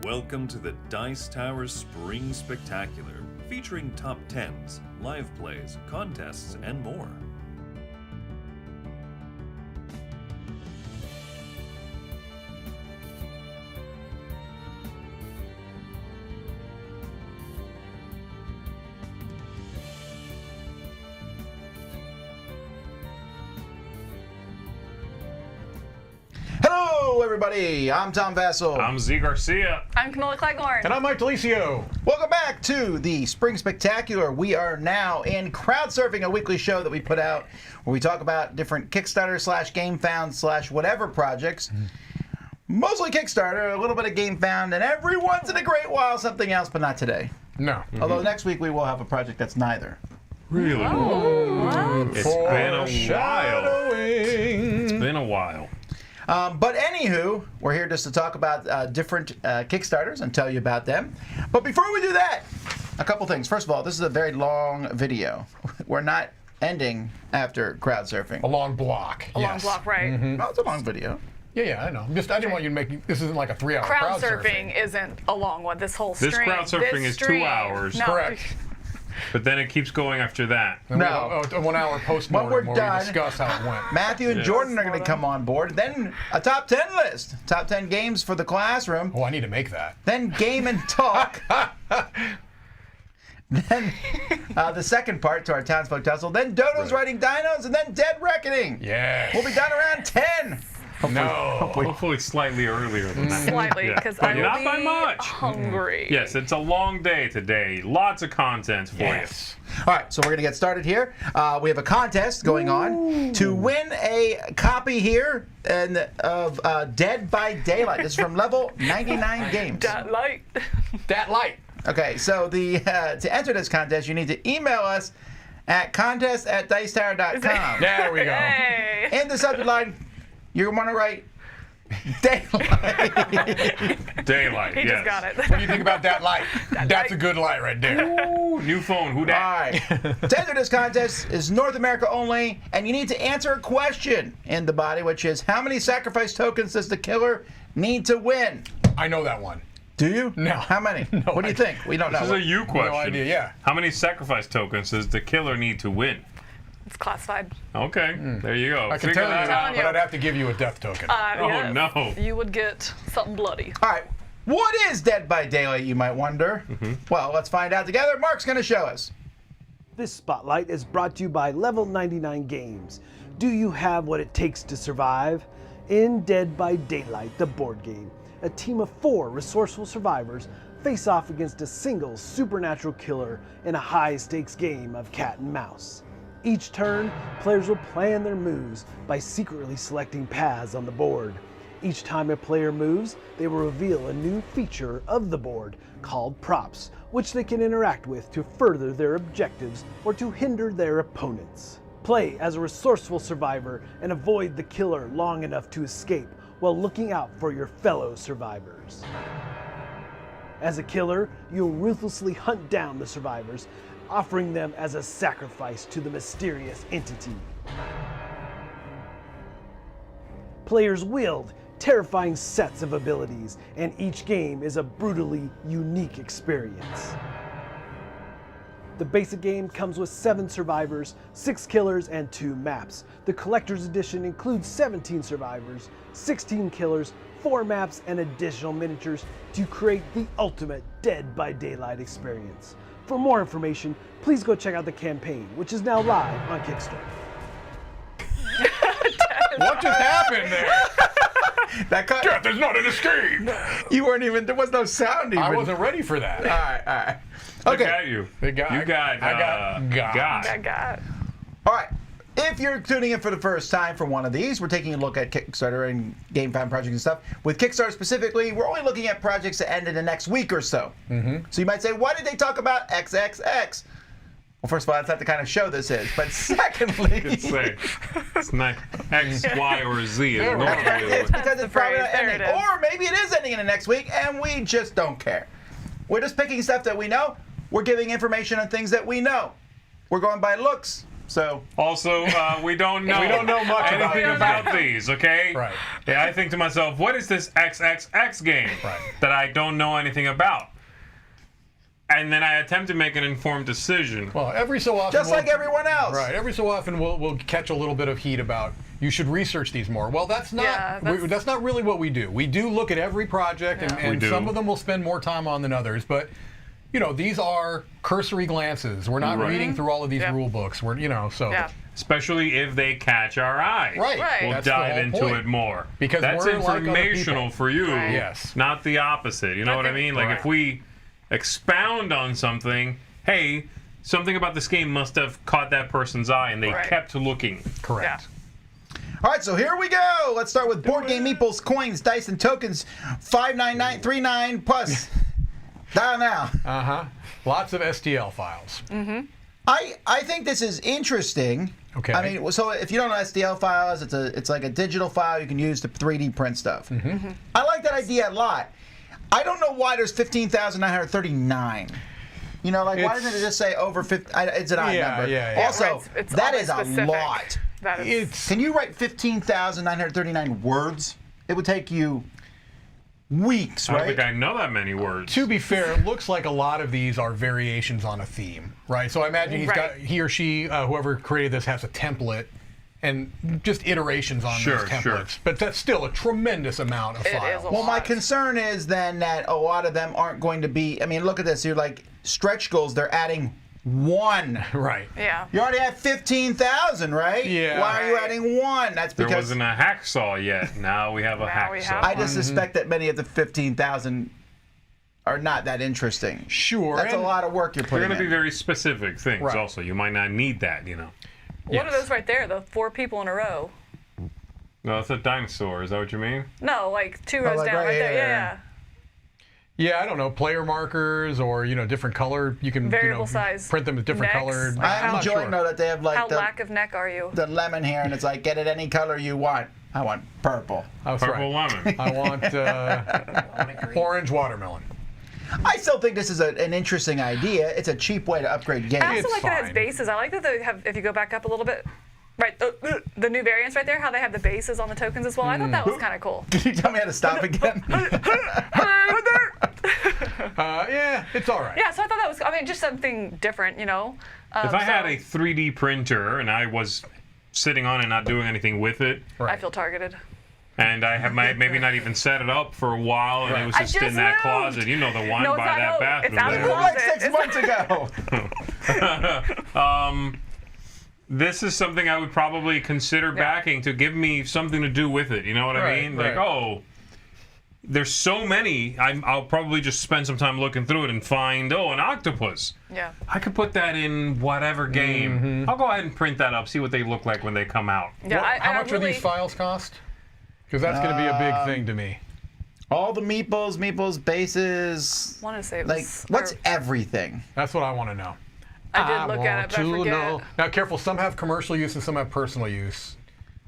Welcome to the Dice Tower Spring Spectacular, featuring top 10s, live plays, contests, and more. Hello, everybody. I'm Tom Vassell. I'm Z Garcia. I'm Camilla Cleghorn. And I'm Mike Delisio. Welcome back to the Spring Spectacular. We are now in Crowdsurfing, a weekly show that we put out where we talk about different Kickstarter / GameFound / whatever projects. Mostly Kickstarter, a little bit of GameFound, and every once in a great while something else, but not today. No. Although next week we will have a project that's neither. Really? Oh, It's been a while. It's Foreshadowing. been a while. But anywho, we're here just to talk about different Kickstarters and tell you about them. But before we do that, a couple things. First of all, this is a very long video. We're not ending after Crowdsurfing. A long block. a long block, right? No, it's a long video. Yeah, I know. I didn't want you to make this isn't like a 3-hour Crowdsurfing isn't a long one. This whole stream. This crowdsurfing is 2 hours. No. Correct. But then it keeps going after that. And No. a 1 hour postmortem we're where done- we discuss how it went. Matthew and Jordan are going to come on board. Then a top 10 list. Top 10 games for the classroom. Oh, I need to make that. Then game and talk. Then the second part to our Townsfolk Tussle. Then Dodos writing Dinos. And then Dead Reckoning. Yeah. We'll be done around 10. No. Hopefully slightly earlier than that. Slightly, Yeah. because But I will not be by much. hungry. Yes, it's a long day today. Lots of content for Yes. All right, so we're going to get started here. We have a contest going on to win a copy here of Dead by Daylight. This is from level 99 Games. That light. That light. Okay, so to enter this contest, you need to email us at contest@dicetower.com. There we go. Hey. In the subject line, you want to write Daylight. Daylight, He yes. just got it. What do you think about that light? That's a good light right there. Ooh, new phone, who All dat? right. To enter this contest is North America only, and you need to answer a question in the body, which is how many sacrifice tokens does the killer need to win? I know that one. Do you? No. How many? No, What do you think? We don't know. This is a you question. No idea, yeah. How many sacrifice tokens does the killer need to win? It's classified. Okay, there you go. I can Figure tell you that that, out. but I'd have to give you a death token. Oh, Yes. no. You would get something bloody. All right. What is Dead by Daylight, you might wonder? Well, let's find out together. Mark's going to show us. This spotlight is brought to you by Level 99 Games. Do you have what it takes to survive? In Dead by Daylight, the board game, a team of 4 resourceful survivors face off against a single supernatural killer in a high-stakes game of cat and mouse. Each turn, players will plan their moves by secretly selecting paths on the board. Each time a player moves, they will reveal a new feature of the board called props, which they can interact with to further their objectives or to hinder their opponents. Play as a resourceful survivor and avoid the killer long enough to escape while looking out for your fellow survivors. As a killer, you'll ruthlessly hunt down the survivors, offering them as a sacrifice to the mysterious entity. Players wield terrifying sets of abilities, and each game is a brutally unique experience. The basic game comes with 7 survivors, 6 killers, and 2 maps. The collector's edition includes 17 survivors, 16 killers, 4 maps, and additional miniatures to create the ultimate Dead by Daylight experience. For more information, please go check out the campaign, which is now live on Kickstarter. What just happened there? That cut. Death is not an escape. You weren't even. There was no sound even. I wasn't ready for that. All right. All right. Look Okay. at you. I got You got, got. I got. All right. If you're tuning in for the first time for one of these, we're taking a look at Kickstarter and GameFound projects and stuff. With Kickstarter specifically, we're only looking at projects that end in the next week or so. So you might say, why did they talk about XXX? Well, first of all, that's not the kind of show this is. But secondly, Could say. It's not X, Y, or Z. Yeah, It's right. normally it's because the it's probably phrase. not There ending. it is. Or maybe it is ending in the next week, and we just don't care. We're just picking stuff that we know. We're giving information on things that we know. We're going by looks, So Also, we don't know. We don't know much about anything these about games. these. Okay. Right. Yeah, I think to myself, what is this XXX game that I don't know anything about? And then I attempt to make an informed decision. Well, every so often, just like everyone else. Right. Every so often, we'll catch a little bit of heat about you should research these more. Well, that's not that's not really what we do. We do look at every project, and some of them we'll spend more time on than others. But these are cursory glances. We're not reading through all of these rule books. We're so. Yeah. Especially if they catch our eye. Right. We'll That's the dive whole into point. it more. Because that's we're like other informational people. for you. Right. Yes. Not the opposite. You know what I mean? Like if we expound on something, hey, something about this game must have caught that person's eye, and they kept looking. Correct. All right, so here we go. Let's start with board game meeples, coins, dice, and tokens. 59939 plus. Dial now. Lots of STL files. I think this is interesting. Okay. I mean, so if you don't know STL files, it's like a digital file you can use to 3D print stuff. I like that idea a lot. I don't know why there's 15,939. Why doesn't it just say over 50? It's an odd number. Yeah. Also, It's that always is a specific. lot. That is. Can you write 15,939 words? It would take you weeks, I right? don't think I know that many words. To be fair, it looks like a lot of these are variations on a theme, right? So I imagine he or she, whoever created this, has a template and just iterations on those templates. But that's still a tremendous amount of files. Well, my concern is then that a lot of them aren't going to be. I mean, look at this. You're like stretch goals. They're adding one. Right. Yeah. You already have 15,000, right? Yeah. Why are you adding one? That's There because wasn't a hacksaw yet. Now we have a Now we hacksaw. have I just suspect that many of the 15,000 are not that interesting. Sure. That's a lot of work you're They're putting going to be in. very specific things. Right. Also, you might not need that. What are those right there? The 4 people in a row. No, that's a dinosaur. Is that what you mean? No, like 2 rows like down, right there. here. Yeah. Yeah, I don't know, player markers or different color. You can Variable size print them as different necks. colored. I'm not enjoying sure. though that they have like How lack of neck are you? the lemon here, and it's like get it any color you want. I want purple. That's Purple right. lemon. I want orange watermelon. I still think this is an interesting idea. It's a cheap way to upgrade games. I also It's like that it has fine. bases. I like that they have, if you go back up a little bit, right, the new variants right there, how they have the bases on the tokens as well. I thought that was kind of cool. Can you tell me how to stop again? Yeah, it's all right. Yeah, so I thought that was, just something different, If I had a 3D printer and I was sitting on it not doing anything with it, I feel targeted. and I have maybe not even set it up for a while, and it was I just just in that moved. closet. You know the one No, it's by not that out. bathroom. It's out of there. the Like 6 months ago. This is something I would probably consider backing to give me something to do with it. You know what I Right, mean? Like, right. there's so many. I'll probably just spend some time looking through it and find, an octopus. Yeah. I could put that in whatever game. I'll go ahead and print that up, see what they look like when they come out. Yeah, How much are these files cost? Because that's going to be a big thing to me. All the meeples, bases. I want to say it Like, was, what's or- everything? That's what I want to know. I did look at it, but I want to forget. know. Now, careful. Some have commercial use and some have personal use.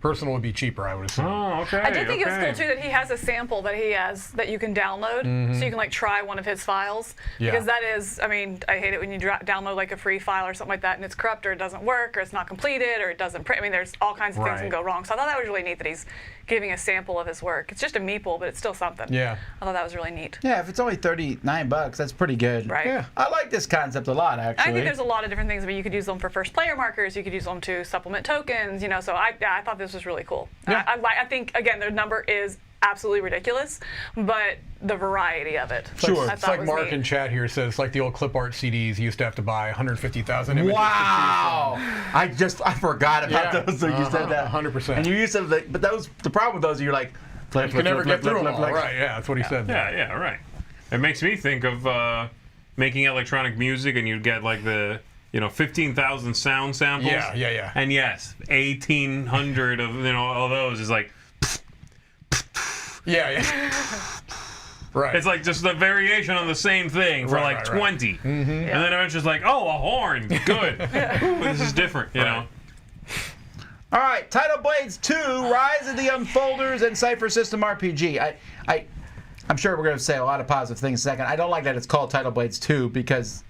Personal would be cheaper, I would assume. Oh, okay. I did think it was cool okay. too that he has a sample that he has that you can download, so you can like try one of his files. Yeah. Because that is, I hate it when you download like a free file or something like that and it's corrupt or it doesn't work or it's not completed or it doesn't print. There's all kinds of things that can Right. go wrong. So I thought that was really neat that he's giving a sample of his work. It's just a meeple, but it's still something. Yeah. I thought that was really neat. Yeah, if it's only $39, that's pretty good. Right. Yeah. I like this concept a lot, actually. I think there's a lot of different things. You could use them for first player markers. You could use them to supplement tokens. So I thought this was really cool. Yeah. I think again the number is absolutely ridiculous, but the variety of it. Sure. I It's thought like was Mark neat. in chat here says, it's like the old clip art CDs. You used to have to buy 150,000 images. Wow! I forgot about Yeah. those. So you said that 100%. And you used to, but the problem with those, you're like, flip, You can never get through them all. flip. Right, yeah, that's what he said. Yeah, right. It makes me think of making electronic music, and you'd get like the 15,000 sound samples. Yeah. And yes, 1,800 of all those is like Yeah. Right. it's like just the variation on the same thing for Right, like right, 20, and then eventually it's like, oh, a horn, good. Ooh, this is different, All right, Tidal Blades 2, Rise of the Unfolders and Cypher System RPG. I'm sure we're going to say a lot of positive things in a second. I don't like that it's called Tidal Blades 2 because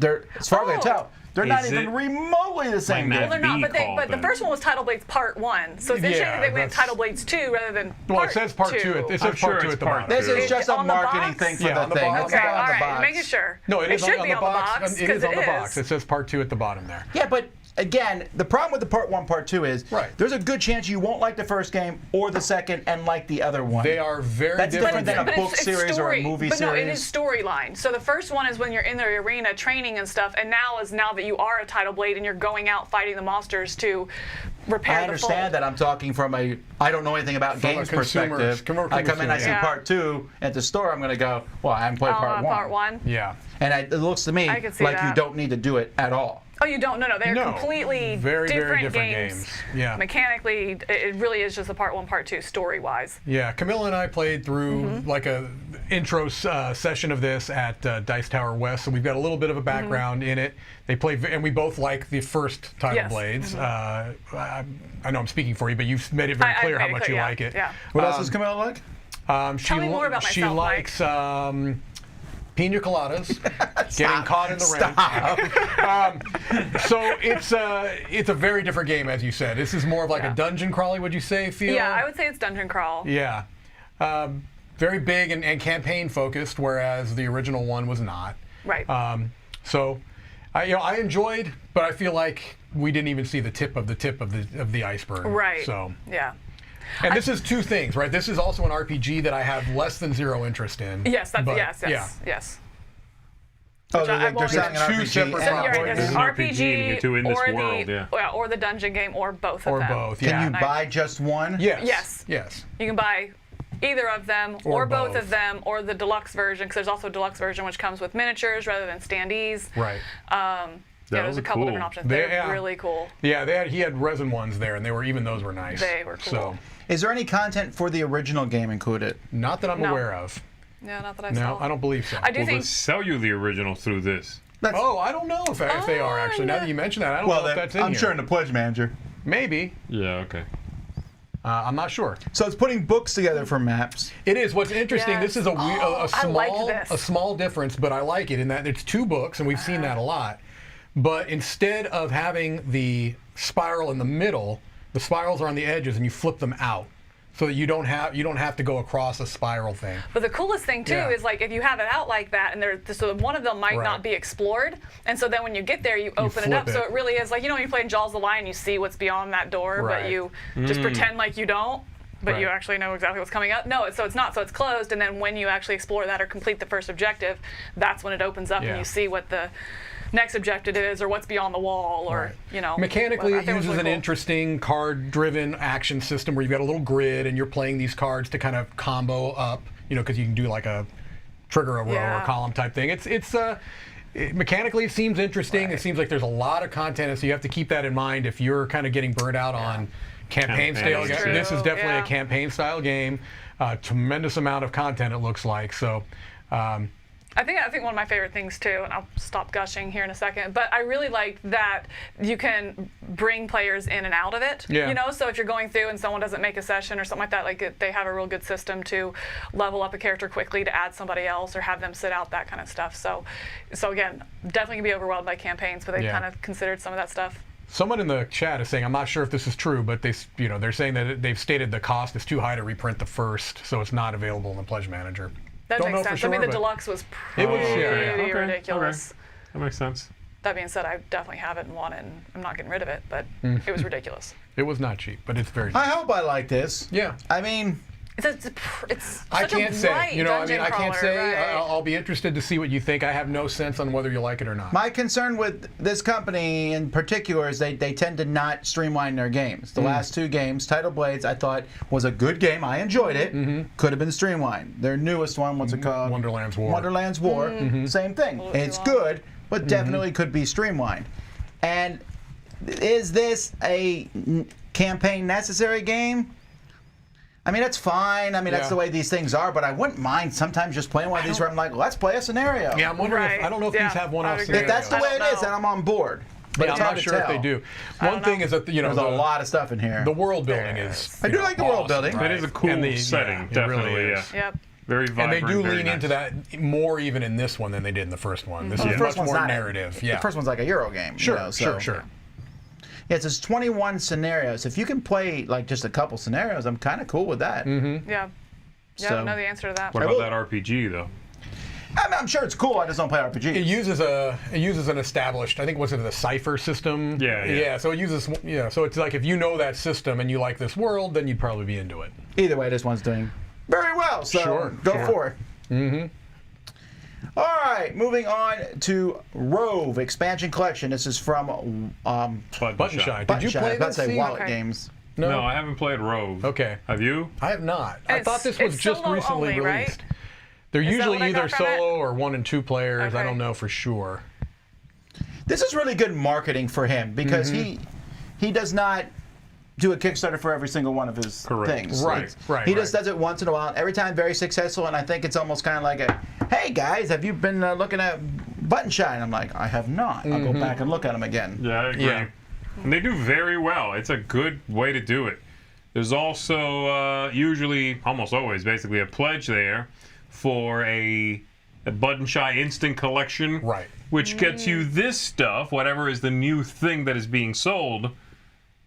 as far as I can tell, They're not even remotely the same game. Well, they're not, but the first one was Tidal Blades Part 1. So it's interesting that they went Tidal Blades 2 rather than Part 2. Well, it says Part 2. It says Part 2 at the bottom. This is just a marketing thing for the thing. Okay, all right. Making sure. No, it should be on the box. It is on the box. It says Part 2 at the bottom there. Yeah, but again, the problem with the Part 1, Part 2 is there's a good chance you won't like the first game or the second and like the other one. They are very different than a book series or a movie series. But no, it is storyline. So the first one is when you're in the arena training and stuff, and now that you are a Tidal Blade and you're going out fighting the monsters to repair the I understand that I'm talking from I don't know anything about games perspective. I come in, I see Part 2 at the store, I'm going to go, well, I haven't played Part 1. Part 1? Yeah. And it looks to me like you don't need to do it at all. Oh, you don't? No, they're completely very different games. Yeah. Mechanically, it really is just a Part 1, Part 2, story-wise. Yeah, Camilla and I played through like a intro session of this at Dice Tower West, so we've got a little bit of a background in it. They play, and we both like the first Tidal Blades. I know I'm speaking for you, but you've made it very clear how much you like it. Yeah. What else does Camilla like? Tell me more about myself, She likes pina coladas, getting caught in the rain. So it's a very different game, as you said. This is more of like a dungeon crawly, would you say, feel? Yeah, I would say it's dungeon crawl. Yeah. Very big and campaign focused, whereas the original one was not. Right. So I enjoyed, but I feel like we didn't even see the tip of the iceberg. Right. So yeah. And this is two things, right? This is also an RPG that I have less than zero interest in. Yes, yes. Oh, they're selling an two RPG. separate There's an RPG in this or world, or the dungeon game, or both of them. Or both, Can you buy just one? Yes. You can buy either of them, or both of them, or the deluxe version, because there's also a deluxe version which comes with miniatures rather than standees. Right. There's a couple different options. They're really cool. Yeah, he had resin ones there, and even those were nice. They were cool. So, is there any content for the original game included? Not that I'm aware of. Yeah, not that I saw. No, I don't believe so. I do think they sell you the original through this. I don't know if they are actually. Now that you mention that, I don't know if that's in I'm here. sure in the Pledge Manager. Maybe. Yeah, okay. I'm not sure. So it's putting books together for maps. It is. What's interesting, this is a small difference, but I like it in that it's 2 books, and we've seen that a lot. But instead of having the spiral in the middle, the spirals are on the edges, and you flip them out, so that you don't have to go across a spiral thing. But the coolest thing too is like if you have it out like that, and so one of them might not be explored, and so then when you get there, you open it up. So it really is like when you play Jaws of the Lion, you see what's beyond that door, but you just pretend like you don't. But you actually know exactly what's coming up. No, so it's not. So it's closed, and then when you actually explore that or complete the first objective, that's when it opens up and you see what the next objective is, or what's beyond the wall, or mechanically it uses an cool. interesting card-driven action system where you've got a little grid and you're playing these cards to kind of combo up, because you can do like a trigger a row or column type thing. Mechanically it seems interesting. It seems like there's a lot of content, and so you have to keep that in mind if you're kind of getting burnt out on campaign style. This is definitely a campaign style game. Tremendous amount of content, it looks like. So. I think one of my favorite things too, and I'll stop gushing here in a second, but I really like that you can bring players in and out of it. Yeah. So if you're going through and someone doesn't make a session or something like that, like they have a real good system to level up a character quickly, to add somebody else, or have them sit out, that kind of stuff. So again, definitely can be overwhelmed by campaigns, but they kind of considered some of that stuff. Someone in the chat is saying, I'm not sure if this is true, but they're saying that they've stated the cost is too high to reprint the first, so it's not available in the Pledge Manager. That Don't makes know sense. for sure, I mean, the deluxe was pretty ridiculous. Okay. That makes sense. That being said, I definitely have it and want it, and I'm not getting rid of it, but it was ridiculous. It was not cheap, but it's very cheap. I hope I like this. Yeah. I mean, it's I such can't a say. bright dungeon I can't crawler, say. right. I'll be interested to see what you think. I have no sense on whether you like it or not. my concern with this company in particular is they tend to not streamline their games. The last 2 games, Tidal Blades, I thought was a good game. I enjoyed it. Could have been streamlined. Their newest one, what's it called? Wonderland's War. Wonderland's War. Same thing. It's good, but definitely could be streamlined. And is this a campaign necessary game? I mean, that's fine. I mean, that's the way these things are, but I wouldn't mind sometimes just playing one of these where I'm like, let's play a scenario. Yeah, I'm wondering if, I don't know if these have one-off If scenarios. that's the way it is, then I'm on board. But I'm not sure if they do. One thing is that, there's a lot of stuff in here. The world building is... I do like the world building. It is a cool setting, definitely. Really is. Yep. Very vibrant. And they do very lean nice. into that more even in this one than they did in the first one. This The is first much one's more not narrative. The first one's like a Euro game. Sure, you know, so. sure. Yeah, it says 21 scenarios. If you can play like just a couple scenarios, I'm kind of cool with that. Yeah. Yeah, I don't know the answer to that. What about that RPG though? I'm sure it's cool. I just don't play RPGs. It uses an established, I think, was it the Cypher system? Yeah. So it uses, so it's like if you know that system and you like this world, then you'd probably be into it. Either way, this one's doing very well. So go for it. All right, moving on to Rove Expansion Collection. This is from Button Shy. Did you Shy. play I was about to this? say Wallet Okay. Games. No, I haven't played Rove. Okay. Have you? I have not. I It's- thought this was it's just solo recently only, right? released. They're Is that usually what I got either from it? solo or 1 and 2 players. I Okay. don't know for sure. This is really good marketing for him because he does not do a Kickstarter for every single one of his things. Right. He just does it once in a while. Every time very successful, and I think it's almost kind of like a, hey guys, have you been looking at Button Shy? And I'm like, I have not. I'll go back and look at them again. Yeah, I agree. Yeah. And they do very well. It's a good way to do it. There's also usually, almost always, basically a pledge there for a Button Shy instant collection. Right. Which gets you this stuff, whatever is the new thing that is being sold,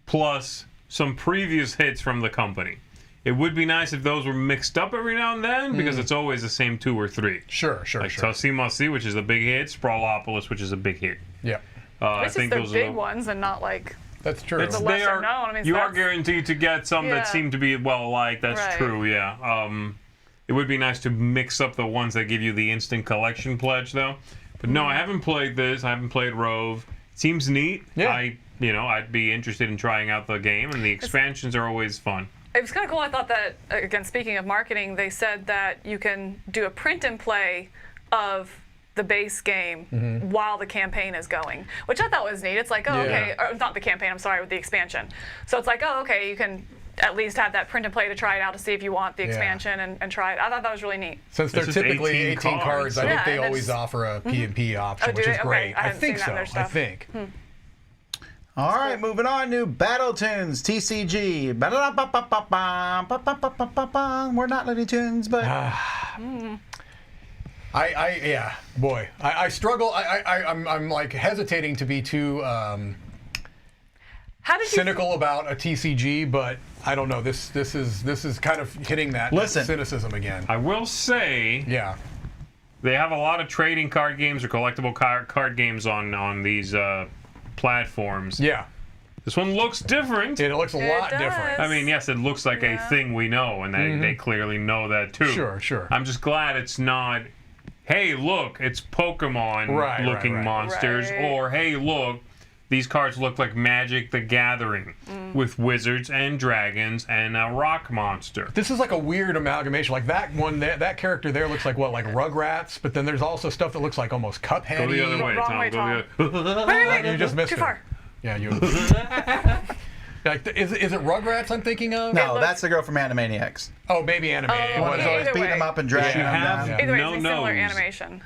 plus some previous hits from the company. It would be nice if those were mixed up every now and then, because it's always the same 2 or 3. Sure. Like Tussie, which is a big hit, Sprawlopolis, which is a big hit. Yeah. I It's just think they're those big are the, ones and not like. That's true. It's, The they lesser are, known, I mean, you are that's- guaranteed to get some Yeah. that seem to be well liked. That's Right. true. Yeah. It would be nice to mix up the ones that give you the instant collection pledge, though. But no, I haven't played this. I haven't played Rove. It seems neat. Yeah. I'd be interested in trying out the game, and the expansions are always fun. It was kind of cool. I thought that, again, speaking of marketing, they said that you can do a print and play of the base game while the campaign is going, which I thought was neat. It's like, okay, or not the campaign, I'm sorry, with the expansion. So it's like, okay, you can at least have that print and play to try it out to see if you want the expansion and try it. I thought that was really neat. Since they're It's just typically 18 18 cards, I Yeah, think they and always it's- offer a P&P option, Oh, do which they? is Okay, great. I I haven't think seen that in their so. I stuff. think. All right, moving on to Battletoons TCG. We're not Looney Tunes, but I struggle. I'm like hesitating to be too How did you? cynical about a TCG, but I don't know. This is kind of hitting that cynicism again. I will say Yeah. they have a lot of trading card games or collectible card games on these platforms. Yeah. This one looks different. It looks a lot does. different. I mean, yes, it looks like a thing we know, and they clearly know that too. Sure. I'm just glad it's not, hey, look, it's Pokemon-looking right. monsters, Right. or hey, look, these cards look like Magic the Gathering with wizards and dragons and a rock monster. This is like a weird amalgamation. Like that one, that character there looks like what, like Rugrats, but then there's also stuff that looks like almost Cuphead. Go the other way, Wrong Tom. way, Go Tom. the other. Wait. You just missed Too it. far. Yeah, you. Like, is it Rugrats I'm thinking of? no, that's the girl from Animaniacs. Oh, Baby Anime. The one that's yeah, always either beating way. them up and dragging You them have- down. Either way, No it's a similar nose. animation.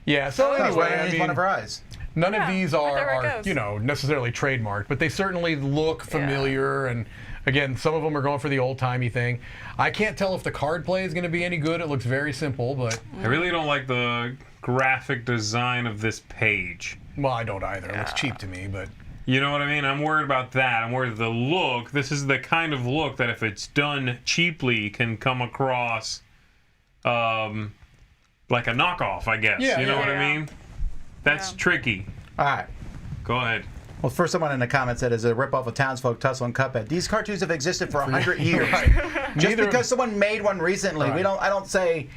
Yeah. So That's anyway, right I underneath mean, one of her eyes. none of Yeah, these right there it are goes. necessarily trademarked, but they certainly look familiar. And again, some of them are going for the old timey thing. I can't tell if the card play is going to be any good. It looks very simple, but I really don't like the graphic design of this page. well, I don't either. It looks cheap to me, but You know what I mean? I'm worried about that. I'm worried the look. This is the kind of look that if it's done cheaply can come across like a knockoff, I guess. Yeah, you know yeah. what I mean? That's tricky. All right. Go ahead. Well, first someone in the comments said it's a ripoff of Townsfolk Tussle and Cuphead. These cartoons have existed for 100 years. Just Neither- because someone made one recently, Right. I don't say,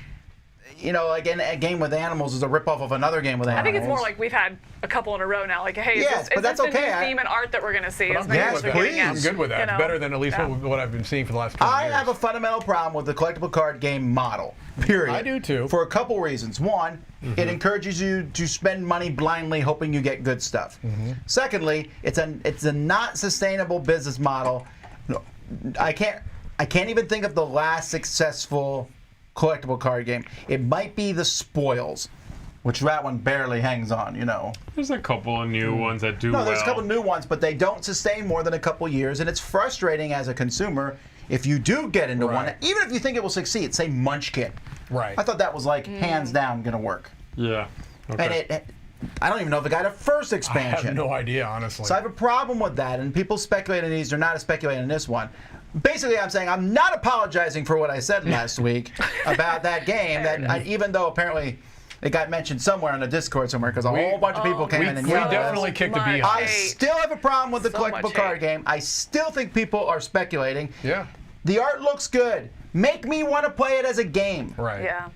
again, a game with animals is a ripoff of another game with I animals. think it's more like we've had a couple in a row now. Like, hey, Yes, is but this that's the okay. new theme and art that we're going to see? I'm Is good maybe Yes, with what that. we're getting please. at, I'm good with that. you It's know? better than at least Yeah. what I've been seeing for the last couple I years. have a fundamental problem with the collectible card game model. Period. I do too. For a couple reasons. One, it encourages you to spend money blindly, hoping you get good stuff. Secondly, it's a not sustainable business model. No, I can't even think of the last successful collectible card game. It might be the Spoils, which that one barely hangs on. There's a couple of new ones that do No, well. there's a couple new ones, but they don't sustain more than a couple years, and it's frustrating as a consumer if you do get into one, Right. even if you think it will succeed. Say Munchkin. Right. I thought that was like hands down going to work. Yeah. Okay. And I don't even know if it got a first expansion. I have no idea, honestly. So I have a problem with that, and people speculate on these. They're not speculating on this one. Basically, I'm saying I'm not apologizing for what I said last week about that game. Even though apparently it got mentioned somewhere on the Discord somewhere because a whole bunch of people came in and we yelled at us. definitely kicked the beehive. I still have a problem with the So collectible much card hate. game. I still think people are speculating. Yeah. The art looks good. Make me want to play it as a game. Right. Yeah.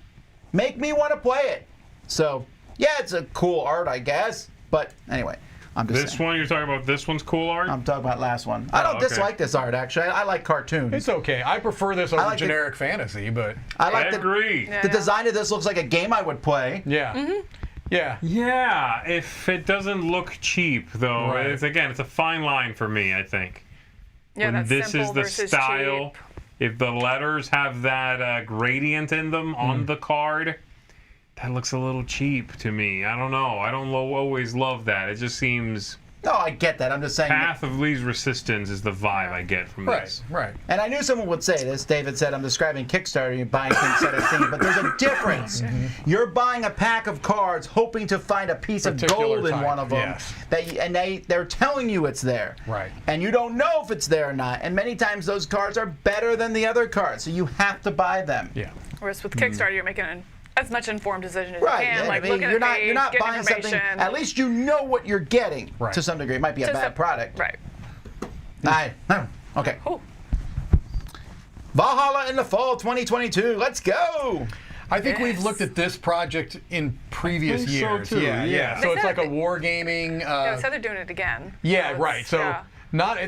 Make me want to play it. So, yeah, it's a cool art, I guess. But anyway, I'm just This saying. one you're talking about? This one's cool art. I'm talking about last one. I don't okay. dislike this art, actually. I like cartoons. It's okay. I prefer this over like the- generic fantasy, but I I like agree. Yeah. the design of this looks like a game I would play. yeah. Yeah. Yeah, if it doesn't look cheap, though, Right. it's a fine line for me, I think. Yeah, When that's this simple is the versus style, cheap. if the letters have that gradient in them on the card, that looks a little cheap to me. I don't know. I don't always love that. It just seems No, I get that. I'm just saying. Path of Least Resistance is the vibe I get from Right. this. Right. And I knew someone would say this. David said, I'm describing Kickstarter, you're buying things that are things, but there's a difference. You're buying a pack of cards hoping to find a piece of Particular gold in type, one of them. yes. They're telling you it's there. Right. And you don't know if it's there or not. And many times those cards are better than the other cards, so you have to buy them. Yeah. Whereas with Kickstarter, you're making as much informed decision as Right. you can. Yeah, Like, I mean, look at you're the not page, you're not get buying something. information. At least you know what you're getting Right. to some degree. It might be a Just bad product. Right. Okay. Oh, Valhalla in the fall 2022. Let's go. I think we've Yes. looked at this project in previous think so, years. too, Yeah, yeah. So They it's said like a that- wargaming. yeah, so they're doing it again. Yeah, it's- right. So yeah.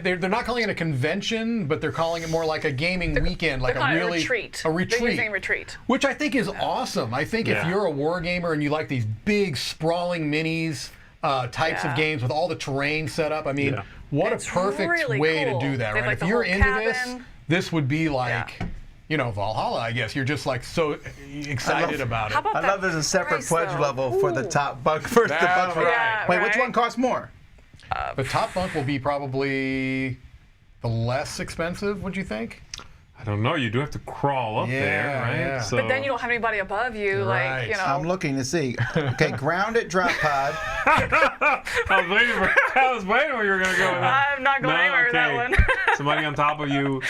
they're not calling it a convention, but they're calling it more like a gaming weekend, like They're a calling it really retreat. a retreat. They're using retreat. Which I think is awesome. I think if Yeah. you're a war gamer and you like these big sprawling minis types of Yeah. games with all the terrain set up, I mean, Yeah. what It's a perfect really way cool. to do that, They have, right? like, If the you're whole into this, cabin. this would be like, you know, Valhalla, I guess. You're just like so excited about it. How about I that love there's a separate price, pledge though? level for the Ooh. top bunk versus the That's bottom. right. Yeah, Wait, which right? one costs more? The top bunk will be probably the less expensive, would you think? I don't know. You do have to crawl up there, Yeah, right? yeah. So But then you don't have anybody above you, Right. like, you know. I'm looking to see. Okay, grounded drop pod. I was waiting where you were gonna go with that. I'm not going anywhere with that okay. one. Somebody on top of you,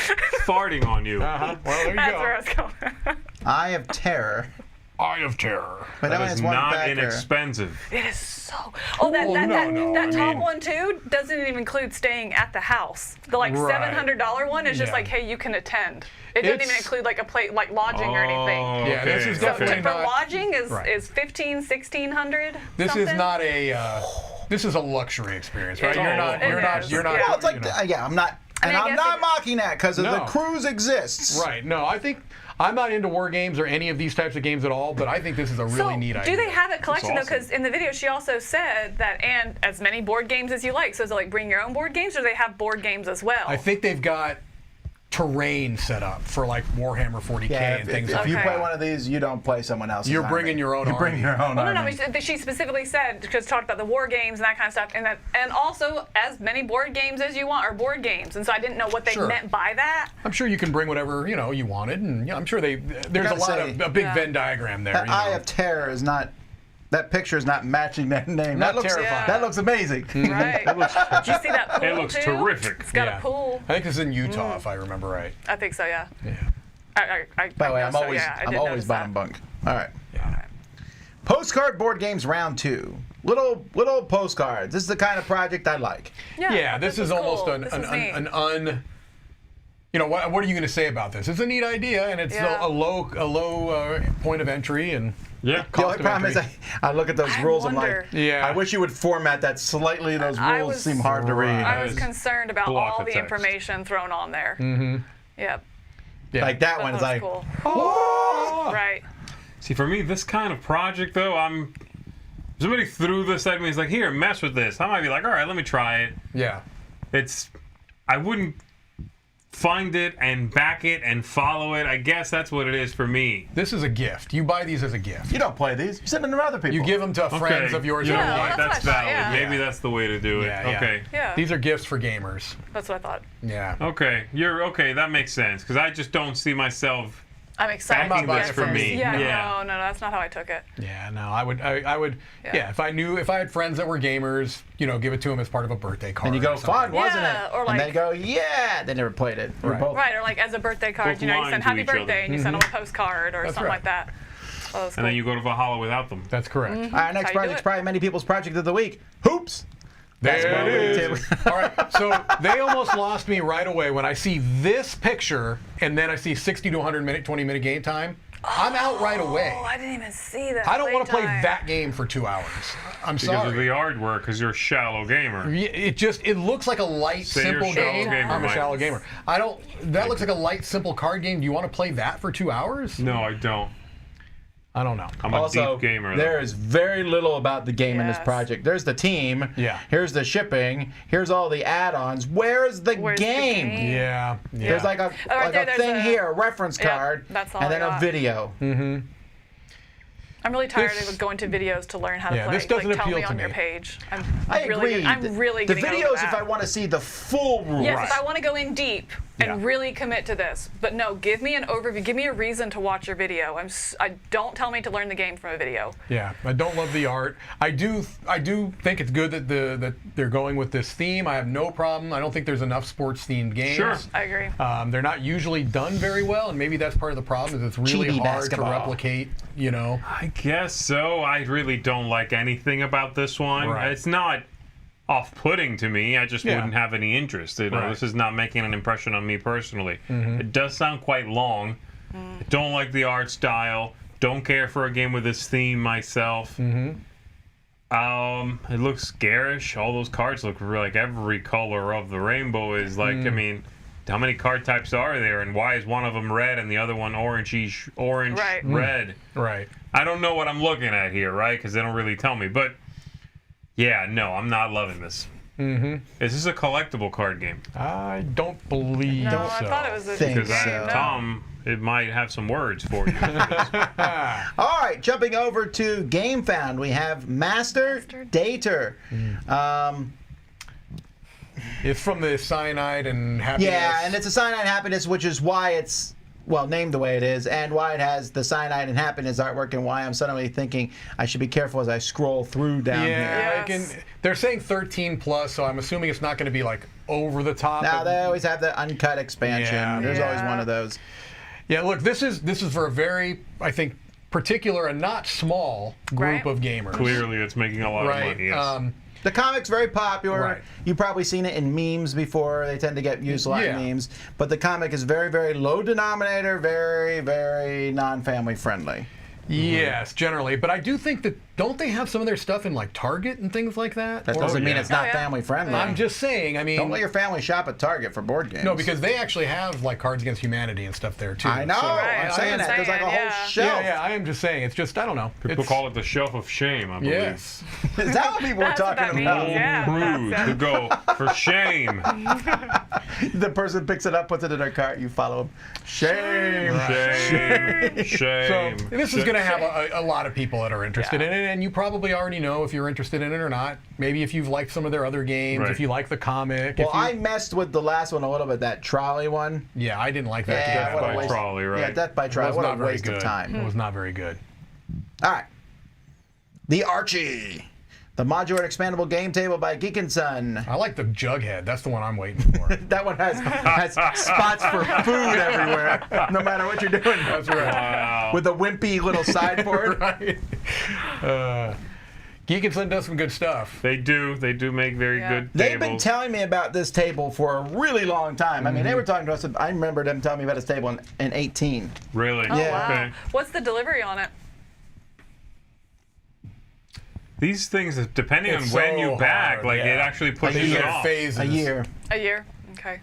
farting on you. Well, there you That's go. where I was going. Eye of Terror. Eye of Terror. But That only is has one not backer. inexpensive. It is so. Oh, that Well, no, that I top mean- one too doesn't even include staying at the house. The like Right. $700 one is just Yeah. like, hey, you can attend. It doesn't even It's- include like a plate, like lodging or anything. Yeah, this is So definitely for not- lodging is Right. is 1,1600. This is not a. This is a luxury experience, right? It You're is. not. It You're not. is. You're not. Yeah. Well, it's like, you know. yeah, I'm not, I and mean, I I'm guess not it- mocking that because the No. cruise exists. Right. No, I think I'm not into war games or any of these types of games at all, but I think this is a really So, neat idea. do they have a collection though? awesome. Because in the video she also said that, and as many board games as you like. So is it like bring your own board games, or do they have board games as well? I think they've got terrain set up for like Warhammer 40K Yeah, and things if like you that. play one of these, you don't play someone else's. You're army. bringing your own You bring army. your own Well, no, army. but she specifically said, because talked about the war games and that kind of stuff, and also as many board games as you want are board games, and so I didn't know what they Sure. meant by that. I'm sure you can bring whatever you wanted, and I'm sure there's gotta a lot say, of a big Yeah. Venn diagram there. That you Eye know. of Terror is not. That picture is not matching that name. Not that looks terrifying. That looks amazing. Right. Did you see that pool It looks too? terrific. It's got Yeah. a pool. I think this is in Utah, if I remember right. I think so, yeah. Yeah. By By the way, I'm always notice bottom that. bunk. All right. Yeah. Postcard board games round 2. Little postcards. This is the kind of project I like. Yeah, this is was almost cool. an This was neat. you know, what are you going to say about this? It's a neat idea, and it's Yeah. a low point of entry, and Yeah. The cost only of problem is entry. I look at those I rules. wonder. I'm like, Yeah. I wish you would format that slightly. Those I rules was- seem hard to read. I was Nice. concerned about Block all of the text. information thrown on there. Mm-hmm. Yep. Yeah. Like that one That is was like, cool. Oh! Right. See, for me, this kind of project, though, if somebody threw this at me, it's like, here, mess with this. I might be like, all right, let me try it. Yeah. I wouldn't find it and back it and follow it. I guess that's what it is for me. This is a gift. You buy these as a gift. you don't play these. You send them to other people. You give them to friends Okay, of yours. You know that Yeah, what? like. that's That's what I thought, valid. yeah. Maybe that's the way to do it. Yeah, yeah. Okay. Yeah. These are gifts for gamers. That's what I thought. Yeah. Okay. That makes sense. Because I just don't see myself I'm excited. backing this for me. Yeah. No, that's not how I took it. Yeah, no, I would, if I had friends that were gamers, give it to them as part of a birthday card. And you go, fun, wasn't it? Or and they go, yeah, they never played it. Right. Right, or like as a birthday card, you send happy birthday and you send them a postcard or something like that. Oh, and then you go to Valhalla without them. That's correct. All right, next project's probably many people's project of the week. Hoops. There it is. All right, so they almost lost me right away when I see this picture and then I see 60 to 120 minute game time. I'm out right away. Oh, I didn't even see that. I don't want to play that game for 2 hours. I'm sorry. Because of the artwork, because you're a shallow gamer. It looks like a light, simple game. I'm a shallow gamer. That looks like a light, simple card game. Do you want to play that for 2 hours? No, I don't. I don't know. I'm a deep gamer. There is very little about the game in this project. There's the team. Yeah. Here's the shipping. Here's all the add-ons. Where's the game? Yeah. There's like a thing here, a reference card, that's all and then a video. Mm-hmm. I'm really tired of going to videos to learn how to play. This doesn't tell appeal me to on me. your page. I agree. I'm really the getting videos over that. if I want to see the full rules. Yes, if I want to go in deep and really commit to this. But no, give me an overview. Give me a reason to watch your video. Don't tell me to learn the game from a video. Yeah, I don't love the art. I do think it's good that they're going with this theme. I have no problem. I don't think there's enough sports themed games. Sure. I agree. They're not usually done very well, and maybe that's part of the problem. Is it's really Chibi hard basketball. to replicate. I guess so. I really don't like anything about this one. Right. It's not off-putting to me. I just wouldn't have any interest. This is not making an impression on me personally. It does sound quite long. I don't like the art style. Don't care for a game with this theme myself. It looks garish. All those cards look like every color of the rainbow is like. I mean, how many card types are there, and why is one of them red and the other one orange red? Right. I don't know what I'm looking at here, right? Because they don't really tell me. But yeah, no, I'm not loving this. Is this a collectible card game? I don't believe so. No, I thought it was a Think game. so. Tom, it might have some words for you. All right, jumping over to GameFound, we have Master Dater. It's from the Cyanide and Happiness. Yeah, and it's a Cyanide Happiness, which is why it's named the way it is, and why it has the Cyanide and Happiness artwork, and why I'm suddenly thinking I should be careful as I scroll through down here. Yes. They're saying 13 plus, so I'm assuming it's not going to be like over the top. Now they always have the uncut expansion. Yeah. There's always one of those. Yeah, look, this is for a very, I think, particular and not small group of gamers. Clearly, it's making a lot of money. Yes. The comic's very popular. Right. You've probably seen it in memes before. They tend to get used a lot in memes. But the comic is very, very low denominator, very, very non-family friendly. Yes, generally. But I do think that, don't they have some of their stuff in like Target and things like that? That doesn't mean it's not family friendly. I'm just saying, I mean... Don't let your family shop at Target for board games. No, because they actually have like Cards Against Humanity and stuff there too. I know. I'm saying that. There's like a whole shelf. Yeah, I am just saying. It's just, I don't know. People call it the shelf of shame, I believe. Yes. Is that what people were talking about? Rude to go for shame. The person picks it up, puts it in their cart, you follow them. Shame. Shame. So this is going to have a lot of people that are interested in it, and you probably already know if you're interested in it or not. Maybe if you've liked some of their other games, if you like the comic. Well, I messed with the last one a little bit, that trolley one. Yeah, I didn't like that game. Death by Trolley, right? Yeah, Death by Trolley. What a waste of time. It was not very good. All right. The Archie. The modular and expandable game table by Geek & Son. I like the Jughead. That's the one I'm waiting for. That one has spots for food everywhere, no matter what you're doing. That's right. Wow. With a wimpy little sideboard. Right. Geek & Son does some good stuff. They do. They do make very good tables. They've been telling me about this table for a really long time. I mean, they were talking to us. I remember them telling me about this table in 18. Really? Oh, Yeah. wow. Okay. What's the delivery on it? These things, depending It's on when so you back, hard, like yeah. it actually I pushes think it you get off. phases. A year. A year? Okay.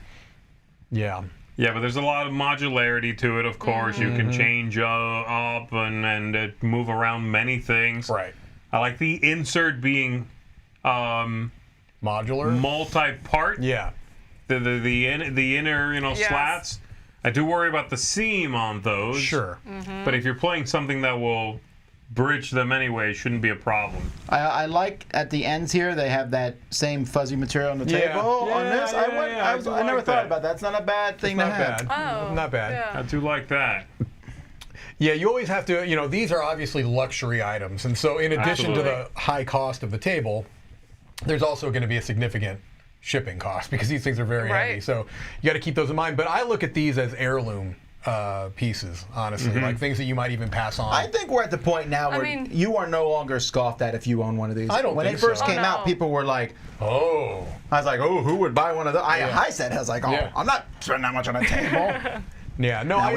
Yeah. Yeah, but there's a lot of modularity to it, of course. You can change up and move around many things. Right. I like the insert being Modular. multi-part. Yeah. The inner slats. I do worry about the seam on those. Sure. But if you're playing something that will bridge them anyway, it shouldn't be a problem. I like at the ends here, they have that same fuzzy material on the Yeah. table. Yeah, on this, yeah, I do never like thought that. about that. It's not a bad thing Not to have. bad. Oh. Not bad. Yeah. I do like that. Yeah, you always have to, these are obviously luxury items. And so in addition to the high cost of the table, there's also going to be a significant shipping cost because these things are very heavy. So you got to keep those in mind. But I look at these as heirloom pieces, honestly, like things that you might even pass on. I think we're at the point now where you are no longer scoffed at if you own one of these. I don't when think they first so. came out, people were like, oh. I was like, oh, who would buy one of those? I said, I was like, oh, I'm not spending that much on a table. Yeah, no, I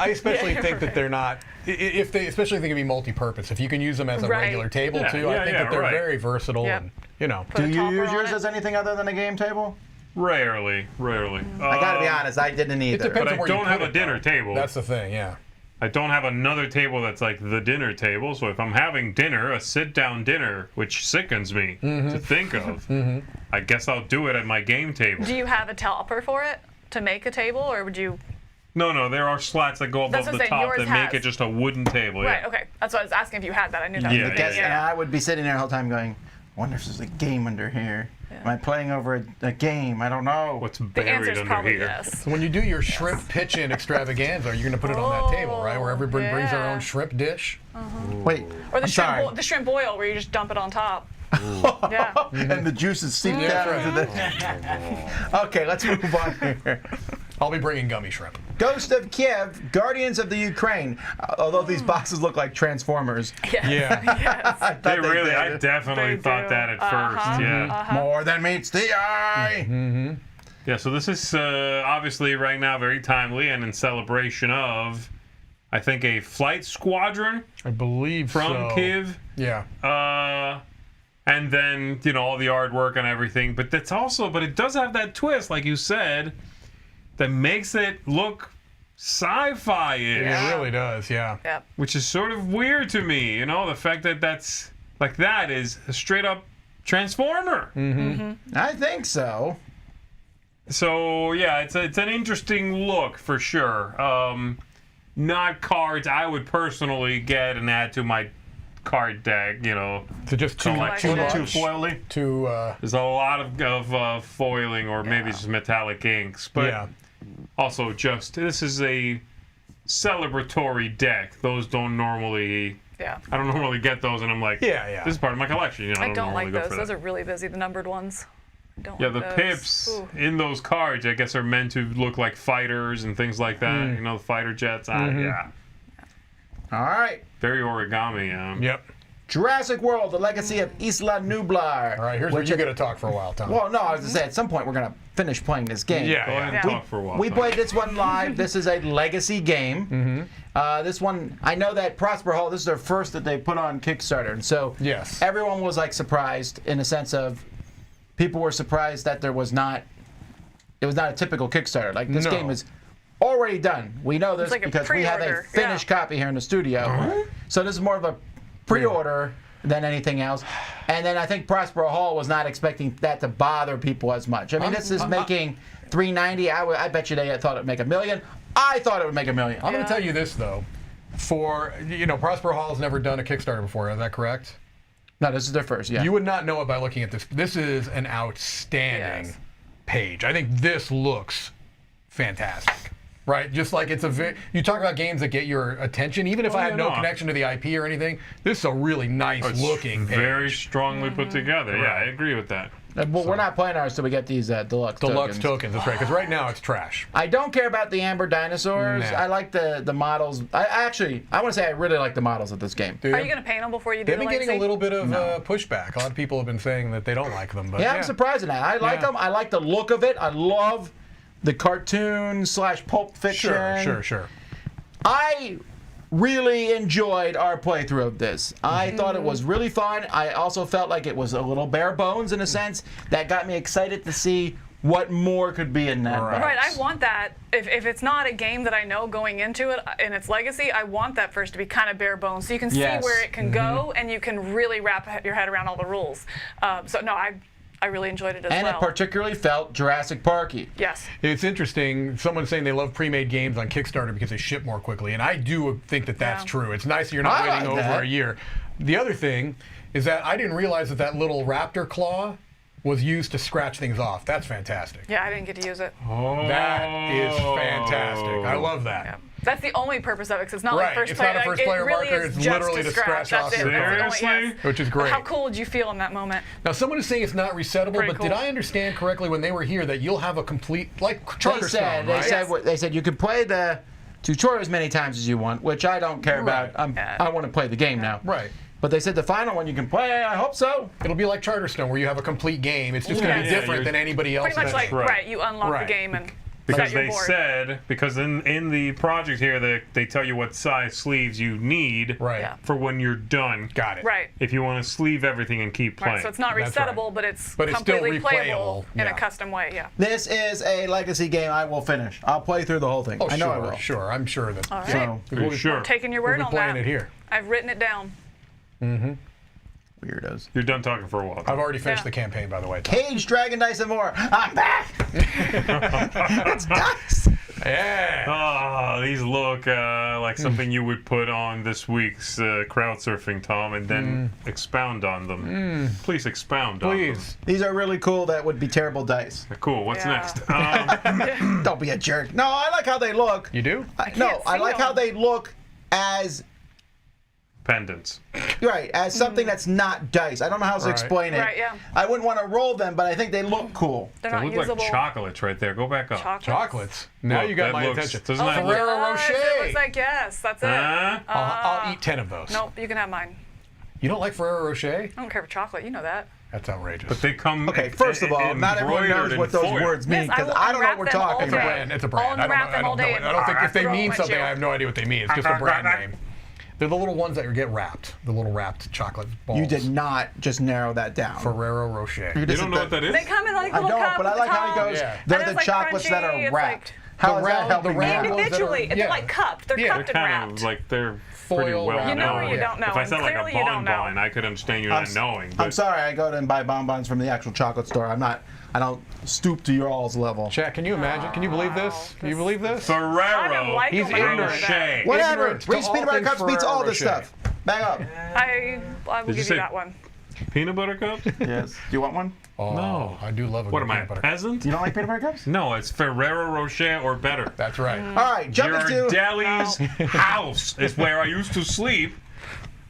especially think that they're not, if they especially think it can be multi-purpose. If you can use them as a regular table too, I think that they're very versatile. And, Do you use yours as anything other than a game table? Rarely. I gotta be honest, I didn't either. But I don't have a dinner table. That's the thing, I don't have another table that's like the dinner table, so if I'm having dinner, a sit-down dinner, which sickens me to think of, I guess I'll do it at my game table. Do you have a topper for it to make a table, or would you... No, there are slats that go above the top that make it just a wooden table. Right, okay. That's what I was asking if you had that. I knew that. And I would be sitting there the whole time going, I wonder if there's a game under here. Am I playing over a game? I don't know. What's buried under here? Yes. So when you do your shrimp pitch-in extravaganza, you're going to put it on that table, right? Where everybody brings their own shrimp dish. Wait, or the shrimp boil, where you just dump it on top. And the juices seep down into the... Okay, let's move on here. I'll be bringing gummy shrimp. Ghost of Kiev, Guardians of the Ukraine. Although these boxes look like Transformers. Yeah. I definitely thought that at first. More than meets the eye. Yeah, so this is obviously right now very timely and in celebration of, I think, a flight squadron. I believe from Kiev. Yeah. And then, all the artwork and everything. But it does have that twist, like you said, that makes it look sci-fi-ish. Yeah, it really does, Yep. Which is sort of weird to me, the fact that that is a straight-up Transformer. I think so. So, yeah, it's an interesting look, for sure. Not cards I would personally get and add to my card deck, So just too foily? There's a lot of foiling or maybe just metallic inks. But also this is a celebratory deck. Those don't normally... Yeah. I don't normally get those, and I'm like, this is part of my collection. I don't like those. Those are really busy, the numbered ones. The pips in those cards, I guess, are meant to look like fighters and things like that. The fighter jets. All right. Very origami. Yep. Jurassic World: The Legacy of Isla Nublar. All right, here's where you're going to talk for a while, Tom. Well, no, I was going to say, at some point we're going to finish playing this game. Yeah, go ahead and talk for a while. We played this one live. This is a legacy game. This one, I know that Prosper Hall, this is their first that they put on Kickstarter. And so everyone was like surprised in the sense of people were surprised that it was not a typical Kickstarter. Like this game is already done. We know this because we have a finished copy here in the studio. So this is more of a pre-order than anything else. And then I think Prospero Hall was not expecting that to bother people as much. I mean, this is making $390. I bet you they thought it would make $1 million. I thought it would make $1 million. I'm going to tell you this, though. Prospero Hall has never done a Kickstarter before. Is that correct? No, this is their first, You would not know it by looking at this. This is an outstanding page. I think this looks fantastic. Right, just like it's you talk about games that get your attention, even if I had no connection to the IP or anything, this is a really nice looking page. Very strongly put together. Yeah, I agree with that. Well, we're not playing ours till we get these deluxe tokens. That's right, because right now it's trash. I don't care about the amber dinosaurs. I like the models. I want to say I really like the models of this game. Are you going to paint them before you do They've been getting a little bit of pushback. A lot of people have been saying that they don't like them. But I'm surprised at that. I like them. I like the look of it. I love the cartoon / Pulp Fiction. Sure. I really enjoyed our playthrough of this. I thought it was really fun. I also felt like it was a little bare bones in a sense that got me excited to see what more could be in that box. Right, I want that. If it's not a game that I know going into it in its legacy, I want that first to be kind of bare bones so you can see where it can go and you can really wrap your head around all the rules. I really enjoyed it as well. And it particularly felt Jurassic Parky. Yes. It's interesting. Someone's saying they love pre-made games on Kickstarter because they ship more quickly, and I do think that that's true. It's nice that you're not waiting over a year. The other thing is that I didn't realize that little raptor claw was used to scratch things off. That's fantastic. Yeah, I didn't get to use it. Oh. That is fantastic. I love that. Yeah. That's the only purpose of it, because it's not like first it's player. not a first player really marker. is It's just literally to scratch off. That's it. Seriously? Which is great. How cool would you feel in that moment? Now, someone is saying it's not resettable, Pretty but cool. did I understand correctly when they were here that you'll have a complete, like Charterstone, right? They said you can play the tutorial as many times as you want, which I don't care about. I want to play the game now. Right. But they said the final one you can play. I hope so. It'll be like Charterstone, where you have a complete game. It's just going to be different than anybody else. Pretty much like, you unlock the game and because set your they board. said, because in the project here, they tell you what size sleeves you need for when you're done. Got it. Right. If you want to sleeve everything and keep playing. Right, so it's not That's resettable, but it's still completely replayable. playable in Yeah. a custom way, This is a legacy game I will finish. I'll play through the whole thing. Oh, I know sure, I will. sure. I'm sure that. All right. So, Are you sure? Taking your We'll word be on playing that. it here. I've written it down. weirdos. You're done talking for a while. I've already finished the campaign, by the way. Cage, Dragon Dice, and more. I'm back. It's dice. Yeah. Ah, these look like something you would put on this week's Crowdsurfing, Tom, and then expound on them. Please expound on them. Please. These are really cool. That would be terrible dice. Cool. What's Yeah. next? Don't be a jerk. No, I like how they look. You do? No, I see like them. how they look as Pendants. as something that's not dice. I don't know how to explain it. Right, yeah. I wouldn't want to roll them, but I think they look cool. They're They not look usable. like chocolates right there. Go back up. Chocolates. Now Look, you got that my looks- attention. doesn't that look- Ferrero Rocher. It looks like yes, that's it. Huh? I'll eat 10 of those. Nope, you can have mine. You don't like Ferrero Rocher? I don't care for chocolate, you know that. That's outrageous. But they come. Okay, first of all, not everyone knows embroidered what in those foil. words mean Yes, I because will I don't know unwrap what we're them all talking day. about. It's a brand. I'll unwrap them all day I don't think if they throw them mean at something, you. I have no idea what they mean. It's just a brand name. They're the little ones that get wrapped. The little wrapped chocolate balls. You did not just narrow that down. Ferrero Rocher. You don't know what that is? They come in like I little don't, cup but I at like the how he top. goes, Yeah. they're And the it's like chocolates that crunchy, are it's wrapped. like- How The is that round- helping the me round out? ones that are- Individually, yeah. they're like cupped. They're Yeah. cupped and Kind wrapped. of like they're Foil pretty well wrapped. You know or known. you don't know. If I said like a Clearly you don't know. bonbon, I could understand you not knowing. I'm But sorry, I go to and buy bonbons from the actual chocolate store. I don't stoop to your all's level. Chat, can you imagine? Can you believe this? Can you believe this? I don't Ferrero like He's them when I ignorant. do that. Rocher. Whatever. Ignorant to Reese's all peanut butter things cups beats Ferrero all this Rocher. stuff. Back up. I will you give say- you that one. Peanut butter cups? Yes. Do you want one? Oh, No. I do love a What good am I, a peanut butter. peasant? You don't like peanut butter cups? No, it's Ferrero Rocher or better. That's right. All right, jump Your into deli's house is where I used to sleep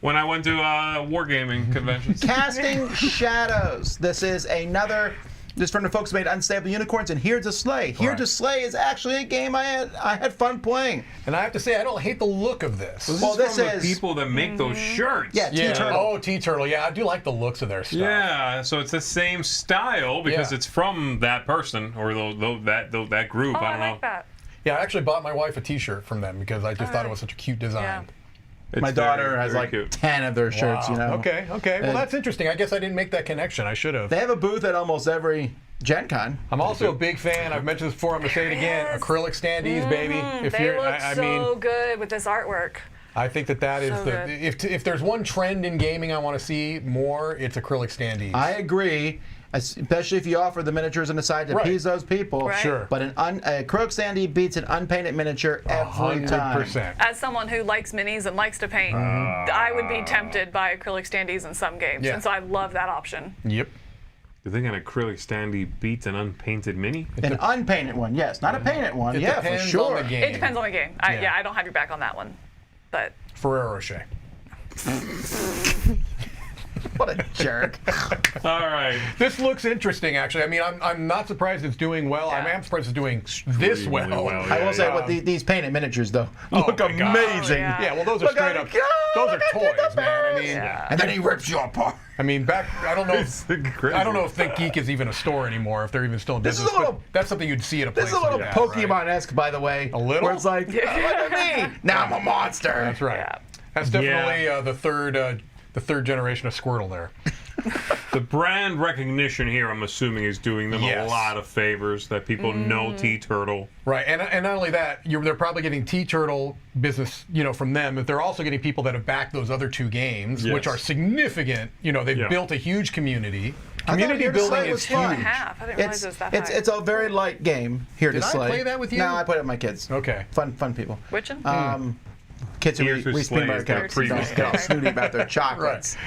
when I went to wargaming conventions. Casting Shadows. This is another. This from the folks who made Unstable Unicorns and Here to Slay. Here to Slay is actually a game I had fun playing. And I have to say, I don't hate the look of this. Well, this from is the people that make those shirts. yeah, Yeah. T-Turtle. Oh, T-Turtle. Yeah, I do like the looks of their stuff. Yeah, so it's the same style because Yeah. it's from that person or that group. Oh, I I don't know. like that. Yeah, I actually bought my wife a T-shirt from them because I just thought it was such a cute design. Yeah. It's My daughter has very like cute. 10 of their shirts, Wow. you know. Okay. Well, that's interesting. I guess I didn't make that connection. I should have. They have a booth at almost every Gen Con. I'm also a big fan. I've mentioned this before. I'm gonna say it again. Yes. Acrylic standees, baby. If They you're, look I so mean, good with this artwork. I think that is So the. good. If there's one trend in gaming I want to see more, it's acrylic standees. I agree, especially if you offer the miniatures on the side to Right. appease those people. Right. Sure. But a acrylic standee beats an unpainted miniature every time. 100%. As someone who likes minis and likes to paint, I would be tempted by acrylic standees in some games. Yeah. And so I love that option. Yep. You think an acrylic standee beats an unpainted mini? An unpainted one, yes. Not a painted one, It yeah, for depends sure. on the game. It depends on the game. Yeah. Yeah, I don't have your back on that one. But Ferrero Rocher. What a jerk. All right. This looks interesting, actually. I mean, I'm not surprised it's doing well. Yeah. I am surprised it's doing this Extremely well. well, I will say, yeah. what these painted miniatures, though, look my God. amazing. Oh, yeah. Yeah, well, those are Look straight at up. it go! Those are Look at toys, the man. I numbers! mean, Yeah. And then he rips you apart. I mean, back. I don't know. It's crazy. I don't know if Think Geek is even a store anymore. If they're even still in This is business. a little- but that's something you'd see at a place This is a little like that, right? Pokemon-esque, by the way. A little? Where it's like, look at me. Now I'm a monster. That's right. Yeah. That's definitely the third generation of Squirtle there. The brand recognition here, I'm assuming, is doing them Yes. a lot of favors that people know T-Turtle. Right, and not only that, they're probably getting T-Turtle business, from them, but they're also getting people that have backed those other two games, Yes. which are significant. They've Yeah. built a huge community. I thought Community Here to building Slay is was huge. fun. half. I didn't realize it was that high. It's a very light game, Here Did to I Slay. play that with you? No, I played it with my kids. Okay. Fun people. Which one? Kids who Here eat to Reese's Slay peanut is butter the cups previous don't get all game. snooty about their chocolates.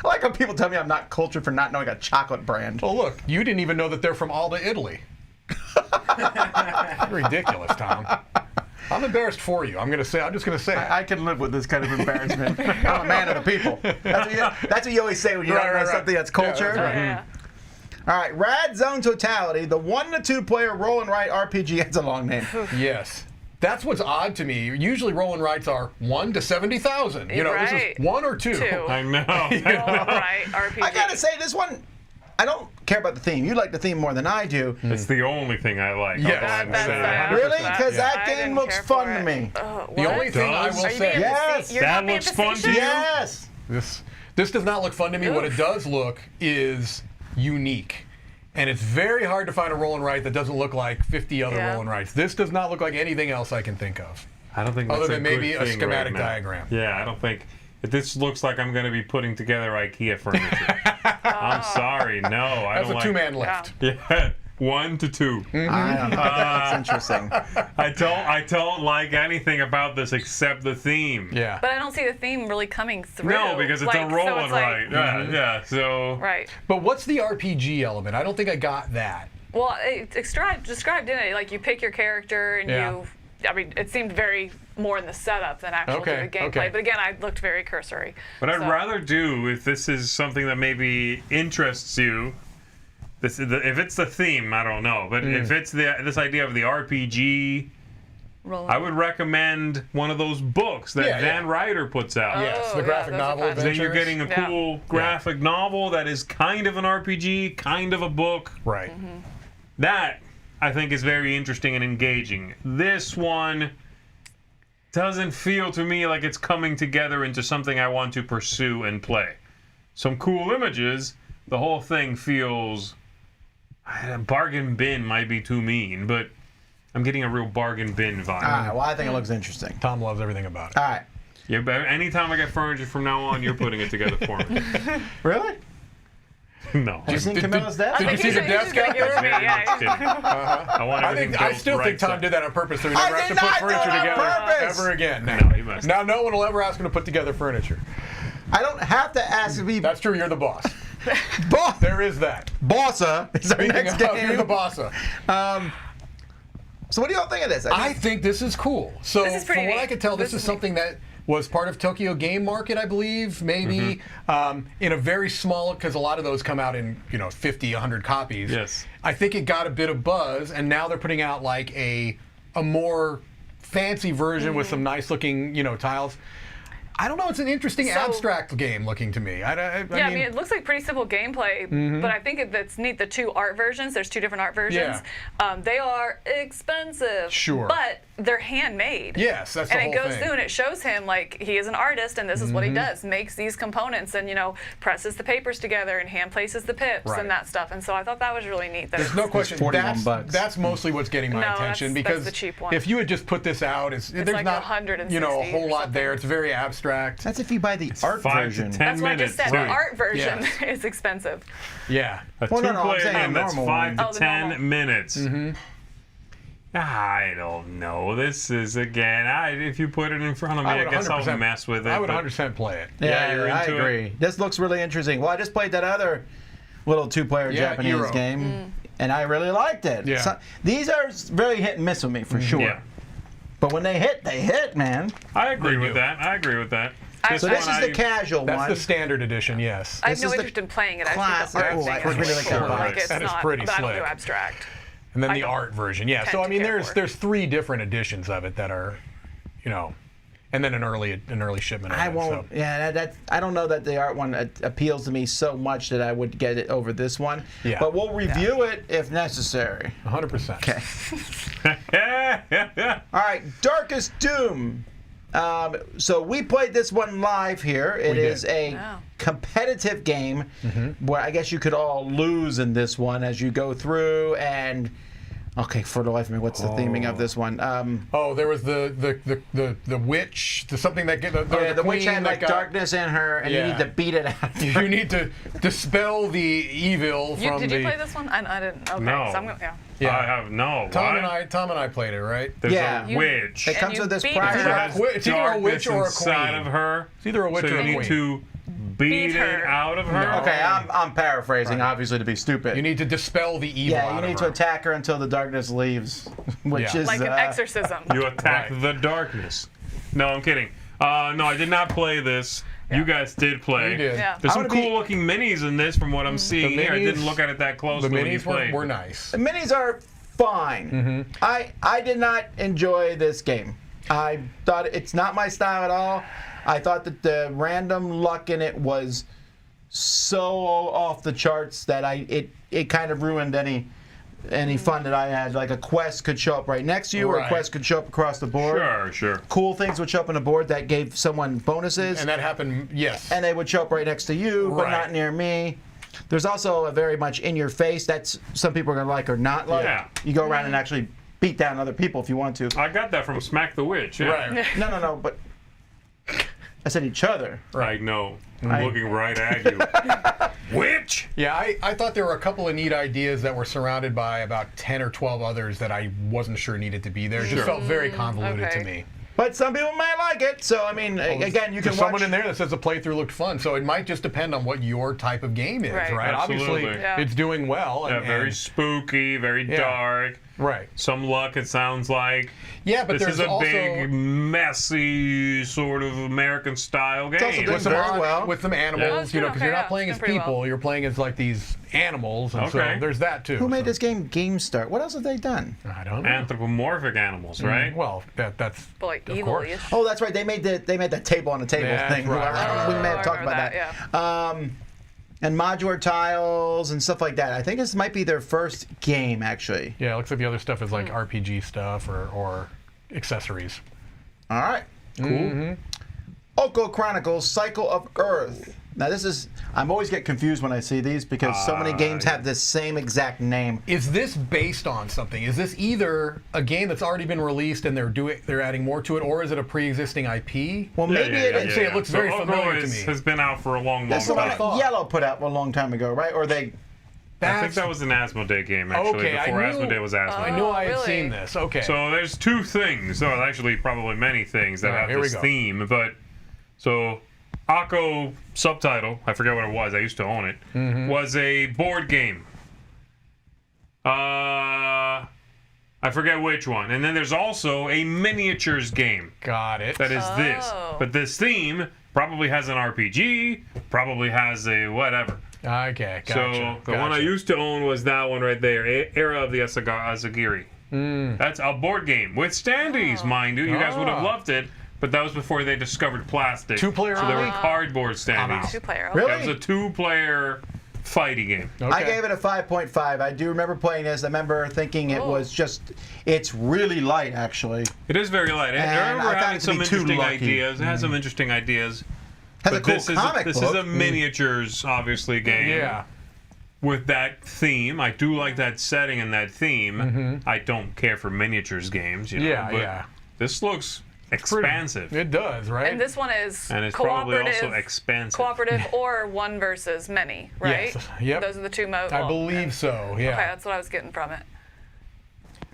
I like how people tell me I'm not cultured for not knowing a chocolate brand. Well, look, you didn't even know that they're from Alba, Italy. Ridiculous, Tom. I'm embarrassed for you. I'm just gonna say. I can live with this kind of embarrassment. I'm a man of the people. That's what you always say when you don't know something that's culture. Yeah, All right, Rad Zone Totality, the 1 to 2 player roll and write RPG. That's a long name. Yes. That's what's odd to me. Usually roll and writes are 1 to 70,000. You know, this is 1 or 2. I know. Right, RPG. I gotta say, this one, I don't care about the theme. You like the theme more than I do. It's the only thing I like. Yeah. Really? Because that game looks fun to me. The only thing I will say, yes, that looks fun to you. Yes. This does not look fun to me. What it does look is unique. And it's very hard to find a roll and write that doesn't look like 50 other roll and writes. This does not look like anything else I can think of. I don't think that's other than maybe a good thing schematic right now. diagram. Yeah, I don't think. This looks like I'm going to be putting together IKEA furniture. I'm sorry, no. I That's don't a two-man lift. Yeah, 1 to 2. I don't know. That's interesting. I don't like anything about this except the theme. Yeah. But I don't see the theme really coming through. No, because it's a roll and write. Like, Yeah, so. Right. But what's the RPG element? I don't think I got that. Well, it described, didn't it? Like you pick your character and I mean, it seemed very more in the setup than actual the gameplay. Okay. But again, I looked very cursory. But I'd rather do, if this is something that maybe interests you, if it's the theme, I don't know. But if it's this idea of the RPG, I would recommend one of those books that Van Ryder puts out. Yes, the graphic novel Then adventures. you're getting a cool graphic novel that is kind of an RPG, kind of a book. Right. That, I think, is very interesting and engaging. This one doesn't feel to me like it's coming together into something I want to pursue and play. Some cool images. The whole thing feels... bargain bin might be too mean, but I'm getting a real bargain bin vibe. All right, well, I think it looks interesting. Tom loves everything about it. All right. Yeah, but anytime I get furniture from now on, you're putting it together for me. Really? No. Have you seen Camilla's desk? Did you see the desk out there? I want everything I still think Tom did that on purpose, so he never has to put furniture together ever again. No, he must. Now no one will ever ask him to put together furniture. I don't have to ask if he... That's true, you're the boss. Boss. There is that. Bossa is our next game. You're the bossa. So what do y'all think of this? I think this is cool. So This is pretty from what neat. I can tell, this is something that was part of Tokyo Game Market, I believe, maybe, in a very small, because a lot of those come out in 50, 100 copies. Yes. I think it got a bit of buzz, and now they're putting out like a more fancy version with some nice looking tiles. I don't know. It's an interesting abstract game looking to me. I mean, it looks like pretty simple gameplay, but I think that's neat. The 2 art versions, there's 2 different art versions. They are expensive. Sure. But they're handmade. Yes, that's the whole thing. And it goes thing. through and it shows him like he is an artist and this is what he does. Makes these components and presses the papers together and hand places the pips and that stuff. And so I thought that was really neat. There's no question. That's mostly what's getting my attention because that's the cheap one. if you had just put this out, there's like not $160 a whole lot there. It's very abstract. That's if you buy the art 5 version. to 10 That's what I minutes. just said. The art version is expensive. Yeah. A Well, no, two-player I'm saying game the that's normal 5 one. to the 10 normal. minutes. I don't know. This is if you put it in front of me, I guess I'll mess with it. I would but- 100% play it. Yeah, you're I into agree. This looks really interesting. Well, I just played that other little 2-player Japanese Euro. game, and I really liked it. Yeah. So, these are very hit and miss with me for sure. Yeah. But when they hit, man. I agree They with do. that. I agree with that. So this is the casual That's one. the standard edition, yes. I have This no is the interest in playing it. I classic. think the Oh, art I thing really is like cool. that Like it's That is not, pretty but I don't do slick. abstract. And then I the don't art version, yeah. tend So I to mean, care for. there's 3 different editions of it that are, and then an early shipment. Of I it, won't. So. Yeah, I don't know that the art one appeals to me so much that I would get it over this one. Yeah. But we'll review it if necessary. 100%. Okay. All right, Darkest Doom. So we played this one live here. It is a competitive game where I guess you could all lose in this one as you go through and. Okay, for the life of me, what's the theming of this one? There was the witch, something that the witch had like darkness in her, and you need to beat it out. You need to dispel the evil from Did you play this one? I didn't. Okay, No. so I'm gonna, I have no. Tom Why? and I played it, right? There's Yeah. a witch. It comes you with this beat prize. her. She has It's either a witch darkness or a inside queen. of her. It's either a witch so or a you queen. need to beat it out of her. Okay, I'm paraphrasing, obviously, to be stupid. You need to dispel the evil. Yeah, you need to attack her until the darkness leaves, which is like an exorcism. You attack the darkness. No, I'm kidding. No, I did not play this. You guys did play. We did. Yeah. There's some cool looking minis in this from what I'm seeing here. I didn't look at it that closely. The when you minis played. were nice. The minis are fine. I did not enjoy this game. I thought it's not my style at all. I thought that the random luck in it was so off the charts that it kind of ruined any fun that I had. Like a quest could show up right next to you, or a quest could show up across the board. Sure. Cool things would show up on the board that gave someone bonuses. And that happened, yes. And they would show up right next to you, but not near me. There's also a very much in your face that's some people are going to like or not like. Yeah. You go around and actually beat down other people if you want to. I got that from Smack the Witch. Yeah. Right. No, but I said each other. I know. I'm looking right at you. Witch! Yeah, I thought there were a couple of neat ideas that were surrounded by about 10 or 12 others that I wasn't sure needed to be there. It just felt very convoluted to me. But some people might like it, so I mean, again, you can There's watch. someone in there that says the playthrough looked fun, so it might just depend on what your type of game is, right? Absolutely. Obviously, it's doing well. Yeah, very spooky, very dark. Right. Some luck, it sounds like. Yeah, but this there's is a also big, messy, sort of American-style game. also doing very well. With some animals, you know, because you're not playing as people, you're playing as like these animals, and so there's that too. Who made this game? GameStart. What else have they done? I don't know. Anthropomorphic animals, right? Well, that's But like of course. evil-ish. Oh, that's right. They made that table on the table thing. right. We may have talked I about remember that. And modular tiles and stuff like that. I think this might be their first game, actually. Yeah, it looks like the other stuff is like RPG stuff or accessories. All right. Cool. Oko Chronicles: Cycle of Earth. Now this is, I'm always get confused when I see these because so many games have this same exact name. Is this based on something? Is this either a game that's already been released and they're adding more to it, or is it a pre-existing IP? Well, maybe it looks very familiar to me. Has been out for a long That's the one time. that Yellow put out a long time ago, right? Or they. I think that was an Asmodee game, actually, before Asmodee was Asmodee. I knew I had seen this. Okay. So there's two things, or actually probably many things that have this theme, but so Akko Subtitle, I forget what it was, I used to own it, was a board game. I forget which one. And then there's also a miniatures game. Got it. That is this. But this theme probably has an RPG, probably has a whatever. Okay, gotcha. So the one I used to own was that one right there, Era of the Asagiri. That's a board game with standees, mind you. You guys would have loved it, but that was before they discovered plastic. Two-player. So there were cardboard standees. Two-player. Really? It was a two-player fighting game. Okay. I gave it a 5.5. I do remember playing this. I remember thinking it was just, it's really light, actually. It is very light. And I remember I found having it to be some too interesting lucky. ideas. It has some interesting ideas. Has But a cool this comic this book. is a miniatures, obviously, game. Yeah. With that theme. I do like that setting and that theme. I don't care for miniatures games, you know, but this looks expansive. It does, right? And this one is And it's probably cooperative, also expansive. cooperative or one versus many, right? Yes. Yep. Those are the two modes. I believe so, yeah. Okay, that's what I was getting from it.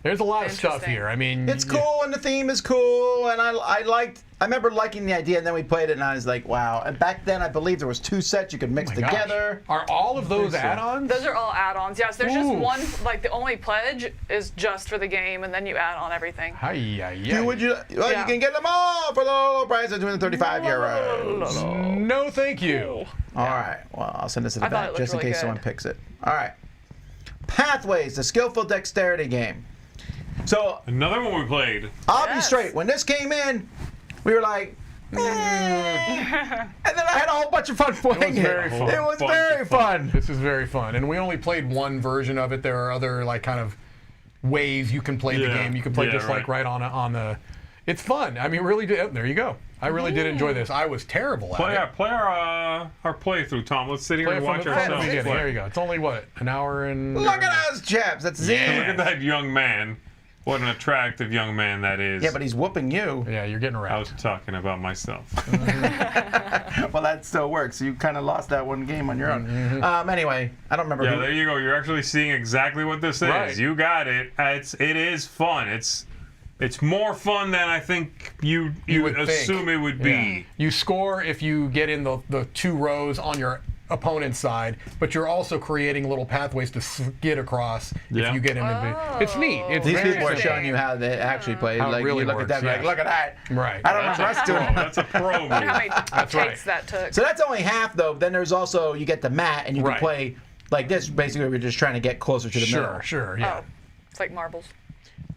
There's a lot of stuff Interesting. here. I mean, It's cool, and the theme is cool, and I remember liking the idea, and then we played it, and I was like, wow. And back then, I believe there was 2 sets you could mix Oh my gosh. together. Are all of those add-ons? Those are all add-ons. Yes, there's just Ooh. one, like the only pledge is just for the game, and then you add on everything. Well, you can get them all for the low price of 235 euros. No, thank you. All right. Well, I'll send this to the I thought it back looked just in really case good. someone picks it. All right. Pathways, the skillful dexterity game. So Another one we played. I'll be Yes. straight. When this came in, we were like, and then I had a whole bunch of fun playing it. very fun. It was Bunch very of fun. fun. This is very fun. And we only played one version of it. There are other, like, kind of ways you can play the Yeah. game. You can play Yeah, just, like, right. on the... It's fun. I mean, really, there you go. I really did enjoy this. I was terrible at it. Play our playthrough, Tom. Let's sit here Play it and from watch the ourselves beginning. play. There you go. It's only, what, an hour and... Look at us, chaps. That's Look at that young man. What an attractive young man that is. Yeah, but he's whooping you. Yeah, you're getting I around. was talking about myself. Well, that still works. You kind of lost that one game on your own. Anyway, I don't remember. Yeah, there you go. You're actually seeing exactly what this is. Right. You got it. It is fun. It's It's more fun than I think you would assume it would be. Yeah. You score if you get in the 2 rows on your opponent's side, but you're also creating little pathways to skid across if you get in the It's neat. It's These very people are simple. showing you how they actually play. How it Like really you look works, at them, like, yeah. look at that. Right. I don't know what that's doing. That's a pro move. How many That's right. takes that took? So that's only half, though. Then there's also you get the mat, and you can Right. play like this. Basically, we're just trying to get closer to the middle. Sure, yeah. Oh, it's like marbles.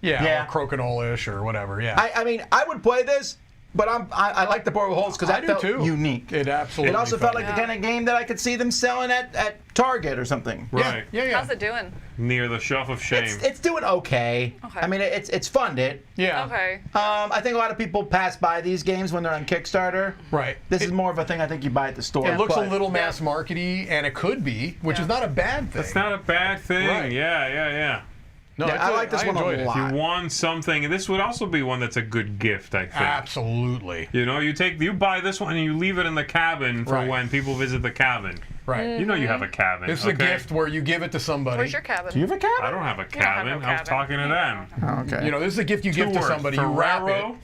Yeah, or crokinole-ish or whatever, yeah. I mean, I would play this, but I like the board with holes because I that do felt too. unique. It absolutely It also felt like Yeah. the kind of game that I could see them selling at Target or something. Right. Yeah. How's it doing? Near the shelf of shame. It's doing okay. Okay. I mean, it's funded. Yeah. Okay. I think a lot of people pass by these games when they're on Kickstarter. Right. This is more of a thing I think you buy at the store. It looks a but- little mass markety, and it could be, which is not a bad thing. It's not a bad thing. Right. Yeah. No, Yeah, I like this one a enjoyed it. lot. If you want something, and this would also be one that's a good gift, I think. Absolutely. You know, you buy this one and you leave it in the cabin for Right. when people visit the cabin. Right. You know you have a cabin. This is a gift where you give it to somebody. Where's your cabin? Do you have a cabin? I don't have a don't have cabin. no I was cabin. talking to them. Oh, okay. You know, this is a gift you give to Words. somebody. You wrap it, Ferrero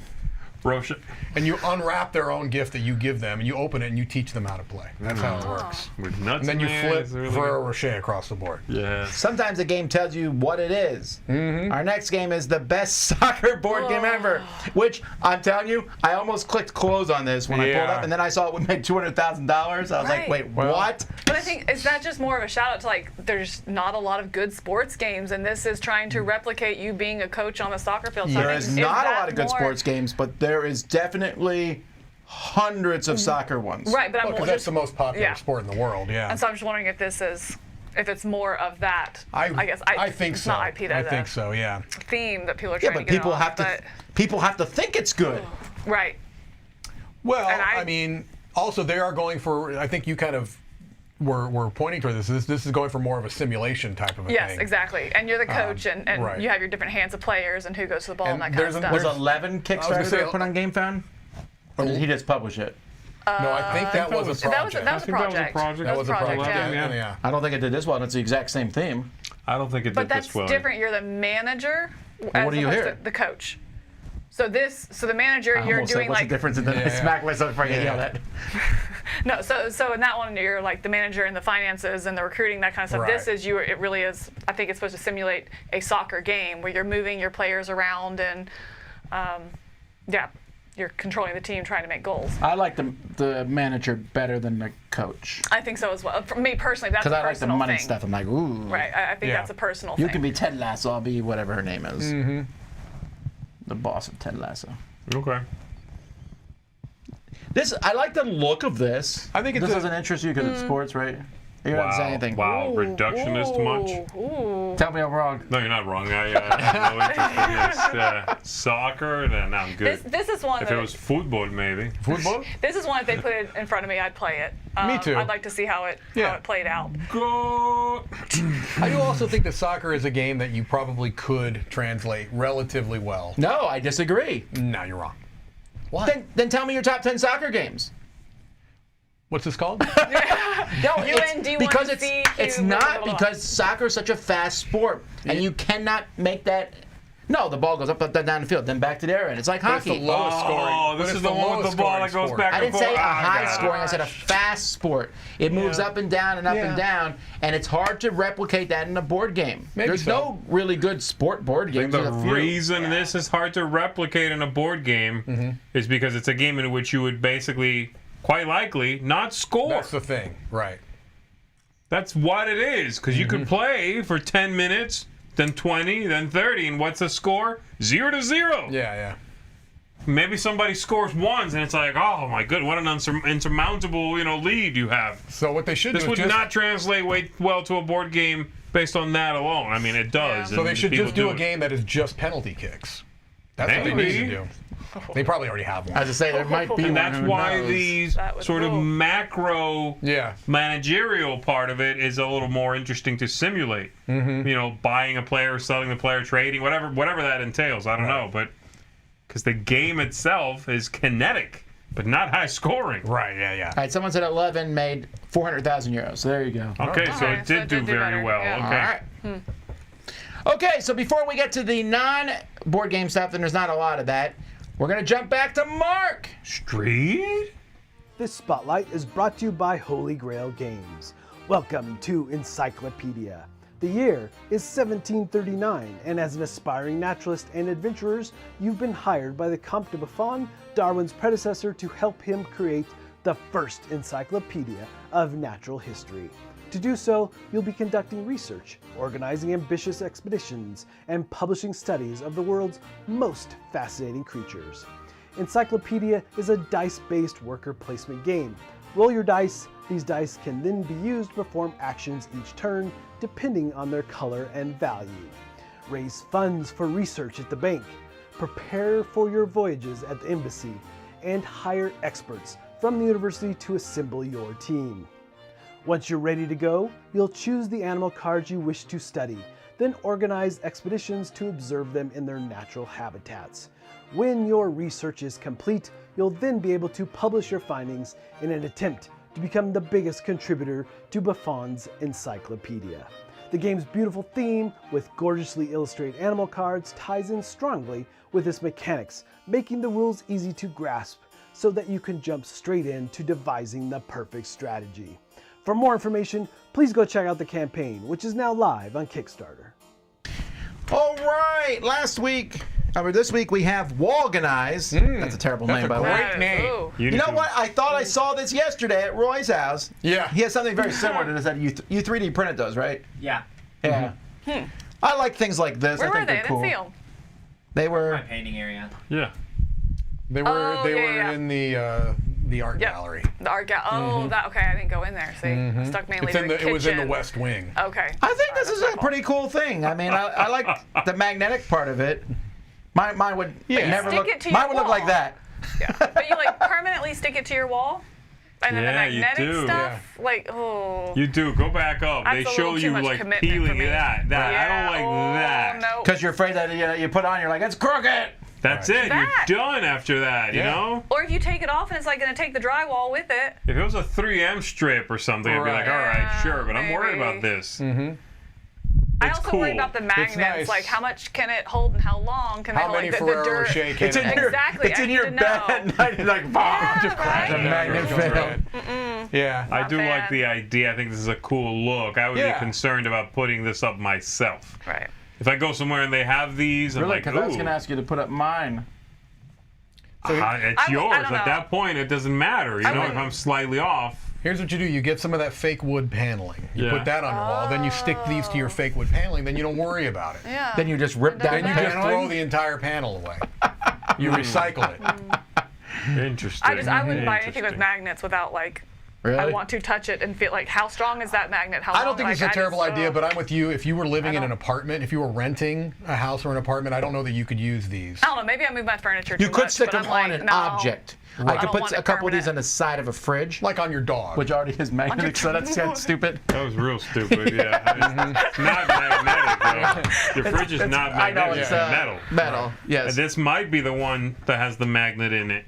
Rocher. and you unwrap their own gift that you give them, and you open it, and you teach them how to play. That's how it works. With nuts And then you in it. flip It's really Ferrero good. Rocher across the board. Yeah. Sometimes a game tells you what it is. Our next game is the best soccer board game ever, which I'm telling you, I almost clicked close on this when I pulled Yeah. up, and then I saw it would make $200,000. I was like, Right. wait, what? But I think, is that just more of a shout out to like, there's not a lot of good sports games, and this is trying to replicate you being a coach on the soccer field. So I There think, is not a that lot of good more- sports games, but there is definitely hundreds of soccer ones. Right, but I'm Because just, that's the most popular yeah. sport in the world, yeah. And so I'm just wondering if this is, if it's more of that. I guess I think it's so. not IP I think so, yeah. theme that people are Yeah, trying but to get people on, have to but- people have to think it's good. Right. Well, And I mean, also they are going for, I think you kind of were pointing toward this. This is going for more of a simulation type of a Yes, thing. exactly. And you're the coach, and right. you have your different hands of players and who goes to the ball and, And that kind of there's stuff. an- Was 11 Kickstarter say- put on GameFound? Or did he just publish it? No, I think that was a project. That was a project. That was a project, yeah. yeah. I don't think it did this well, and it's the exact same theme. I don't think it But did that's this well. different. You're the manager. what as do you opposed hear? to the coach. So the manager, I you're almost said, doing what's like the difference? And then I Yeah. smacked myself before I get yelled at. no. So in that one, you're like the manager and the finances and the recruiting, that kind of stuff. Right. This is it really is. I think it's supposed to simulate a soccer game where you're moving your players around and, you're controlling the team, trying to make goals. I like the manager better than the coach. I think so as well. For me personally, that's a Because I like the personal money thing. stuff. I'm like, ooh. Right. I think Yeah. that's a personal You thing. can be Ted Lasso. I'll be whatever her name is. Mm-hmm. The boss of Ted Lasso. Okay. I like the look of this. I think it's this a- doesn't interest you because it's sports, right? You don't say anything. Wow. Reductionist much? Ooh. Tell me I'm wrong. No, you're not wrong. I have no interest in this. Soccer, then I'm good. This is one If that it was football, maybe. Football? this is one if they put it in front of me, I'd play it. Me too. I'd like to see how it played out. Go. I do also think that soccer is a game that you probably could translate relatively well. No, I disagree. No, you're wrong. What? Then tell me your top 10 soccer games. What's this called? No, UND1C, because it's blah, not blah, blah, blah. because soccer is such a fast sport, and you cannot make that. No, the ball goes up, down the field, then back to the area. It's like But it's hockey. the lowest scoring. Oh, but this it's is the one with lowest the ball that scoring goes sport. back I and didn't forth. say a high God. scoring. I said a fast sport. It moves up and down and up and down, and it's hard to replicate that in a board game. Maybe There's so. no really good sport board I think games. the There's a few. reason this is hard to replicate in a board game is because it's a game in which you would basically, quite likely, not score. That's the thing, right? That's what it is, because you could play for 10 minutes, then 20, then 30, and what's the score? 0-0. Yeah. Maybe somebody scores once, and it's like, oh my good, what an insurmountable, lead you have. So what they should This do would is just, not translate well to a board game based on that alone. I mean, it does. so they and should people just do a it. game that is just penalty kicks. That's what they Maybe. need to do. They probably already have one. As I say, there might be And one. that's who why knows. these That would sort of rule. macro Yeah. managerial part of it is a little more interesting to simulate. Buying a player, selling the player, trading, whatever that entails. I don't know, but because the game itself is kinetic, but not high scoring. Right, yeah. All right, someone said 11 made 400,000 euros. So there you go. Okay, so Okay, it did do very better, well. yeah. Okay. All right. Okay, so before we get to the board game stuff, and there's not a lot of that. We're going to jump back to Mark. Street? This spotlight is brought to you by Holy Grail Games. Welcome to Encyclopedia. The year is 1739, and as an aspiring naturalist and adventurer, you've been hired by the Comte de Buffon, Darwin's predecessor, to help him create the first encyclopedia of natural history. To do so, you'll be conducting research, organizing ambitious expeditions, and publishing studies of the world's most fascinating creatures. Encyclopedia is a dice-based worker placement game. Roll your dice. These dice can then be used to perform actions each turn, depending on their color and value. Raise funds for research at the bank. Prepare for your voyages at the embassy. And hire experts from the university to assemble your team. Once you're ready to go, you'll choose the animal cards you wish to study, then organize expeditions to observe them in their natural habitats. When your research is complete, you'll then be able to publish your findings in an attempt to become the biggest contributor to Buffon's encyclopedia. The game's beautiful theme with gorgeously illustrated animal cards ties in strongly with its mechanics, making the rules easy to grasp so that you can jump straight into devising the perfect strategy. For more information, please go check out the campaign, which is now live on Kickstarter. All right, this week we have Walganize. That's a terrible name, by the way. Great name. Ooh. You know what? I thought I saw this yesterday at Roy's house. Yeah. He has something very similar to this. That you 3D printed those, right? Yeah. Yeah. I like things like this. Where I were think they? I they're didn't cool. see them. They My were. painting area. Yeah. They were yeah. in the art gallery. The art gallery. Oh, that. Okay, I didn't go in there. See, I'm stuck mainly It's in the the, it was in the kitchen. West Wing. Okay. I think this is a pretty cool thing. I mean, I like the magnetic part of it. Mine would never stick look. it to your Mine would look like wall. that. Yeah. But you like permanently stick it to your wall, and then Yeah, the you magnetic do. stuff, like You do. Go back up. That's They a show little too you much like commitment for peeling me. that. Yeah, I don't like that. No. Because you're afraid that you put on, you're like, it's crooked. That's it. That. You're done after that, you Yeah. know? Or if you take it off and it's like going to take the drywall with it. If it was a 3M strip or something, I'd be like, all right, Yeah, sure, but I'm worried maybe. about this. I It's also worry cool. about the magnets, nice. like how much can it hold and how long can How they many like the Ferrero dirt. Rocher It's in can your, Exactly, it's I in need your to bed know. at night. You're like, Yeah, just right? the magnet failed. Yeah. I Not do like bad. the idea. I think this is a cool look. I would Yeah. be concerned about putting this up myself. Right. If I go somewhere and they have these, I'm Really? like, Because I was ooh, going to ask you to put up mine. it's I yours. don't At know. that point, it doesn't matter. You know, if wouldn't- I'm slightly off. Here's what you do. You get some of that fake wood paneling. You Yeah. put that on your wall. Then you stick these to your fake wood paneling. Then you don't worry about it. Yeah. Then you just rip down Then the you just paneling. throw the entire panel away. You recycle it. Interesting. I wouldn't buy anything with Interesting. magnets without like Really? I want to touch it and feel like how strong is that magnet? How long? I don't think like, it's a terrible idea, but I'm with you. If you were living in don't- an apartment, if you were renting a house or an apartment, I don't know that you could use these. I don't know. Maybe I move my furniture too You could much, stick but them I'm on like, an no. object. I I could don't put want a it couple of these on permanent. the side of a fridge, Like on your dog. which already has magnetic, so that's kind of stupid. That was real stupid, yeah. It's not magnetic, though. Your fridge is not I know magnetic, it's it's metal. Metal, yes. This might be the one that has the magnet in it.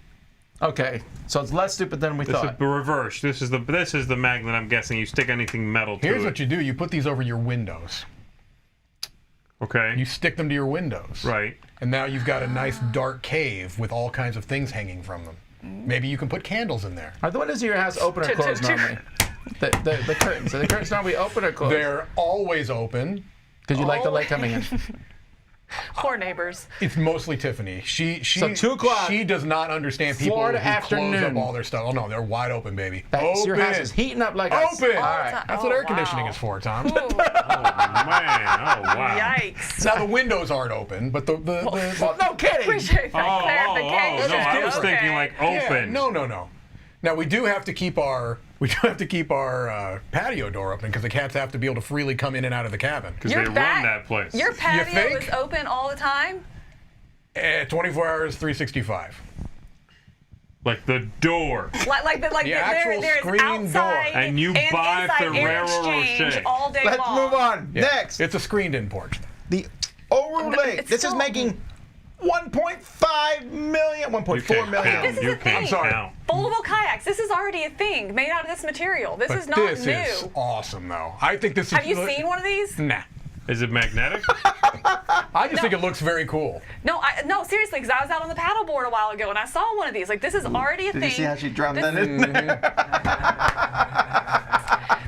Okay, so it's less stupid than we This is thought. the reverse. This is the magnet, I'm guessing. You stick anything metal to Here's it. what you do. You put these over your windows. Okay. You stick them to your windows. Right. And now you've got a nice dark cave with all kinds of things hanging from them. Maybe you can put candles in there. Are the windows of your house open or closed normally? The curtains. Are the curtains normally open or closed? They're always open. Because you like the light coming in. Poor neighbors. It's mostly Tiffany. She So 2 o'clock, She does not understand people Florida who close afternoon. up all their stuff. Oh no, they're wide open, baby. That's, your house is heating up like us. Open. All right. That's Oh, what air wow. conditioning is for, Tom. Ooh, Man, oh wow. yikes. Now the windows aren't open, but the Well, no kidding. Appreciate that Oh, clarification. no, I was thinking like Yeah, open. no. Now we do have to keep our patio door open because the cats have to be able to freely come in and out of the cabin. Because they run that place. Your patio think? is open all the time? 24 hours, 365. Like the door. Like The actual there's screen door. outside And you buy inside air Ferrero exchange Rocher. all day Let's long. move on. Yeah. Next. It's a screened-in porch. The Orule. It's This is still- making 1.5 million, 1.4 million. This is You a can't thing. sorry. count. Foldable kayaks. This is already a thing made out of this material. This But is not this new. is awesome, though. I think this is. Have you seen one of these? Nah. Is it magnetic? I just think it looks very cool. No, seriously, because I was out on the paddleboard a while ago and I saw one of these. Like, this is already a thing. Did you see how she drummed that in?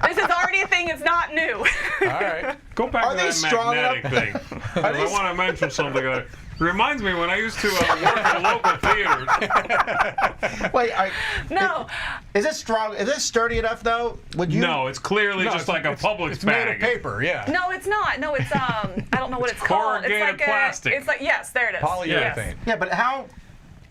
This is already a thing. It's not new. All right. Go back to that magnetic thing. I want to mention something. It reminds me when I used to work at local theaters. Wait, no. Is it strong? Is it sturdy enough though? Would you? No, it's clearly just like a Publix It's bag. made of paper, yeah. No, it's not. No, it's I don't know what it's called. It's corrugated like plastic. It's like yes, there it is. Polyurethane. Yes. Yeah, but how?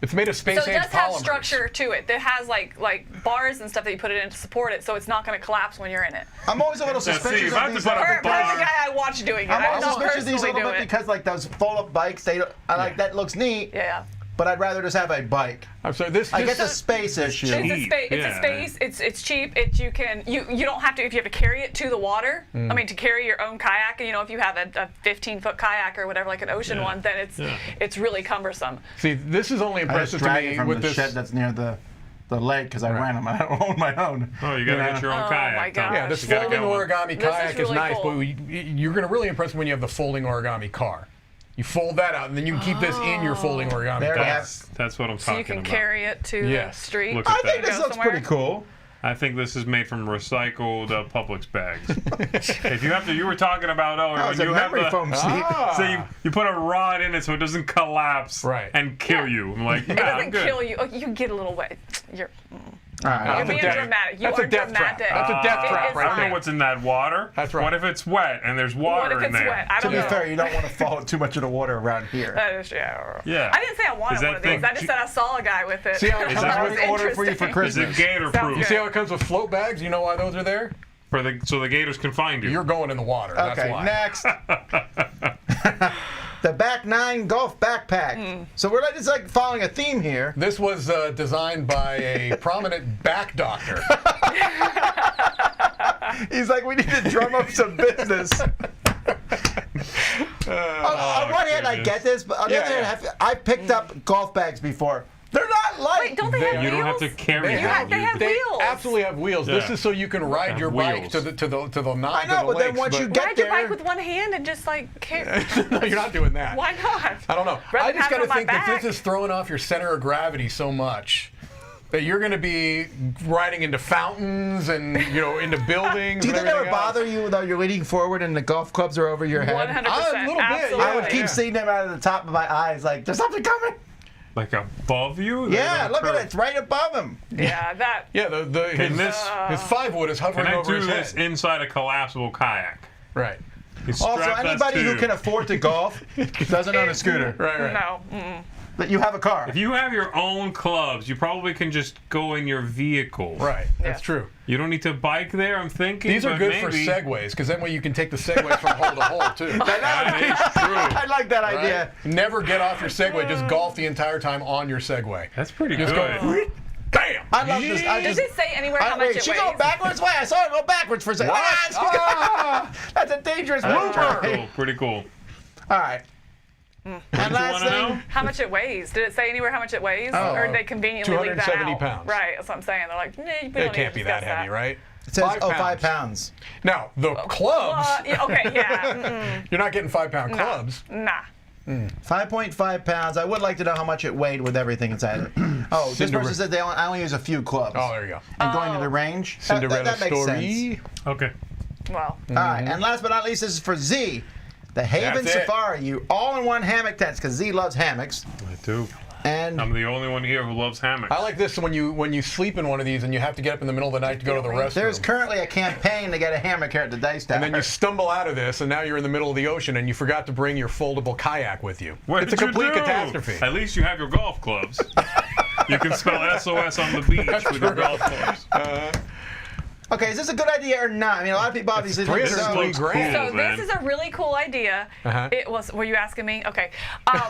It's made of space-age So it does have polymers. structure to it. It has like bars and stuff that you put it in to support it, so it's not going to collapse when you're in it. I'm always a little see, suspicious if I have of to these. put up a Per the bar. guy I watched doing it. I'm I always don't suspicious of these a personally little do bit it. because like those fold-up bikes, that looks neat. Yeah. But I'd rather just have a bike. I'm sorry, this I get the space issue. It's a Cheap, space. It's yeah. a space. It's cheap. You don't have to if you have to carry it to the water. I mean, to carry your own kayak. You know, if you have a 15-foot kayak or whatever, like an ocean one, then it's really cumbersome. See, this is only I just impressive to drag me it from with the this. shed that's near the lake because I ran them. I don't own my own. Oh, you gotta get your own Oh, kayak. my Tom. gosh. Yeah, this You gotta folding get one. origami This is kayak is really nice, cool. but you're going to really impress me when you have the folding origami car. You fold that out, and then you can keep this in your folding origami There we car. have- That's what I'm So talking you can about. carry it to Yes. the street. Look at I think that. this Go looks somewhere. pretty cool. I think this is made from recycled Publix bags. If you have to, you were talking about That was a you have memory foam seat. so you put a rod in it so it doesn't collapse Right. and kill you. I'm like, It nah, I'm doesn't good. kill you. Oh, you get a little wet. You're All right. That's a being death- dramatic. You that's are a death trap. dramatic. That's a death It trap is right I don't there. know what's in that water. That's right. What if it's wet and there's What water if in it's there? wet? I To don't be know. fair, you don't want to fall too much of the water around here. That is, yeah. Yeah. I didn't say I wanted Is that one of these. thing- I just said I saw a guy with it. See how it Is comes that That what was we ordered for you for interesting. Is Christmas? it gator Sounds proof? You see how it comes with float bags? You know why those are there? So the gators can find you. You're going in the water. That's Okay, why. next. The Back 9 golf backpack. So we're just like following a theme here. This was designed by a prominent back doctor. He's like, we need to drum up some business. On one hand, I get this, but on the other hand, I've picked up golf bags before. They're not light. Wait, don't they have You wheels? don't have to carry They them. they have They wheels. absolutely have wheels. Yeah. This is so you can ride have your bike wheels. to the not I know, to the but then lakes, once you but- get Ride your there- bike with one hand and just like carry. No, you're not doing that. Why not? I don't know. Rather I than just have got it to on my think that back. this is throwing off your center of gravity so much that you're going to be riding into fountains and into buildings. Do you and think that would everything else. bother you though you're leaning forward and the golf clubs are over your head? 100%. A little bit, Absolutely. yeah. I would keep Yeah. seeing them out of the top of my eyes like, there's something coming. Like above you? They Yeah, don't look at curve. it. It's right above him. Yeah, that. Yeah, Can this? his 5-wood is hovering Can I over do his this head. inside a collapsible kayak? Right. You Also, strap us anybody who to- can afford to golf doesn't own a scooter. Right. No. Mm-mm. But you have a car. If you have your own clubs, you probably can just go in your vehicle. Right. That's Yeah. true. You don't need to bike there. I'm thinking. These are but good maybe. for segues because then you can take the segues from hole to hole too. That is true. I like that idea. Right? Never get off your Segway. Just golf the entire time on your Segway. That's pretty Just good. go, bam! I love this. Does it say anywhere how much Wait, it she weighs? going backwards? Wait, I saw her go backwards for a second. What? Ah, that's a dangerous That's move. pretty cool. Pretty cool. All right. And Did you last want to know? thing, How much it weighs? Did it say anywhere how much it weighs? Oh. Or did they conveniently leave that 270 out? pounds. Right, that's what I'm saying. They're like, nah, we It don't need can't to be that discuss heavy, right? it says 5 5 pounds. Now, the clubs, Yeah, okay, yeah. you're not getting 5-pound clubs. Nah. 5.5 pounds. I would like to know how much it weighed with everything inside it. Oh, this Cinderella. person said I only use a few clubs. Oh, there you go. And going to the range. Cinderella that makes story. sense. Okay. Well, All right, and last but not least, this is for Z. The Haven That's it. Safari, you all-in-one hammock tents, because Z loves hammocks. I do. And I'm the only one here who loves hammocks. I like this when you sleep in one of these and you have to get up in the middle of the night to go to the restroom. there's currently a campaign to get a hammock here at the Dice Tower. And then you stumble out of this, and now you're in the middle of the ocean, and you forgot to bring your foldable kayak with you. What It's a did you complete do? catastrophe. At least you have your golf clubs. You can spell SOS on the beach with your golf clubs. Okay, is this a good idea or not? I mean, a lot of people obviously think This so. looks cool, so man. this is a really cool idea. Uh-huh. It was. Were you asking me? Okay.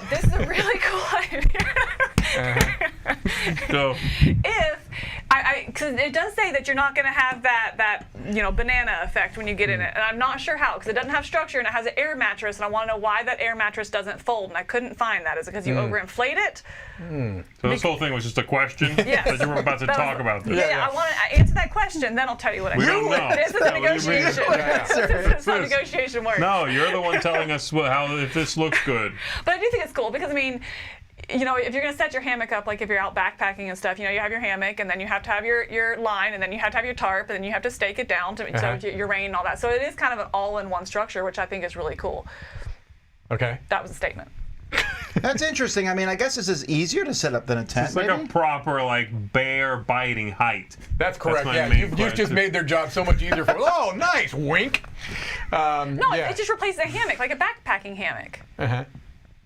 This is a really cool idea. Go. If Because it does say that you're not going to have that banana effect when you get in it, and I'm not sure how, because it doesn't have structure and it has an air mattress, and I want to know why that air mattress doesn't fold, and I couldn't find that. Is it because you overinflate it? So this whole thing was just a question Yes. that you were about to talk about this. Yeah, I want to answer that question, then I'll tell you what I We do. don't know. This is a negotiation. This is how negotiation works. No, you're the one telling us if this looks good. But I do think it's cool because, I mean, if you're going to set your hammock up, like if you're out backpacking and stuff, you have your hammock, and then you have to have your line, and then you have to have your tarp, and then you have to stake it down so your rain and all that. So it is kind of an all-in-one structure, which I think is really cool. Okay. That was a statement. That's interesting. I mean, I guess this is easier to set up than a tent. It's like a proper bear biting height. That's correct. my Yeah, main you've just question. made their job so much easier for. Oh, nice wink. No, yeah. it just replaces a hammock, like a backpacking hammock. Uh-huh.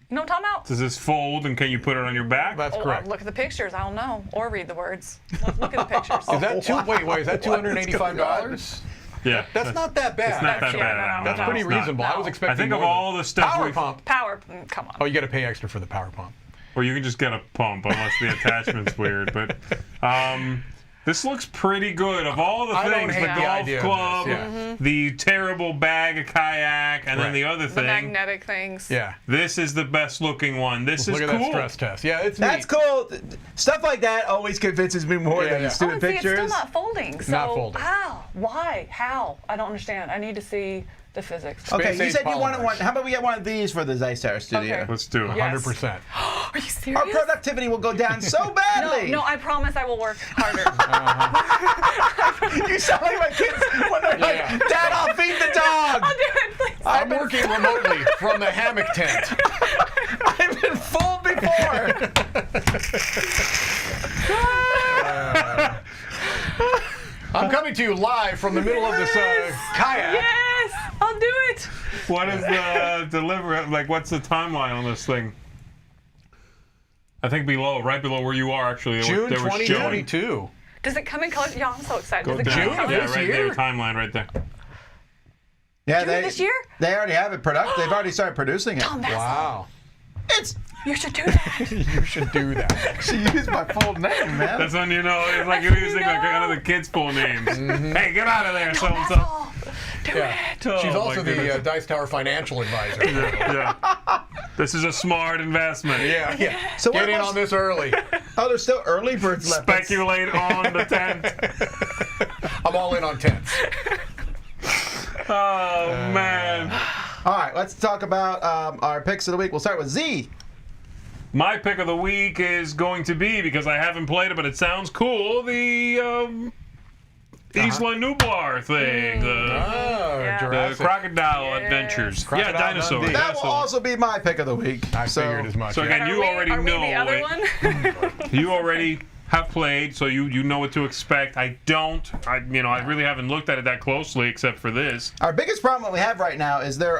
You know what I'm talking about? Does this fold, and can you put it on your back? That's correct. Look at the pictures. I don't know. Or read the words. Look at the pictures. Is that wait, is that $285? Yeah. That's not that bad. It's not that actually, bad. no, That's no, pretty it's not. reasonable. No. I was expecting I think of more all the stuff power we've... pump. Come on. Oh, you got to pay extra for the power pump. Or you can just get a pump, unless the attachment's weird. But this looks pretty good. Of all the I don't things, hate the the golf idea of club, this, yeah. the terrible bag of kayak, and then the other The thing. magnetic things. Yeah. This is the best looking one. This is Look at cool. that stress test. Yeah, it's That's neat. cool. Stuff like that always convinces me more Yeah, than yeah. the stupid and see, pictures. it's still not folding. So Not folding. how? Why? How? I don't understand. I need to see the physics. Okay, you Space-age said you wanted polymers. one. How about we get one of these for the Dice Tower studio? Okay. Let's do it. Yeah. 100%. Are you serious? Our productivity will go down so badly. No, I promise I will work harder. You sound like my kids when they're Yeah. like, "Dad, I'll feed the dog." I'll do it, please. I'm working remotely from the hammock tent. I've been fooled before. I'm coming to you live from the middle of this kayak. Yes, I'll do it. What is the delivery? What's the timeline on this thing? I think right below where you are, actually. June they were showing. 2022. Does it come in color? Yeah, I'm so excited. Does it Down. come in June? color? Yeah, This right year? there. Timeline right there. Yeah, June this year? They already have it They've already started producing it. Tom, that's Wow. It's You should do that. You should do that. she used my full name, man. That's when you know, it's like you're using one of the kids' full names. Hey, get out of there, so and so. Oh, do Yeah. it. She's Oh, also my the goodness. Dice Tower financial advisor. Yeah. This is a smart investment. Yeah. So Get what in was- on this early. Oh, there's still early birds left. Speculate on the tent. I'm all in on tents. Oh, man. All right, let's talk about our picks of the week. We'll start with Z. My pick of the week is going to be, because I haven't played it, but it sounds cool, the Isla Nublar thing. Oh, The Jurassic. crocodile adventures. Crocodile Dinosaurs. Dundee. That will also be my pick of the week. I figured as much. So yeah. again, you already are we know the other it. one? You already have played, so you know what to expect. I don't. I really haven't looked at it that closely, except for this. Our biggest problem that we have right now is there's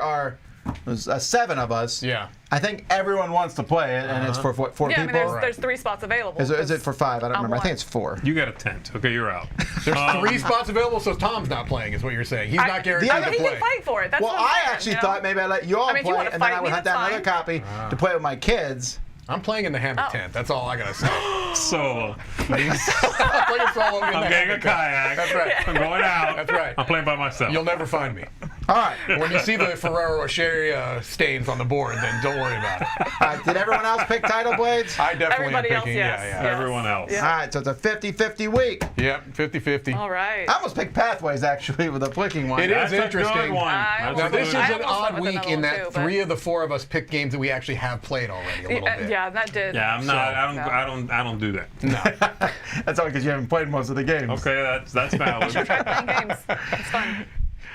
7 of us. Yeah. I think everyone wants to play it, and it's for what, 4 Yeah, I people? mean, there's 3 spots available. Is it for 5? I don't remember. I think one. it's 4. You got a tent. Okay, you're out. There's 3 spots available, so Tom's not playing, is what you're saying. He's not guaranteed other- to He play. can fight for it. That's Well, what I'm I saying, actually you know? thought maybe I'd let you all I mean, if you play, wanna and then I fight would me, hunt that's down another fine. copy to play with my kids. I'm playing in the hammock Oh. tent. That's all I gotta say. Solo. I'm playing solo in the I'm getting a hammock tent. kayak. That's right. I'm going out. That's right. I'm playing by myself. You'll never find me. All right. When you see the Ferrero Rocher stains on the board, then don't worry about it. All right. Did everyone else pick Title Blades? I definitely Everybody am else, picking. yes. Yeah. Everyone else. Yeah. All right. So it's a 50-50 week. Yep, 50-50. All right. I almost picked Pathways, actually, with a flicking one. It is That's a interesting. good one. I That's Now, a this is good I one. an almost went odd with week another in one, that too, 3 of the 4 of us picked games that we actually have played already a little bit. Yeah, that did. Yeah, I'm not. I don't do that. No. That's only because you haven't played most of the games. Okay, that's valid. Try playing games. It's fun.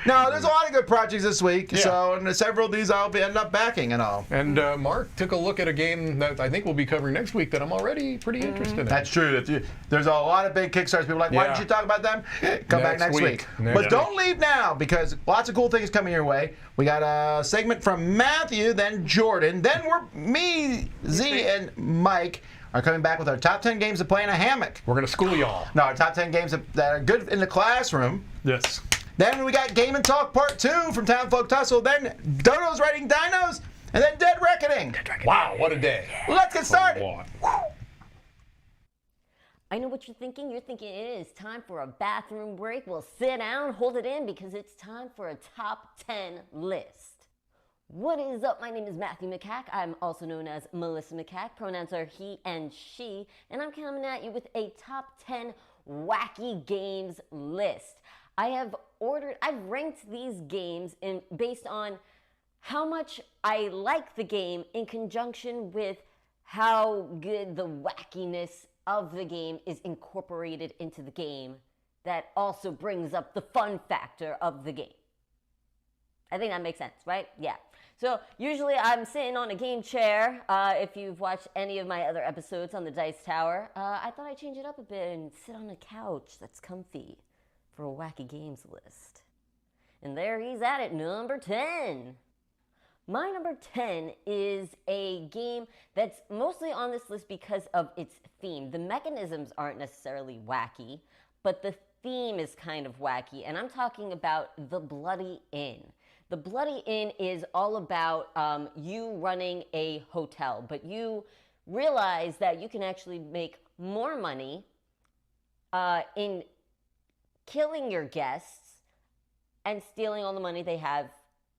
No, there's a lot of good projects this week. Yeah. So, and several of these I'll end up backing and all. And Mark took a look at a game that I think we'll be covering next week that I'm already pretty interested in. That's true. There's a lot of big Kickstarters. People are like, why Yeah. didn't you talk about them? Come back next week. Next But week. don't leave now, because lots of cool things coming your way. We got a segment from Matthew, then Jordan, then me, Z, and Mike are coming back with our top 10 games to play in a hammock. We're going to school y'all. No, our top 10 games that are good in the classroom. Yes. Then we got Game and Talk Part 2 from Townsfolk Tussle. Then Dodos writing Dinos. And then Dead Reckoning. Wow, what a day. Let's get started. What? I know what you're thinking. You're thinking it is time for a bathroom break. Well, sit down, hold it in, because it's time for a top 10 list. What is up? My name is Matthew Makak. I'm also known as Melissa Makak. Pronouns are he and she. And I'm coming at you with a top 10 Wacky Games list. I've ranked these games based on how much I like the game in conjunction with how good the wackiness of the game is incorporated into the game that also brings up the fun factor of the game. I think that makes sense, right? Yeah. So usually I'm sitting on a game chair. If you've watched any of my other episodes on the Dice Tower, I thought I'd change it up a bit and sit on a couch that's comfy for a Wacky Games list. And there he's at it, number 10. My number 10 is a game that's mostly on this list because of its theme. The mechanisms aren't necessarily wacky, but the theme is kind of wacky, and I'm talking about The Bloody Inn. The Bloody Inn is all about you running a hotel, but you realize that you can actually make more money in killing your guests and stealing all the money they have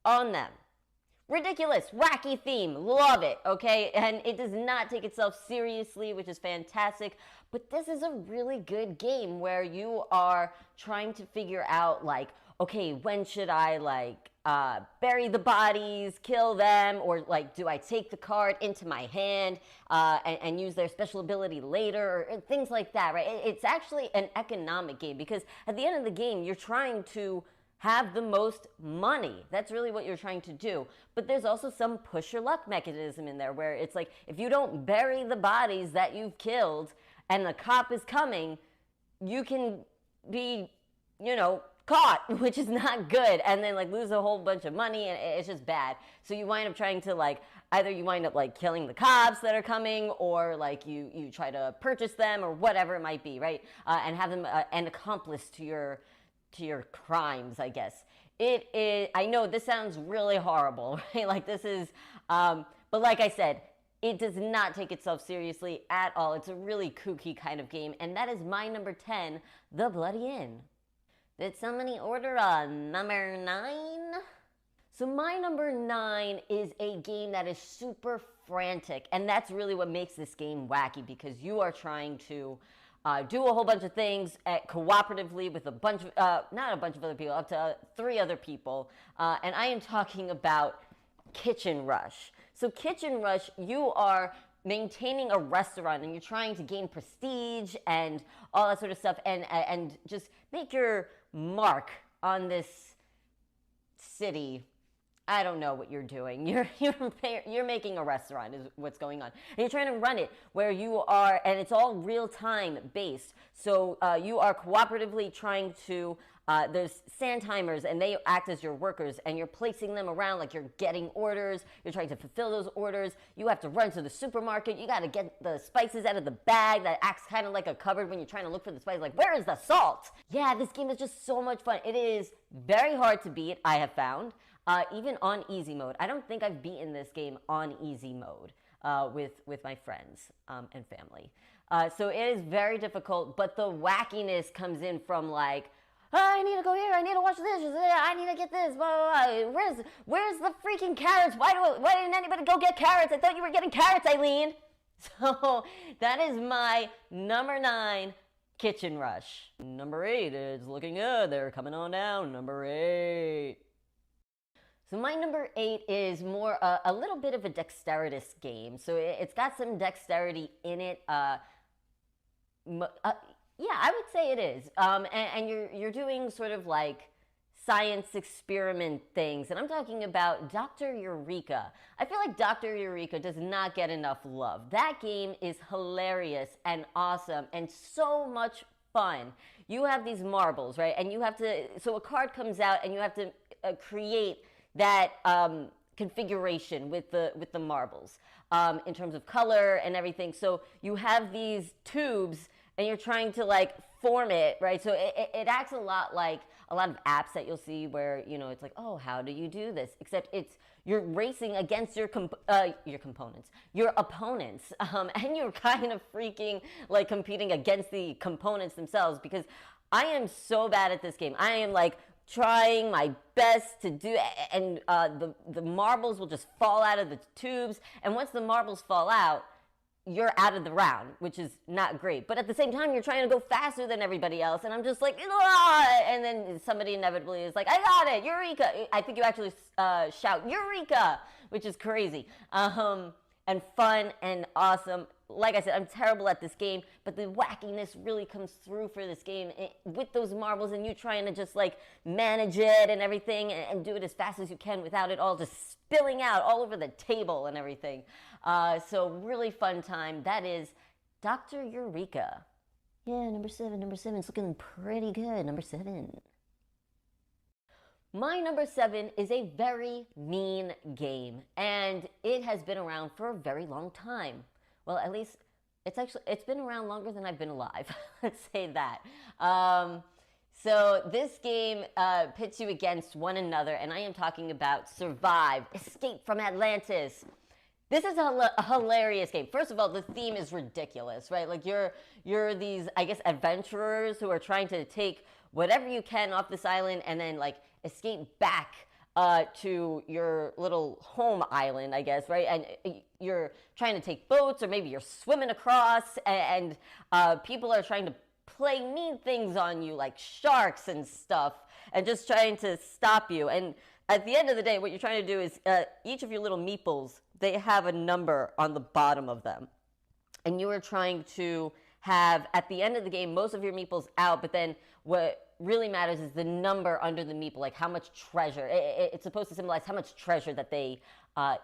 on them. Ridiculous, wacky theme, love it, okay? And it does not take itself seriously, which is fantastic. But this is a really good game where you are trying to figure out, like, okay, when should I, bury the bodies, kill them, or, do I take the card into my hand and use their special ability later, or things like that, right? It's actually an economic game because at the end of the game, you're trying to have the most money. That's really what you're trying to do. But there's also some push your luck mechanism in there where it's like, if you don't bury the bodies that you've killed and the cop is coming, you can be, caught, which is not good, and then lose a whole bunch of money, and it's just bad. So you wind up trying to either you wind up killing the cops that are coming, or you try to purchase them, or whatever it might be, right? And have them an accomplice to your crimes, I guess. It is, I know this sounds really horrible, right? This is, but like I said, it does not take itself seriously at all. It's a really kooky kind of game, and that is my number 10, The Bloody Inn. Did somebody order a number 9? So my number 9 is a game that is super frantic, and that's really what makes this game wacky, because you are trying to do a whole bunch of things cooperatively with not a bunch of other people, up to 3 other people. And I am talking about Kitchen Rush. So Kitchen Rush, you are maintaining a restaurant and you're trying to gain prestige and all that sort of stuff and just make your mark on this city. I don't know what you're doing. You're making a restaurant is what's going on. And you're trying to run it where you are, and it's all real-time based. So you are cooperatively trying to, there's sand timers, and they act as your workers, and you're placing them around you're getting orders. You're trying to fulfill those orders. You have to run to the supermarket. You got to get the spices out of the bag that acts kind of like a cupboard when you're trying to look for the spice. Where is the salt? Yeah, this game is just so much fun. It is very hard to beat, I have found. Even on easy mode. I don't think I've beaten this game on easy mode with my friends and family. So it is very difficult, but the wackiness comes in from I need to go here, I need to watch this, I need to get this, blah, blah, blah. Where's the freaking carrots? Why didn't anybody go get carrots? I thought you were getting carrots, Eileen. So that is my number 9, Kitchen Rush. Number 8 is looking good. They're coming on down. Number 8. So my number 8 is more a little bit of a dexterous game. So it's got some dexterity in it. Yeah, I would say it is. And you're doing sort of science experiment things. And I'm talking about Dr. Eureka. I feel like Dr. Eureka does not get enough love. That game is hilarious and awesome and so much fun. You have these marbles, right? And you have to, so a card comes out and you have to create that configuration with the marbles in terms of color and everything. So you have these tubes and you're trying to form it, right? So it acts a lot like a lot of apps that you'll see where, you know, it's like, oh, how do you do this? Except you're racing against your opponents, and you're kind of freaking like competing against the components themselves, because I am so bad at this game. I am like trying my best to do, and the marbles will just fall out of the tubes, and once the marbles fall out, you're out of the round, which is not great. But at the same time, you're trying to go faster than everybody else, and I'm just like, ah! And then somebody inevitably is like, I got it, Eureka! I think you actually shout, Eureka! Which is crazy. And fun and awesome. Like I said, I'm terrible at this game, but the wackiness really comes through for this game with those marbles and you trying to just like manage it and everything and do it as fast as you can without it all just spilling out all over the table and everything. So really fun time. That is Dr. Eureka. Yeah, number 7. Number 7 is looking pretty good. Number 7. My number 7 is a very mean game, and it has been around for a very long time. Well, at least it's been around longer than I've been alive. Let's say that. So this game pits you against one another, and I am talking about Survive, Escape from Atlantis. This is a hilarious game. First of all, the theme is ridiculous, right? Like you're these, I guess, adventurers who are trying to take whatever you can off this island and then like escape back to your little home island, I guess, right? And you're trying to take boats, or maybe you're swimming across, and people are trying to play mean things on you, like sharks and stuff, and just trying to stop you. And at the end of the day, what you're trying to do is each of your little meeples, they have a number on the bottom of them. And you are trying to have, at the end of the game, most of your meeples out, but then what really matters is the number under the meeple, like how much treasure. It's supposed to symbolize how much treasure that they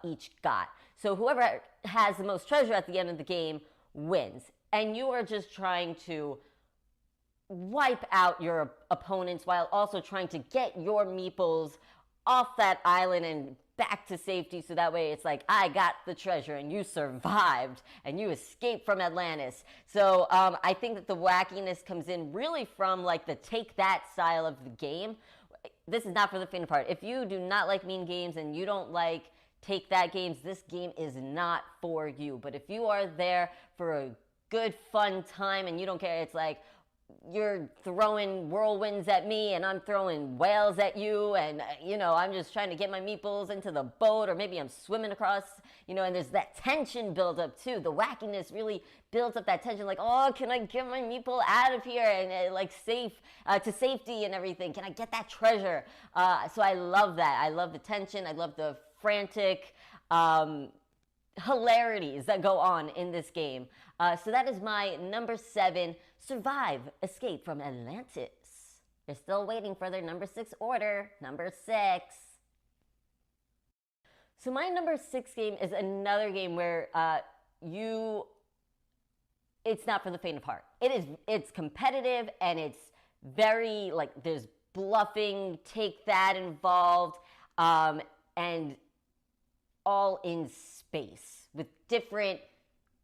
each got. So whoever has the most treasure at the end of the game wins. And you are just trying to wipe out your opponents while also trying to get your meeples off that island and back to safety, so that way it's like, I got the treasure and you survived and you escaped from Atlantis. So I think that the wackiness comes in really from like the take that style of the game. This is not for the faint of heart. If you do not like mean games and you don't like take that games, this game is not for you. But if you are there for a good fun time and you don't care, it's like, you're throwing whirlwinds at me and I'm throwing whales at you, and you know, I'm just trying to get my meeples into the boat, or maybe I'm swimming across, you know, and there's that tension build up too. The wackiness really builds up that tension, like, oh, can I get my meeple out of here and like safe to safety and everything? Can I get that treasure? So I love that. I love the tension. I love the frantic hilarities that go on in this game. So that is my number 7, Survive, Escape from Atlantis. They're still waiting for their number 6 order. Number 6. So my number 6 game is another game where it's not for the faint of heart. It's competitive, and it's very, like, there's bluffing, take that involved, and all in space with different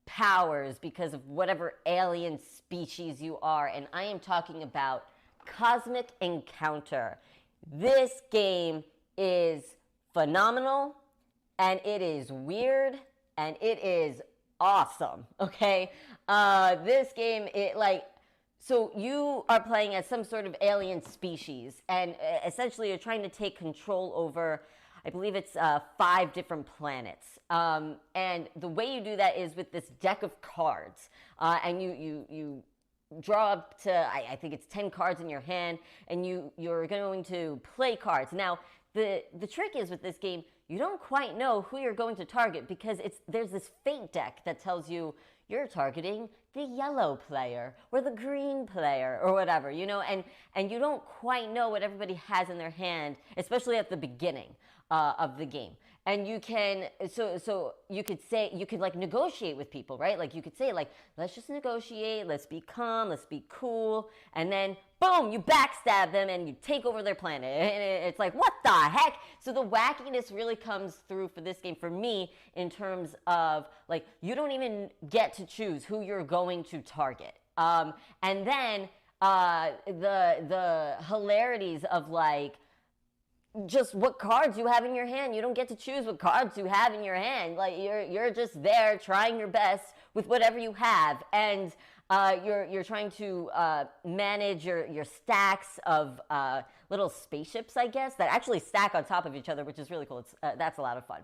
powers because of whatever alien species you are. And I am talking about Cosmic Encounter. This game is phenomenal, and it is weird, and it is awesome, okay? This game, so you are playing as some sort of alien species, and essentially you're trying to take control over, I believe it's 5 different planets. And the way you do that is with this deck of cards. And you draw up to, I think it's 10 cards in your hand, and you're going to play cards. Now, the trick is with this game, you don't quite know who you're going to target, because there's this fate deck that tells you you're targeting the yellow player or the green player or whatever, you know, and you don't quite know what everybody has in their hand, especially at the beginning of the game. And you can, so you could like negotiate with people, right? Like you could say like, let's just negotiate, let's be calm, let's be cool. And then boom, you backstab them and you take over their planet. And it's like, what the heck? So the wackiness really comes through for this game for me in terms of like, you don't even get to choose who you're going to target. And then the hilarities of like just what cards you have in your hand. You don't get to choose what cards you have in your hand. Like you're just there trying your best with whatever you have, and you're trying to manage your stacks of little spaceships, I guess, that actually stack on top of each other, which is really cool. That's a lot of fun.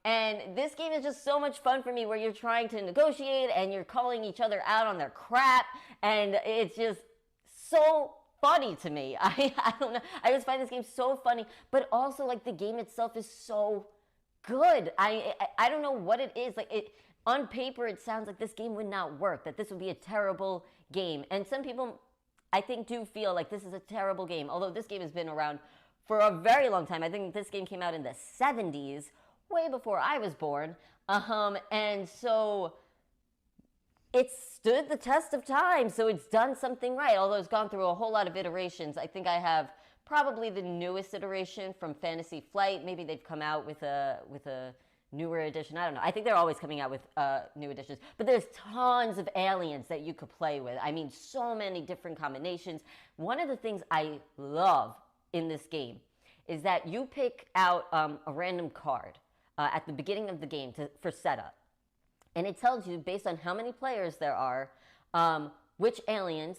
And this game is just so much fun for me, where you're trying to negotiate and you're calling each other out on their crap, and it's just so funny to me. I don't know. I just find this game so funny, but also like the game itself is so good. I don't know what it is. Like it on paper, it sounds like this game would not work. That this would be a terrible game, and some people, I think, do feel like this is a terrible game. Although this game has been around for a very long time. I think this game came out in the 70s, way before I was born. And so it stood the test of time. So it's done something right. Although it's gone through a whole lot of iterations. I think I have probably the newest iteration from Fantasy Flight. Maybe they've come out with a newer edition. I don't know. I think they're always coming out with new editions. But there's tons of aliens that you could play with. I mean, so many different combinations. One of the things I love in this game is that you pick out a random card at the beginning of the game for setup. And it tells you, based on how many players there are, which aliens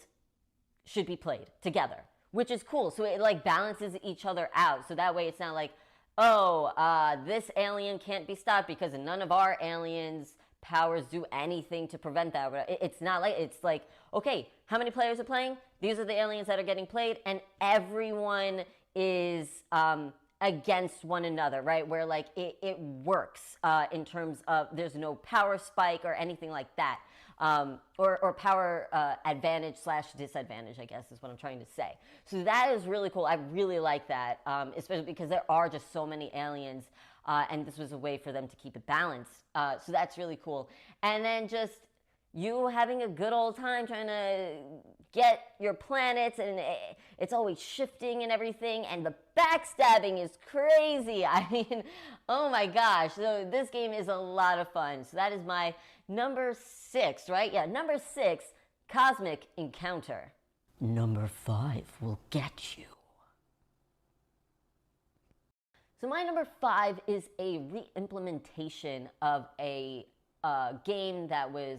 should be played together, which is cool. So it like balances each other out. So that way it's not like, oh, this alien can't be stopped because none of our aliens' powers do anything to prevent that. It's not like, it's like, okay, how many players are playing? These are the aliens that are getting played, and everyone is against one another, right? Where like it works in terms of there's no power spike or anything like that. Or power advantage / disadvantage, I guess is what I'm trying to say. So that is really cool. I really like that, especially because there are just so many aliens, and this was a way for them to keep it balanced. So that's really cool. And then just you having a good old time trying to get your planets, and it's always shifting and everything, and the backstabbing is crazy. I mean, oh my gosh. So this game is a lot of fun. So that is my number 6, right? Yeah, number 6, Cosmic Encounter. Number 5 will get you. So my number 5 is a re-implementation of a game that was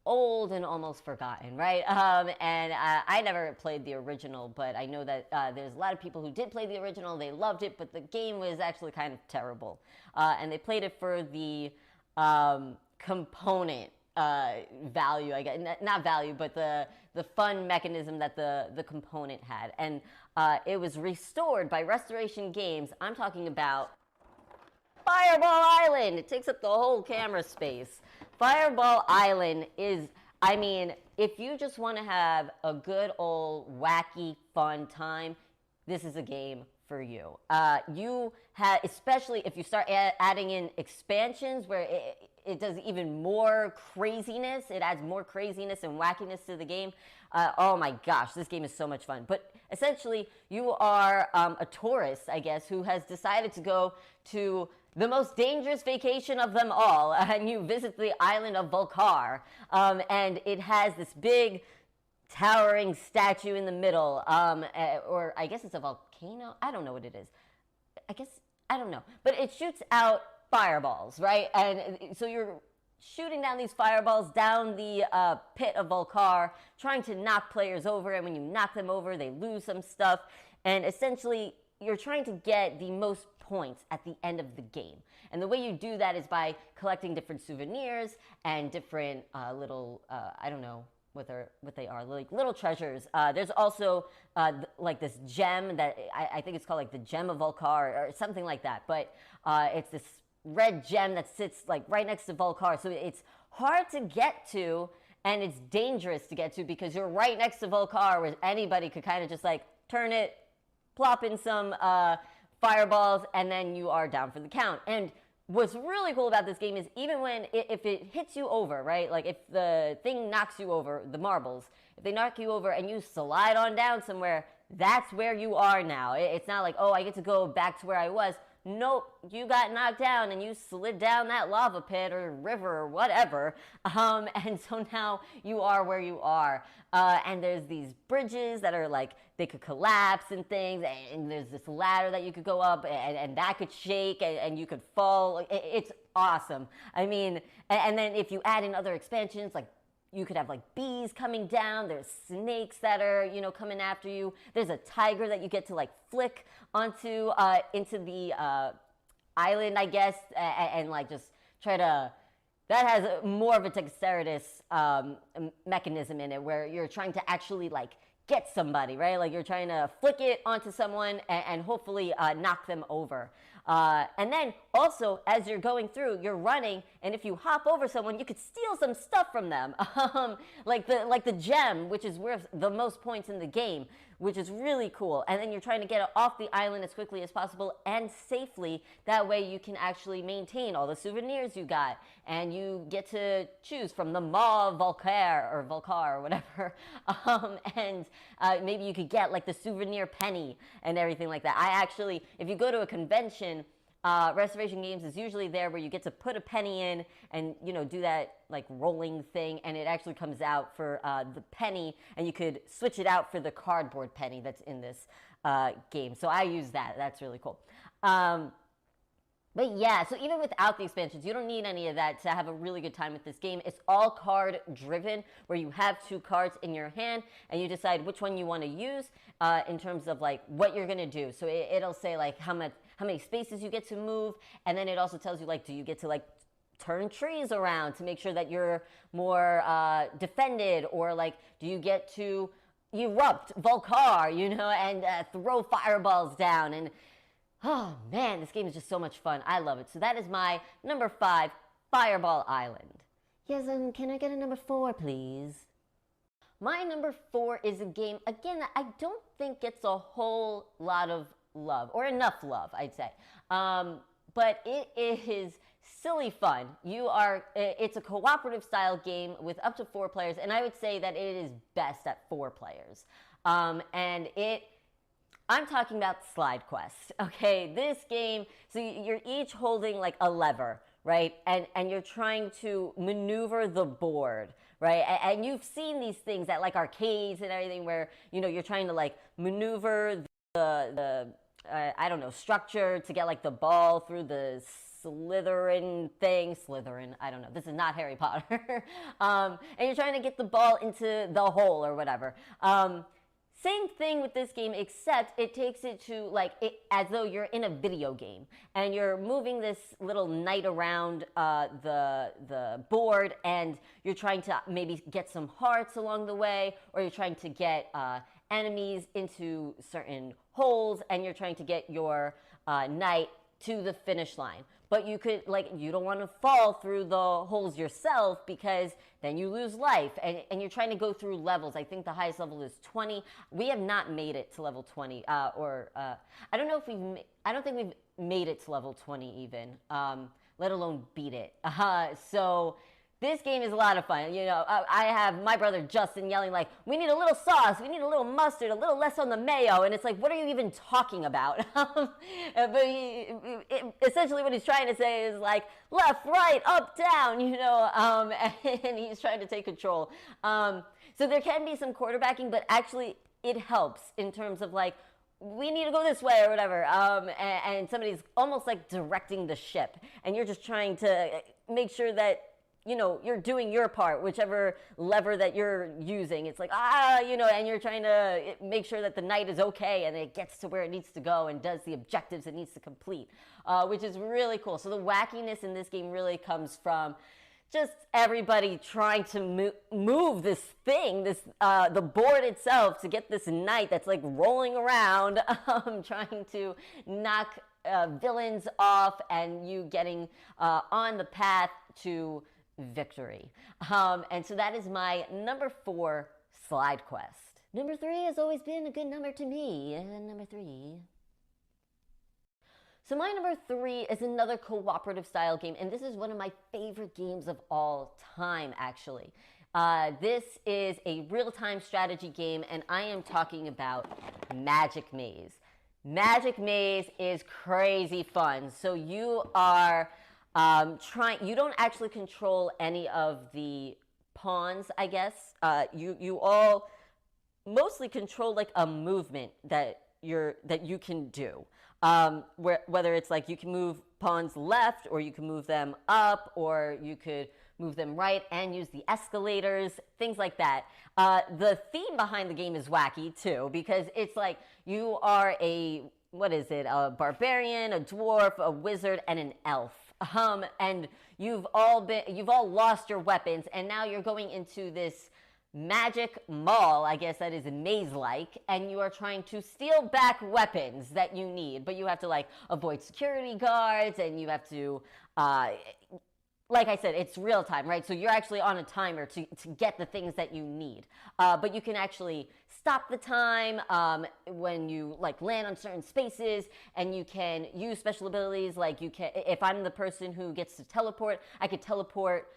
old and almost forgotten, right? And I never played the original, but I know that there's a lot of people who did play the original. They loved it, but the game was actually kind of terrible. And they played it for the component value, I guess. Not value, but the fun mechanism that the component had. And it was restored by Restoration Games. I'm talking about Fireball Island. It takes up the whole camera space. Fireball Island is, I mean, if you just want to have a good old wacky fun time, this is a game for you. You have, especially if you start adding in expansions where it does even more craziness. It adds more craziness and wackiness to the game. Oh my gosh, this game is so much fun. But essentially, you are a tourist, I guess, who has decided to go to the most dangerous vacation of them all, and you visit the island of Volcar, and it has this big towering statue in the middle, or I guess it's a volcano. I don't know what it is. I don't know. But it shoots out fireballs, right? And so you're shooting down these fireballs down the pit of Volcar, trying to knock players over, and when you knock them over, they lose some stuff, and essentially you're trying to get the most points at the end of the game. And the way you do that is by collecting different souvenirs and different little, I don't know what they are, like little treasures. There's also like this gem that I think it's called like the Gem of Volcar or something like that. But it's this red gem that sits like right next to Volcar. So it's hard to get to, and it's dangerous to get to because you're right next to Volcar, where anybody could kind of just like turn it, plop in some fireballs, and then you are down for the count. And what's really cool about this game is even when, if it hits you over, right? Like if the thing knocks you over, the marbles, if they knock you over and you slide on down somewhere, that's where you are now. It's not like, oh, I get to go back to where I was. nope, you got knocked down and you slid down that lava pit or river or whatever. And so now you are where you are. And there's these bridges that are like, they could collapse and things. And there's this ladder that you could go up and that could shake and you could fall. It's awesome. I mean, and then if you add in other expansions, like you could have like bees coming down. There's snakes that are, you know, coming after you. There's a tiger that you get to like flick onto into the island, I guess, and like just try to. That has more of a dexterous mechanism in it, where you're trying to actually like get somebody, right? Like you're trying to flick it onto someone and hopefully knock them over. And then also, as you're going through, you're running, and if you hop over someone, you could steal some stuff from them, like the gem, which is worth the most points in the game, which is really cool. And then you're trying to get off the island as quickly as possible and safely. That way you can actually maintain all the souvenirs you got, and you get to choose from the Maw Volcar or whatever. And maybe you could get like the souvenir penny and everything like that. I actually, if you go to a convention, Restoration Games is usually there, where you get to put a penny in and, you know, do that like rolling thing, and it actually comes out for the penny, and you could switch it out for the cardboard penny that's in this game. So I use that. That's really cool. But yeah, so even without the expansions, you don't need any of that to have a really good time with this game. It's all card driven, where you have 2 cards in your hand and you decide which one you want to use in terms of like what you're going to do. So it'll say like how many spaces you get to move, and then it also tells you like, do you get to like turn trees around to make sure that you're more defended, or like do you get to erupt Volcar, you know, and throw fireballs down. And oh man, this game is just so much fun. I love it. So that is my number 5, Fireball Island. Yes, can I get a number 4, please? My number 4 is a game, again, that I don't think gets a whole lot of love, or enough love, I'd say. But it is silly fun. It's a cooperative style game with up to 4 players, and I would say that it is best at 4 players. I'm talking about Slide Quest. Okay, this game, so you're each holding like a lever, right? And you're trying to maneuver the board, right? And you've seen these things at like arcades and everything, where, you know, you're trying to like maneuver the I don't know, structure to get like the ball through the Slytherin, I don't know, this is not Harry Potter. And you're trying to get the ball into the hole or whatever. Same thing with this game, except it takes it to like as though you're in a video game, and you're moving this little knight around the board, and you're trying to maybe get some hearts along the way, or you're trying to get enemies into certain holes, and you're trying to get your knight to the finish line. But you don't want to fall through the holes yourself, because then you lose life, and you're trying to go through levels. I think the highest level is 20. We have not made it to level 20, I don't think we've made it to level 20 even, let alone beat it. So this game is a lot of fun. You know, I have my brother Justin yelling like, we need a little sauce, we need a little mustard, a little less on the mayo, and it's like, what are you even talking about? But essentially what he's trying to say is like, left, right, up, down, you know, and he's trying to take control. So there can be some quarterbacking, but actually it helps in terms of like, we need to go this way or whatever, and somebody's almost like directing the ship, and you're just trying to make sure that, you know, you're doing your part, whichever lever that you're using. It's like, you know, and you're trying to make sure that the knight is okay and it gets to where it needs to go and does the objectives it needs to complete, which is really cool. So the wackiness in this game really comes from just everybody trying to move this thing, the board itself, to get this knight that's like rolling around, trying to knock villains off, and you getting on the path to victory. And so that is my number 4, Slide Quest. Number 3 has always been a good number to me. Number 3. So my number 3 is another cooperative style game, and this is one of my favorite games of all time, actually. This is a real-time strategy game, and I am talking about Magic Maze. Magic Maze is crazy fun. So you are you don't actually control any of the pawns, I guess. You all mostly control like a movement that you can do. Whether it's like you can move pawns left, or you can move them up, or you could move them right and use the escalators, things like that. The theme behind the game is wacky too, because it's like you are a barbarian, a dwarf, a wizard, and an elf. And you've all lost your weapons, and now you're going into this magic mall, I guess, that is maze-like, and you are trying to steal back weapons that you need, but you have to like avoid security guards, and you have to like I said, it's real time, right? So you're actually on a timer to get the things that you need. But you can actually stop the time when you like land on certain spaces, and you can use special abilities. Like you can, if I'm the person who gets to teleport, I could teleport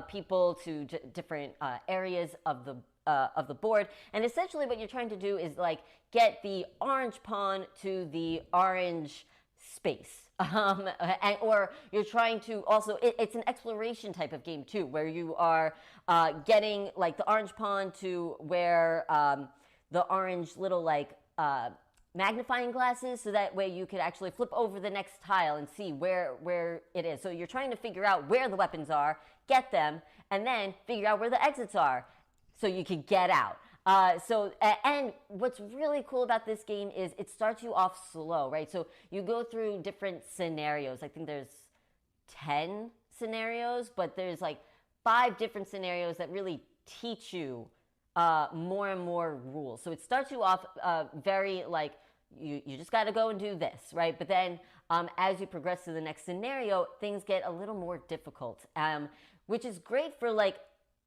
people to different areas of the board. And essentially what you're trying to do is like get the orange pawn to the orange space. Or you're trying to also, it's an exploration type of game too, where you are getting like the orange pawn to where the orange little like magnifying glasses, so that way you could actually flip over the next tile and see where it is. So you're trying to figure out where the weapons are, get them, and then figure out where the exits are so you can get out. And what's really cool about this game is it starts you off slow, right? So you go through different scenarios. I think there's 10 scenarios, but there's like 5 different scenarios that really teach you more and more rules. So it starts you off very like, you just got to go and do this, right? But then as you progress to the next scenario, things get a little more difficult, which is great for like,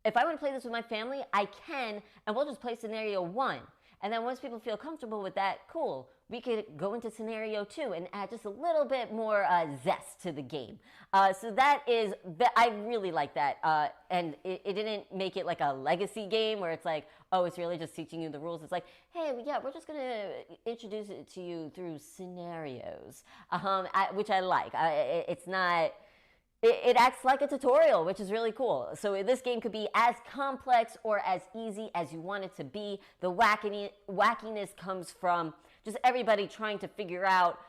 if I want to play this with my family, I can, and we'll just play scenario 1. And then once people feel comfortable with that, cool, we could go into scenario 2 and add just a little bit more zest to the game. So I really like that. And it didn't make it like a legacy game where it's like, oh, it's really just teaching you the rules. It's like, hey, yeah, we're just going to introduce it to you through scenarios, which I like. It's not... It acts like a tutorial, which is really cool. So this game could be as complex or as easy as you want it to be. The wackiness comes from just everybody trying to figure out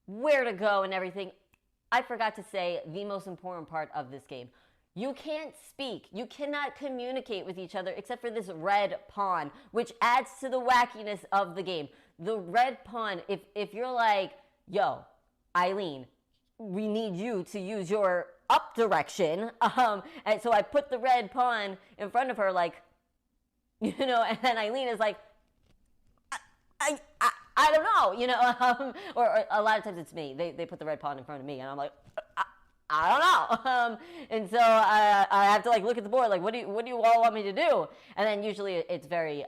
where to go and everything. I forgot to say the most important part of this game. You can't speak. You cannot communicate with each other except for this red pawn, which adds to the wackiness of the game. The red pawn, if you're like, yo, Eileen, we need you to use your up direction. And so I put the red pawn in front of her, like, and then Eileen is like, I don't know, or a lot of times it's me. They put the red pawn in front of me, and I'm like, I don't know. And so I have to like look at the board, like, what do you all want me to do? And then usually it's very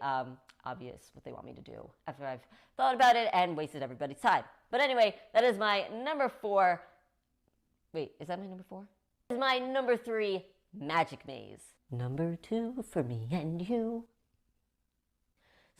obvious what they want me to do after I've thought about it and wasted everybody's time. But anyway, that is my number 4. Wait, is that my number 4? This is my number 3, Magic Maze. Number 2 for me and you.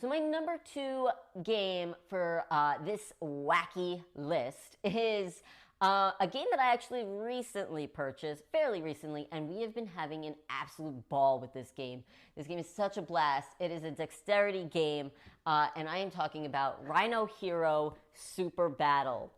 So my number 2 game for this wacky list is a game that I actually recently purchased, fairly recently, and we have been having an absolute ball with this game. This game is such a blast. It is a dexterity game, and I am talking about Rhino Hero Super Battle.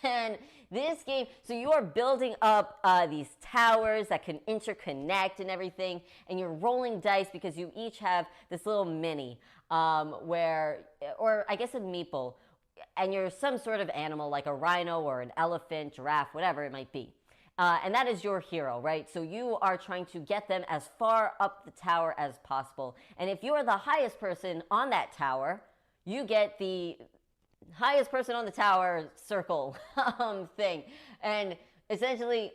And this game, so you are building up these towers that can interconnect and everything, and you're rolling dice because you each have this little mini or I guess a meeple, and you're some sort of animal like a rhino or an elephant, giraffe, whatever it might be. And that is your hero, right? So you are trying to get them as far up the tower as possible. And if you are the highest person on that tower, you get the highest person on the tower circle thing. And essentially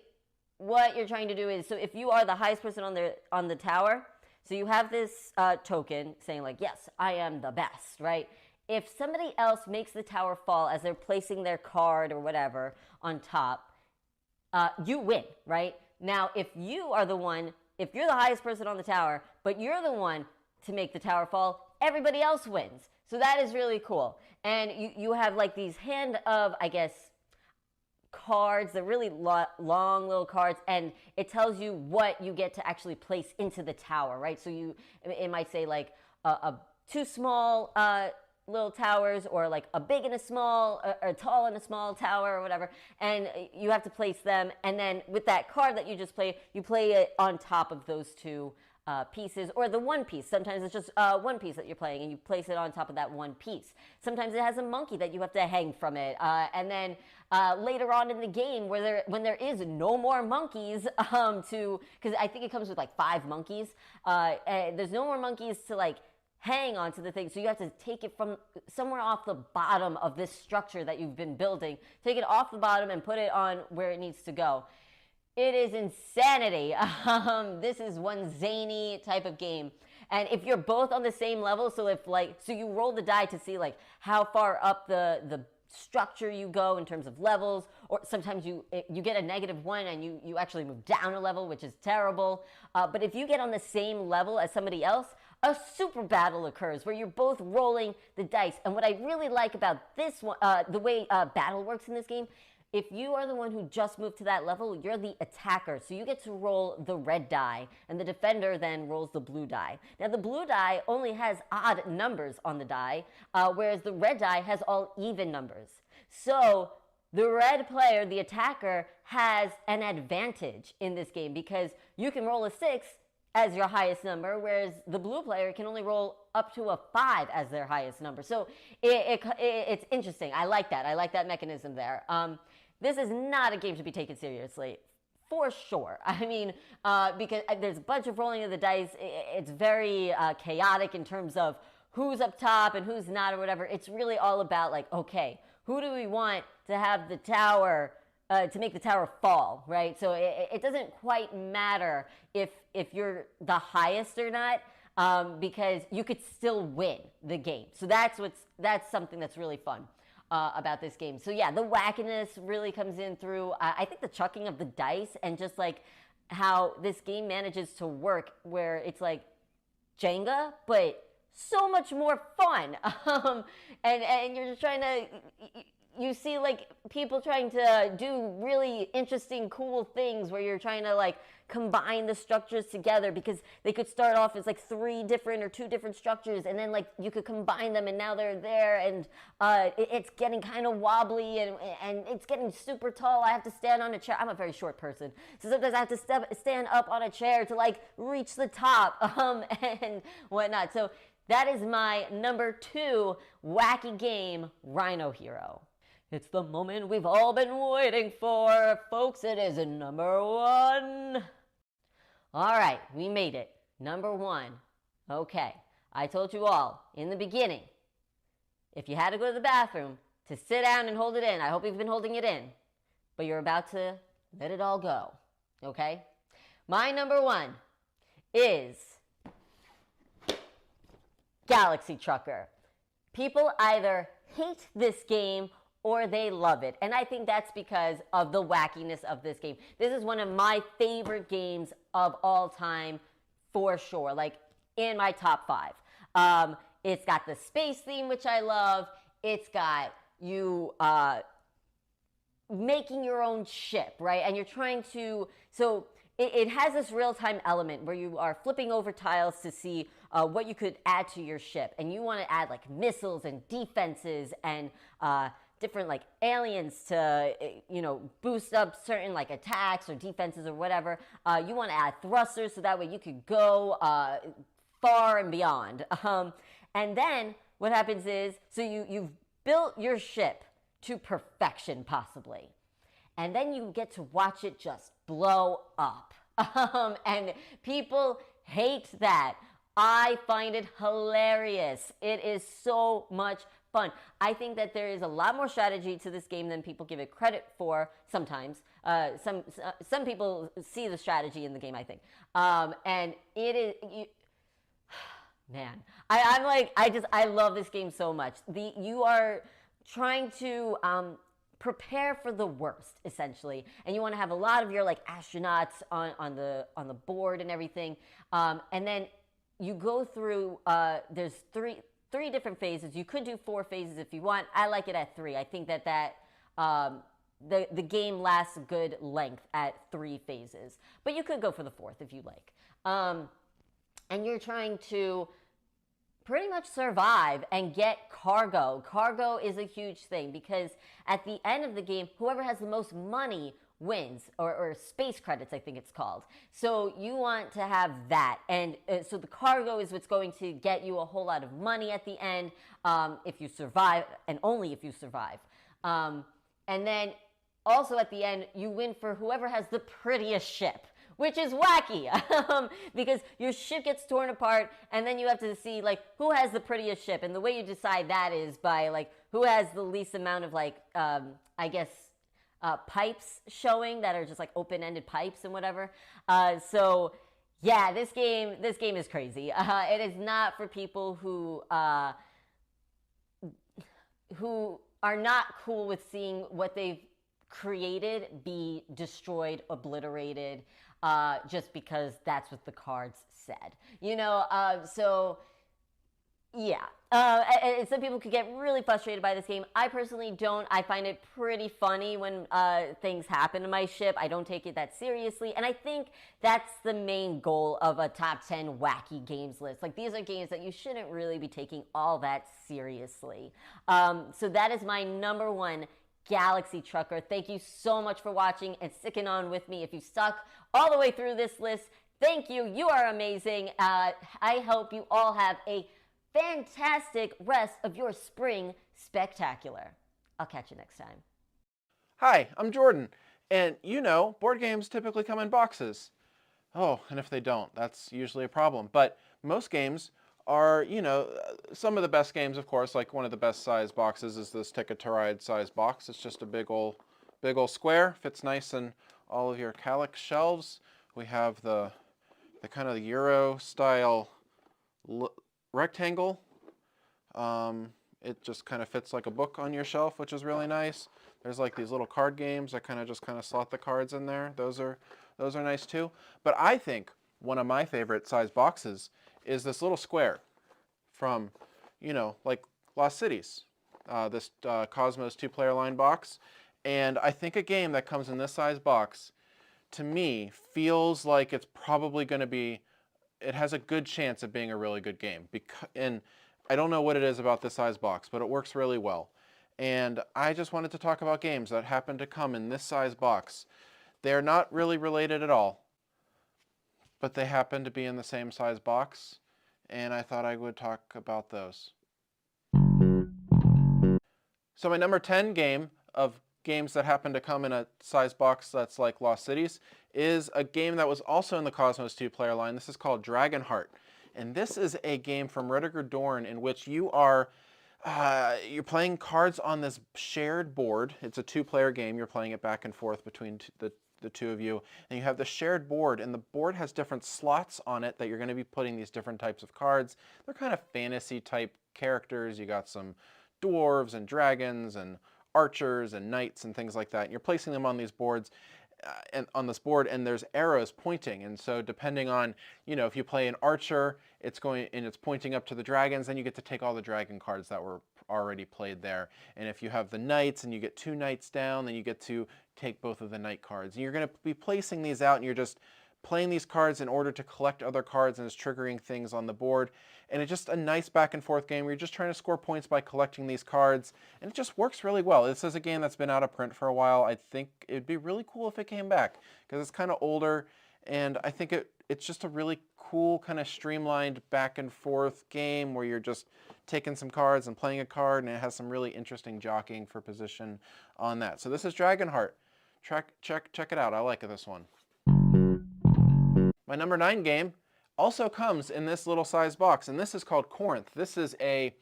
what you're trying to do is, so if you are the highest person on the tower, so you have this token saying like, yes, I am the best, right? If somebody else makes the tower fall as they're placing their card or whatever on top, you win, right? Now, if you're the highest person on the tower, but you're the one to make the tower fall, everybody else wins. So that is really cool. And you have like these hand of, I guess, cards. They're really long little cards, and it tells you what you get to actually place into the tower, right? So it might say like two small little towers, or like a big and a small, a tall and a small tower, or whatever, and you have to place them. And then with that card that you just played, you play it on top of those two pieces, or the one piece. Sometimes it's just one piece that you're playing, and you place it on top of that one piece. Sometimes it has a monkey that you have to hang from it, and then later on in the game, when there is no more monkeys because I think it comes with like 5 monkeys, there's no more monkeys to like hang on to the thing, so you have to take it from somewhere off the bottom of this structure that you've been building, take it off the bottom and put it on where it needs to go. It is insanity. This is one zany type of game. And if you're both on the same level, so you roll the die to see like how far up the structure you go in terms of levels, or sometimes you get a -1 and you actually move down a level, which is terrible. But if you get on the same level as somebody else, a super battle occurs where you're both rolling the dice. And what I really like about this one, the way battle works in this game, if you are the one who just moved to that level, you're the attacker. So you get to roll the red die, and the defender then rolls the blue die. Now, the blue die only has odd numbers on the die, whereas the red die has all even numbers. So the red player, the attacker, has an advantage in this game because you can roll a 6 as your highest number, whereas the blue player can only roll up to a 5 as their highest number. So it's interesting. I like that. I like that mechanism there. This is not a game to be taken seriously, for sure. I mean, because there's a bunch of rolling of the dice. It's very chaotic in terms of who's up top and who's not, or whatever. It's really all about like, okay, who do we want to have the tower, to make the tower fall, right? So it doesn't quite matter if you're the highest or not, because you could still win the game. So that's something that's really fun about this game. So yeah, the wackiness really comes in through, I think, the chucking of the dice, and just like how this game manages to work, where it's like Jenga, but so much more fun. And you're just trying to, you see like people trying to do really interesting, cool things where you're trying to like combine the structures together, because they could start off as like 3 different or 2 different structures, and then like you could combine them, and now they're there, and it's getting kind of wobbly, and it's getting super tall. I have to stand on a chair. I'm a very short person, so sometimes I have to stand up on a chair to like reach the top, and whatnot. So that is my number 2 wacky game, Rhino Hero. It's the moment we've all been waiting for, folks. It is number 1. All right, we made it. Number 1. Okay, I told you all in the beginning, if you had to go to the bathroom, to sit down and hold it in. I hope you've been holding it in, but you're about to let it all go, okay? My number 1 is Galaxy Trucker. People either hate this game or they love it. And I think that's because of the wackiness of this game. This is one of my favorite games of all time, for sure. Like, in my top 5. It's got the space theme, which I love. It's got you making your own ship, right? And you're trying to... So it has this real-time element where you are flipping over tiles to see what you could add to your ship. And you want to add, like, missiles and defenses and... different like aliens to, boost up certain like attacks or defenses or whatever. You want to add thrusters so that way you could go far and beyond. And then what happens is, so you've built your ship to perfection possibly. And then you get to watch it just blow up. And people hate that. I find it hilarious. It is so much fun. I think that there is a lot more strategy to this game than people give it credit for sometimes. Some people see the strategy in the game, I think. And it is... Man, I love this game so much. You are trying to prepare for the worst, essentially, and you want to have a lot of your like astronauts on the board and everything, and then you go through. There's 3 different phases. You could do 4 phases if you want. I like it at 3. I think that the game lasts a good length at 3 phases. But you could go for the 4th if you like. And you're trying to pretty much survive and get cargo. Cargo is a huge thing because at the end of the game, whoever has the most money wins, or space credits, I think it's called. So you want to have that. And so the cargo is what's going to get you a whole lot of money at the end if you survive, and only if you survive. And then also at the end, you win for whoever has the prettiest ship, which is wacky because your ship gets torn apart and then you have to see like who has the prettiest ship. And the way you decide that is by like who has the least amount of like, I guess, pipes showing that are just like open-ended pipes and whatever. So yeah, this game is crazy. It is not for people who are not cool with seeing what they've created be destroyed, obliterated, just because that's what the cards said. You know, so yeah. And some people could get really frustrated by this game. I personally don't. I find it pretty funny when things happen to my ship. I don't take it that seriously. And I think that's the main goal of a top 10 wacky games list. Like, these are games that you shouldn't really be taking all that seriously. So that is my number 1 Galaxy Trucker. Thank you so much for watching and sticking on with me. If you stuck all the way through this list, thank you. You are amazing. I hope you all have a fantastic rest of your spring spectacular. I'll catch you next time. Hi, I'm Jordan, and you know, board games typically come in boxes. Oh, and if they don't, that's usually a problem. But most games are, you know, some of the best games, of course, like one of the best size boxes is this Ticket to Ride size box. It's just a big old square, fits nice in all of your Calyx shelves. We have the kind of Euro style rectangle. It just kind of fits like a book on your shelf, which is really nice. There's like these little card games that kind of slot the cards in there. Those are nice too. But I think one of my favorite size boxes is this little square from, you know, like Lost Cities, this Cosmos 2-player line box. And I think a game that comes in this size box, to me, feels like it's probably going to be, it has a good chance of being a really good game. And I don't know what it is about this size box, but it works really well. And I just wanted to talk about games that happen to come in this size box. They're not really related at all, but they happen to be in the same size box, and I thought I would talk about those. So my number 10 game of games that happen to come in a size box that's like Lost Cities is a game that was also in the Cosmos 2-player line. This is called Dragonheart. And this is a game from Rudiger Dorn in which you are you're playing cards on this shared board. It's a 2-player game. You're playing it back and forth between the two of you. And you have the shared board, and the board has different slots on it that you're going to be putting these different types of cards. They're kind of fantasy type characters. You got some dwarves and dragons and archers and knights and things like that. And you're placing them on these boards and on this board, and there's arrows pointing. And so depending on, you know, if you play an archer, it's pointing up to the dragons, then you get to take all the dragon cards that were already played there. And if you have the knights and you get 2 knights down, then you get to take both of the knight cards. And you're going to be placing these out, and you're just playing these cards in order to collect other cards, and it's triggering things on the board. And it's just a nice back and forth game where you're just trying to score points by collecting these cards, and it just works really well. This is a game that's been out of print for a while. I think it'd be really cool if it came back because it's kind of older, and I think it's just a really cool kind of streamlined back and forth game where you're just taking some cards and playing a card, and it has some really interesting jockeying for position on that. So this is Dragonheart. Check it out. I like this one. My number 9 game also comes in this little size box, and this is called Corinth. This is a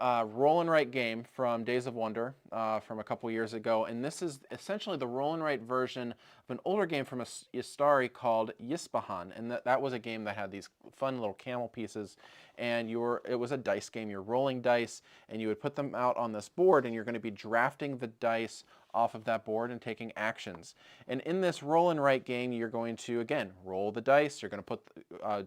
roll and write game from Days of Wonder from a couple years ago, and this is essentially the roll and write version of an older game from Istari called Yispahan, and that was a game that had these fun little camel pieces, and it was a dice game. You're rolling dice, and you would put them out on this board, and you're going to be drafting the dice off of that board and taking actions. And in this roll and write game, you're going to, again, roll the dice. You're going to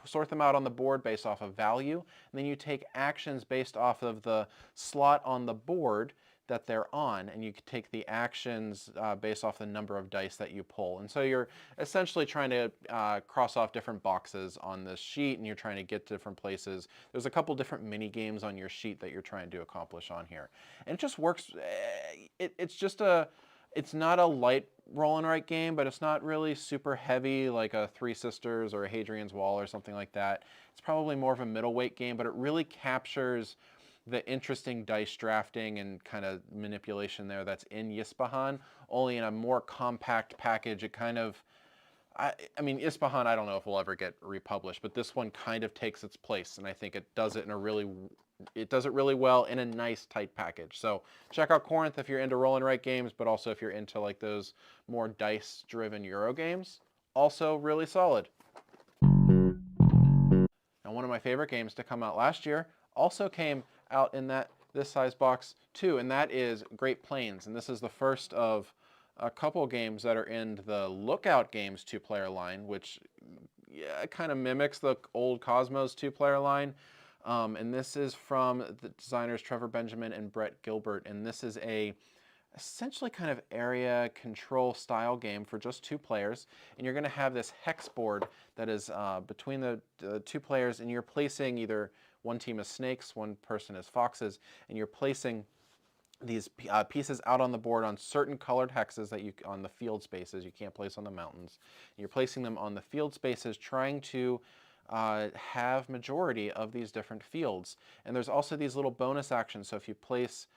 sort them out on the board based off of value, and then you take actions based off of the slot on the board that they're on, and you can take the actions based off the number of dice that you pull. And so you're essentially trying to cross off different boxes on this sheet, and you're trying to get to different places. There's a couple different mini games on your sheet that you're trying to accomplish on here. And it just works. It's not a light roll and write game, but it's not really super heavy like a Three Sisters or a Hadrian's Wall or something like that. It's probably more of a middleweight game, but it really captures the interesting dice drafting and kind of manipulation there that's in Ispahan, only in a more compact package. It kind of, I mean, Ispahan, I don't know if we'll ever get republished, but this one kind of takes its place, and I think it does it really well in a nice tight package. So check out Corinth if you're into roll and write games, but also if you're into like those more dice driven Euro games. Also really solid. Now, one of my favorite games to come out last year also came out in this size box too, and that is Great Plains. And this is the first of a couple games that are in the Lookout Games 2-player line, which kind of mimics the old Cosmos 2-player line. And this is from the designers Trevor Benjamin and Brett Gilbert, and this is essentially kind of area control style game for just 2 players. And you're going to have this hex board that is between the 2 players, and you're placing either one team as snakes, one person as foxes, and you're placing these pieces out on the board on certain colored hexes that on the field spaces you can't place on the mountains. And you're placing them on the field spaces, trying to have majority of these different fields. And there's also these little bonus actions. So if you place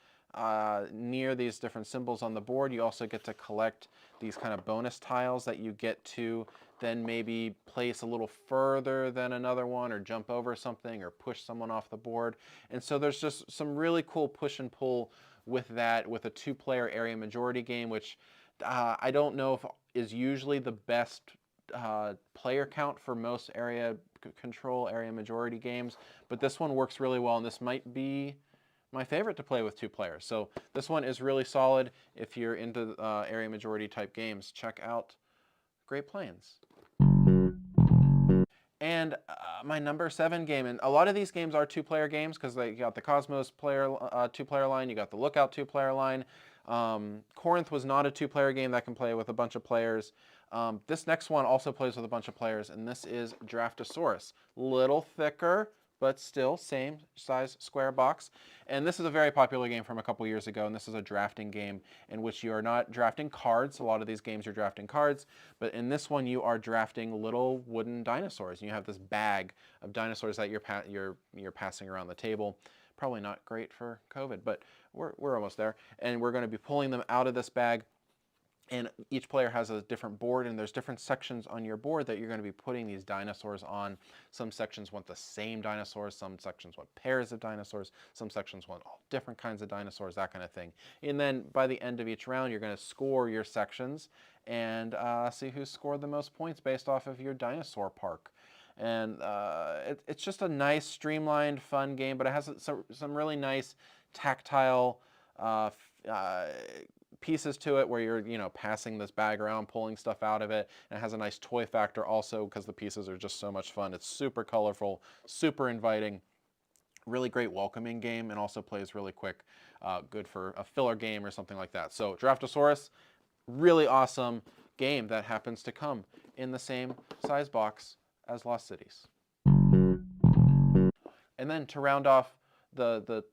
near these different symbols on the board, you also get to collect these kind of bonus tiles that you get to then maybe place a little further than another one, or jump over something, or push someone off the board. And so there's just some really cool push and pull with that, with a 2-player area majority game, which I don't know if is usually the best player count for most area control, area majority games, but this one works really well, and this might be my favorite to play with 2 players. So this one is really solid. If you're into area majority type games, check out Great Plains. And my number 7 game, and a lot of these games are 2-player games because you got the Cosmos 2-player line, you got the Lookout 2-player line. Corinth was not a 2-player game that can play with a bunch of players. This next one also plays with a bunch of players, and this is Draftosaurus. Little thicker, but still same size square box. And this is a very popular game from a couple years ago, and this is a drafting game in which you are not drafting cards. A lot of these games you're drafting cards, but in this one you are drafting little wooden dinosaurs. And you have this bag of dinosaurs that you're passing around the table. Probably not great for COVID, but we're almost there. And we're going to be pulling them out of this bag. And each player has a different board, and there's different sections on your board that you're going to be putting these dinosaurs on. Some sections want the same dinosaurs, some sections want pairs of dinosaurs, some sections want all different kinds of dinosaurs, that kind of thing. And then by the end of each round, you're going to score your sections and see who scored the most points based off of your dinosaur park. And it's just a nice, streamlined, fun game, but it has some really nice tactile pieces to it where you're passing this bag around, pulling stuff out of it, and it has a nice toy factor also because the pieces are just so much fun. It's super colorful, super inviting, really great welcoming game, and also plays really quick, good for a filler game or something like that. So Draftosaurus, really awesome game that happens to come in the same size box as Lost Cities. And then to round off the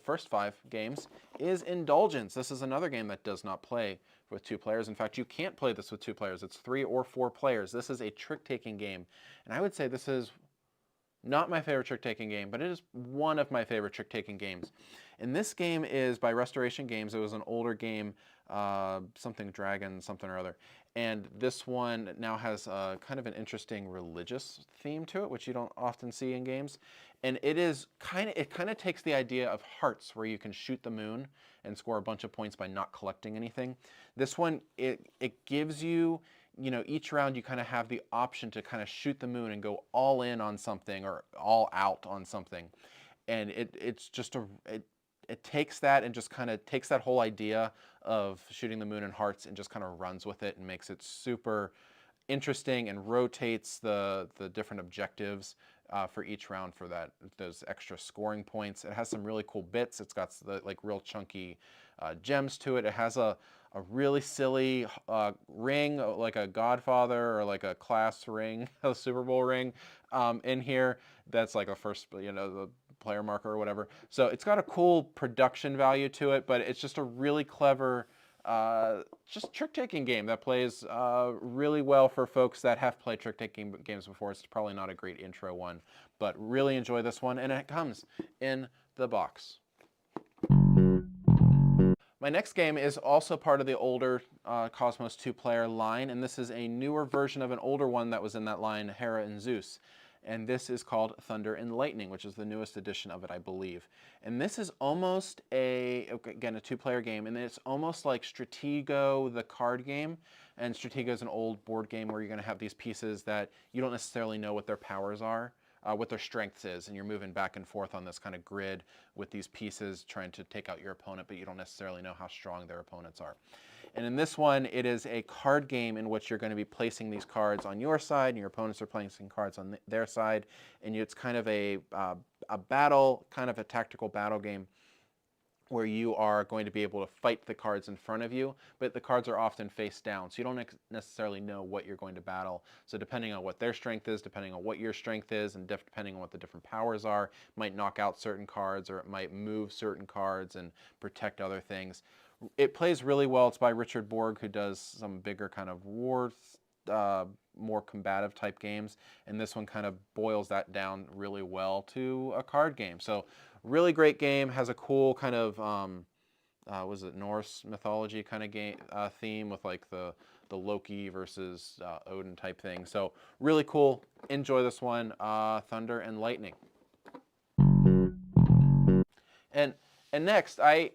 first 5 games is Indulgence. This is another game that does not play with 2 players. In fact, you can't play this with 2 players. It's 3 or 4 players. This is a trick-taking game. And I would say this is not my favorite trick-taking game, but it is one of my favorite trick-taking games. And this game is by Restoration Games. It was an older game, something dragon, something or other. And this one now has kind of an interesting religious theme to it, which you don't often see in games. And it kind of takes the idea of Hearts, where you can shoot the moon and score a bunch of points by not collecting anything. This one, it gives you, each round you kind of have the option to kind of shoot the moon and go all in on something or all out on something. And it's just it takes that and just kind of takes that whole idea of shooting the moon and Hearts and just kind of runs with it and makes it super interesting and rotates the different objectives for each round for those extra scoring points. It has some really cool bits. It's got the like real chunky gems to it. It has a really silly ring, like a Godfather or like a class ring, a Super Bowl ring in here. That's like a first, the player marker or whatever. So it's got a cool production value to it, but it's just a really clever just trick-taking game that plays really well for folks that have played trick-taking games before. It's probably not a great intro one, but really enjoy this one, and it comes in the box. My next game is also part of the older Cosmos 2-player line, and this is a newer version of an older one that was in that line, Hera and Zeus. And this is called Thunder and Lightning, which is the newest edition of it, I believe. And this is almost again, a 2-player game, and it's almost like Stratego, the card game. And Stratego is an old board game where you're going to have these pieces that you don't necessarily know what their powers are, what their strengths is, and you're moving back and forth on this kind of grid with these pieces trying to take out your opponent, but you don't necessarily know how strong their opponents are. And in this one, it is a card game in which you're going to be placing these cards on your side, and your opponents are placing cards on their side, and it's kind of a battle, kind of a tactical battle game where you are going to be able to fight the cards in front of you, but the cards are often face down, so you don't necessarily know what you're going to battle. So depending on what their strength is, depending on what your strength is, and depending on what the different powers are, it might knock out certain cards, or it might move certain cards and protect other things. It plays really well. It's by Richard Borg, who does some bigger kind of war, more combative type games, and this one kind of boils that down really well to a card game. So really great game, has a cool kind of, was it Norse mythology kind of game theme with like the Loki versus Odin type thing. So really cool. Enjoy this one, Thunder and Lightning. And next, I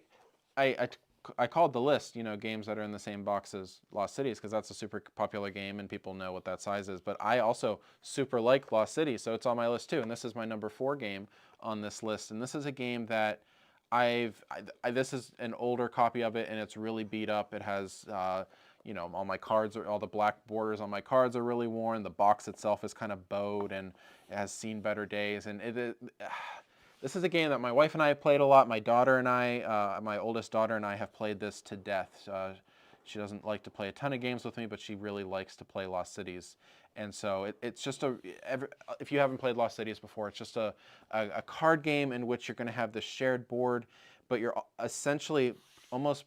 called the list, games that are in the same box as Lost Cities, because that's a super popular game and people know what that size is. But I also super like Lost Cities, so it's on my list too. And this is my number 4 game on this list. And this is a game that this is an older copy of it, and it's really beat up. It has, all my cards, all the black borders on my cards are really worn. The box itself is kind of bowed, and it has seen better days. And this is a game that my wife and I have played a lot. My daughter and my oldest daughter and I have played this to death. She doesn't like to play a ton of games with me, but she really likes to play Lost Cities. And so it's just if you haven't played Lost Cities before, it's just a card game in which you're going to have this shared board, but you're essentially almost,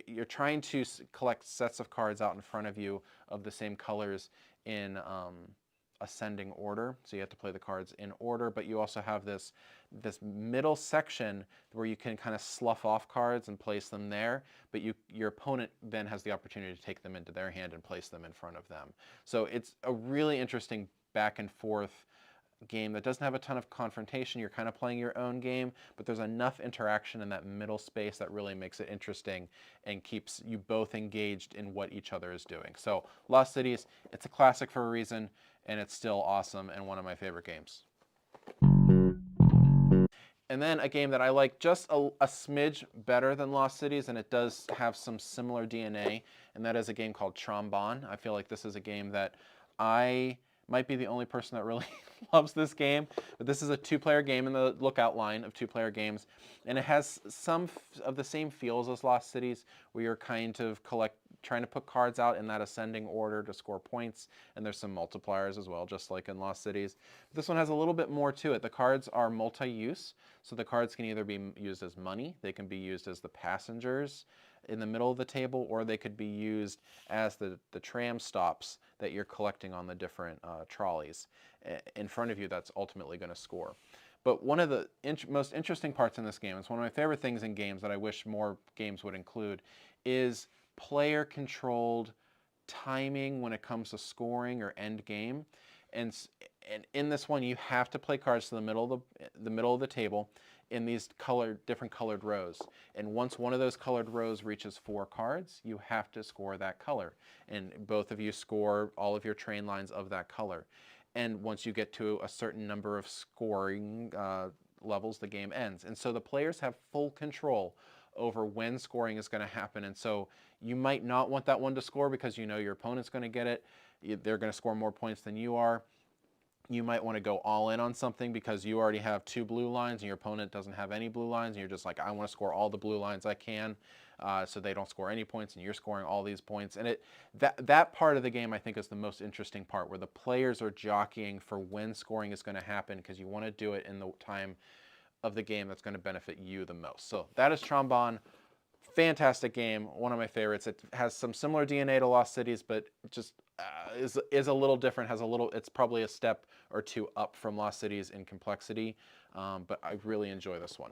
you're trying to collect sets of cards out in front of you of the same colors in ascending order. So you have to play the cards in order, but you also have this middle section where you can kind of slough off cards and place them there, but your opponent then has the opportunity to take them into their hand and place them in front of them. So it's a really interesting back and forth game that doesn't have a ton of confrontation. You're kind of playing your own game, but there's enough interaction in that middle space that really makes it interesting and keeps you both engaged in what each other is doing. So Lost Cities, it's a classic for a reason, and it's still awesome and one of my favorite games. And then a game that I like just a smidge better than Lost Cities, and it does have some similar DNA, and that is a game called Trombone. I feel like this is a game that I might be the only person that really loves this game, but this is a 2-player game in the lookout line of 2-player games, and it has some of the same feels as Lost Cities, where you're kind of trying to put cards out in that ascending order to score points, and there's some multipliers as well, just like in Lost Cities. This one has a little bit more to it. The cards are multi-use, so the cards can either be used as money, they can be used as the passengers in the middle of the table, or they could be used as the tram stops that you're collecting on the different trolleys in front of you that's ultimately going to score. But one of the most interesting parts in this game, it's one of my favorite things in games that I wish more games would include, is player-controlled timing when it comes to scoring or end game. And in this one, you have to play cards to the middle of the table in these different colored rows. And once one of those colored rows reaches 4 cards, you have to score that color. And both of you score all of your train lines of that color. And once you get to a certain number of scoring levels, the game ends. And so the players have full control over when scoring is going to happen. And so you might not want that one to score because you know your opponent's going to get it. they're going to score more points than you are. You might want to go all in on something because you already have 2 blue lines and your opponent doesn't have any blue lines, and you're just like, I want to score all the blue lines I can, so they don't score any points and you're scoring all these points. And that part of the game I think is the most interesting part, where the players are jockeying for when scoring is going to happen, because you want to do it in the time of the game that's going to benefit you the most. So that is Trombone. Fantastic game, one of my favorites. It has some similar DNA to Lost Cities, but just is a little different. It's probably a step or 2 up from Lost Cities in complexity, but I really enjoy this one.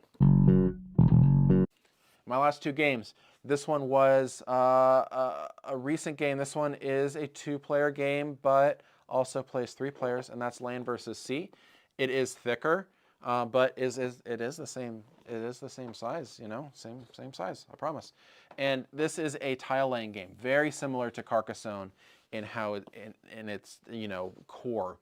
My last 2 games. This one was a recent game. This one is a 2-player game, but also plays 3 players, and that's Land versus Sea. It is thicker, but it is the same. It is the same size, you know, same size, I promise. And this is a tile laying game, very similar to Carcassonne in how in its, you know, core.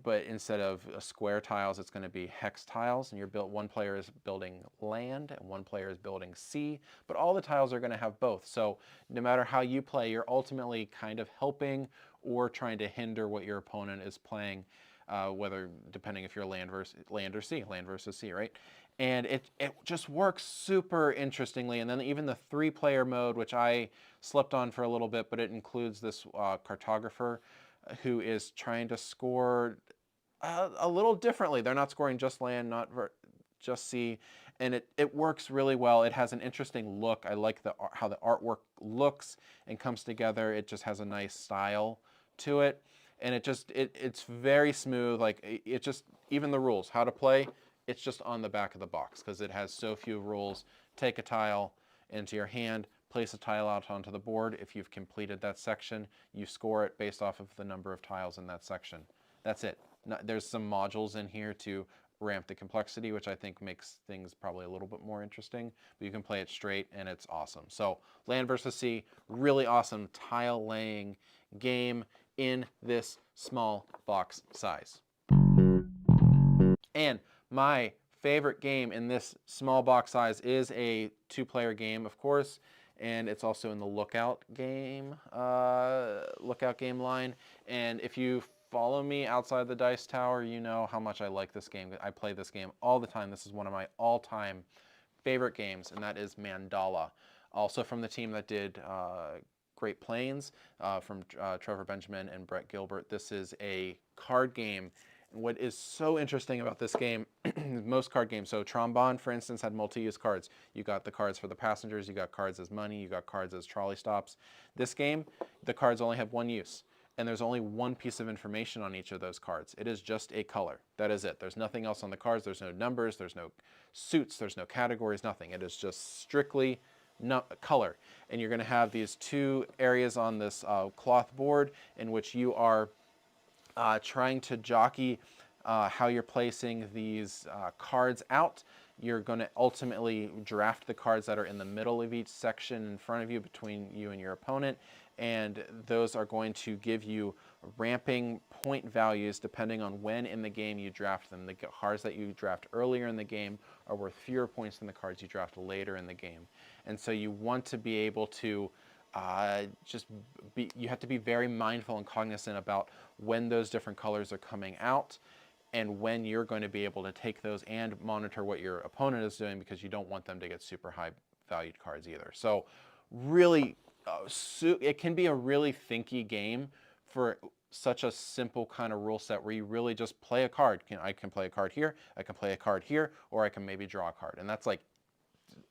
But instead of square tiles, it's going to be hex tiles, and one player is building land and one player is building sea, but all the tiles are going to have both. So no matter how you play, you're ultimately kind of helping or trying to hinder what your opponent is playing, whether depending if you're land versus sea, right? And it just works super interestingly. And then even the 3-player mode, which I slept on for a little bit, but it includes this cartographer who is trying to score a little differently. They're not scoring just land, not just sea, and it works really well. It has an interesting look. I like how the artwork looks and comes together. It just has a nice style to it, and it's very smooth. Like even the rules, how to play, it's just on the back of the box because it has so few rules. Take a tile into your hand, place a tile out onto the board. If you've completed that section, you score it based off of the number of tiles in that section. That's it. There's some modules in here to ramp the complexity, which I think makes things probably a little bit more interesting, but you can play it straight and it's awesome. So Land versus Sea, really awesome tile laying game in this small box size. And my favorite game in this small box size is a 2-player game, of course, and it's also in the Lookout game line. And if you follow me outside the Dice Tower, you know how much I like this game. I play this game all the time. This is one of my all-time favorite games, and that is Mandala. Also from the team that did Great Plains, from Trevor Benjamin and Brett Gilbert. This is a card game. What is so interesting about this game, most card games, so Trombone, for instance, had multi-use cards. You got the cards for the passengers, you got cards as money, you got cards as trolley stops. This game, the cards only have one use, and there's only one piece of information on each of those cards. It is just a color. That is it. There's nothing else on the cards. There's no numbers, there's no suits, there's no categories, nothing. It is just strictly color. And you're going to have these 2 areas on this cloth board in which you are trying to jockey how you're placing these cards out. You're going to ultimately draft the cards that are in the middle of each section in front of you, between you and your opponent, and those are going to give you ramping point values depending on when in the game you draft them. The cards that you draft earlier in the game are worth fewer points than the cards you draft later in the game. And so you want to be able to you have to be very mindful and cognizant about when those different colors are coming out and when you're going to be able to take those and monitor what your opponent is doing, because you don't want them to get super high valued cards either. So really, it can be a really thinky game for such a simple kind of rule set where you really just play a card. I can play a card here, I can play a card here, or I can maybe draw a card. And that's like,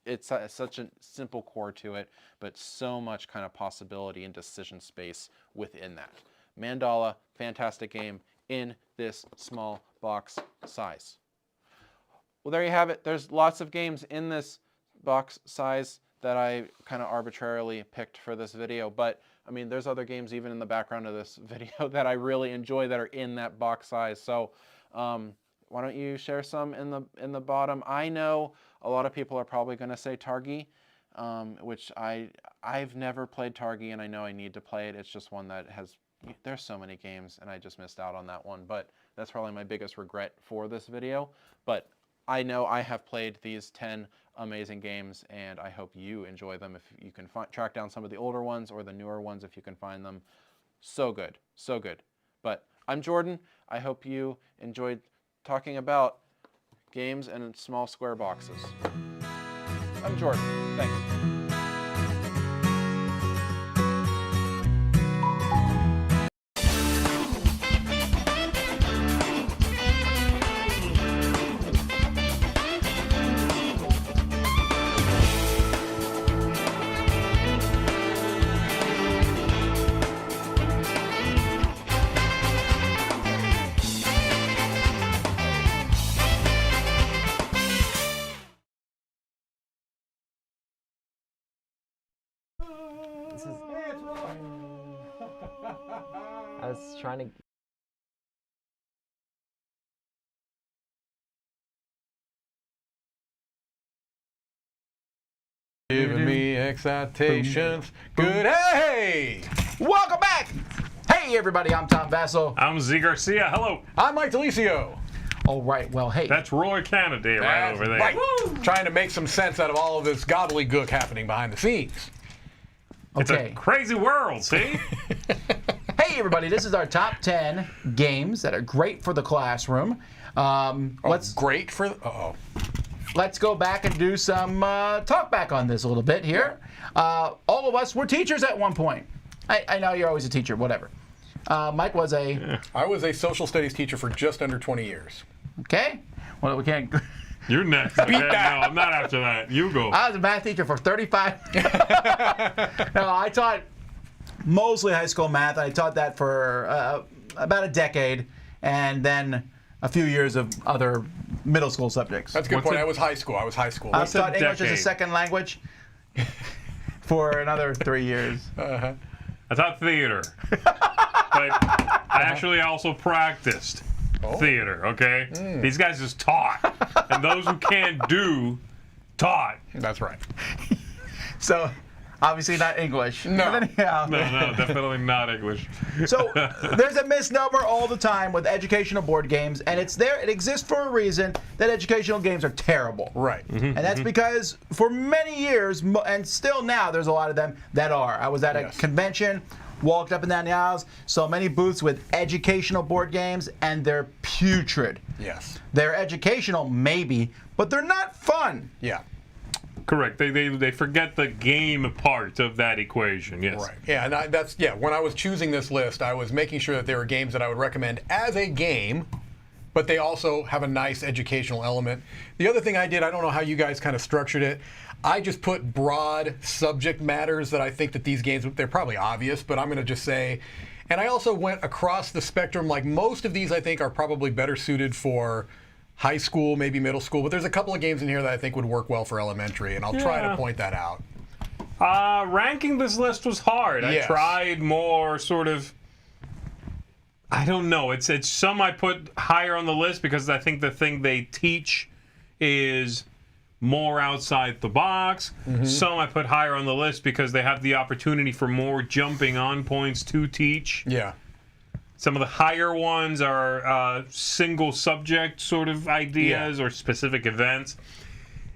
it's such a simple core to it, but so much kind of possibility and decision space within that. Mandala, fantastic game in this small box size. Well, there you have it. There's lots of games in this box size that I kind of arbitrarily picked for this video, but I mean, there's other games even in the background of this video that I really enjoy that are in that box size. So why don't you share some in the bottom? I know a lot of people are probably going to say Targi, which I've never played Targi, and I know I need to play it. It's just one that there's so many games, and I just missed out on that one. But that's probably my biggest regret for this video. But I know I have played these 10 amazing games, and I hope you enjoy them. If you can track down some of the older ones or the newer ones, if you can find them, So good, so good. But I'm Jordan. I hope you enjoyed talking about games in small square boxes. I'm Jordan. Thanks. I was trying to. Giving me excitations. Good. Hey! Welcome back! Hey, everybody, I'm Tom Vassell. I'm Z Garcia. Hello. I'm Mike Delisio. All right, well, hey. That's Roy Kennedy right over there. Right. Trying to make some sense out of all of this gobbledygook happening behind the scenes. It's Okay. a crazy world, see? Hey, everybody, this is our top 10 games that are great for the classroom. Great for. Let's go back and do some talk back on this a little bit here. All of us were teachers at one point. I know you're always a teacher, whatever. Mike was a... I was a social studies teacher for just under 20 years. Okay. Well, we can't... You're next. Okay? No, I'm not after that. You go. I was a math teacher for 35. No, I taught mostly high school math. I taught that for about a decade, and then a few years of other middle school subjects. That's a good point. I was high school. I taught English as a second language for another 3 years. I taught theater. But I actually also practiced theater, okay? These guys just taught. And those who can't do, taught. That's right. So, obviously not English. No. But anyhow. No, definitely not English. So, there's a misnomer all the time with educational board games, and it's there. It exists for a reason that educational games are terrible. Right. And that's because for many years, and still now, there's a lot of them that are. I was at a convention, walked up and down the aisles, saw many booths with educational board games, and they're putrid. Yes. They're educational, maybe, but they're not fun. Yeah. Correct. They forget the game part of that equation. Yes. Right. Yeah. And when I was choosing this list, I was making sure that there were games that I would recommend as a game, but they also have a nice educational element. The other thing I did, I don't know how you guys kind of structured it. I just put broad subject matters that I think that these games, they're probably obvious, but I'm going to just say, and I also went across the spectrum. Like most of these, I think, are probably better suited for high school, maybe middle school, but there's a couple of games in here that I think would work well for elementary, and I'll try to point that out. Ranking this list was hard. Yes. I tried more sort of, I don't know. It's some I put higher on the list because I think the thing they teach is more outside the box. Some I put higher on the list because they have the opportunity for more jumping on points to teach. Yeah. Some of the higher ones are single subject sort of ideas or specific events.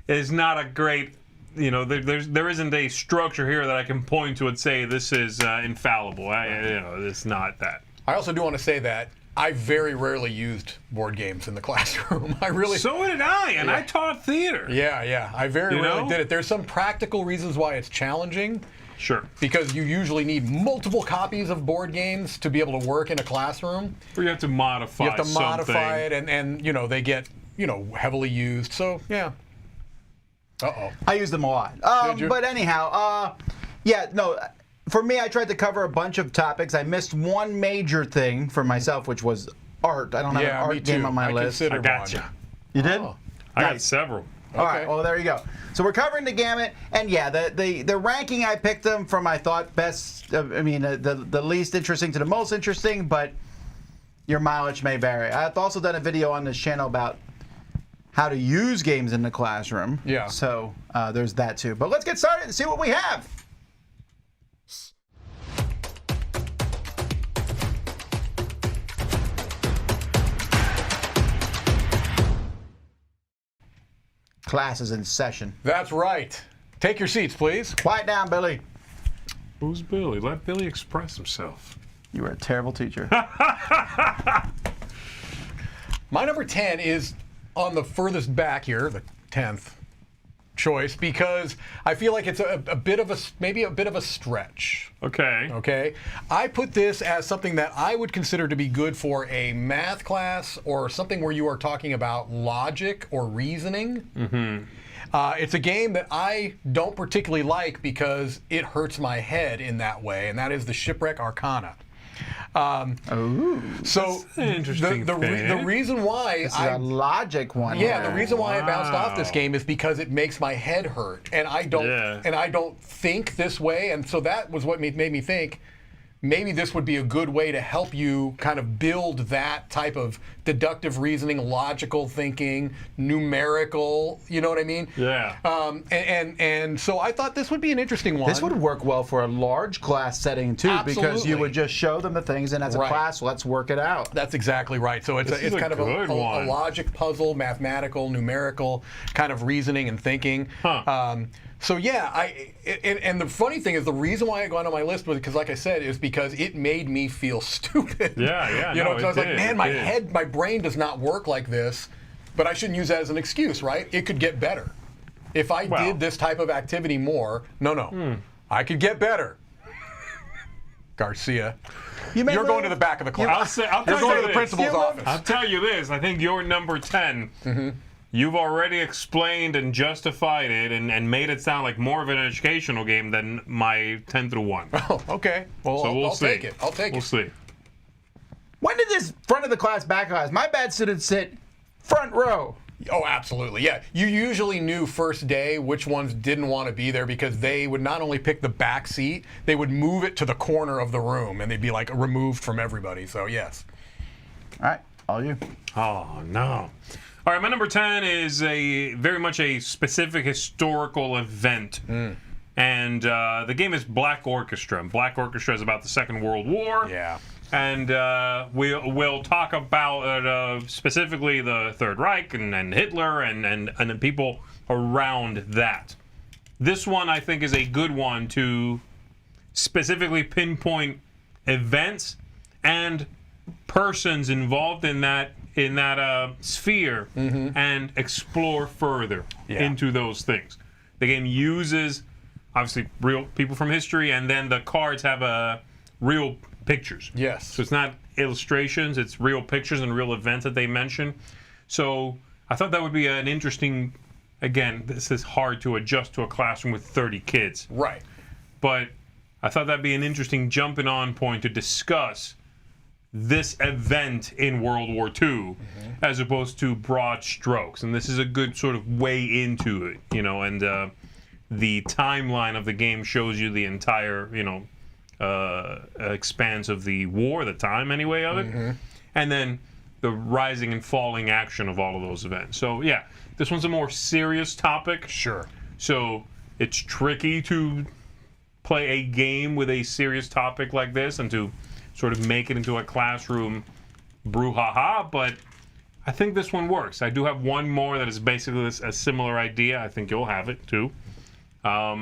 It's not a great, there isn't a structure here that I can point to and say this is infallible. It's not that. I also do want to say that I very rarely used board games in the classroom. So did I, and I taught theater. Yeah. I very rarely did it. There's some practical reasons why it's challenging. Sure. Because you usually need multiple copies of board games to be able to work in a classroom. Or you have to modify something. You have to modify it, and they get, heavily used. So, yeah. I use them a lot. Did you? But anyhow, for me, I tried to cover a bunch of topics. I missed one major thing for myself, which was art. I don't have an art game on my list. I gotcha. You did? I got several. All right, well, there you go. So we're covering the gamut, and the ranking I picked them from I thought best, the least interesting to the most interesting, but your mileage may vary. I've also done a video on this channel about how to use games in the classroom. Yeah. So there's that too. But let's get started and see what we have. Class is in session. That's right. Take your seats, please. Quiet down, Billy. Who's Billy? Let Billy express himself. You were a terrible teacher. My number 10 is on the furthest back here, the 10th choice, because I feel like it's a bit of maybe a bit of a stretch. Okay. Okay. I put this as something that I would consider to be good for a math class or something where you are talking about logic or reasoning. Mm-hmm. It's a game that I don't particularly like because it hurts my head in that way, and that is the Shipwreck Arcana. So the reason why this is a logic one. Yeah, the reason why I bounced off this game is because it makes my head hurt, and I don't think this way, and so that was what made me think maybe this would be a good way to help you kind of build that type of deductive reasoning, logical thinking, numerical, you know what I mean? Yeah. And so I thought this would be an interesting one. This would work well for a large class setting too, Absolutely. because you would just show them the things, and as a class, let's work it out. That's exactly right. So it's kind of a logic puzzle, mathematical, numerical kind of reasoning and thinking. Huh. So yeah, and the funny thing is the reason why I got on my list was because, like I said, is because it made me feel stupid. Yeah. You know, because I was like, man, my brain does not work like this, but I shouldn't use that as an excuse, right? It could get better. If I did this type of activity more, I could get better. Garcia, you're going to the back of the class. I'll you're tell going you to the principal's office. I'll tell you this. I think your number 10. Mm-hmm. You've already explained and justified it and made it sound like more of an educational game than my 10 through 1. Oh, okay. Well, so we'll see. Take it. I'll take it. We'll see. When did this front of the class, back of the class? My bad students sit front row. Oh, absolutely. Yeah. You usually knew first day which ones didn't want to be there because they would not only pick the back seat, they would move it to the corner of the room and they'd be like removed from everybody. So, yes. All right. All you. Oh, no. All right, my number 10 is very much a specific historical event. And the game is Black Orchestra. Black Orchestra is about the Second World War. Yeah. And we'll talk about specifically the Third Reich and Hitler and the people around that. This one, I think, is a good one to specifically pinpoint events and persons involved in that sphere and explore further into those things. The game uses obviously real people from history, and then the cards have real pictures. Yes. So it's not illustrations, it's real pictures and real events that they mention. So I thought that would be an interesting, again, this is hard to adjust to a classroom with 30 kids. Right. But I thought that'd be an interesting jumping on point to discuss this event in World War II as opposed to broad strokes. And this is a good sort of way into it, you know, and the timeline of the game shows you the entire, you know, expanse of the war, the time anyway of it, and then the rising and falling action of all of those events. So yeah, this one's a more serious topic. Sure. So it's tricky to play a game with a serious topic like this and to sort of make it into a classroom brouhaha, but I think this one works. I do have one more that is basically a similar idea. I think you'll have it too. I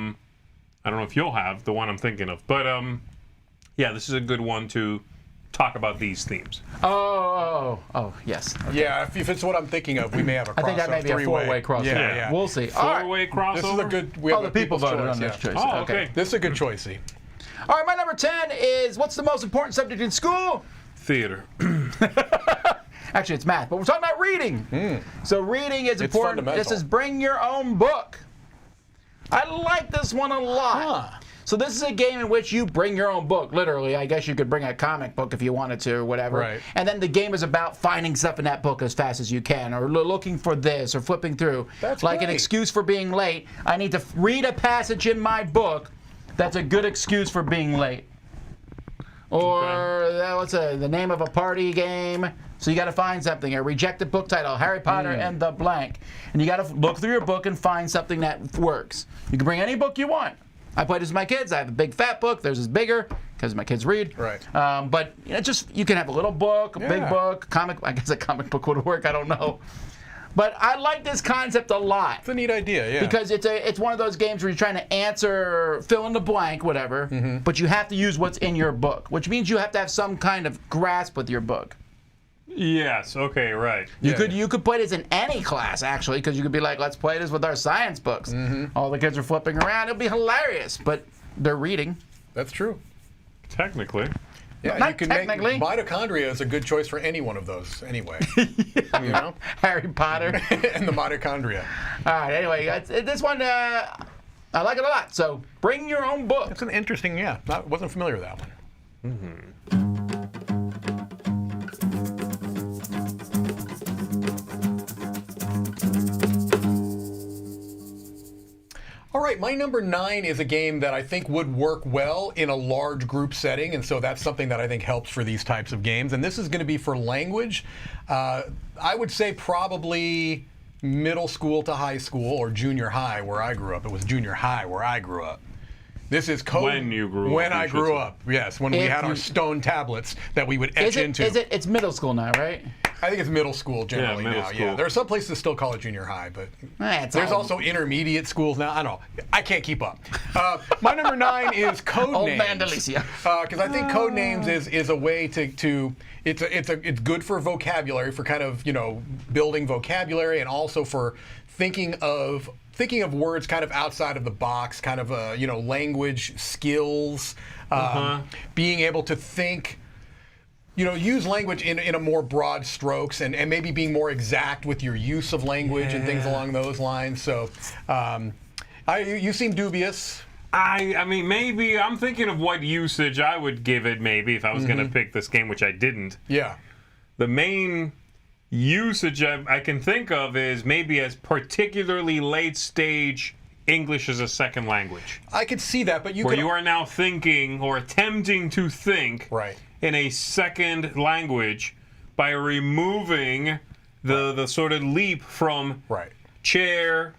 don't know if you'll have the one I'm thinking of, but yeah, this is a good one to talk about these themes. Oh, yes. Okay. Yeah, if it's what I'm thinking of, we may have a crossover. I think that may be a four-way crossover. Yeah. We'll see. Four-way crossover? This is a good... We have the people voted on this choice. Oh, okay. This is a good choice, see. All right, my number 10 is, what's the most important subject in school? Theater. Actually, it's math, but we're talking about reading. So reading is important. This is bring your own book. I like this one a lot. So this is a game in which you bring your own book, literally. I guess you could bring a comic book if you wanted to or whatever. Right. And then the game is about finding stuff in that book as fast as you can, or looking for this, or flipping through. That's like great. An excuse for being late. I need to read a passage in my book that's a good excuse for being late. Or what's the name of a party game? So you got to find something. A rejected book title, Harry Potter and the blank. And you got to look through your book and find something that works. You can bring any book you want. I play this with my kids. I have a big fat book. Theirs is bigger because my kids read. Right. But you know, you can have a little book, a big book, comic. I guess a comic book would work. I don't know. But I like this concept a lot. It's a neat idea, yeah. Because it's one of those games where you're trying to answer, fill in the blank, whatever, but you have to use what's in your book, which means you have to have some kind of grasp with your book. Yes. Okay. Right. You could play this in any class actually, because you could be like, let's play this with our science books. All the kids are flipping around. It'll be hilarious, but they're reading. That's true. Technically. Yeah, Not you can technically. make mitochondria is a good choice for any one of those anyway. You know? Harry Potter. And the mitochondria. All right, anyway, this one, I like it a lot. So bring your own book. It's an interesting, I wasn't familiar with that one. All right, my number 9 is a game that I think would work well in a large group setting, and so that's something that I think helps for these types of games. And this is going to be for language. I would say probably middle school to high school, or junior high where I grew up. It was junior high where I grew up. This is code. When you grew up. When I grew up, yes. When we had our stone tablets that we would etch into. It's middle school now, right? I think it's middle school generally middle now. school. Yeah, there are some places that still call it junior high, but there's also intermediate schools now. I don't know. I can't keep up. My number 9 is code Old names. man Delicia. Because I think code names is a way to it's good for vocabulary, for kind of building vocabulary, and also for thinking of words kind of outside of the box, kind of language skills, being able to think. Use language in a more broad strokes, and maybe being more exact with your use of language and things along those lines. So, you seem dubious. I mean, maybe I'm thinking of what usage I would give it. Maybe if I was going to pick this game, which I didn't. Yeah. The main usage I can think of is maybe as particularly late stage English as a second language. I could see that, but you are now thinking or attempting to think. Right. In a second language by removing the sort of leap from chair,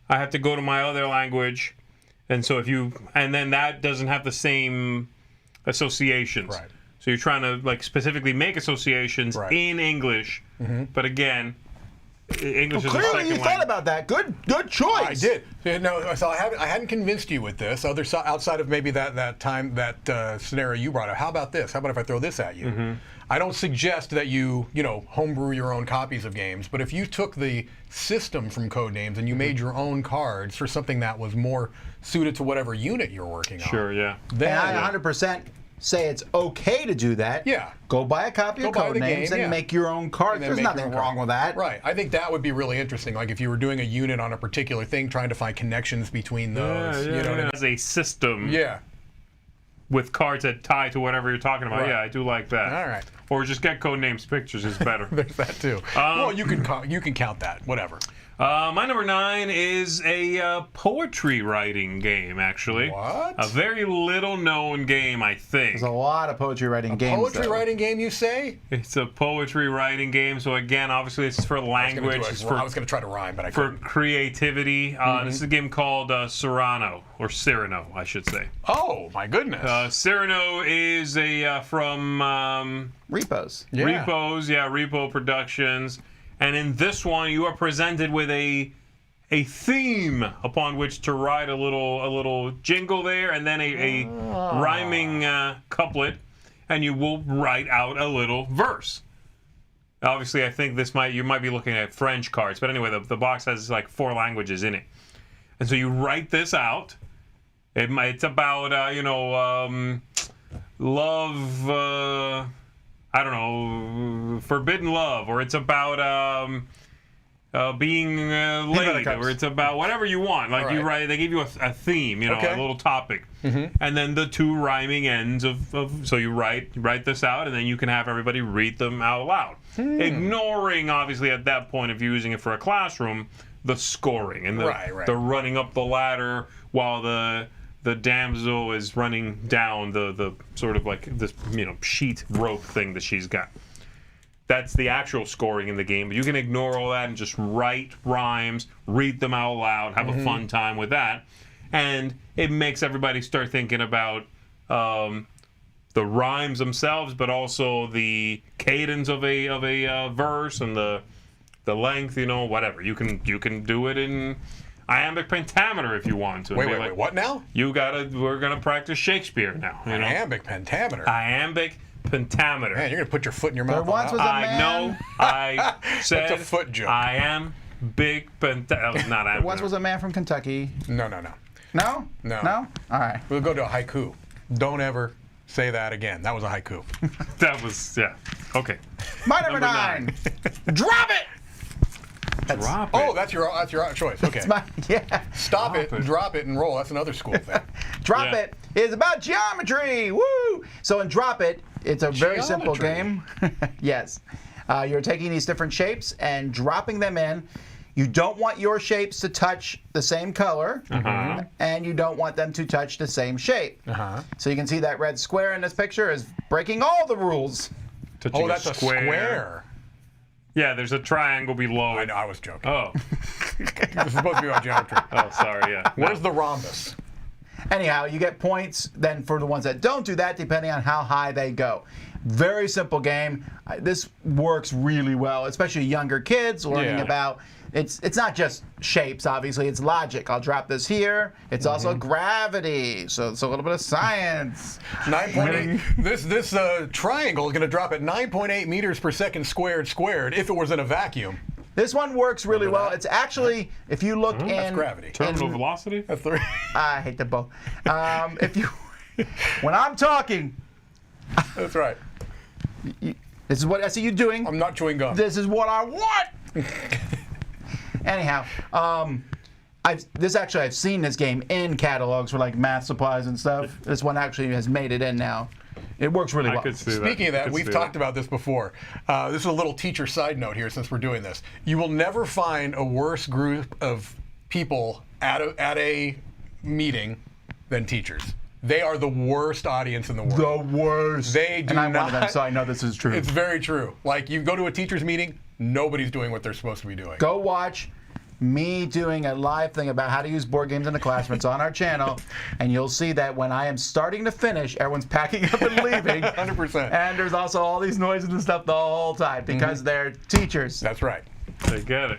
I have to go to my other language, and so then that doesn't have the same associations. Right. So you're trying to specifically make associations in English, but again, English is a second clearly you thought about that. Good choice. I did. No, so I hadn't convinced you with this. Outside of maybe that scenario you brought up. How about this? How about if I throw this at you? I don't suggest that you homebrew your own copies of games, but if you took the system from Codenames and you made your own cards for something that was more suited to whatever unit you're working on. Sure, yeah. Then I 100% say it's okay to do that. Yeah. Go buy a copy of Codenames and make your own cards. There's nothing wrong with that. Right. I think that would be really interesting. Like if you were doing a unit on a particular thing, trying to find connections between those. As a system. Yeah. With cards that tie to whatever you're talking about. Right. Yeah, I do like that. All right. Or just get Codenames pictures is better. There's that too. Well, you can count that. Whatever. My number 9 is a poetry writing game, actually. What? A very little known game, I think. There's a lot of poetry writing games. Poetry writing game, you say? It's a poetry writing game. So again, obviously, it's for language. I was going to try to rhyme, but I couldn't. For creativity. This is a game called Cyrano, I should say. Oh my goodness. Cyrano is from Repos. Yeah. Repo Productions. And in this one, you are presented with a theme upon which to write a little jingle there, and then a rhyming couplet, and you will write out a little verse. Obviously, I think you might be looking at French cards, but anyway, the box has 4 languages in it, and so you write this out. It's about love. I don't know, forbidden love, or it's about being late, or it's about whatever you want. You write, they give you a theme, a little topic, and then the 2 rhyming ends so you write this out, and then you can have everybody read them out loud, ignoring obviously at that point, if you're using it for a classroom, the scoring and the running up the ladder while the damsel is running down the sort of this sheet rope thing that she's got. That's the actual scoring in the game, but you can ignore all that and just write rhymes, read them out loud, have a fun time with that, and it makes everybody start thinking about the rhymes themselves, but also the cadence of a verse and the the length, whatever. You can do it in iambic pentameter if you want to. Wait, what now? We're gonna practice Shakespeare now. Iambic pentameter. Iambic pentameter. Man, you're gonna put your foot in your mouth. I know. I said That's a foot joke. I am big pentameter. Not iambic. Once was a man from Kentucky. No. No? No. No? All right. We'll go to a haiku. Don't ever say that again. That was a haiku. That was, yeah. Okay. My number 9. Drop it! Drop it. Oh, that's your choice. Okay. Stop it, drop it, and roll. That's another school thing. Drop It is about geometry. Woo! So in Drop It, it's a very simple game. Yes. You're taking these different shapes and dropping them in. You don't want your shapes to touch the same color, and you don't want them to touch the same shape. So you can see that red square in this picture is breaking all the rules. Touching that's a square. Yeah, there's a triangle below. I know, I was joking. Oh. This is supposed to be about geometry. Oh, sorry, yeah. Where's the rhombus? Anyhow, you get points then for the ones that don't do that, depending on how high they go. Very simple game. This works really well, especially younger kids learning about. It's not just shapes, obviously. It's logic. I'll drop this here. It's also gravity, so it's a little bit of science. 9.8. This triangle is going to drop at 9.8 meters per second squared if it was in a vacuum. This one works really well. It's actually, if you look in... That's gravity. Terminal velocity? That's 3. I hate them both. When I'm talking... That's right. This is what I see you doing. I'm not chewing gum. This is what I want. Anyhow, I've seen this game in catalogs for like math supplies and stuff. This one actually has made it in now. It works really well. Speaking of that, we've talked about this before. This is a little teacher side note here since we're doing this. You will never find a worse group of people at a meeting than teachers. They are the worst audience in the world. The worst. They do and I'm not. one of them, so I know this is true. It's very true. Like, you go to a teacher's meeting, nobody's doing what they're supposed to be doing. Go watch me doing a live thing about how to use board games in the classroom. It's on our channel, and you'll see that when I am starting to finish, everyone's packing up and leaving. 100%. And there's also all these noises and stuff the whole time because they're teachers. That's right. They get it.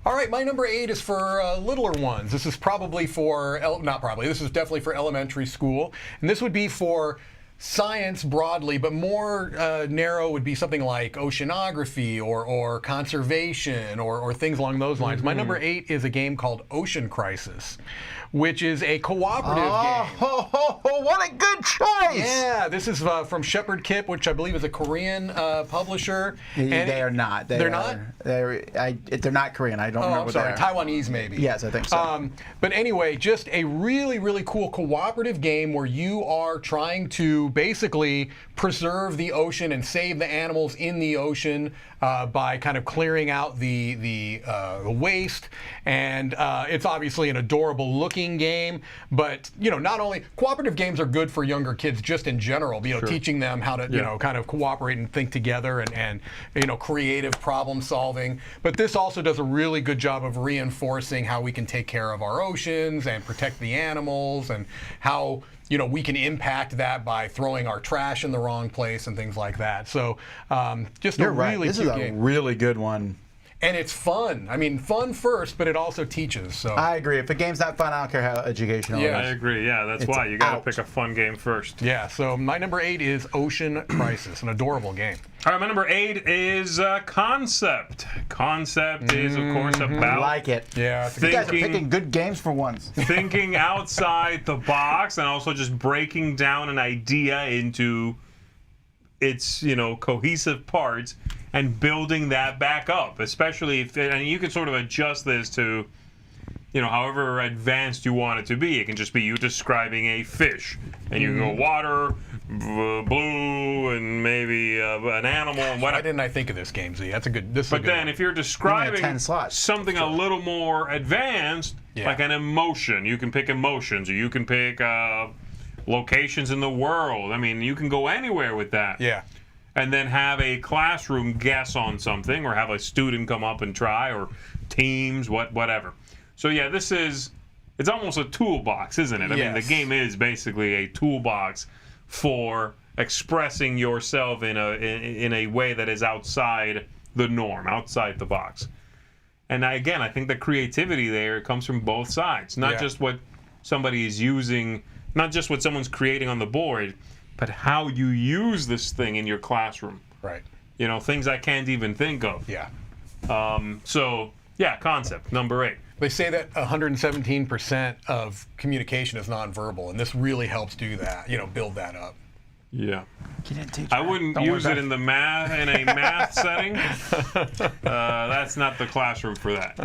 All right, my number 8 is for littler ones. This is probably for, this is definitely for elementary school. And this would be for science broadly, but more narrow would be something like oceanography or conservation or things along those lines. My number 8 is a game called Ocean Crisis, which is a cooperative game. What a good choice! Yeah, this is from Shepherd Kip, which I believe is a Korean publisher. They are not. They're not? They're not Korean. I don't remember what they are. Taiwanese maybe. Yes, I think so. But anyway, just a really, really cool cooperative game where you are trying to basically preserve the ocean and save the animals in the ocean by kind of clearing out the waste. And it's obviously an adorable looking game, but not only cooperative games are good for younger kids just in general, teaching them how to kind of cooperate and think together and creative problem solving. But this also does a really good job of reinforcing how we can take care of our oceans and protect the animals and how we can impact that by throwing our trash in the wrong place and things like that. So just You're a right. really This cute is a game. really good one. And it's fun. I mean, fun first, but it also teaches. So I agree. If a game's not fun, I don't care how educational it is. I agree. Yeah, that's why you got to pick a fun game first. Yeah. So my number 8 is Ocean Crisis, an adorable game. All right, my number 8 is Concept. Concept is, of course, about I like it. Yeah. You guys are picking good games for once. Thinking outside the box and also just breaking down an idea into its cohesive parts and building that back up, especially if and you can sort of adjust this to however advanced you want it to be. It can just be you describing a fish and you can go water, blue, and maybe an animal and whatever. Why didn't I think of this game, Z? That's a good. But then if you're describing something a little more advanced, like an emotion, you can pick emotions, or you can pick locations in the world. I mean, you can go anywhere with that. Yeah. And then have a classroom guess on something, or have a student come up and try, or teams, whatever. So yeah, it's almost a toolbox, isn't it? I mean, the game is basically a toolbox for expressing yourself in a way that is outside the norm, outside the box. And I think the creativity there comes from both sides, not just what somebody is using, not just what someone's creating on the board, but how you use this thing in your classroom. Right. You know, things I can't even think of. Yeah. So yeah, concept number 8. They say that 117% of communication is nonverbal, and this really helps do that. You know, build that up. Yeah. You didn't teach I wouldn't use it in a math setting. That's not the classroom for that.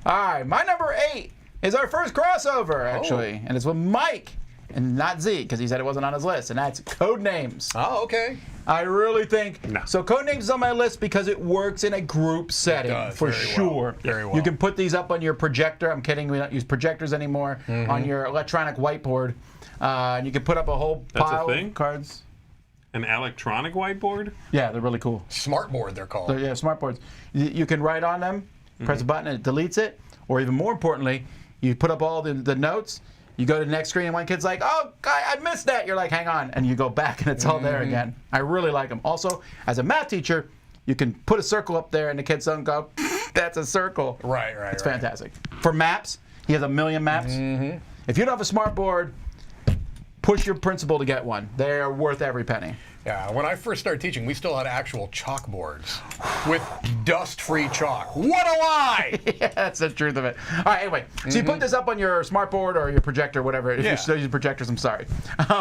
All right, my number 8 is our first crossover, actually, and it's with Mike, and not Z, because he said it wasn't on his list, and that's Codenames. Oh, okay. I really think so. Codenames is on my list because it works in a group setting for sure. Very well. You can put these up on your projector. I'm kidding, we don't use projectors anymore. On your electronic whiteboard, and you can put up a whole pile of cards. An electronic whiteboard? Yeah, they're really cool. Smartboard, they're called. So, yeah, smartboards. You can write on them, press a button, and it deletes it. Or even more importantly, you put up all the notes. You go to the next screen, and one kid's like, "Oh, I missed that." You're like, "Hang on," and you go back, and it's all there again. I really like them. Also, as a math teacher, you can put a circle up there, and the kids don't go, "That's a circle." Right. It's fantastic. For maps, he has 1 million maps. If you don't have a smart board, push your principal to get one. They are worth every penny. Yeah, when I first started teaching, we still had actual chalkboards with dust-free chalk. What a lie! Yeah, that's the truth of it. All right, anyway, so you put this up on your smart board or your projector, whatever. If you're still using projectors, I'm sorry.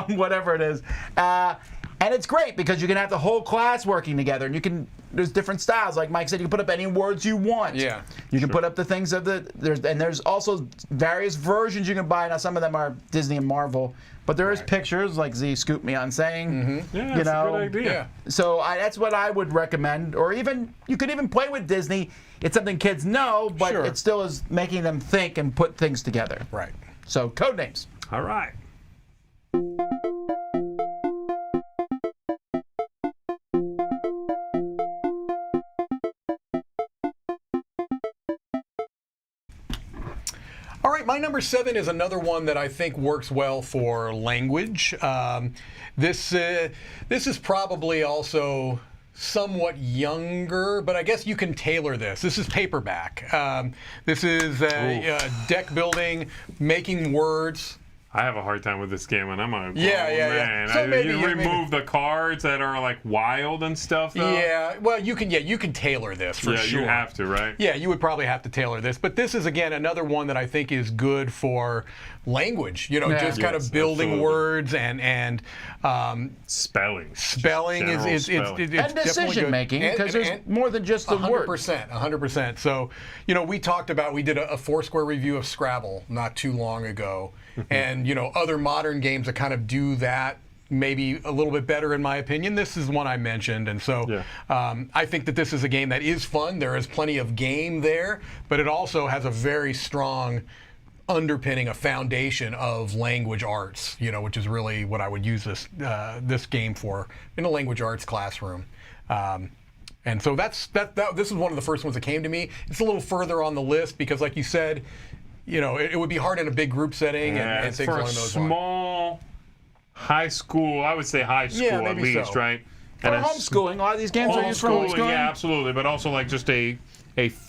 Whatever it is. And it's great because you can have the whole class working together, and there's different styles. Like Mike said, you can put up any words you want. Yeah. You can put up the things there's also various versions you can buy. Now, some of them are Disney and Marvel. But there is pictures, like Z scooped me on saying, Yeah, that's a good idea. Yeah. So that's what I would recommend. Or even, you could even play with Disney. It's something kids know, but it still is making them think and put things together. Right. So, Codenames. All right. All right, my number 7 is another one that I think works well for language. This is probably also somewhat younger, but I guess you can tailor this. This is paperback. This is deck building, making words. I have a hard time with this game, and I'm a man. So you remove the cards that are like wild and stuff, though? Yeah, well, you can tailor this for sure. Yeah, you have to, right? Yeah, you would probably have to tailor this, but this is again another one that I think is good for language. You know, just kind of building words and spelling. Spelling is and decision making, because there's more than just the word. 100%. So, you know, we did a Foursquare review of Scrabble not too long ago. And, you know, other modern games that kind of do that maybe a little bit better, in my opinion. This is one I mentioned. And so I think that this is a game that is fun. There is plenty of game there, but it also has a very strong underpinning, a foundation of language arts, you know, which is really what I would use this game for in a language arts classroom. And so this is one of the first ones that came to me. It's a little further on the list because, like you said, you know, it would be hard in a big group setting and things along those lines. For a small high school, I would say high school at least, right? For homeschooling, a lot of these games are used for homeschooling. Yeah, absolutely, but also like just a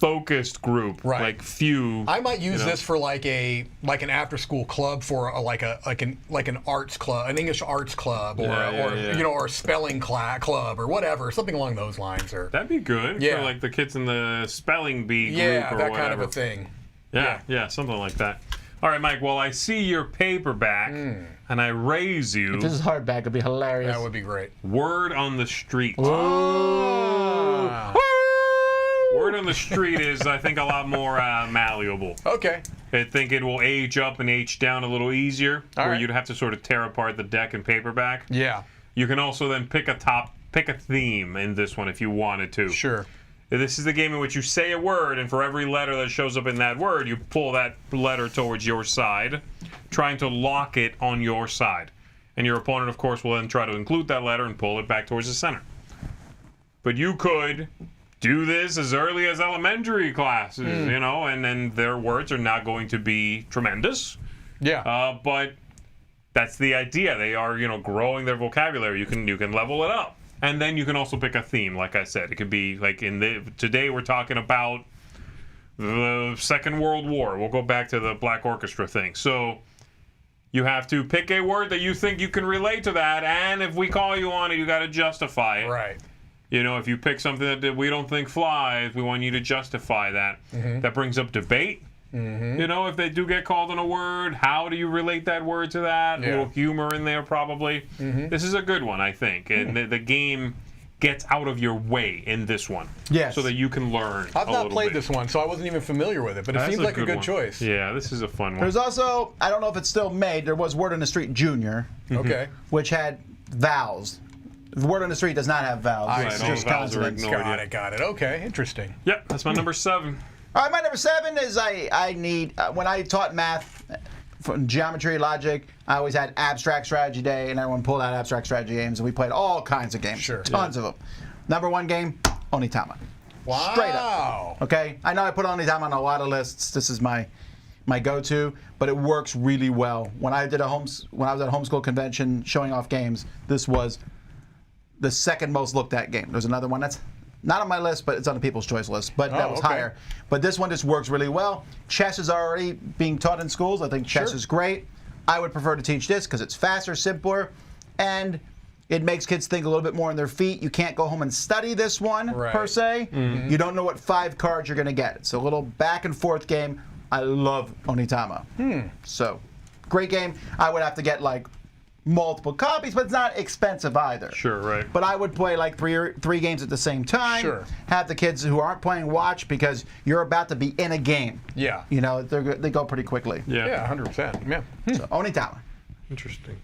focused group, like few. I might use this for like an after school club for like an arts club, an English arts club, or you know, or a spelling club or whatever, something along those lines. Or that'd be good for like the kids in the spelling bee group or that whatever. kind of a thing. Yeah, something like that. All right, Mike, well, I see your paperback, and I raise you. If this is hardback, it'd be hilarious. That would be great. Word on the Street. Oh. Word on the Street is, I think, a lot more malleable. Okay. I think it will age up and age down a little easier, where you'd have to sort of tear apart the deck and paperback. Yeah. You can also then pick a theme in this one if you wanted to. Sure. This is the game in which you say a word, and for every letter that shows up in that word, you pull that letter towards your side, trying to lock it on your side. And your opponent, of course, will then try to include that letter and pull it back towards the center. But you could do this as early as elementary classes, you know, and then their words are not going to be tremendous. Yeah. But that's the idea. They are, you know, growing their vocabulary. You can level it up. And then you can also pick a theme, like I said. It could be like today we're talking about the Second World War. We'll go back to the Black Orchestra thing. So you have to pick a word that you think you can relate to that, and if we call you on it, you got to justify it. Right. You know, if you pick something that we don't think flies, we want you to justify that. That brings up debate. You know, if they do get called on a word, how do you relate that word to that? A little humor in there, probably. This is a good one, I think. And the game gets out of your way in this one. Yes. So that you can learn. I've not played this one, so I wasn't even familiar with it, but it seems like a good choice. Yeah, this is a fun one. There's also, I don't know if it's still made, there was Word on the Street Junior. Okay. Which had vowels. The Word on the Street does not have vowels. It's just consonants. Got it. Okay, interesting. Yep, that's my number 7. All right, my number 7 is I need, when I taught math, from geometry, logic, I always had abstract strategy day, and everyone pulled out abstract strategy games, and we played all kinds of games. Sure. Tons of them. Number 1 game, Onitama. Wow. Straight up. Okay? I know I put Onitama on a lot of lists. This is my go-to, but it works really well. When I was at a homeschool convention showing off games, this was the second most looked at game. There's another one that's not on my list, but it's on the People's Choice list, but that was higher. But this one just works really well. Chess is already being taught in schools. I think chess is great. I would prefer to teach this because it's faster, simpler, and it makes kids think a little bit more on their feet. You can't go home and study this one, per se. You don't know what 5 cards you're going to get. It's a little back and forth game. I love Onitama. So, great game. I would have to get, like, multiple copies, but it's not expensive either. Sure, right. But I would play like three games at the same time. Sure. Have the kids who aren't playing watch because you're about to be in a game. Yeah. You know, they go pretty quickly. Yeah, 100%. Yeah. So, Onitama. Interesting.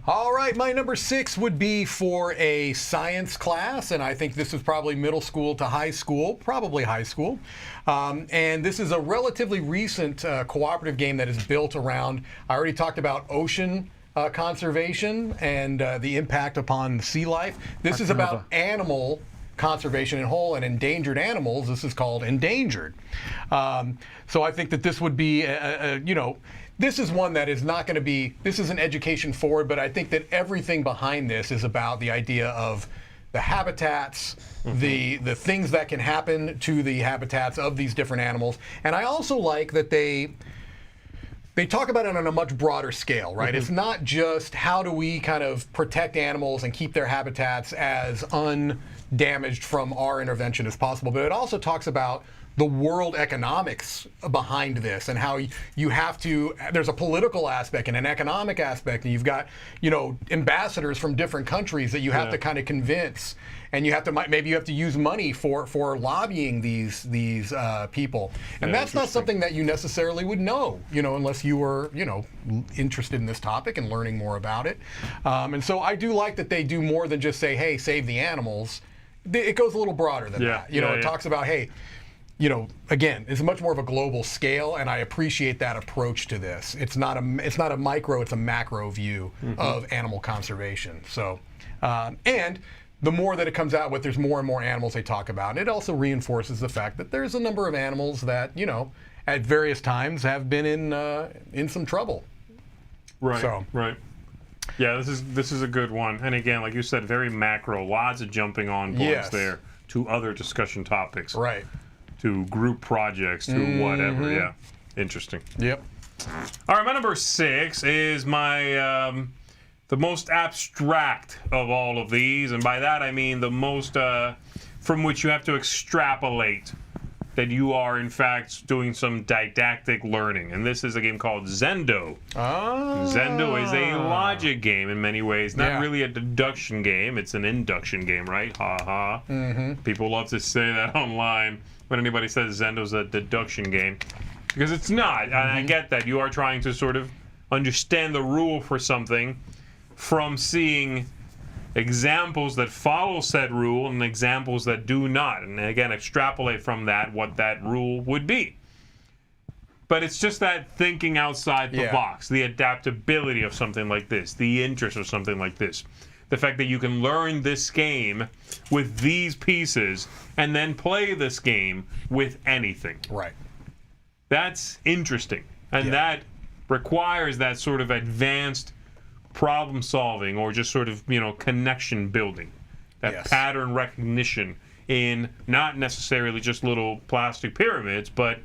All right, my number 6 would be for a science class, and I think this is probably middle school to high school, probably high school. And this is a relatively recent cooperative game that is built around, I already talked about ocean conservation and the impact upon sea life. This is about animal conservation in whole and endangered animals. This is called Endangered. So I think that this would be, this is one that is not going to be, this is an education forward, but I think that everything behind this is about the idea of the habitats, the things that can happen to the habitats of these different animals. And I also like that they talk about it on a much broader scale, right? It's not just how do we kind of protect animals and keep their habitats as undamaged from our intervention as possible, but it also talks about the world economics behind this and how you have to, there's a political aspect and an economic aspect, and you've got, ambassadors from different countries that you have to kind of convince, and you have to, maybe you have to use money for lobbying these people. And that's not something that you necessarily would know, unless you were, interested in this topic and learning more about it. And so I do like that they do more than just say, hey, save the animals. It goes a little broader than that. It talks about, hey, again, it's much more of a global scale, and I appreciate that approach to this. It's not a micro, it's a macro view of animal conservation. So, and the more that it comes out with, there's more and more animals they talk about. And it also reinforces the fact that there's a number of animals that, at various times have been in some trouble. Right. So. Right. Yeah, this is a good one. And again, like you said, very macro. Lots of jumping on points there to other discussion topics. Right. To group projects, to whatever. Yeah. Interesting. Yep. All right, my number 6 is my the most abstract of all of these, and by that I mean the most from which you have to extrapolate that you are in fact doing some didactic learning, and this is a game called Zendo. Zendo is a logic game in many ways, not really a deduction game. It's an induction game, right? Ha ha. People love to say that online when anybody says Zendo's a deduction game, because it's not. And I get that you are trying to sort of understand the rule for something from seeing examples that follow said rule and examples that do not, and again extrapolate from that what that rule would be. But it's just that thinking outside the box, the adaptability of something like this, the interest of something like this. The fact that you can learn this game with these pieces and then play this game with anything. Right. That's interesting. And that requires that sort of advanced problem solving or just sort of, connection building. That pattern recognition in not necessarily just little plastic pyramids, but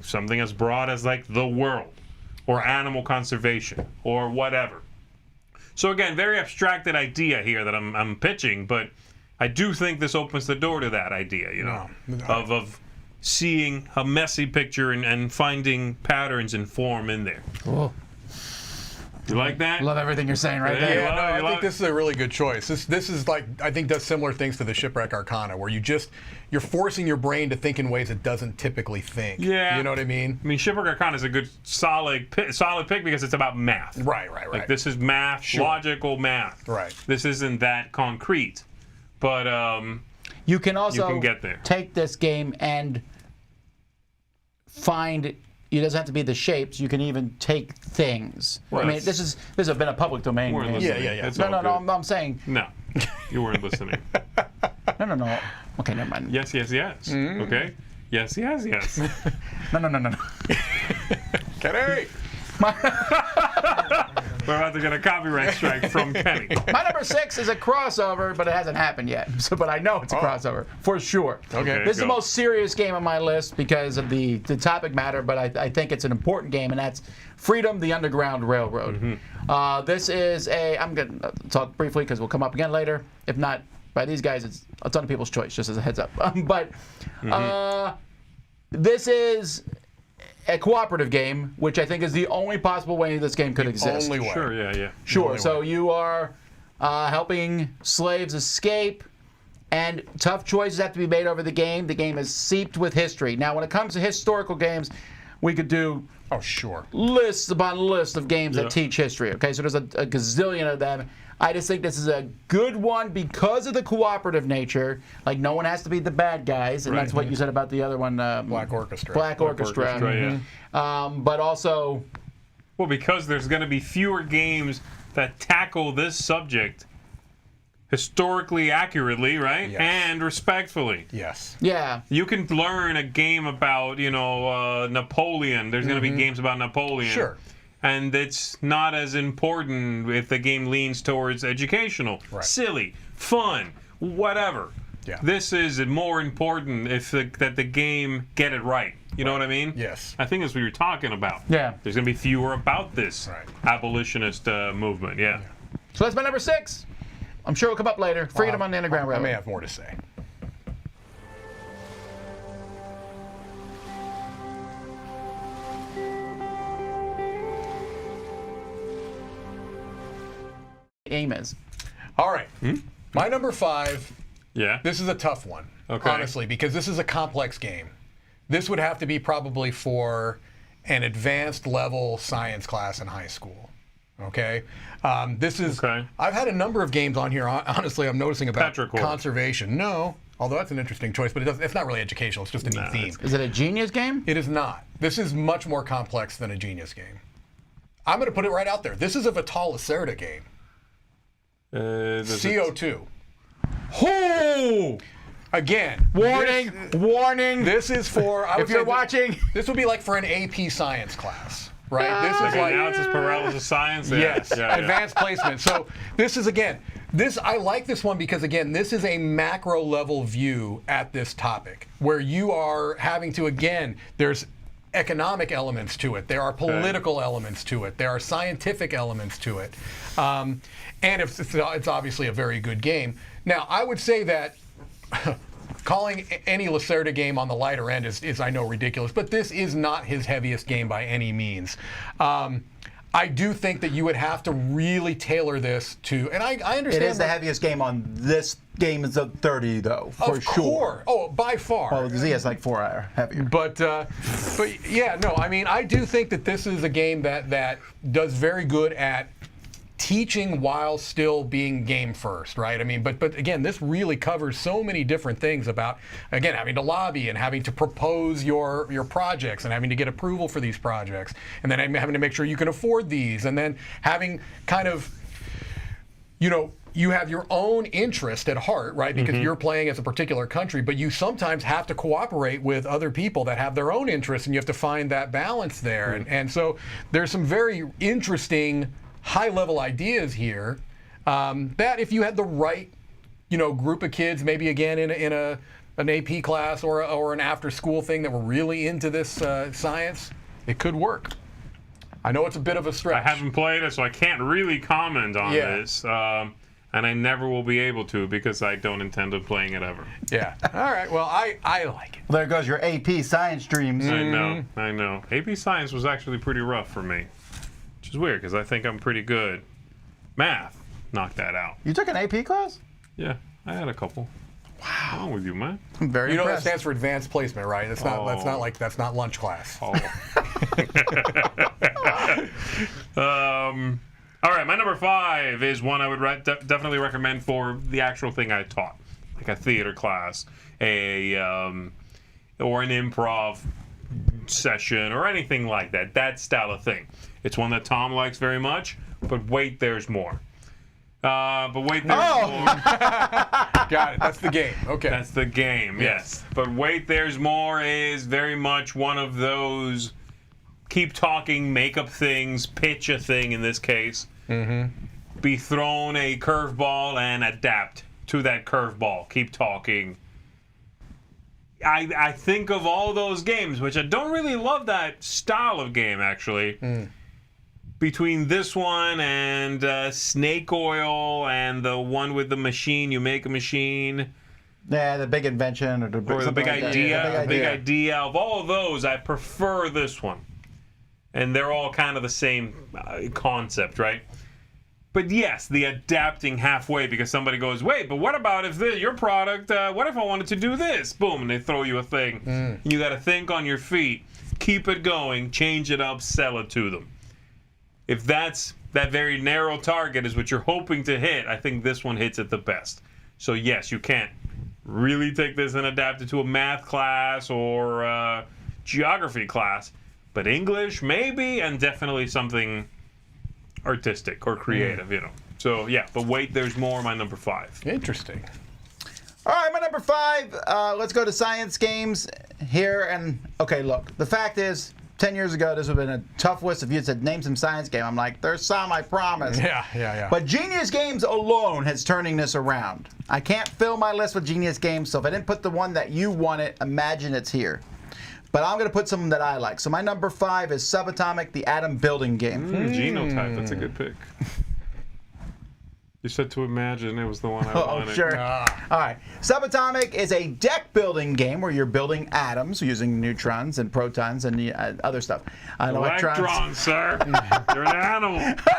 something as broad as like the world or animal conservation or whatever. So again, very abstracted idea here that I'm pitching, but I do think this opens the door to that idea, of seeing a messy picture and finding patterns and form in there. Cool. You like that? Love everything you're saying right there. Yeah, I think this is a really good choice. This is like, I think does similar things to the Shipwreck Arcana, where you're forcing your brain to think in ways it doesn't typically think. Yeah. You know what I mean? I mean, Shipwreck Arcana is a good solid pick because it's about math. Right. Like this is math, logical math. Right. This isn't that concrete, but you can also get there. Take this game and find. It doesn't have to be the shapes. You can even take things. Well, I mean, this has been a public domain. Yeah. No. I'm saying. No, you weren't listening. No. Okay, never mind. Yes. Mm-hmm. Okay. Yes. No. Kenny! We're about to get a copyright strike from Kenny. My number 6 is a crossover, but it hasn't happened yet. But I know it's a crossover for sure. Okay. This is the most serious game on my list because of the topic matter, but I think it's an important game, and that's Freedom: The Underground Railroad. Mm-hmm. This is I'm going to talk briefly because we'll come up again later. If not by these guys, it's a ton of people's choice, just as a heads up. This is a cooperative game, which I think is the only possible way this game could exist. Only way. Sure, yeah. Sure. So you are helping slaves escape, and tough choices have to be made over the game. The game is seeped with history. Now, when it comes to historical games, we could do lists upon lists of games that teach history. Okay, so there's a gazillion of them. I just think this is a good one because of the cooperative nature. Like, no one has to be the bad guys, and that's what you said about the other one. Black Orchestra. Black Orchestra. But also... Well, because there's going to be fewer games that tackle this subject historically accurately, right? Yes. And respectfully. Yes. Yeah. You can learn a game about, Napoleon. There's going to be games about Napoleon. Sure. And it's not as important if the game leans towards educational, silly, fun, whatever. Yeah. This is more important that the game get it right. You know what I mean? Yes. I think that's what you're talking about. Yeah. There's going to be fewer about this abolitionist movement. Yeah. So that's my number 6. I'm sure it'll come up later. Freedom on the Underground Railroad. I may have more to say. Aim is. All right. My number 5. Yeah. This is a tough one, honestly, because this is a complex game. This would have to be probably for an advanced level science class in high school. Okay. This is. I've had a number of games on here. Honestly, I'm noticing about conservation. No. Although that's an interesting choice, but it's not really educational. It's just a neat theme. Is it a Genius game? It is not. This is much more complex than a Genius game. I'm going to put it right out there. This is a Vital Lacerda game. CO2. Oh! Again. Warning. This is for... if you're watching... This would be like for an AP science class, right? This is like... Analysis paralysis science? Yes. Advanced placement. So this is, again... I like this one because, again, this is a macro level view at this topic where you are having to, again, there's economic elements to it. There are political elements to it. There are scientific elements to it. And it's obviously a very good game. Now, I would say that calling any Lacerda game on the lighter end is I know, ridiculous, but this is not his heaviest game by any means. I do think that you would have to really tailor this to, and I understand. It is the heaviest game on this game is a 30 though, for sure. Oh, by far. Well, Z is like 4 hour heavier. But yeah, no, I mean, I do think that this is a game that does very good at teaching while still being game first, right? I mean, but again, this really covers so many different things about, again, having to lobby and having to propose your projects and having to get approval for these projects, and then having to make sure you can afford these, and then having kind of, you know, you have your own interest at heart, right? Because you're playing as a particular country, but you sometimes have to cooperate with other people that have their own interests, and you have to find that balance there. And so there's some very interesting high-level ideas here that if you had the right, you know, group of kids, maybe again in an AP class or an after-school thing that were really into this science, it could work. I know it's a bit of a stretch. I haven't played it, so I can't really comment on this. And I never will be able to because I don't intend on playing it ever. Yeah. All right. Well, I like it. Well, there goes your AP science dreams. I know. AP science was actually pretty rough for me, which is weird because I think I'm pretty good. Math knocked that out. You took an AP class? Yeah, I had a couple. Wow. What's wrong with you, man? I'm very You know that impressed. stands for advanced placement, right? That's not. That's not lunch class. All right, my number 5 is one I would definitely recommend for the actual thing I taught, like a theater class, or an improv session, or anything like that. That style of thing. It's one that Tom likes very much. But wait, there's more. But wait, there's more. Got it. That's the game. Okay. That's the game. Yes. But wait, there's more is very much one of those. Keep talking, make up things, pitch a thing in this case. Be thrown a curveball and adapt to that curveball. Keep talking. I think of all those games, which I don't really love that style of game, actually. Between this one and Snake Oil and the one with the machine, you make a machine. Yeah, the big invention or the big like idea. The big idea. Of all of those, I prefer this one. And they're all kind of the same concept, right? But yes, the adapting halfway because somebody goes, wait, but what about if your product, what if I wanted to do this? Boom, and they throw you a thing. You got to think on your feet, keep it going, change it up, sell it to them. If that very narrow target is what you're hoping to hit, I think this one hits it the best. So yes, you can't really take this and adapt it to a math class or a geography class. But English, maybe, and definitely something artistic or creative, you know. So, yeah, but wait, there's more, my number 5. Interesting. All right, my number 5, let's go to science games here. And, okay, look, the fact is, 10 years ago, this would have been a tough list if you had said, name some science game. I'm like, there's some, I promise. Yeah. But Genius Games alone is turning this around. I can't fill my list with Genius Games, so if I didn't put the one that you wanted, imagine it's here. But I'm going to put something that I like. So my number 5 is Subatomic, the atom building game. Genotype, that's a good pick. You said to imagine it was the one I wanted. Oh, sure. All right. Subatomic is a deck building game where you're building atoms using neutrons and protons and other stuff. Electrons, sir. You're an animal.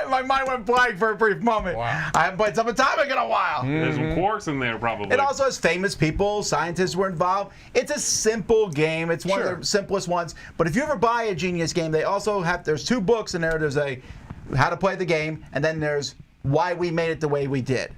My mind went blank for a brief moment. Wow. I haven't played Subatomic in a while. There's some quarks in there, probably. It also has famous people, scientists were involved. It's a simple game. It's one of the simplest ones. But if you ever buy a Genius game, they also have, there's 2 books in there. There's a how to play the game, and then there's why we made it the way we did.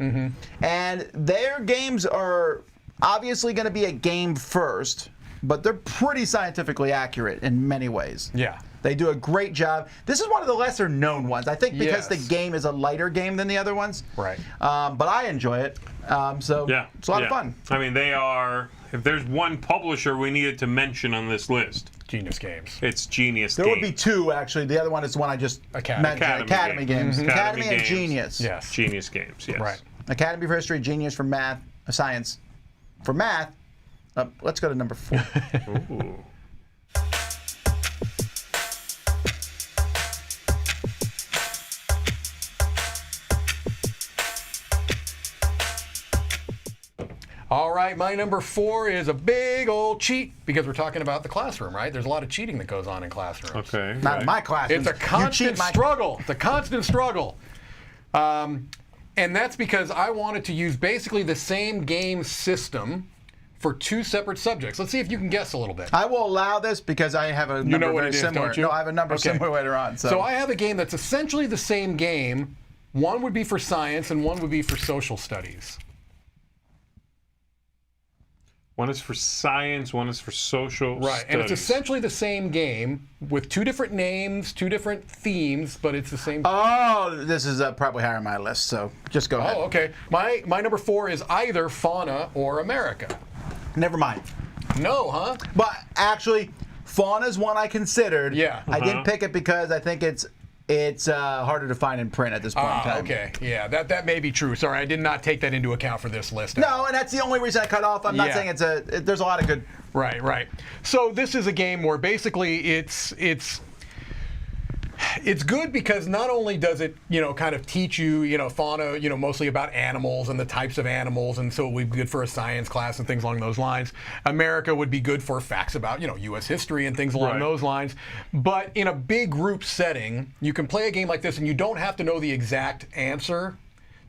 And their games are obviously going to be a game first, but they're pretty scientifically accurate in many ways. Yeah. They do a great job. This is one of the lesser known ones, I think, because the game is a lighter game than the other ones. Right. But I enjoy it. So it's a lot of fun. I mean, they are, if there's one publisher we needed to mention on this list, Genius Games. it's Genius There Games. would be 2, actually. The other one is the one I just mentioned. Academy Games. Academy and Games. Genius. Yes. Genius Games, yes. Right. Academy for History, Genius for Math, Science. For Math, let's go to number 4. Ooh. All right, my number 4 is a big old cheat because we're talking about the classroom, right? There's a lot of cheating that goes on in classrooms. Okay. Not in my class. It's a constant struggle. It's a constant struggle. And that's because I wanted to use basically the same game system for 2 separate subjects. Let's see if you can guess a little bit. I will allow this because I have a number what very it is, similar. don't you? No, I have a number similar later on. So I have a game that's essentially the same game, One would be for science and one would be for social studies. One is for science, one is for social Right, studies. and it's essentially the same game with 2 different names, 2 different themes, but it's the same. Oh, this is probably higher on my list, so just go ahead. Oh, okay. My number 4 is either Fauna or America. Never mind. No, huh? But actually, Fauna is one I considered. Yeah. I didn't pick it because I think it's harder to find in print at this point in time. Okay, yeah, that may be true. Sorry, I did not take that into account for this list. No, and that's the only reason I cut off. I'm not saying there's a lot of good. Right. So this is a game where basically it's good because not only does it, kind of teach you, fauna, mostly about animals and the types of animals, and so it would be good for a science class and things along those lines. America would be good for facts about, U.S. history and things along those lines. But in a big group setting, you can play a game like this and you don't have to know the exact answer.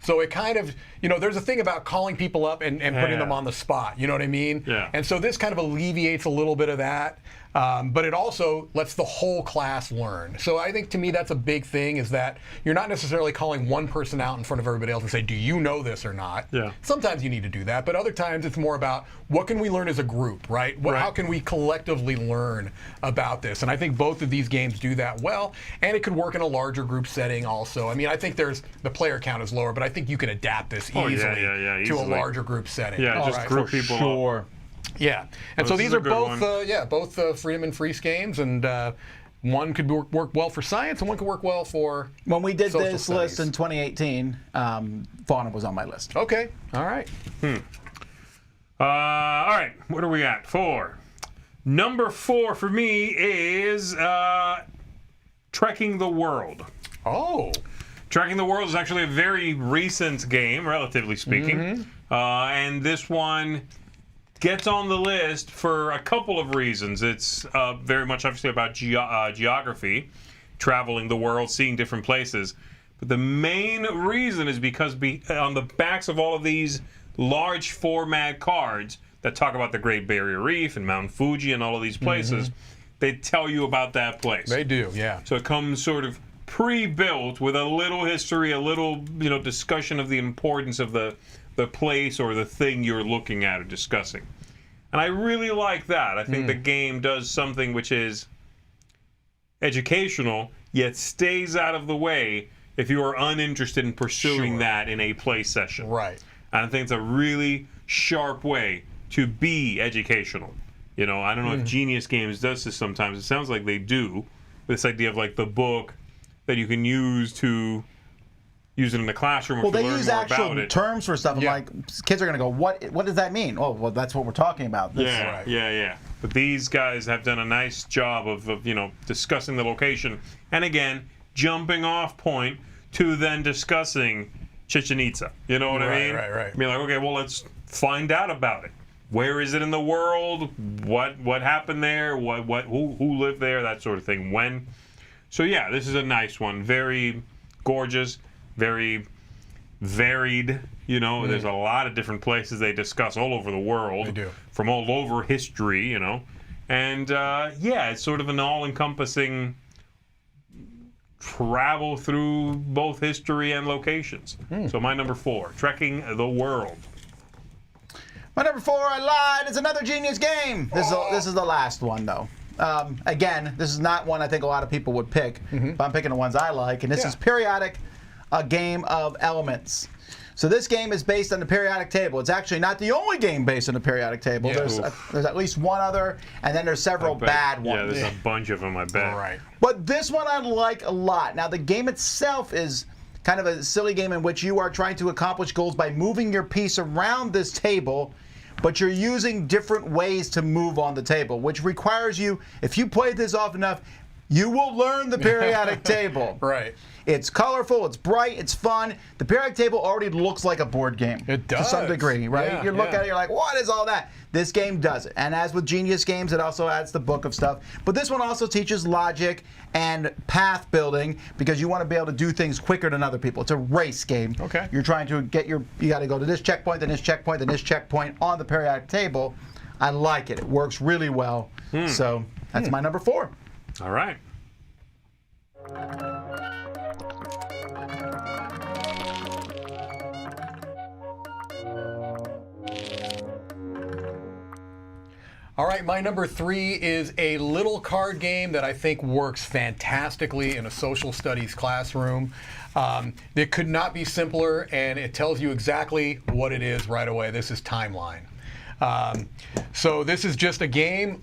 So it kind of, there's a thing about calling people up and putting them on the spot, you know what I mean? Yeah. And so this kind of alleviates a little bit of that, but it also lets the whole class learn. So I think to me that's a big thing, is that you're not necessarily calling one person out in front of everybody else and say, do you know this or not? Yeah. Sometimes you need to do that, but other times it's more about what can we learn as a group, right? How can we collectively learn about this? And I think both of these games do that well, and it could work in a larger group setting also. I mean, I think the player count is lower, but I think you can adapt this easily to a larger group setting. Yeah, just group people up. Yeah, and so these are both freedom and free games, and one could work well for science, and one could work well for. When we did social this studies. list in 2018, Fauna was on my list. Okay, all right. All right, what are we at? 4. Number 4 for me is Trekking the World. Oh. Trekking the World is actually a very recent game, relatively speaking. And this one gets on the list for a couple of reasons. It's very much obviously about geography, traveling the world, seeing different places. But the main reason is because on the backs of all of these large format cards that talk about the Great Barrier Reef and Mount Fuji and all of these places, they tell you about that place. They do, yeah. So it comes sort of pre-built with a little history, a little discussion of the importance of the place or the thing you're looking at or discussing. And I really like that. I think the game does something which is educational, yet stays out of the way if you are uninterested in pursuing that in a play session. Right. And I think it's a really sharp way to be educational. I don't know if Genius Games does this sometimes. It sounds like they do. This idea of like the book that you can use to use it in the classroom or Well, to they learn use more actual about it. terms for stuff. I'm like, kids are going to go, what does that mean? Oh, well, that's what we're talking about. Yeah. But these guys have done a nice job of discussing the location. And again, jumping off point to then discussing Chichen Itza. You know what I mean? Right. Be like, okay, well, let's find out about it. Where is it in the world? What happened there? Who lived there? That sort of thing. When? So yeah, this is a nice one. Very gorgeous, very varied. There's a lot of different places they discuss all over the world. They do. From all over history, And it's sort of an all-encompassing travel through both history and locations. So my number 4, Trekking the World. My number 4, I lied. It's another Genius game. This is the last one, though. Again, this is not one I think a lot of people would pick, but I'm picking the ones I like. And this is Periodic, a game of elements. So this game is based on the periodic table. It's actually not the only game based on the periodic table. There's at least one other, and then there's several bad ones. Yeah, there's a bunch of them, I bet. All right. But this one I like a lot. Now, the game itself is kind of a silly game in which you are trying to accomplish goals by moving your piece around this table, but you're using different ways to move on the table, which requires you, if you play this often enough, you will learn the periodic table. Right. It's colorful, it's bright, it's fun. The periodic table already looks like a board game. It does. To some degree, right? Yeah, you look at it, you're like, what is all that? This game does it. And as with Genius Games, it also adds the book of stuff. But this one also teaches logic and path building because you want to be able to do things quicker than other people. It's a race game. Okay. You're trying to you got to go to this checkpoint, then this checkpoint, then this checkpoint on the periodic table. I like it. It works really well. So that's my number 4. All right. my number 3 is a little card game that I think works fantastically in a social studies classroom. It could not be simpler, and it tells you exactly what it is right away. This is Timeline. So this is just a game.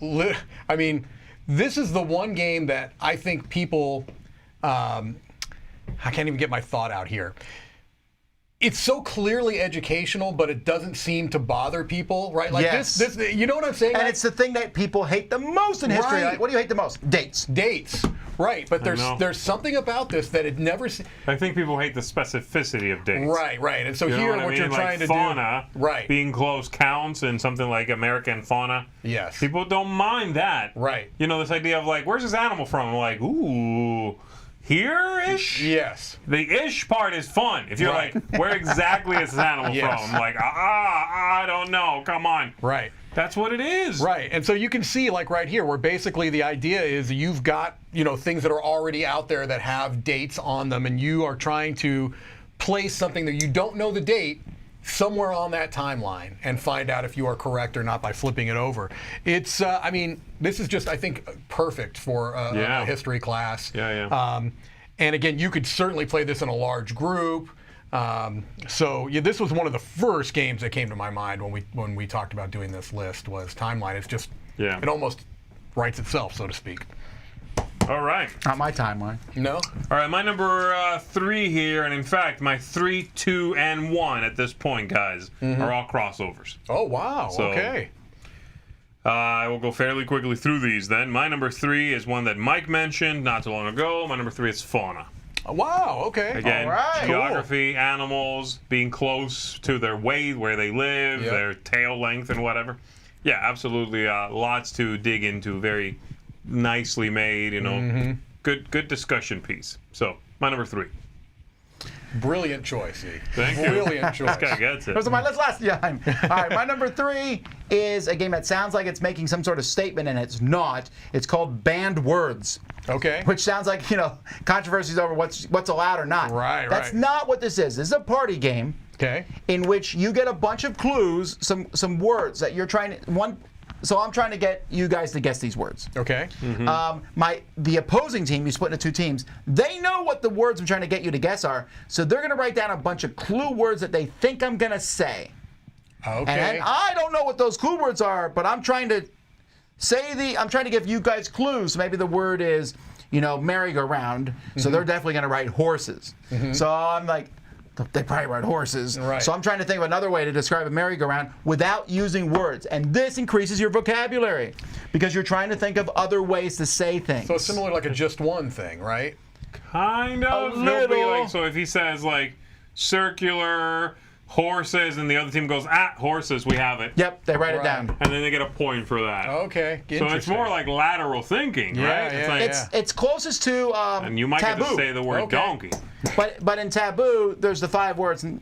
I mean, this is the one game that I think people, I can't even get my thought out here. It's so clearly educational, but it doesn't seem to bother people, right? Like yes. this, you know what I'm saying? And it's the thing that people hate the most in history. Right. Like, what do you hate the most? Dates. Dates. Right, but there's something about this that it never. I think people hate the specificity of dates. Right, and so you here know what you're trying to fauna, do, right? Being close counts in something like American fauna. Yes. People don't mind that. Right. You know, this idea of like, where's this animal from? I'm like, ooh, here-ish? Yes. The ish part is fun. If you're like, where exactly is this animal from? I'm like, I don't know. Come on. Right. That's what it is. Right, and so you can see, like right here, where basically the idea is you've got, you know, things that are already out there that have dates on them, and you are trying to place something that you don't know the date somewhere on that timeline and find out if you are correct or not by flipping it over. It's, I mean, this is just, I think, perfect for a history class. And again, you could certainly play this in a large group. So this was one of the first games that came to my mind when we talked about doing this list was Timeline. It's just, it almost writes itself, so to speak. All right. Not my Timeline. No? All right, my number 3 here, and in fact, my 3, 2, and 1 at this point, guys, are all crossovers. Oh, wow. So, okay. I will go fairly quickly through these then. My number 3 is one that Mike mentioned not too long ago. My number 3 is Fauna. Wow, okay. Again, all right. geography, animals, being close to their weight, where they live, their tail length, and whatever. Yeah, absolutely. Lots to dig into. Very nicely made, you know. Good discussion piece. So, my number 3. Brilliant choice, E. Thank you. Brilliant choice. This guy gets it. Those are my last time. All right, my number 3 is a game that sounds like it's making some sort of statement, and it's not. It's called Banned Words. Okay. Which sounds like, you know, controversies over what's allowed or not. Right, That's not what this is. This is a party game. Okay. In which you get a bunch of clues, some words that you're trying to So I'm trying to get you guys to guess these words. Okay. The opposing team, you split into 2 teams, they know what the words I'm trying to get you to guess are, so they're going to write down a bunch of clue words that they think I'm going to say. Okay. And I don't know what those clue words are, but I'm trying to give you guys clues. So maybe the word is, you know, merry-go-round, so they're definitely going to write horses. So I'm like, they probably write horses. Right. So I'm trying to think of another way to describe a merry-go-round without using words. And this increases your vocabulary because you're trying to think of other ways to say things. So it's similar like a just one thing, right? Kind of. A little. So if he says like circular horses and the other team goes horses, we have it. Yep, they write it down. And then they get a point for that. Okay. So it's more like lateral thinking, right? It's closest to and you might Taboo. get to say the word donkey. But in Taboo, there's the 5 words, and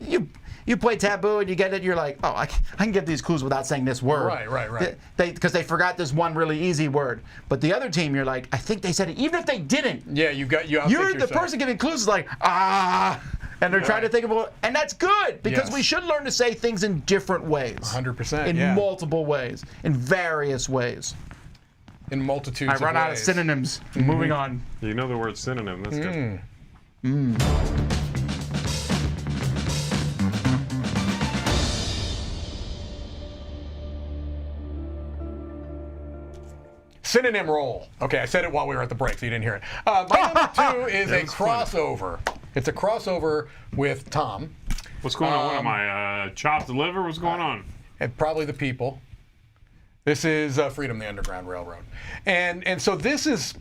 you play Taboo and you get it. You're like, oh, I can get these clues without saying this word. Right. Because they forgot this one really easy word. But the other team, you're like, I think they said it, even if they didn't. Yeah, you're the person giving clues is like, and they're trying to think of, and that's good because we should learn to say things in different ways. 100%. In multiple ways, in various ways. In multitudes of ways. I run out of synonyms. Moving on. You know the word synonym. That's good. Synonym roll. Okay, I said it while we were at the break, so you didn't hear it. My number 2 is a crossover. It's a crossover with Tom. What's going on? What am I? Chopped liver? What's going on? And probably the people. This is Freedom, the Underground Railroad. And so this is,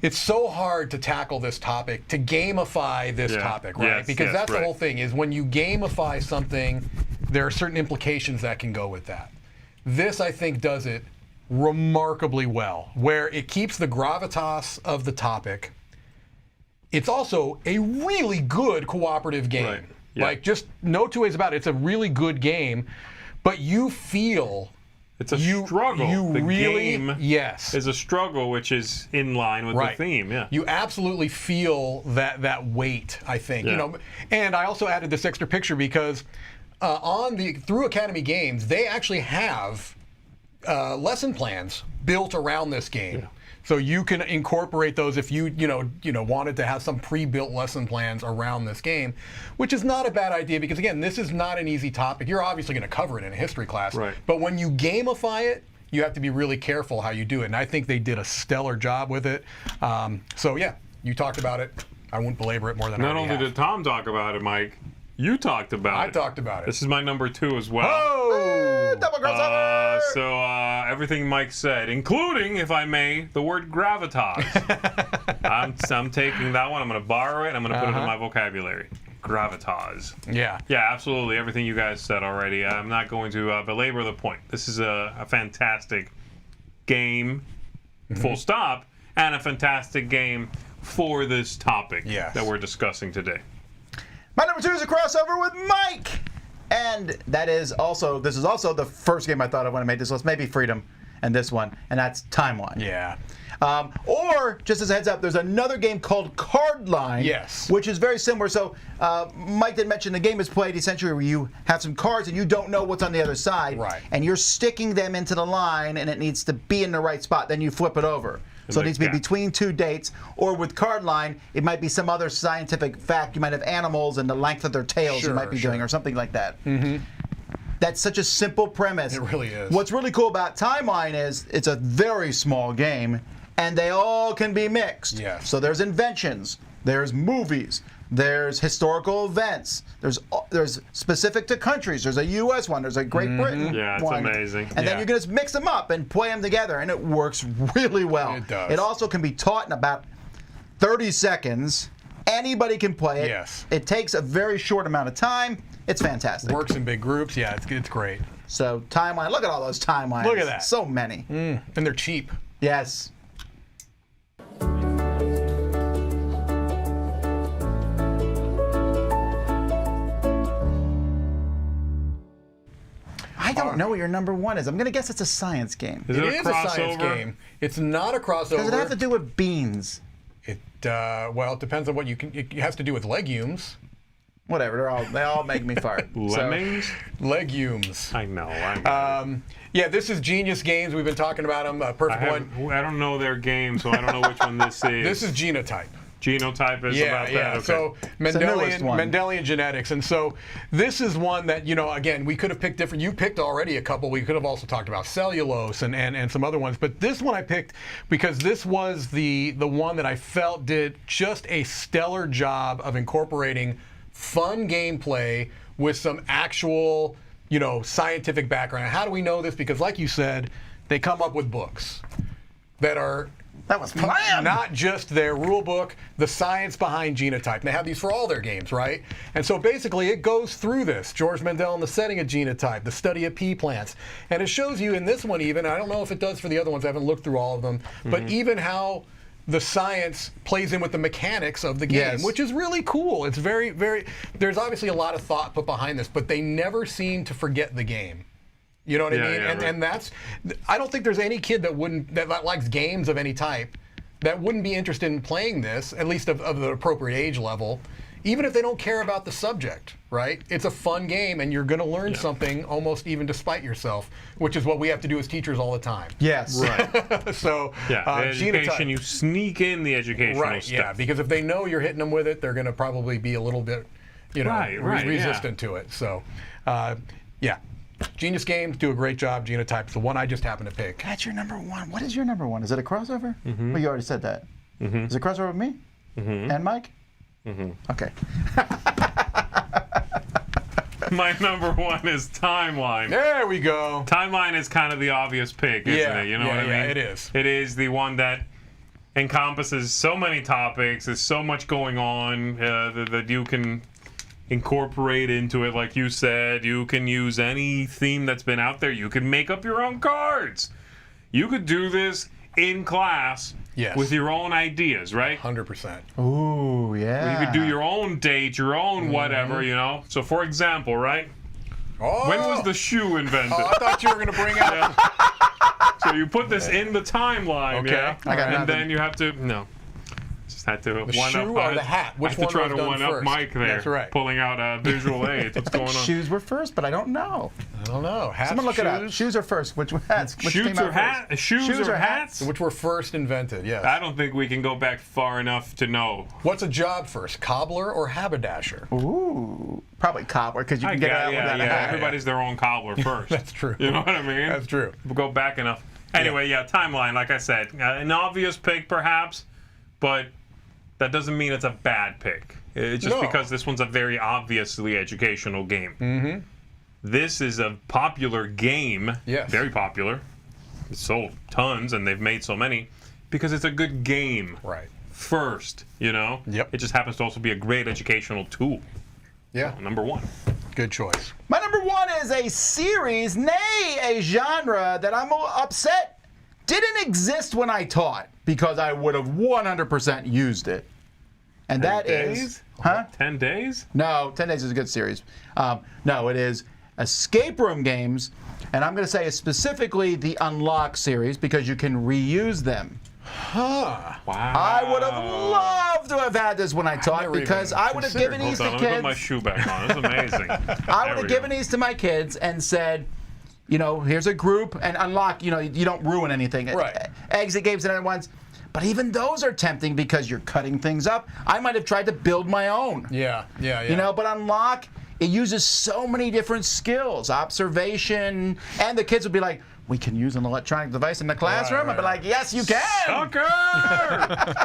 it's so hard to tackle this topic, to gamify this topic, right? Because that's the whole thing, is when you gamify something, there are certain implications that can go with that. This, I think, does it remarkably well, where it keeps the gravitas of the topic. It's also a really good cooperative game. Right. Yeah. Like, just no 2 ways about it. It's a really good game, but you feel it's a struggle. The really, game is a struggle, which is in line with the theme. Yeah, you absolutely feel that weight. I think you know, and I also added this extra picture because through Academy Games, they actually have lesson plans built around this game. Yeah. So you can incorporate those if you wanted to have some pre-built lesson plans around this game, which is not a bad idea because again, this is not an easy topic. You're obviously going to cover it in a history class, right. But when you gamify it, you have to be really careful how you do it. And I think they did a stellar job with it. So yeah, you talked about it. I won't belabor it more than I already have. Not only did Tom talk about it, Mike, you talked about it. I talked about it. This is my number 2 as well. Oh! Double crossover! So everything Mike said, including, if I may, the word gravitas. I'm taking that one. I'm going to borrow it. I'm going to put it in my vocabulary. Gravitas. Yeah. Yeah, absolutely. Everything you guys said already. I'm not going to belabor the point. This is a fantastic game, full stop, and a fantastic game for this topic that we're discussing today. My number 2 is a crossover with Mike, and this is also the first game I thought of when I made this list. Maybe Freedom and this one, and that's Timeline. Yeah. Or just as a heads up, there's another game called Cardline. Yes. Which is very similar. So Mike did mention the game is played essentially where you have some cards and you don't know what's on the other side. Right. And you're sticking them into the line, and it needs to be in the right spot. Then you flip it over. So it needs to be between 2 dates, or with Cardline, it might be some other scientific fact. You might have animals and the length of their tails you might be doing, or something like that. That's such a simple premise. It really is. What's really cool about Timeline is it's a very small game, and they all can be mixed. Yes. So there's inventions, there's movies, there's historical events, there's specific to countries. There's a U.S. one, there's a Great Britain Yeah, it's one. amazing. And then you can just mix them up and play them together, and it works really well. It does. It also can be taught in about 30 seconds. Anybody can play it. Yes. It takes a very short amount of time. It's fantastic. Works in big groups. Yeah, it's great. So Timeline, look at all those timelines. Look at that. So many. And they're cheap. Yes. I don't know what your number 1 is. I'm going to guess it's a science game. Is it a a science game. It's not a crossover. Does it have to do with beans? Well, it depends on what it has to do with legumes. Whatever. They all make me fart. Lemmings? Legumes. I know. Yeah, this is Genius Games. We've been talking about them. Perfect one. I don't know their game, so I don't know which one this is. This is Genotype. Genotype is about that. Okay. So Mendelian genetics, and so this is one that again we could have picked different. You picked already a couple. We could have also talked about cellulose and some other ones, but this one I picked because this was the one that I felt did just a stellar job of incorporating fun gameplay with some actual scientific background. How do we know this? Because like you said, they come up with books that are. That was planned. Not just their rule book, the science behind Genotype. And they have these for all their games, right? And so basically it goes through this. George Mendel and the setting of Genotype, the study of pea plants. And it shows you in this one even, I don't know if it does for the other ones, I haven't looked through all of them, but even how the science plays in with the mechanics of the game, which is really cool. It's very, very, there's obviously a lot of thought put behind this, but they never seem to forget the game. You know what I mean? And that's, I don't think there's any kid that likes games of any type that wouldn't be interested in playing this, at least of the appropriate age level, even if they don't care about the subject, right? It's a fun game, and you're going to learn something almost even despite yourself, which is what we have to do as teachers all the time. Yes. Right. So, the education, you sneak in the educational stuff. Yeah, because if they know you're hitting them with it, they're going to probably be a little bit, resistant to it. So, yeah. Genius Games do a great job. Genotype's the one I just happened to pick. That's your number 1. What is your number 1? Is it a crossover? Well, you already said that. Is it a crossover with me? And Mike? Okay. My number 1 is Timeline. There we go. Timeline is kind of the obvious pick, isn't it? You know what I mean? Yeah, it is. It is the one that encompasses so many topics. There's so much going on that you can incorporate into it. Like you said, you can use any theme that's been out there. You can make up your own cards. You could do this in class with your own ideas, right? 100%. Ooh, yeah. You could do your own date, your own whatever, So for example, right? Oh. When was the shoe invented? Oh, I thought you were going to bring out... So you put this in the timeline, I got and nothing. then you have to... No. Just had to the shoe or the hat? Which one try was to done one up first? Mike there, That's right. pulling out visual aids. What's going on? Shoes were first, but I don't know. I don't know. Hats, Someone look shoes? it up. Shoes are first. Which hats? Which Shoes came out or hats? first? Shoes or hats? Which were first invented, yes. I don't think we can go back far enough to know. What's a job first, cobbler or haberdasher? Ooh, probably cobbler, because you can get it out without a hat. Everybody's their own cobbler first. That's true. You know what I mean? That's true. We'll go back enough. Anyway, timeline, like I said. An obvious pick, perhaps, but that doesn't mean it's a bad pick. It's just because this one's a very obviously educational game. Mm-hmm. This is a popular game. Yes. Very popular. It's sold tons, and they've made so many because it's a good game. Right. First, you know? Yep. It just happens to also be a great educational tool. Yeah. So, number one. Good choice. My number one is a series, nay, a genre that I'm upset didn't exist when I taught, because I would have 100% used it. And 10 that days? is... Huh? 10 days? No, 10 Days is a good series. No, it is escape room games, and I'm going to say specifically the Unlock series, because you can reuse them. Huh. Wow. I would have loved to have had this when I taught, because I would have given these to Hold on, let me put my kids. shoe back on. That's amazing. I would have given these to my kids and said, you know, here's a group, and Unlock, you know, you don't ruin anything. Right. Exit games and other ones. But even those are tempting because you're cutting things up. I might have tried to build my own. Yeah. You know, but Unlock, it uses so many different skills, observation, and the kids would be like, we can use an electronic device in the classroom. I'd be like, yes, you can. Sucker!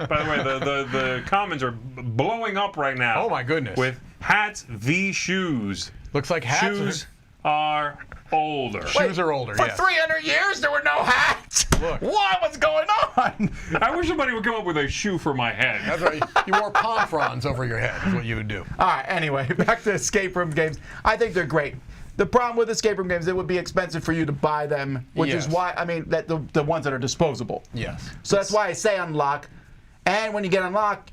By the way, the comments are blowing up right now. Oh, my goodness. With hats v. shoes. Looks like hats Shoes are older. Shoes are older, For yes. 300 years, there were no hats. Look. What was going on? I wish somebody would come up with a shoe for my head. That's right. You wore palm fronds over your head is what you would do. All right, anyway, back to escape room games. I think they're great. The problem with escape room games, it would be expensive for you to buy them, which is why, I mean, that the ones that are disposable. Yes. So that's why I say Unlock. And when you get Unlock,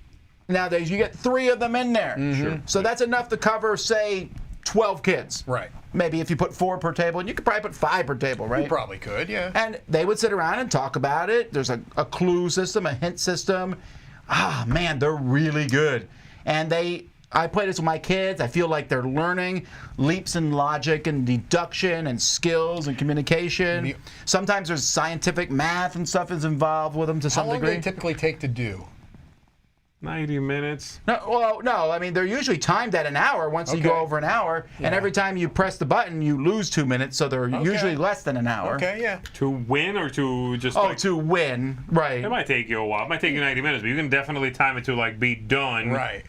nowadays, you get 3 of them in there. Sure. So that's enough to cover, say, 12 kids. Right. Maybe if you put 4 per table, and you could probably put 5 per table, right? You probably could, yeah. And they would sit around and talk about it. There's a clue system, a hint system. Ah, man, they're really good. And I play this with my kids. I feel like they're learning leaps in logic and deduction and skills and communication. Sometimes there's scientific math and stuff is involved with them to some How long degree. do they typically take to do? 90 minutes. No, well, no. I mean, they're usually timed at an hour once you go over an hour. And every time you press the button, you lose 2 minutes. So they're usually less than an hour. Okay, yeah. To win or to just to win, right. It might take you a while. It might take you 90 minutes, but you can definitely time it to like be done. Right.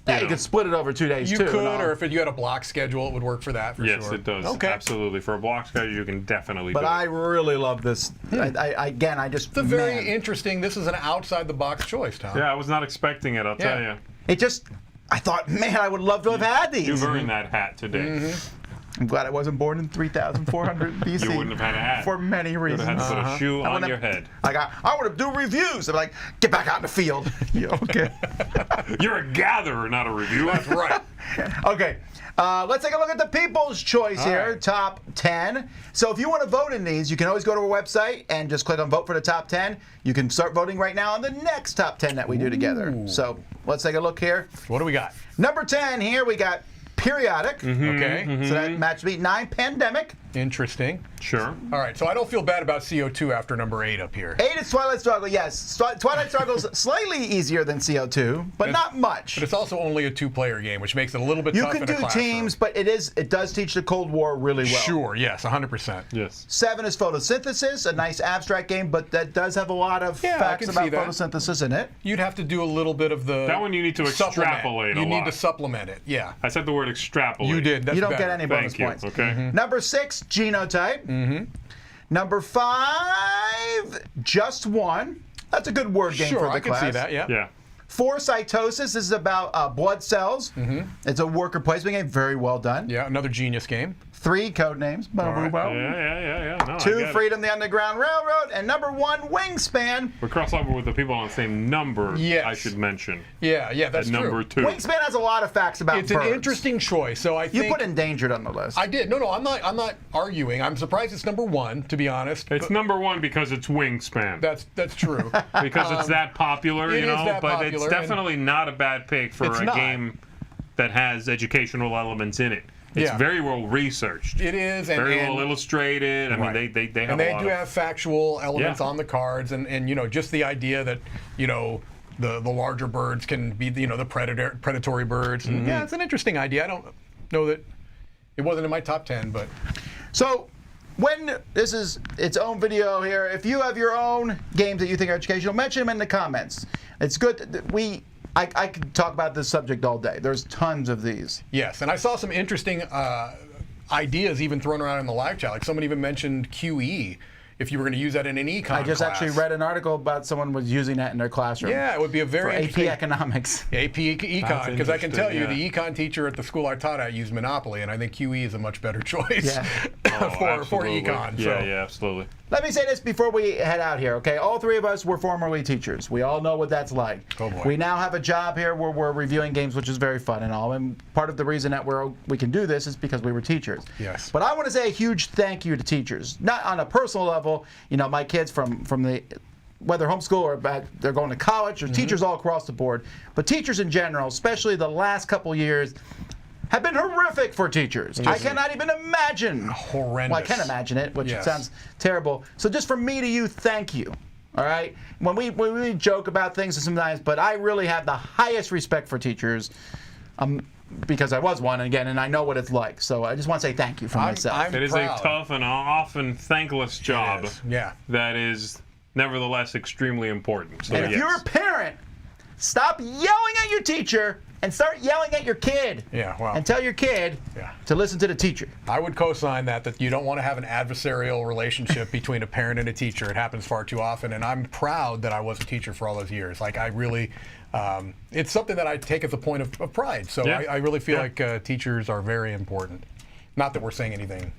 Yeah, you could split it over 2 days You too. could, or if you had a block schedule, it would work for that for sure. Yes, it does. Okay. Absolutely. For a block schedule, you can definitely But do I it. really love this. I just. It's a very interesting, this is an outside the box choice, Tom. Yeah, I was not expecting it, I'll tell you. It just, I thought, man, I would love to have had these. You've earned that hat today. I'm glad I wasn't born in 3400 BC. You wouldn't have had a hat. For many You would reasons. have had to put a shoe on your head. Like I would have do reviews. I'm like, get back out in the field. Yeah, okay. You're a gatherer, not a reviewer. That's right. Okay. Let's take a look at the People's Choice here, right. top 10. So if you want to vote in these, you can always go to our website and just click on Vote for the Top 10. You can start voting right now on the next top 10 that we do together. So let's take a look here. What do we got? Number 10 here, we got Periodic. Okay. So that match beat 9, Pandemic. Interesting. Sure. All right, so I don't feel bad about CO2 after number 8 up here. 8 is Twilight Struggle, yes. Twilight Struggle's slightly easier than CO2, but not much. But it's also only a 2-player game, which makes it a little bit You tough can in a do classroom. teams, but it does teach the Cold War really well. Sure, yes, 100%. Yes. 7 is Photosynthesis, a nice abstract game, but that does have a lot of Yeah, I facts can about see that. photosynthesis in it. You'd have to do a little bit of the... That one you need to supplement. extrapolate a You need lot. to supplement it, yeah. I said the word extrapolate. You did, that's You don't better. get any bonus Thank you. points. Okay. Number 6, Genotype. Number 5, Just One. That's a good word game Sure, for the I can class. see that, yeah. Yeah. 4, Cytosis. This is about blood cells. It's a worker placement game, very well done. Yeah, another genius game. 3 Codenames. Yeah. No, 2 Freedom, the Underground Railroad, and number 1 Wingspan. We cross over with the people on the same number. Yes. I should mention. Yeah, that's true. Number 2. Wingspan has a lot of facts about It's birds. an interesting choice. So I think you put Endangered on the list. I did. No, I'm not arguing. I'm surprised it's number 1, to be honest. It's number 1 because it's Wingspan. That's true. Because it's that popular, it you is know. that But popular, it's definitely not a bad pick for a game that has educational elements in it. It's very well researched. It is, and very well illustrated. I mean, they have and a they lot do of have factual elements on the cards, and you know, just the idea that the larger birds can be the predatory birds. And yeah, it's an interesting idea. I don't know that it wasn't in my top 10, but so. When this is its own video here, if you have your own games that you think are educational, mention them in the comments. It's good that I could talk about this subject all day. There's tons of these. Yes, and I saw some interesting ideas even thrown around in the live chat. Like someone even mentioned QE, if you were going to use that in an econ class. I just actually read an article about someone was using that in their classroom. Yeah, it would be a very for AP interesting economics. AP econ, because I can tell you the econ teacher at the school I taught at used Monopoly, and I think QE is a much better choice for econ. Yeah, absolutely. Let me say this before we head out here, okay? All 3 of us were formerly teachers. We all know what that's like. Oh boy. We now have a job here where we're reviewing games, which is very fun and all. And part of the reason that we can do this is because we were teachers. Yes. But I want to say a huge thank you to teachers. Not on a personal level. You know, my kids from the whether homeschool or they're going to college, or teachers all across the board. But teachers in general, especially the last couple years, have been horrific for teachers. I cannot even imagine. Horrendous. Well, I can imagine it, which sounds terrible. So just from me to you, thank you. All right? When we joke about things sometimes, but I really have the highest respect for teachers because I was one, and I know what it's like. So I just want to say thank you for myself. It is a tough and often thankless job. Yeah. That is nevertheless extremely important. So, and if you're a parent, stop yelling at your teacher and start yelling at your kid. Yeah, wow. And tell your kid to listen to the teacher. I would co-sign that you don't want to have an adversarial relationship between a parent and a teacher. It happens far too often, and I'm proud that I was a teacher for all those years. Like, I really, it's something that I take as a point of pride. So I really feel like teachers are very important. Not that we're saying anything,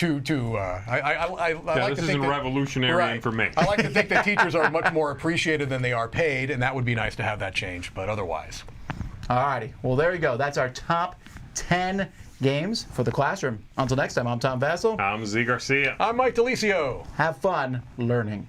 I like this to think isn't revolutionary information. I like to think that teachers are much more appreciated than they are paid, and that would be nice to have that change, but otherwise. All righty. Well, there you go. That's our top 10 games for the classroom. Until next time, I'm Tom Vassell. I'm Z Garcia. I'm Mike DeLisio. Have fun learning.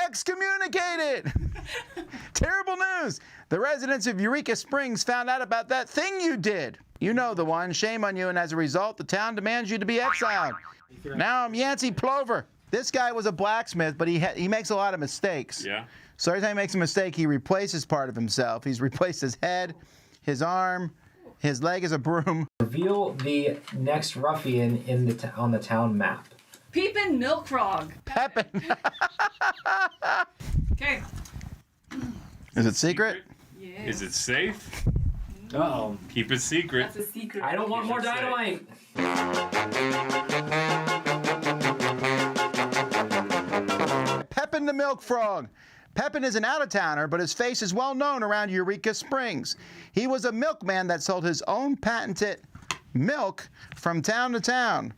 Excommunicated! Terrible news! The residents of Eureka Springs found out about that thing you did. You know the one. Shame on you, and as a result, the town demands you to be exiled. Now I'm Yancey Plover. This guy was a blacksmith, but he makes a lot of mistakes. Yeah. So every time he makes a mistake, he replaces part of himself. He's replaced his head, his arm, his leg is a broom. Reveal the next ruffian on the town map. Peepin' Milk Frog. Pepin. Okay. Is it secret? Yeah. Is it safe? Uh-oh. Keep it secret. That's a secret. I don't want more dynamite. Pepin Pepin the Milk Frog. Pepin is an out-of-towner, but his face is well known around Eureka Springs. He was a milkman that sold his own patented milk from town to town.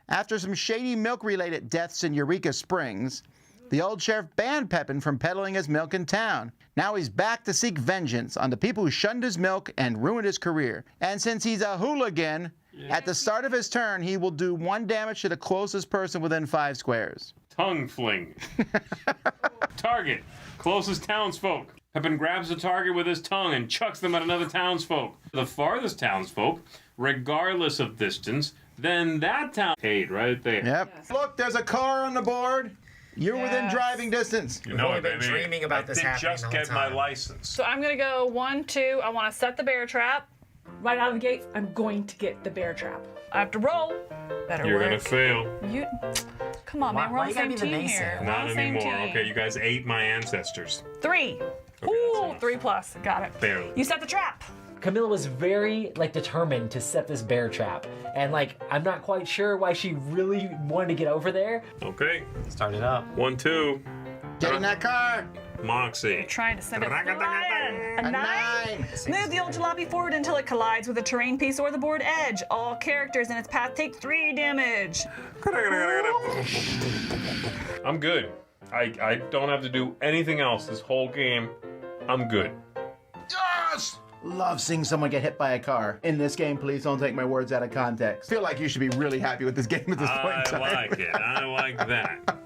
After some shady milk-related deaths in Eureka Springs, the old sheriff banned Pepin from peddling his milk in town. Now he's back to seek vengeance on the people who shunned his milk and ruined his career. And since he's a hooligan, at the start of his turn, he will do 1 damage to the closest person within 5 squares. Tongue fling. Target. Closest townsfolk. Pepin grabs the target with his tongue and chucks them at another townsfolk. The farthest townsfolk, regardless of distance, then that town paid right there. Yep. Yes. Look, there's a car on the board. You're within driving distance. You know, I've been dreaming about this happening just get my license. So I'm gonna go 1, 2. I want to set the bear trap. Right out of the gate, I'm going to get the bear trap. I have to roll. Better You're work. gonna fail. You, come on, man. We're on the same team here. Not anymore. Okay, you guys ate my ancestors. 3. Okay, ooh, 3 plus. Got it. Barely. You set the trap. Camilla was very determined to set this bear trap, and I'm not quite sure why she really wanted to get over there. Okay. Start it up. 1, 2. Get in that car. Moxie. Trying to send it flying. A 9. Move the old jalopy forward until it collides with a terrain piece or the board edge. All characters in its path take 3 damage. I'm good. I don't have to do anything else this whole game. I'm good. Yes! Love seeing someone get hit by a car. In this game, please don't take my words out of context. Feel like you should be really happy with this game at this point in time. I like it. I like that.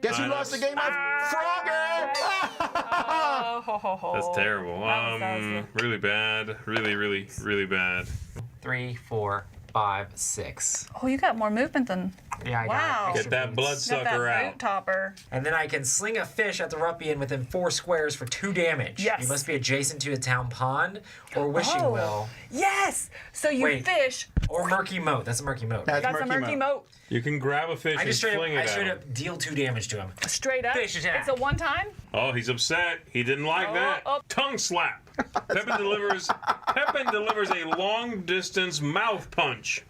Guess who lost the game? Frogger! That's terrible. Really bad. Really bad. 3, 4, 5, 6. Oh, you got more movement than. Yeah, I wow. got Get that bloodsucker out. Boot topper. And then I can sling a fish at the ruffian within 4 squares for 2 damage. Yes. You must be adjacent to a town pond or wishing well. Yes. So you fish. Or murky moat. That's a murky moat. That's a murky moat. You can grab a fish and fling it at him. I straight up deal 2 damage to him. Straight up. Fish attack. It's a 1 time. Oh, he's upset. He didn't like that. Tongue slap. Pepin delivers a long distance mouth punch.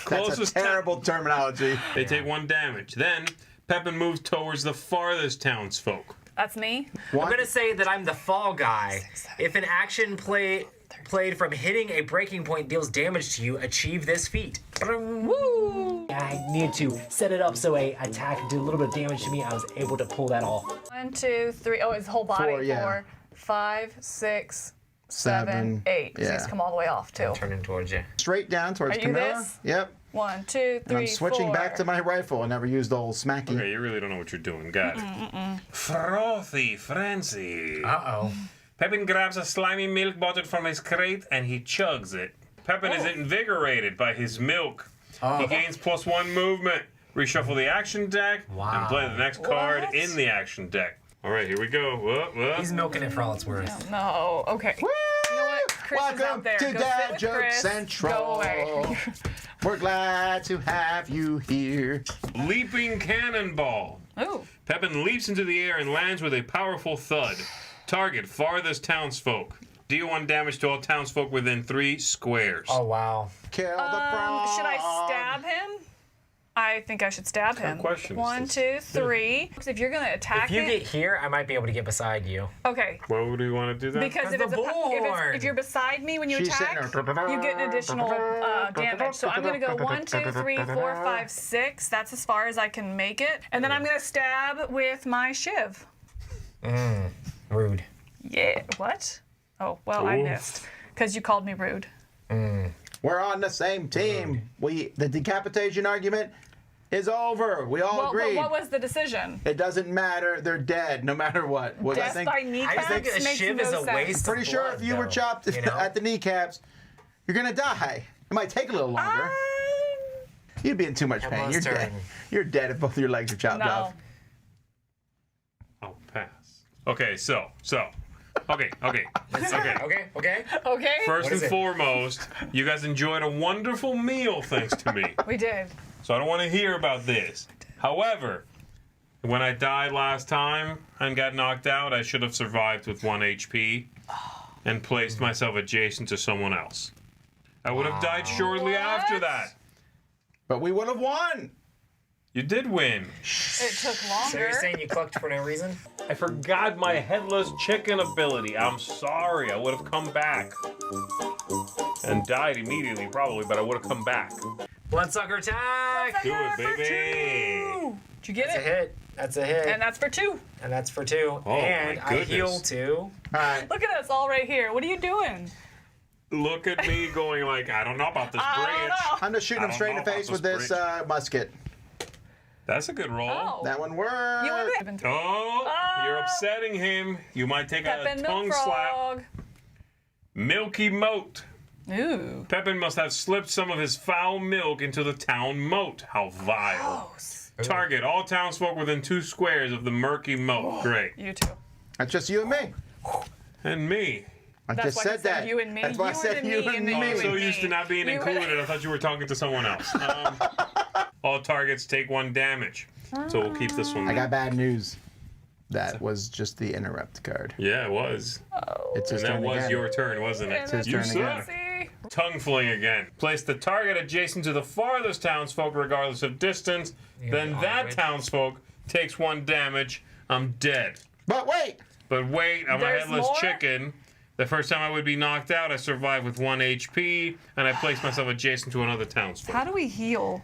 That's a terrible terminology. They take 1 damage. Then Pepin moves towards the farthest townsfolk. That's me. I'm gonna say that I'm the fall guy. If an action played from hitting a breaking point deals damage to you, achieve this feat. Woo! I needed to set it up so a attack did a little bit of damage to me. I was able to pull that off. 1, 2, 3. Oh, his whole body. 4, yeah. 4, 5, 6, 7, 8. So he's come all the way off too. I'm turning towards you. Straight down towards Are you Camilla. this? Yep. 1, 2, 3, And I'm switching 4. back to my rifle. I never used the old smacky. Okay, you really don't know what you're doing. Got it. Frothy frenzy. Uh-oh. Pepin grabs a slimy milk bottle from his crate and he chugs it. Pepin is invigorated by his milk. He gains +1 movement. Reshuffle the action deck and play the next card in the action deck. All right, here we go. Whoa. He's milking it for all it's worth. No. Okay. Woo! You know what? Chris is Welcome out there. to Go Dad sit with Joke Chris. Central. Go away. We're glad to have you here. Leaping cannonball. Ooh. Pepin leaps into the air and lands with a powerful thud. Target farthest townsfolk. Deal 1 damage to all townsfolk within 3 squares. Oh, wow. Kill the frog. Should I stab him? I think I should stab him. Question. 1, 2, 3. Because if you're gonna attack If you it, get here, I might be able to get beside you. okay. Why would you want to do that? Because if you're beside me when you attack, you get an additional damage. So I'm gonna go 1, 2, 3, 4, 5, 6. That's as far as I can make it. And then I'm gonna stab with my shiv. Rude. Yeah. What? Oh well, I missed because you called me rude. We're on the same team. The decapitation argument is over. We all agree. But what was the decision? It doesn't matter. They're dead no matter what. Death by kneecaps I think a makes shiv no is a sense. waste Pretty of sure blood, if you were though, chopped at the kneecaps, you're gonna die. It might take a little longer. You'd be in too much pain. Emma's You're dead. turn. You're dead if both your legs are chopped off. I'll pass. Okay, so. Okay. Okay. First and foremost, you guys enjoyed a wonderful meal thanks to me. We did. So I don't want to hear about this. However, when I died last time and got knocked out, I should have survived with 1 HP and placed myself adjacent to someone else. I would have died shortly after that. But we would have won. You did win. It took longer. So you're saying you clucked for no reason? I forgot my headless chicken ability. I'm sorry. I would have come back. And died immediately, probably, but I would have come back. Bloodsucker attack! Do it, baby! Did you get That's it? a hit. That's a hit. And that's for 2. And that's for 2. Oh, and my I goodness. heal 2. All right. Look at us all right here. What are you doing? Look at me going like, I don't know about this I don't bridge. know. I'm just shooting him straight in the face with this musket. That's a good roll. Oh. That one worked. You went Oh, you're upsetting him. You might take Pepin a Milk tongue slap. Frog. Milky moat. Ooh. Pepin must have slipped some of his foul milk into the town moat. How vile. Gross. Target all townsfolk within 2 squares of the murky moat. Great. You too. That's just you and me. And me. I That's just why I said that. You and me. That's why I said you and me. Oh, I'm so and used to not being You included, I thought you were talking to someone else. All targets take 1 damage. So we'll keep this one. I got bad news. That was just the interrupt card. Yeah, it was. It's his And that turn was again. your turn, wasn't it? It's his You turn again. suck. Tongue fling again. Place the target adjacent to the farthest townsfolk regardless of distance. Then that townsfolk takes 1 damage. I'm dead. But wait! But wait, I'm There's a headless more? chicken. The first time I would be knocked out, I survived with 1 HP, and I placed myself adjacent to another townsfolk. How do we heal?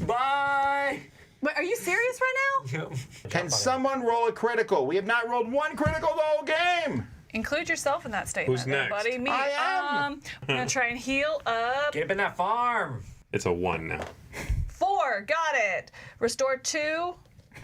Bye! Wait, are you serious right now? Can someone roll a critical? We have not rolled 1 critical the whole game. Include yourself in that statement, Who's next? buddy. Me. I am. I'm gonna try and heal up. Get up in that farm! It's a 1 now. 4. Got it. Restore 2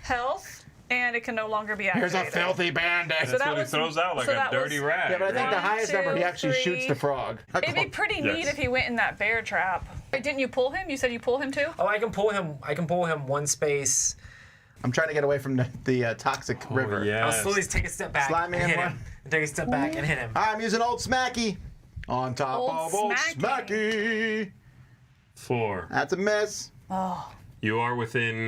health, and it can no longer be Here's activated. a filthy bandit. So That's that what he was- throws out like so a that dirty was- rat. Yeah, but I think the 1, highest number, he 2, actually shoots 3. the frog. It'd be pretty neat Yes. if he went in that bear trap. Wait, didn't you pull him? You said you pull him too? Oh, I can pull him. I can pull him 1 space. I'm trying to get away from the toxic river. I'll Yes. slowly take a step back Slimy and hit and him. Take a step back and hit him. I'm using Old Smacky. On top Old of Old Smacky. Smacky. 4. That's a miss. Oh. You are within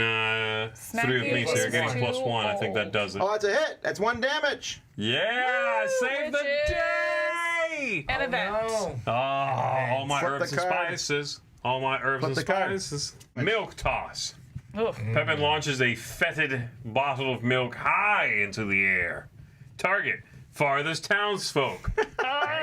3 of me, so you're getting is +1. I think that too does it. Oh, that's a hit. That's 1 damage. Yeah! Save the witches. day! An event. No. Oh, all my Flip herbs the and card. spices. All my herbs Flip and the card. spices. Milk toss. Ugh. Pepin launches a fetid bottle of milk high into the air. Target, farthest townsfolk.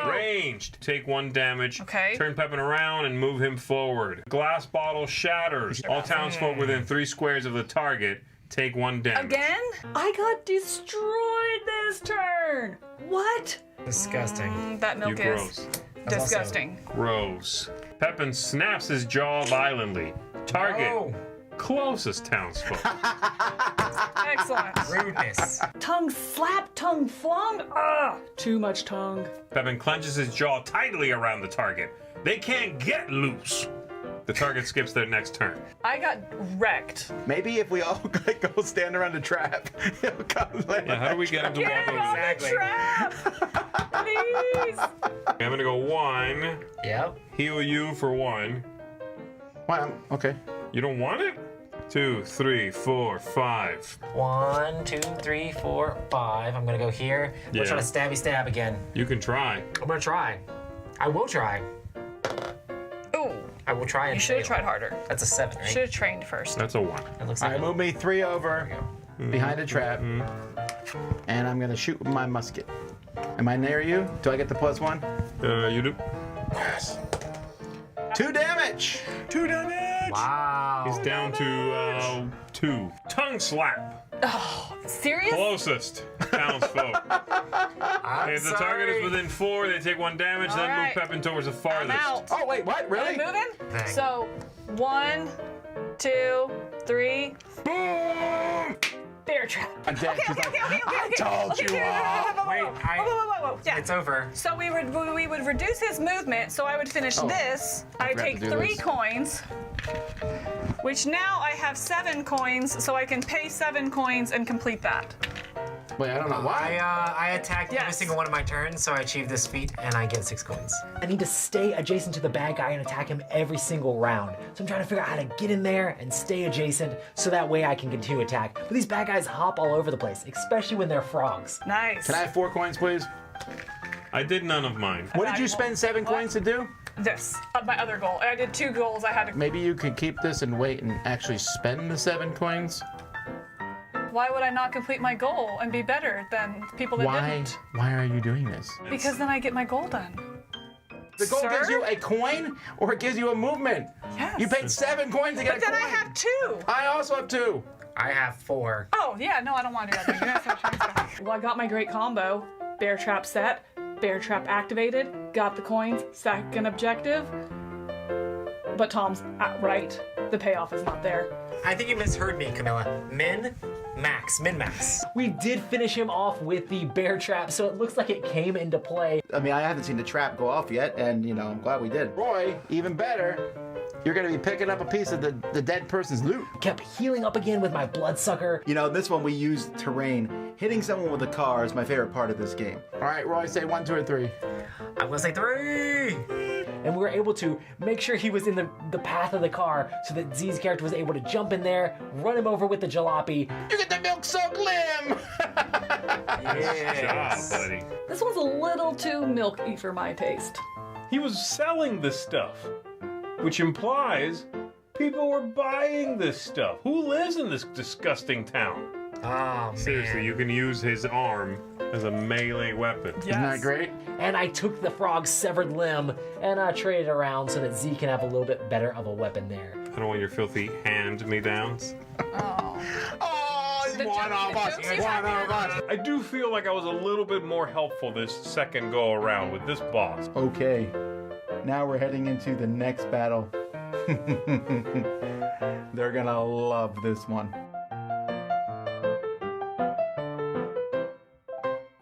Ranged, take 1 damage. Okay. Turn Pepin around and move him forward. Glass bottle shatters. All townsfolk within 3 squares of the target take 1 damage. Again? I got destroyed this turn. What? Disgusting. That You milk is gross. disgusting. Gross. Pepin snaps his jaw violently. Target, Oh, closest townsfolk. Excellent. rudeness. Tongue slap, tongue flung. Too much tongue. Pepin clenches his jaw tightly around the target. They can't get loose. The target skips their next turn. I got wrecked. Maybe if we all go stand around a trap, he'll come later. Yeah, how do we get him to walk Get over? on Exactly. the trap! Please! I'm gonna go 1. Yep. Heal you for 1. Wow, okay. You don't want it? 2, 3, 4, 5. 1, 2, 3, 4, 5. I'm gonna go here. I'm Yeah. gonna try to stab again. You can try. I'm gonna try. I will try. Ooh, I will try and you should have fail. tried harder. That's a 7, right? Should have trained first. That's a 1. It looks All like right, move me 3 over behind a trap, and I'm gonna shoot with my musket. Am I near you? Do I get the +1? You do. Yes. 2 damage. 2 damage. Wow. He's down to 2. Tongue slap. Serious? Closest townsfolk. I'm If the target is sorry. within 4, they take 1 damage. Then Alright. move Pepin towards the I'm farthest. out. Oh wait, what? I'm Really? moving? Dang. So, 1, 2, 3. Bear trap. I'm dead. Okay, She's okay, like, okay, okay, okay. told Okay, you okay, all. Wait, whoa. Yeah. It's over. So we would reduce his movement, so I would finish this. I forgot take to do 3 this. coins, which now I have 7 coins, so I can pay 7 coins and complete that. Wait, I don't know why. I attacked every Yes. single one of my turns, so I achieved this feat, and I get 6 coins. I need to stay adjacent to the bad guy and attack him every single round. So I'm trying to figure out how to get in there and stay adjacent, so that way I can continue attack. But these bad guys hop all over the place, especially when they're frogs. Nice. Can I have 4 coins, please? I did none of mine. What did you spend 7 coins to do? my other goal. I did 2 goals. I had to. Maybe you could keep this and wait and actually spend the 7 coins. Why would I not complete my goal and be better than people that didn't? Why are you doing this? Because then I get my goal done. The goal gives you a coin, or it gives you a movement. Yes. You paid 7 coins to get a coin. But then I have 2. I also have 2. I have 4. Oh, yeah, no, I don't want to do that. You guys have a chance back. Well, I got my great combo. Bear trap set, bear trap activated, got the coins, second objective. But Tom's right. The payoff is not there. I think you misheard me, Camilla. Min-max. We did finish him off with the bear trap, so it looks like it came into play. I mean, I haven't seen the trap go off yet, and, you know, I'm glad we did. Roy, even better. You're going to be picking up a piece of the dead person's loot. Kept healing up again with my bloodsucker. You know, this one we used terrain. Hitting someone with a car is my favorite part of this game. All right, Roy, say 1, 2, or 3. I'm going to say 3. And we were able to make sure he was in the path of the car so that Z's character was able to jump in there, run him over with the jalopy. You get the milk soaked limb! Good job, buddy. This one's a little too milky for my taste. He was selling this stuff, which implies people were buying this stuff. Who lives in this disgusting town? Oh, man. Seriously, you can use his arm as a melee weapon. Yes. Isn't that great? And I took the frog's severed limb and I traded it around so that Z can have a little bit better of a weapon there. I don't want your filthy hand-me-downs. One of us. I do feel like I was a little bit more helpful this second go around with this boss. Okay, now we're heading into the next battle. They're gonna love this one.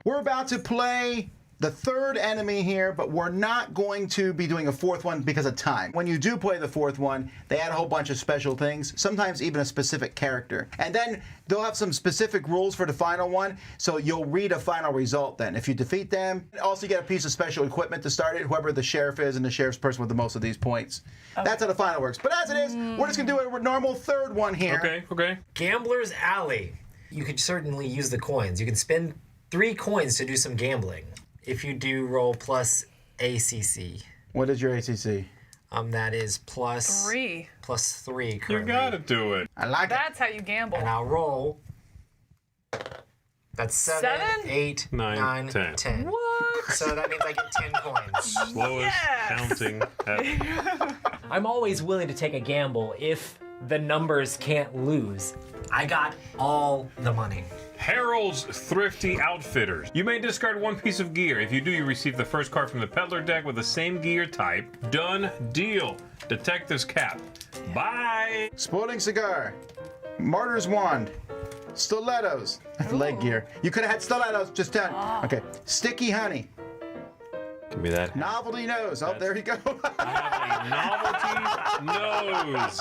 We're about to play the 3rd enemy here, but we're not going to be doing a 4th one because of time. When you do play the 4th one, they add a whole bunch of special things, sometimes even a specific character. And then they'll have some specific rules for the final one, so you'll read a final result then. If you defeat them, also you get a piece of special equipment to start it, whoever the sheriff is and the sheriff's person with the most of these points. Okay. That's how the final works. But as it is, we're just gonna do a normal 3rd one here. Okay. Gambler's Alley. You could certainly use the coins. You can spend 3 coins to do some gambling. If you do roll plus ACC. What is your ACC? That is plus 3. Plus 3 currently. You gotta do it. I like That's how you gamble. And I'll roll. That's 7, 8, 9, 10. What? So that means I get 10 coins. Slowest counting ever. I'm always willing to take a gamble if the numbers can't lose. I got all the money. Harold's Thrifty Outfitters. You may discard 1 piece of gear. If you do, you receive the first card from the peddler deck with the same gear type. Done deal. Detective's cap. Bye. Exploding cigar. Martyr's wand. Stilettos. Leg gear. You could have had stilettos, just 10. Okay. Sticky honey. Give me that. Novelty nose. Oh, there you go. I have a novelty nose.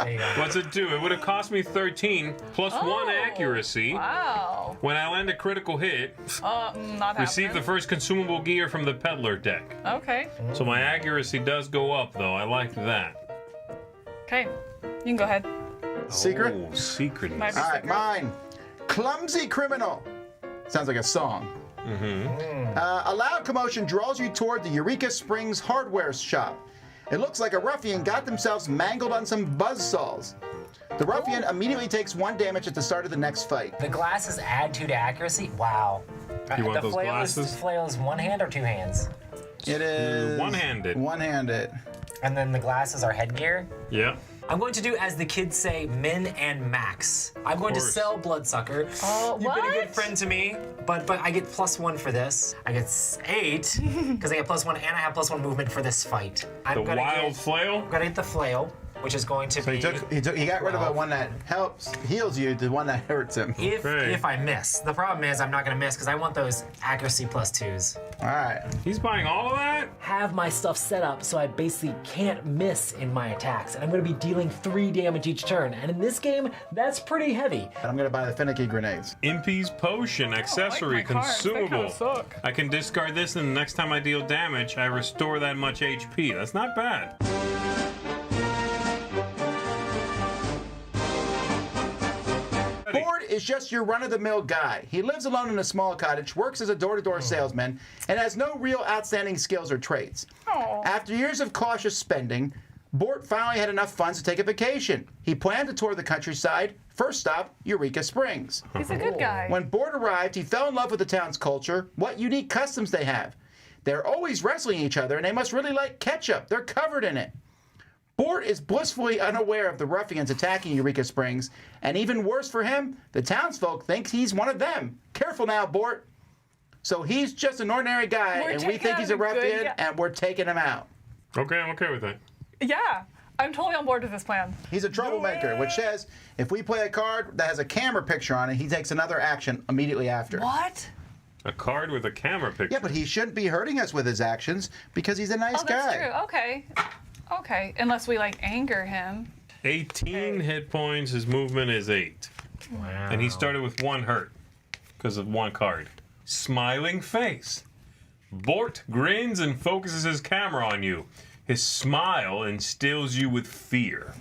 There you go. What's it do? It would have cost me 13 plus 1 accuracy. Wow. When I land a critical hit, not receive the first consumable gear from the peddler deck. Okay. So my accuracy does go up, though. I like that. Okay. You can go ahead. Secret? Oh, secret. All right, mine. Clumsy criminal. Sounds like a song. A loud commotion draws you toward the Eureka Springs hardware shop. It looks like a ruffian got themselves mangled on some buzzsaws. The ruffian immediately takes 1 damage at the start of the next fight. The glasses add 2 to accuracy? Wow. You want the those glasses? flail is 1 hand or 2 hands? It is... One-handed. One-handed. And then the glasses are headgear? Yeah. I'm going to do, as the kids say, min and max. I'm going to sell Bloodsucker. You've been a good friend to me, but I get +1 for this. I get 8, because I get +1 and I have +1 movement for this fight. The wild flail? I'm going to get the flail, which is going to be... So he got rid of the one that heals you, the one that hurts him. If I miss. The problem is I'm not going to miss, because I want those accuracy +2s. All right. He's buying all of that? Have my stuff set up so I basically can't miss in my attacks. And I'm going to be dealing 3 damage each turn. And in this game, that's pretty heavy. And I'm going to buy the finicky grenades. Impy's Potion, accessory, consumable. I can discard this, and the next time I deal damage, I restore that much HP. That's not bad. Board is just your run-of-the-mill guy. He lives alone in a small cottage, works as a door-to-door salesman, and has no real outstanding skills or traits. After years of cautious spending, Bort finally had enough funds to take a vacation. He planned to tour the countryside. First stop, Eureka Springs. He's a good guy. When Bort arrived, he fell in love with the town's culture, what unique customs they have. They're always wrestling each other, and they must really like ketchup. They're covered in it. Bort is blissfully unaware of the ruffians attacking Eureka Springs, and even worse for him, the townsfolk think he's one of them. Careful now, Bort. So he's just an ordinary guy, and we think he's a ruffian, and we're taking him out. Okay, I'm okay with that. Yeah, I'm totally on board with this plan. He's a troublemaker, which says if we play a card that has a camera picture on it, he takes another action immediately after. What? A card with a camera picture? Yeah, but he shouldn't be hurting us with his actions because he's a nice guy. Oh, that's true. Okay. Okay, unless we, like, anger him. 18 hit points. His movement is 8. Wow. And he started with 1 hurt because of 1 card. Smiling face. Bort grins and focuses his camera on you. His smile instills you with fear.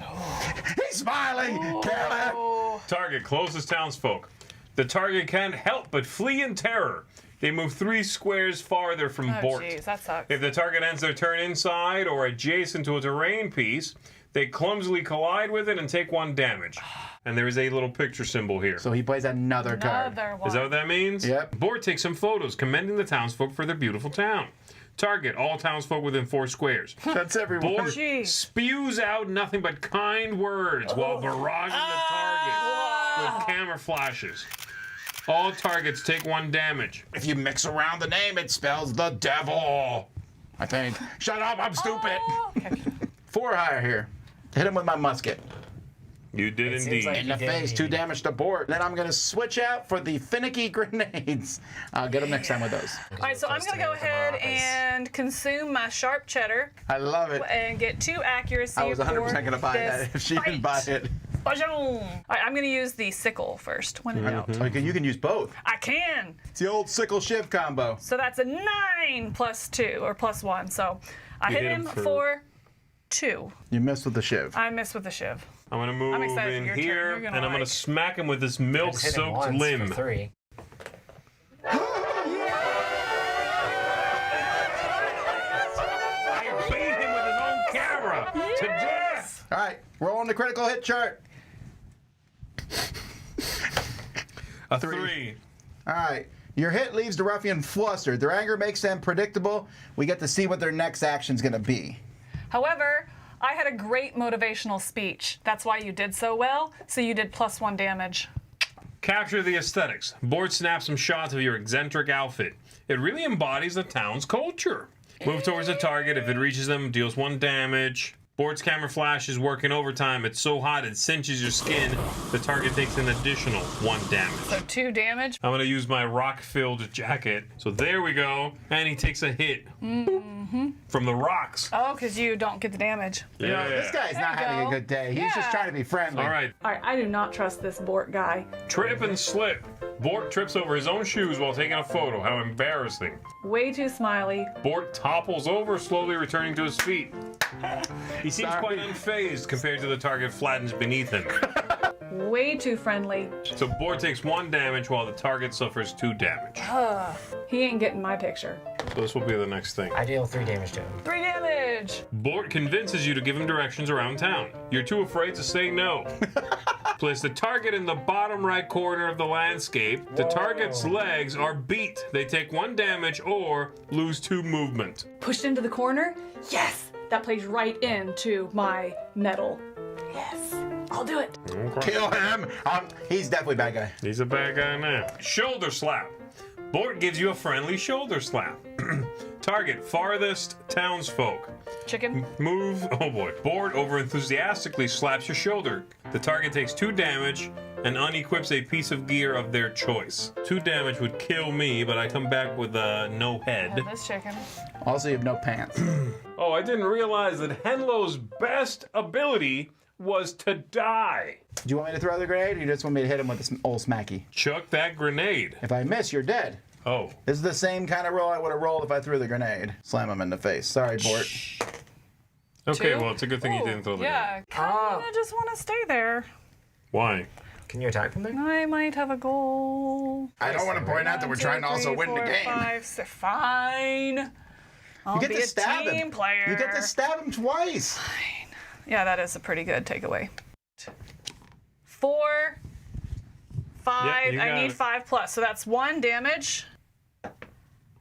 He's smiling! Kill him! Target, closest townsfolk. The target can't help but flee in terror. They move 3 squares farther from Bort. Jeez, that sucks. If the target ends their turn inside or adjacent to a terrain piece, they clumsily collide with it and take 1 damage. And there is a little picture symbol here. So he plays another card. Is that what that means? Yep. Bort takes some photos commending the townsfolk for their beautiful town. Target, all townsfolk within 4 squares. That's everyone. Bort spews out nothing but kind words while barraging the target with camera flashes. All targets take 1 damage. If you mix around the name, it spells the devil. I think. Shut up, I'm stupid. 4 higher here. Hit him with my musket. You did indeed. In the face, 2 damage to Bort. Then I'm going to switch out for the finicky grenades. I'll get them next time with those. All right, so I'm going to go ahead and consume my sharp cheddar. I love it. And get 2 accuracy. I was 100% going to buy that if she didn't buy it. All right, I'm going to use the sickle first. When in doubt. Okay, you can use both. I can. It's the old sickle shiv combo. So that's a 9 plus 2 or plus 1. So I hit him for 2. You missed with the shiv. I missed with the shiv. I'm going to move in here, and I'm going to smack him with this milk-soaked limb. 3. I beat him with his own camera to death. All right, roll on the critical hit chart. A 3. All right. Your hit leaves the ruffian flustered. Their anger makes them predictable. We get to see what their next action's going to be. However, I had a great motivational speech. That's why you did so well. So you did plus 1 damage. Capture the aesthetics. Bort snaps some shots of your eccentric outfit. It really embodies the town's culture. Move towards the target. If it reaches them, deals 1 damage. Bort's camera flash is working overtime. It's so hot it cinches your skin. The target takes an additional 1 damage. So 2 damage. I'm going to use my rock-filled jacket. So there we go. And he takes a hit from the rocks. Oh, because you don't get the damage. Yeah. You know, this guy's not having a good day. He's just trying to be friendly. All right. All right, I do not trust this Bort guy. Trip and slip. Bort trips over his own shoes while taking a photo. How embarrassing. Way too smiley. Bort topples over, slowly returning to his feet. He seems quite unfazed compared to the target flattens beneath him. Way too friendly. So Bort takes 1 damage while the target suffers 2 damage. He ain't getting my picture. So this will be the next thing. I deal 3 damage to him. 3 damage! Bort convinces you to give him directions around town. You're too afraid to say no. Place the target in the bottom right corner of the landscape. The target's legs are beat. They take 1 damage or lose 2 movement. Pushed into the corner? Yes! That plays right into my metal. Yes. I'll do it. Okay. Kill him. He's definitely a bad guy. He's a bad guy now. Shoulder slap. Bort gives you a friendly shoulder slap. Target, farthest townsfolk. Chicken. Move. Oh boy. Bort over-enthusiastically slaps your shoulder. The target takes 2 damage and unequips a piece of gear of their choice. 2 damage would kill me, but I come back with no head. This chicken. Also, you have no pants. Oh, I didn't realize that Henlo's best ability was to die. Do you want me to throw the grenade, or you just want me to hit him with this old smacky? Chuck that grenade. If I miss, you're dead. Oh. This is the same kind of roll I would have rolled if I threw the grenade. Slam him in the face. Sorry, Bort. Okay, 2? well, it's a good thing you didn't throw the grenade. Yeah, I just want to stay there. Why? Can you attack from there? I might have a goal. I don't want to point out that we're trying to also win the game. 5, 6. Fine. I'll You get be to a stab team him. player. You get to stab him twice. Fine. Yeah, that is a pretty good takeaway. 4, 5. Yeah, I need 5 plus, so that's 1 damage.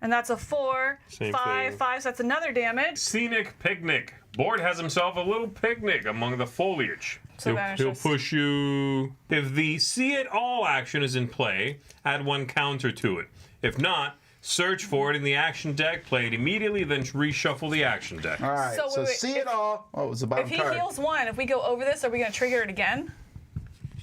And that's a 4. Same 5, thing. 5. So that's another damage. Scenic picnic. Board has himself a little picnic among the foliage. So He'll push you. If the see it all action is in play, add 1 counter to it. If not, search for it in the action deck, play it immediately, then reshuffle the action deck. All right, so wait, see it all. Oh, it was the bottom If he card. heals 1, if we go over this, are we going to trigger it again?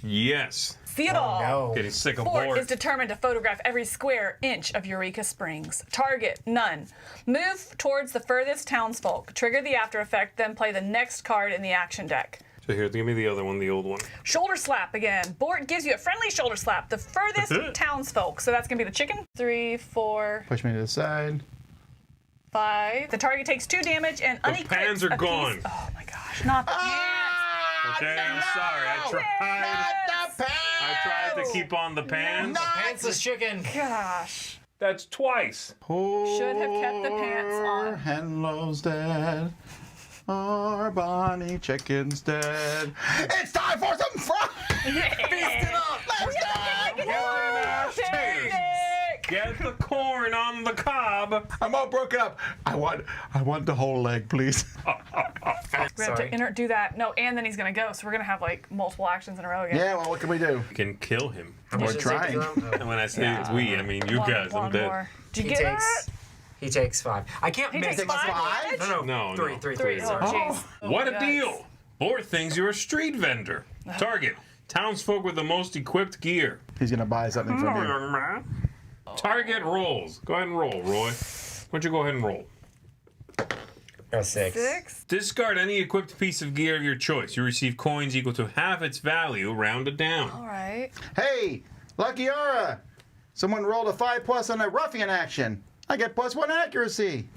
Yes. See it all. No. Getting sick of Fort board. is determined to photograph every square inch of Eureka Springs. Target, none. Move towards the furthest townsfolk. Trigger the after effect, then play the next card in the action deck. So here, give me the other one, the old one. Shoulder slap again. Bort gives you a friendly shoulder slap. The furthest townsfolk. So that's going to be the chicken. 3, 4, Push me to the side. 5. The target takes 2 damage and unequipped pans are a piece- gone. Oh my gosh, not the pants. Okay, I'm sorry. I tried to keep on the pans. Pants chicken. Gosh. That's twice. Should have kept the pants on. Henlo's dead. Our Bonnie chicken's dead. It's time for some fries! Feast it up! Let's go! Get the corn on the cob. I'm all broken up. I want the whole leg, please. We're going to do that. No, and then he's going to go. So we're going to have like multiple actions in a row again. Yeah, well, what can we do? You can kill him. We're trying. And when I say it's we, I mean you guys. I'm dead. More. Did you get that? He takes 5. I can't He miss. takes 5? No. 3. Oh, Sorry. jeez. What a deal! Bort thinks you're a street vendor. Target: townsfolk with the most equipped gear. He's going to buy something from you. young man. Target rolls. Go ahead and roll, Roy. Why don't you go ahead and roll? 6. Discard any equipped piece of gear of your choice. You receive coins equal to half its value, rounded down. All right. Hey, Lucky Aura! Someone rolled a 5+ on a ruffian action. I get +1 accuracy.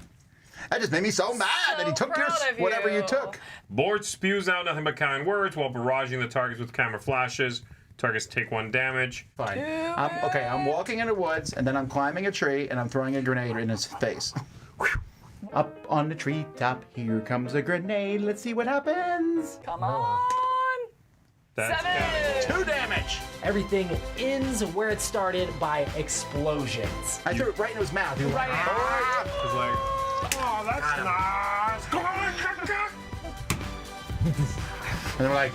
That just made me so mad that he took whatever you took. Bort spews out nothing but kind words while barraging the targets with camera flashes. Targets take 1 damage. Fine. I'm walking in the woods, and then I'm climbing a tree, and I'm throwing a grenade in his face. Up on the treetop, here comes a grenade. Let's see what happens. Come on. That's 7. 2 damage. Everything ends where it started by explosions. I threw it right in his mouth. He was like, It's like, oh, that's nice. and they're like,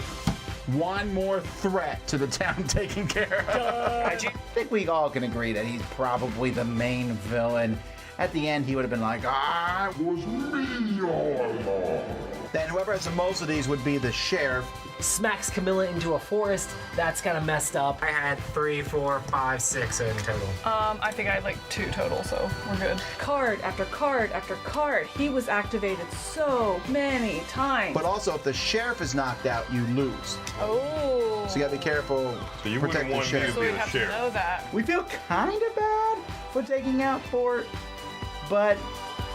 one more threat to the town taken care of. I think we all can agree that he's probably the main villain. At the end, he would have been like, "I was me all along." Then whoever has the most of these would be the sheriff. Smacks Camilla into a forest. That's kind of messed up. I had 3, 4, 5, 6 in total. I think I had like 2 total, so we're good. Card after card after card. He was activated so many times. But also, if the sheriff is knocked out, you lose. Oh. So you gotta be careful. So you protect wouldn't the want me sheriff. to So be we the have to know sheriff. that. We feel kind of bad for taking out Fort, but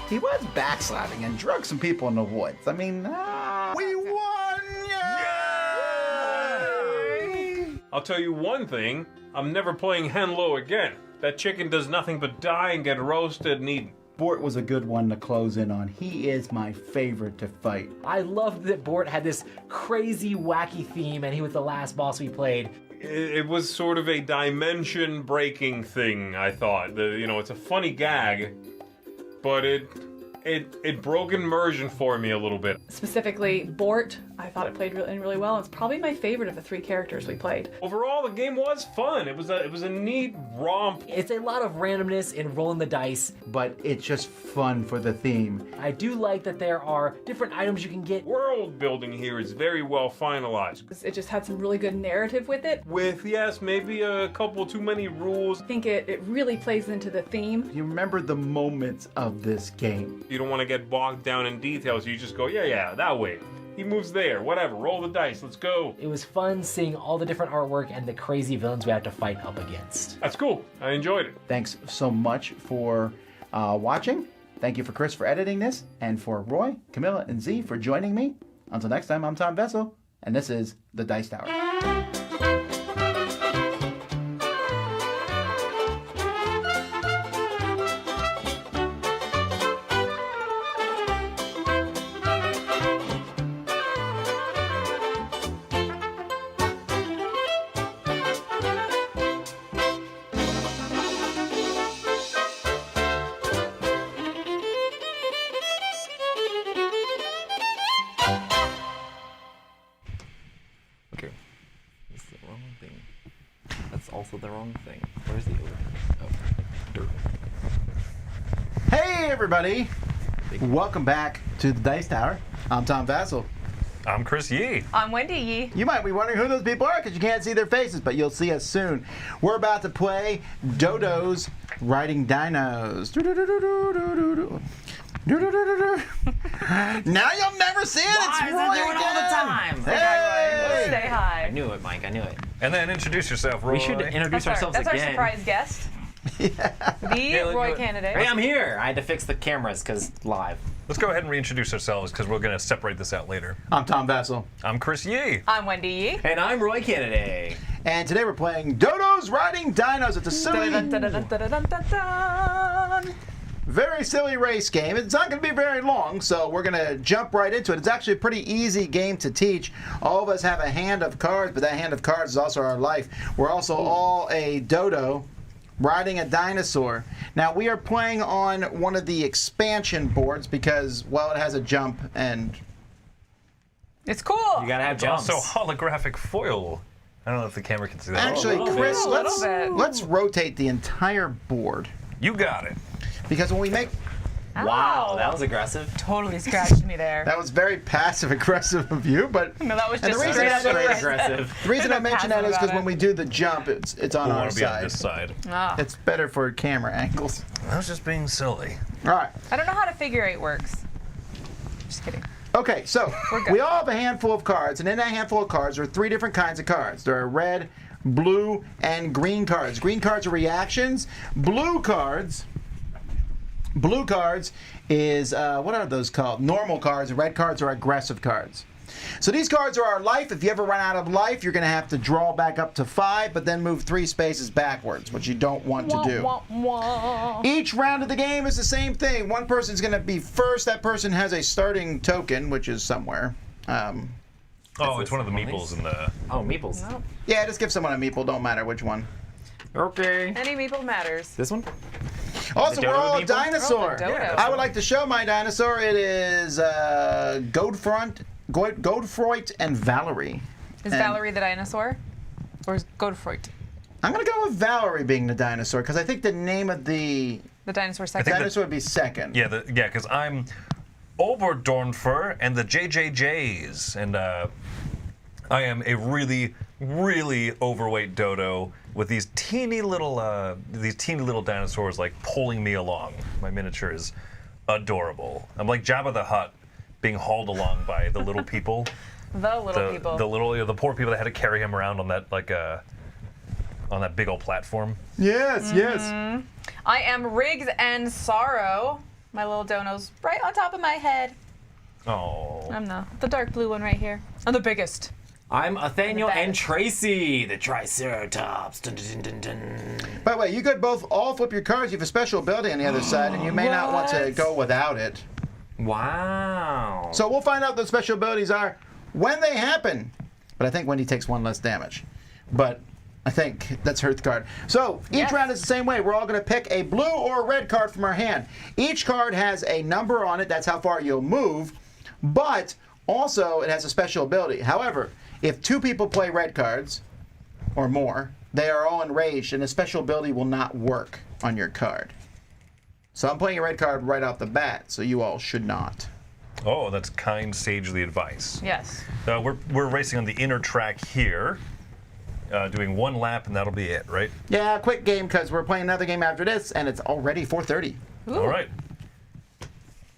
he was backslapping and drugged some people in the woods. I mean, we won! I'll tell you one thing. I'm never playing Henlo again. That chicken does nothing but die and get roasted and eaten. Bort was a good one to close in on. He is my favorite to fight. I loved that Bort had this crazy, wacky theme, and he was the last boss we played. It was sort of a dimension-breaking thing, I thought. It's a funny gag, but it broke immersion for me a little bit. Specifically, Bort, I thought it played really well. It's probably my favorite of the 3 characters we played. Overall, the game was fun. It was a neat romp. It's a lot of randomness in rolling the dice, but it's just fun for the theme. I do like that there are different items you can get. World building here is very well finalized. It just had some really good narrative with it. With, yes, maybe a couple too many rules. I think it really plays into the theme. You remember the moments of this game. You don't want to get bogged down in details. You just go, yeah, that way. He moves there, whatever. Roll the dice, let's go. It was fun seeing all the different artwork and the crazy villains we had to fight up against. That's cool. I enjoyed it. Thanks so much for watching. Thank you for Chris for editing this, and for Roy, Camilla, and Z for joining me. Until next time, I'm Tom Vessel, and this is The Dice Tower. wrong thing. That's also the wrong thing. Where's the other? Oh, dirt. Hey everybody! Welcome back to the Dice Tower. I'm Tom Vassell. I'm Chris Yee. I'm Wendy Yee. You might be wondering who those people are because you can't see their faces, but you'll see us soon. We're about to play Dodos Riding Dinos. Now you'll never see it. It's Why is Roy it doing again. all the time? Hey! Stay high. I knew it, Mike. I knew it. And then introduce yourself, Roy. We should introduce ourselves That's again. our surprise guest. The Roy candidate. Hey, I'm here. I had to fix the cameras because live. Let's go ahead and reintroduce ourselves because we're going to separate this out later. I'm Tom Vassell. I'm Chris Yee. I'm Wendy Yee. And I'm Roy Kennedy. And today we're playing Dodos Riding Dinos. It's a silly, very silly race game. It's not going to be very long, so we're going to jump right into it. It's actually a pretty easy game to teach. All of us have a hand of cards, but that hand of cards is also our life. We're also all a dodo riding a dinosaur. Now, we are playing on one of the expansion boards because, well, it has a jump and... It's cool. You gotta have It's jumps. also holographic foil. I don't know if the camera can see that. Actually, Chris, A little bit. let's rotate the entire board. You got it. Because when we make... Wow, that was aggressive. Totally scratched me there. That was very passive-aggressive of you, but... No, that was And just the reason straight that up is- Aggressive. The reason I mention that is because Passive when we do the jump, it's on We our want to be on side. this side. Ah. It's better for camera angles. I was just being silly. All right. I don't know how to figure 8 works. Just kidding. Okay, so good. we all have a handful of cards, and in that handful of cards there are 3 different kinds of cards. There are red, blue, and green cards. Green cards are reactions. Blue cards is, what are those called? Normal cards, and red cards are aggressive cards. So these cards are our life. If you ever run out of life, you're going to have to draw back up to 5, but then move 3 spaces backwards, which you don't want to do. Each round of the game is the same thing. One person's going to be first. That person has a starting token, which is somewhere. Oh, it's one of the meeples in the... Oh, meeples. No. Yeah, just give someone a meeple. Don't matter which one. Okay. Any meeple matters. This one? Also, The we're Dodo all a meeple? dinosaur. Oh, the Dodo. I would like to show my dinosaur. It is Godefroy and Valerie. Is And Valerie the dinosaur? Or is Godefroy I'm going to go with Valerie being the dinosaur because I think the name of the the dinosaur second? dinosaur would be second. Yeah, because I'm Oberdornfer and the JJJs, and I am a really, really overweight dodo with these teeny little dinosaurs like pulling me along. My miniature is adorable. I'm like Jabba the Hutt being hauled along by the little people. The little people. The poor people that had to carry him around on that on that big old platform. Yes, yes. I am Riggs and Sorrow. My little dono's right on top of my head. Oh. I'm the dark blue one right here. I'm the biggest. I'm Nathaniel The and best. Tracy, the Triceratops. Dun, dun, dun, dun, dun. By the way, you could both all flip your cards. You have a special ability on the other side, and you may not want to What? go without it. Wow. So we'll find out what the special abilities are when they happen. But I think Wendy takes 1 less damage. But I think that's her card. So each Yes. round is the same way. We're all going to pick a blue or a red card from our hand. Each card has a number on it. That's how far you'll move. But also it has a special ability. However, if 2 people play red cards or more, they are all enraged, and the special ability will not work on your card. So I'm playing a red card right off the bat, so you all should not. Oh, that's kind, sagely advice. Yes. We're racing on the inner track here, doing 1 lap, and that'll be it, right? Yeah, quick game because we're playing another game after this, and it's already 4:30. All right.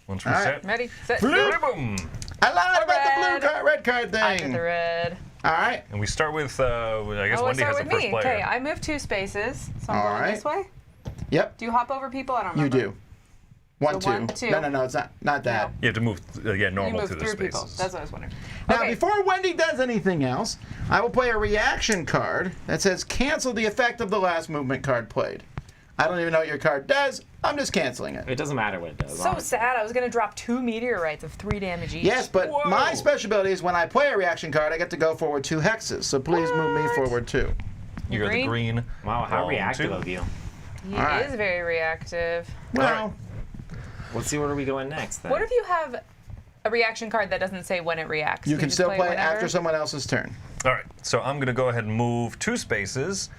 Once we're All right. set. Ready, set, Flip. go. Boom. I lied about the Red. blue card, red card I did thing. the red. All right. And we start with, I guess Oh, Wendy start has the with first me. player. Okay, I moved 2 spaces, so I'm All going right. this way. Yep. Do you hop over people? I don't You remember. do. 1, 2. 1, 2. No, it's not that. You have to move, You normal move through the through spaces. people. That's what I was wondering. Now, Okay. before Wendy does anything else, I will play a reaction card that says cancel the effect of the last movement card played. I don't even know what your card does. I'm just canceling it. It doesn't matter what it does. So honestly. sad. I was going to drop 2 meteorites of 3 damage each. Yes, but Whoa. my special ability is when I play a reaction card, I get to go forward 2 hexes. So please move me forward 2. You're the Green? green. Wow, how 1, reactive 2. of you. He All right. is very reactive. Well, Let's see where are we going next then. What if you have a reaction card that doesn't say when it reacts? you can just still play it whenever? after someone else's turn. All right, so I'm going to go ahead and move 2 spaces.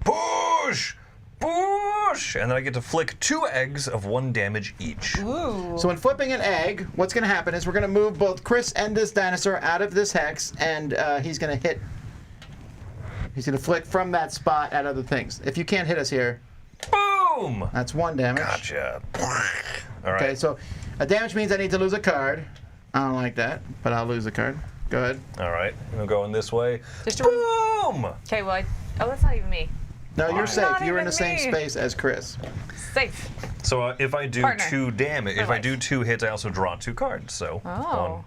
Push! Push! And then I get to flick 2 eggs of 1 damage each. Ooh. So when flipping an egg, what's going to happen is we're going to move both Chris and this dinosaur out of this hex, and he's going to hit. He's going to flick from that spot at other things. If you can't hit us here. Boom! That's 1 damage. Gotcha. All right. Okay, so a damage means I need to lose a card. I don't like that, but I'll lose a card. Go ahead. All right, I'm going this way. Just Boom! Okay, well, oh, that's not even me. No, you're safe. Not You're in even the same me. space as Chris. Safe. So if I do Partner. 2 damage, if I do 2 hits, I also draw 2 cards. So Oh, 1,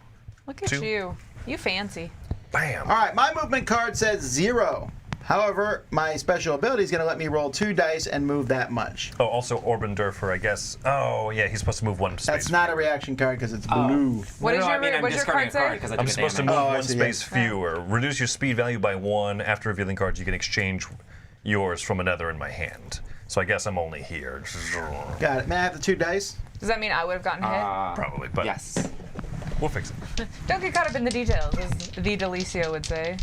look at 2. you. You fancy. Bam. All right, my movement card says 0. However, my special ability is going to let me roll 2 dice and move that much. Oh, also Orban Durfer, I guess. Oh, yeah, he's supposed to move 1 space. That's not a reaction card because it's blue. What is your, I'm what's your discarding card a card say? because I I'm took a supposed to damage. move Oh, I 1 see, space fewer. Reduce your speed value by 1. After revealing cards, you can exchange yours from another in my hand. So I guess I'm only here. Got it. May I have the 2 dice? Does that mean I would have gotten hit? Probably, but Yes. we'll fix it. Don't get caught up in the details, as the Delicio would say.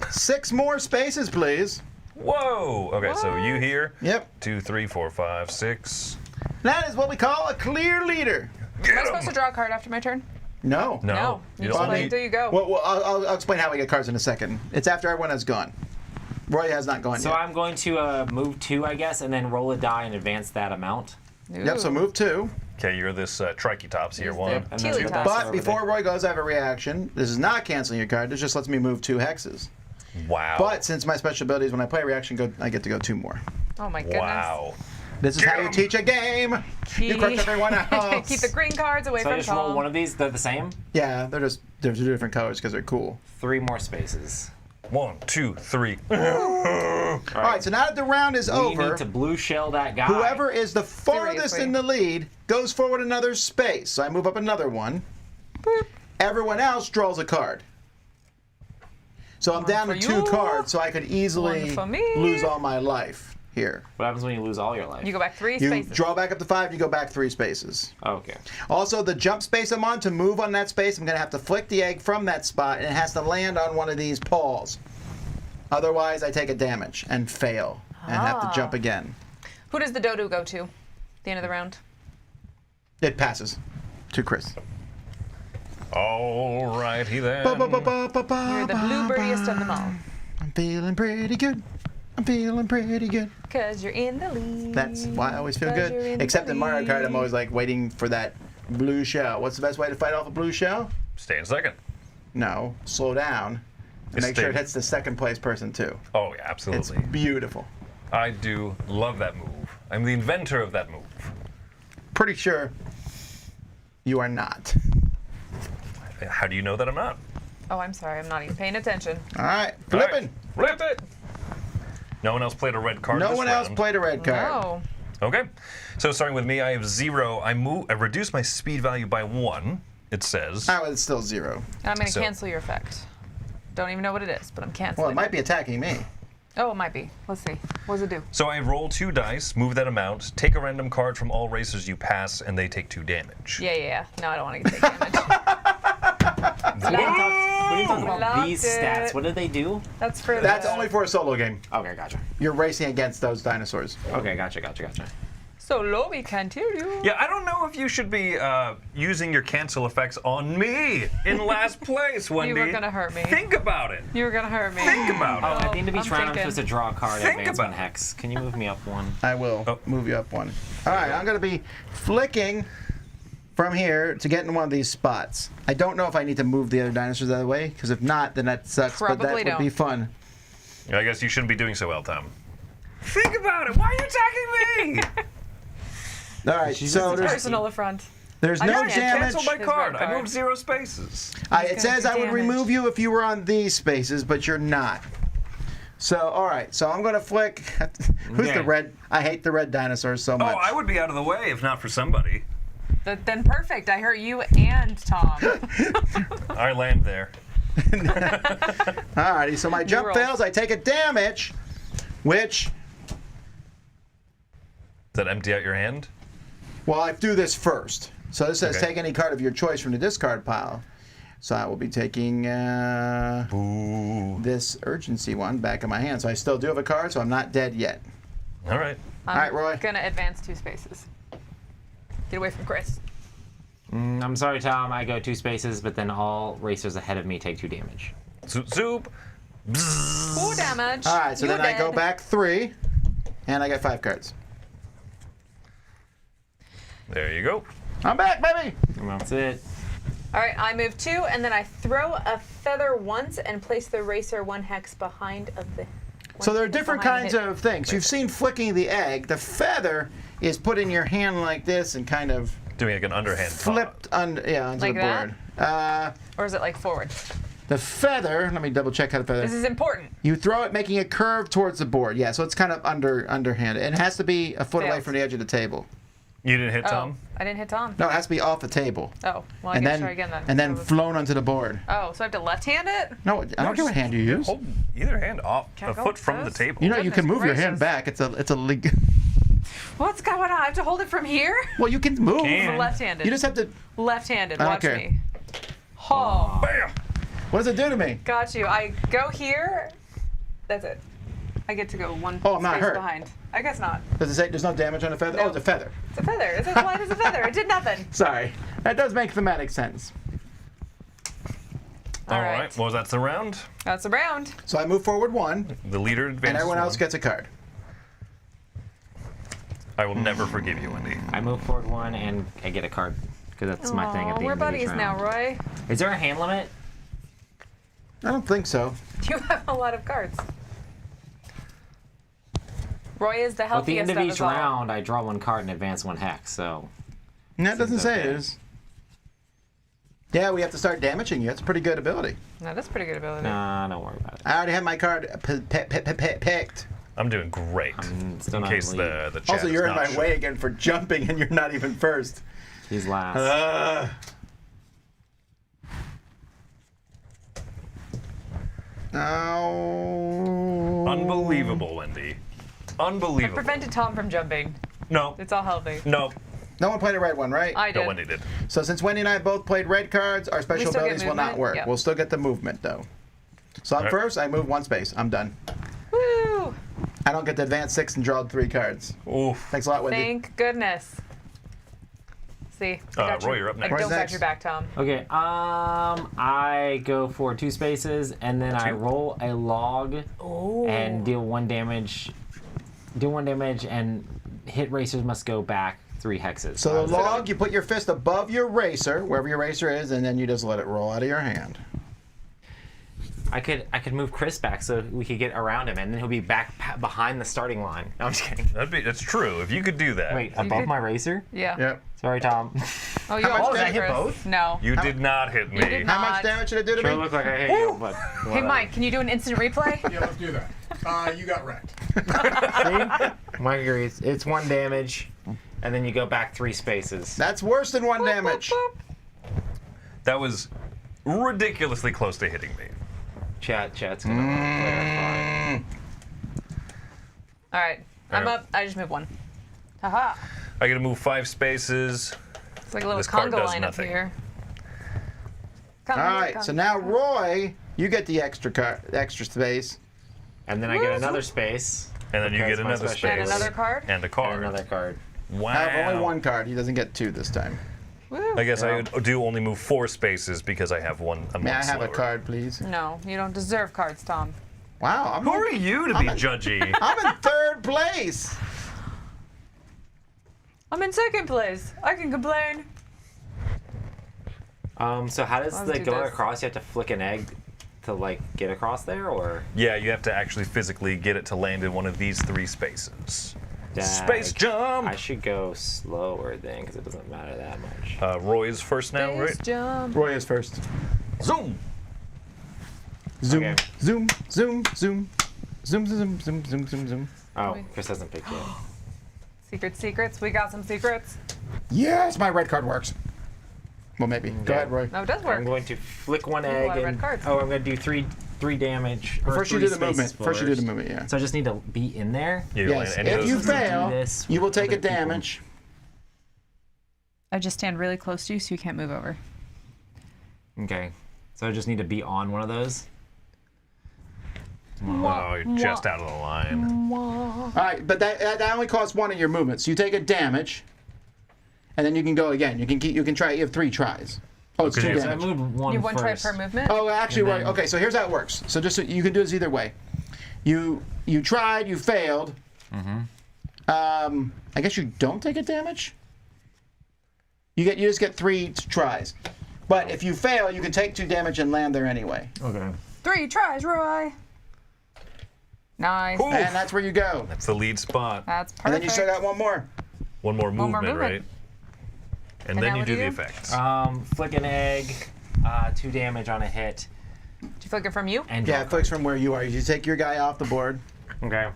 6 more spaces, please. Whoa! Okay, so you here. Yep. 2, 3, 4, 5, 6. That is what we call a clear leader. Am I supposed to draw a card after my turn? No. No. You You just don't wait need. until you go. Well, I'll explain how we get cards in a second. It's after everyone has gone. Roy has not gone So yet. I'm going to move 2, I guess, and then roll a die and advance that amount. Yep, so move 2. Okay, you're this Triceratops here. 1, Yep, and then Tealy the top. dice are But over before there. Roy goes, I have a reaction. This is not canceling your card. This just lets me move 2 hexes. Wow. But since my special ability is when I play a reaction, I get to go 2 more. Oh my goodness. Wow. This is how you teach a game. You crush everyone else. Keep the green cards away So I from just roll Tom. one of these. They're the same. Yeah, they're 2 different colors because they're cool. 3 more spaces. 1, 2, 3. All right, so now that the round is We over, need to blue shell that guy. whoever is the farthest Seriously. in the lead goes forward another space. So I move up another 1. Boop. Everyone else draws a card. So I'm down to for 2 you. cards, so I could easily One for me. lose all my life here. What happens when you lose all your life? You go back 3 You spaces. draw back up to 5, you go back 3 spaces. Okay. Also, the jump space I'm on, to move on that space, I'm going to have to flick the egg from that spot, and it has to land on one of these paws. Otherwise, I take a damage and fail and have to jump again. Who does the Dodo go to? The end of the round? It passes to Chris. Alrighty then. You're the bluebirdiest of them all. I'm feeling pretty good. I'm feeling pretty good. Because you're in the lead. That's why I always feel 'Cause you're good. in Except the in Mario Kart, I'm lead. always like waiting for that blue shell. What's the best way to fight off a blue shell? Stay in second. No, slow down. And Just make sure it stay- hits the second place person too. Oh, yeah, It's absolutely. beautiful. I do love that move. I'm the inventor of that move. Pretty sure you are not. How do you know that I'm not? Oh, I'm sorry. I'm not even paying attention. All right, flipping. All right, flip it. No one else played a red card No this one else round. played a red card. No. Okay. So starting with me, I have 0. I reduce my speed value by 1, it says. Oh, it's still 0. And I'm going to So- cancel your effect. Don't even know what it is, but I'm canceling Well, it might be attacking me. Oh, it might be. Let's see. What does it do? So I roll 2 dice, move that amount, take a random card from all racers you pass, and they take 2 damage. Yeah. No, I don't want to take damage. We didn't talk about Locked these it. stats. What do they do? That's for That's the... only for a solo game. Okay, gotcha. You're racing against those dinosaurs. Okay, gotcha. So low, we can't hear you. Yeah, I don't know if you should be using your cancel effects on me in last place, Wendy. You were going to hurt me. Think about it. You were going to hurt me. Think about Oh, it. at the end of each round, I'm thinking. supposed to draw a card and Think advance about 1 it. hex. Can you move me up 1? I will move you up 1. All right, I'm going to be flicking from here to get in one of these spots. I don't know if I need to move the other dinosaurs out of the way, because if not, then that sucks, but that Probably would be don't. fun. I guess you shouldn't be doing so well, Tom. Think about it. Why are you attacking me? All right, so there's Personal affront. no I Cancel damage. my His card. red I card. moved 0 spaces. It gonna says do I would damage. remove you if you were on these spaces, but you're not. So, all right, so I'm going to flick. Who's Okay. the red? I hate the red dinosaurs so much. Oh, I would be out of the way if not for somebody. Then perfect. I hurt you and Tom. I land there. All righty, so my jump roll. fails. I take a damage, which, Does that empty out your hand? well, I do this first. So this says Okay. take any card of your choice from the discard pile. So I will be taking this urgency one back in my hand. So I still do have a card, so I'm not dead yet. All right. All right, Roy. I'm gonna advance 2 spaces. Get away from Chris. I'm sorry, Tom. I go 2 spaces, but then all racers ahead of me take 2 damage. Zoop, zoop. 4 damage. All right, so You're then I go dead. back 3, and I got 5 cards. There you go. I'm back, baby. And that's it. All right, I move 2, and then I throw a feather once and place the racer 1 hex behind of the. So there are different kinds of things. You've seen flicking the egg. The feather is put in your hand like this and kind of doing like an underhand flipped onto Like the that? board. Or is it like forward? The feather, let me double check how the feather. This is important. You throw it making a curve towards the board. Yeah, so it's kind of underhand. And it has to be a foot away Failed. from the edge of the table. You didn't hit Tom? I didn't hit Tom. No, it has to be off the table. Oh, well, I and can then, try again then. And then flown onto the board. Oh, so I have to left-hand it? No, I don't care what hand you use. Hold either hand off Can't a go foot from the this? table. You know, you can Goodness move your hand gracious. back. It's a league. What's going on? I have to hold it from here? Well, you can move. I'm left-handed. You just have to. Left-handed. I don't Watch care. me. Oh. Bam! What does it do to me? Got you. I go here. That's it. I get to go 1 Oh, I'm not space hurt. behind. I guess not. Does it say there's no damage on the feather? Oh, it's a feather. It's a feather. It's as light as a feather. It did nothing. Sorry. That does make thematic sense. All right. Well, that's the round. That's a round. So I move forward 1. The leader advances. And everyone else 1. gets a card. I will never forgive you, Wendy. I move forward 1 and I get a card because that's my thing at the We're end of each buddies now, round. Roy. Is there a hand limit? I don't think so. You have a lot of cards. Roy is the At the end healthiest of of each us all. round, I draw 1 card and advance 1 hex. So No, it doesn't say it okay. is. Yeah, we have to start damaging you. That's a pretty good ability. No, that's pretty good ability. nah, don't worry about it. I already have my card picked. I'm doing great. Still in not case in the the chat Also, is you're in not my sure. way again for jumping, and you're not even first. He's last. Oh. Unbelievable, Wendy. I Unbelievable. prevented Tom from jumping. No. It's all healthy. No. No one played a red one, right? I did. No, Wendy did. So since Wendy and I both played red cards, our special still get abilities will not movement? work. Yeah. We'll still get the movement, though. So I'm Right. first. I move 1 space. I'm done. Woo! I don't get to advance 6 and draw 3 cards. Oof. Thanks a lot, Wendy. Thank goodness. See, I got Roy, you. you're up I next. don't Roy's got next. your back, Tom. Okay, I go for 2 spaces and then I 2. roll a log and deal 1 damage. Do 1 damage and hit racers must go back 3 hexes. So the log, you put your fist above your racer, wherever your racer is, and then you just let it roll out of your hand. I could move Chris back so we could get around him and then he'll be back behind the starting line. No, I'm just kidding. That's true. If you could do that. Wait, above could- my racer? Yeah. Yep. Sorry, Tom. Oh, you How much also damage? hit Hit both? No. You did not hit me. did How not. much damage did it do to Sure me? look like I hit you, but Hey, whatever. Mike, can you do an instant replay? Yeah, let's do that. You got wrecked. See? Mike agrees. It's 1 damage and then you go back 3 spaces. That's worse than 1 damage. That was ridiculously close to hitting me. Chat's gonna clarify. All right. I'm Alright. up. I just moved 1. Haha. I got to move 5 spaces. It's like a little This card conga does line nothing. up here. All right, so now Roy, you get the extra space. And then I get another space. And then you because get my another special space. And another card? And a card. And another card. Wow. I have only 1 card. He doesn't get 2 this time. Woo. I guess I do only move 4 spaces because I have one. I'm May one I have a slower. card, please? No, you don't deserve cards, Tom. Wow. Who are you to be judgy? I'm in 3rd place. I'm in 2nd place. I can complain. So how does Let's the do going this. across? You have to flick an egg to like get across there, or Yeah, you have to actually physically get it to land in one of these 3 spaces. Space Dag. jump! I should go slower then, because it doesn't matter that much. Roy's first now, Space right? jump. Roy is first. Zoom! Zoom, Okay. zoom, zoom, zoom. Zoom, zoom, zoom, zoom, zoom, zoom. Oh, Chris hasn't picked yet. Secrets. We got some secrets. Yes, my red card works. Well, maybe. Go ahead, Roy. No, it does I'm work. going to flick 1 Ooh, a egg lot of red and cards. I'm going to do three damage. or First you 3 do the movement. spaces First you do the first. movement, yeah. So I just need to be in there. You Yes, land any of if you those. fail, Do this you will with take a other people. damage. I just stand really close to you so you can't move over. Okay. So I just need to be on one of those. Oh, you're just out of the line. All right, but that only costs 1 of your movements. So you take a damage, and then you can go again. You can try. You have 3 tries. Oh, it's 2 damage. I moved one You have 1 try first. per movement? Oh, actually, right. Okay, so here's how it works. So just you can do this either way. You tried, you failed. I guess you don't take a damage. You just get 3 tries. But if you fail, you can take 2 damage and land there anyway. Okay. 3 tries, Roy. Nice. Oof. And that's where you go. That's the lead spot. That's perfect. And then you still got 1 more. One more movement, right? And then now you what do do the you do? effects. Flick an egg, 2 damage on a hit. Did you flick it from you? And Yeah, it flicks from where you are. You take your guy off the board. Okay.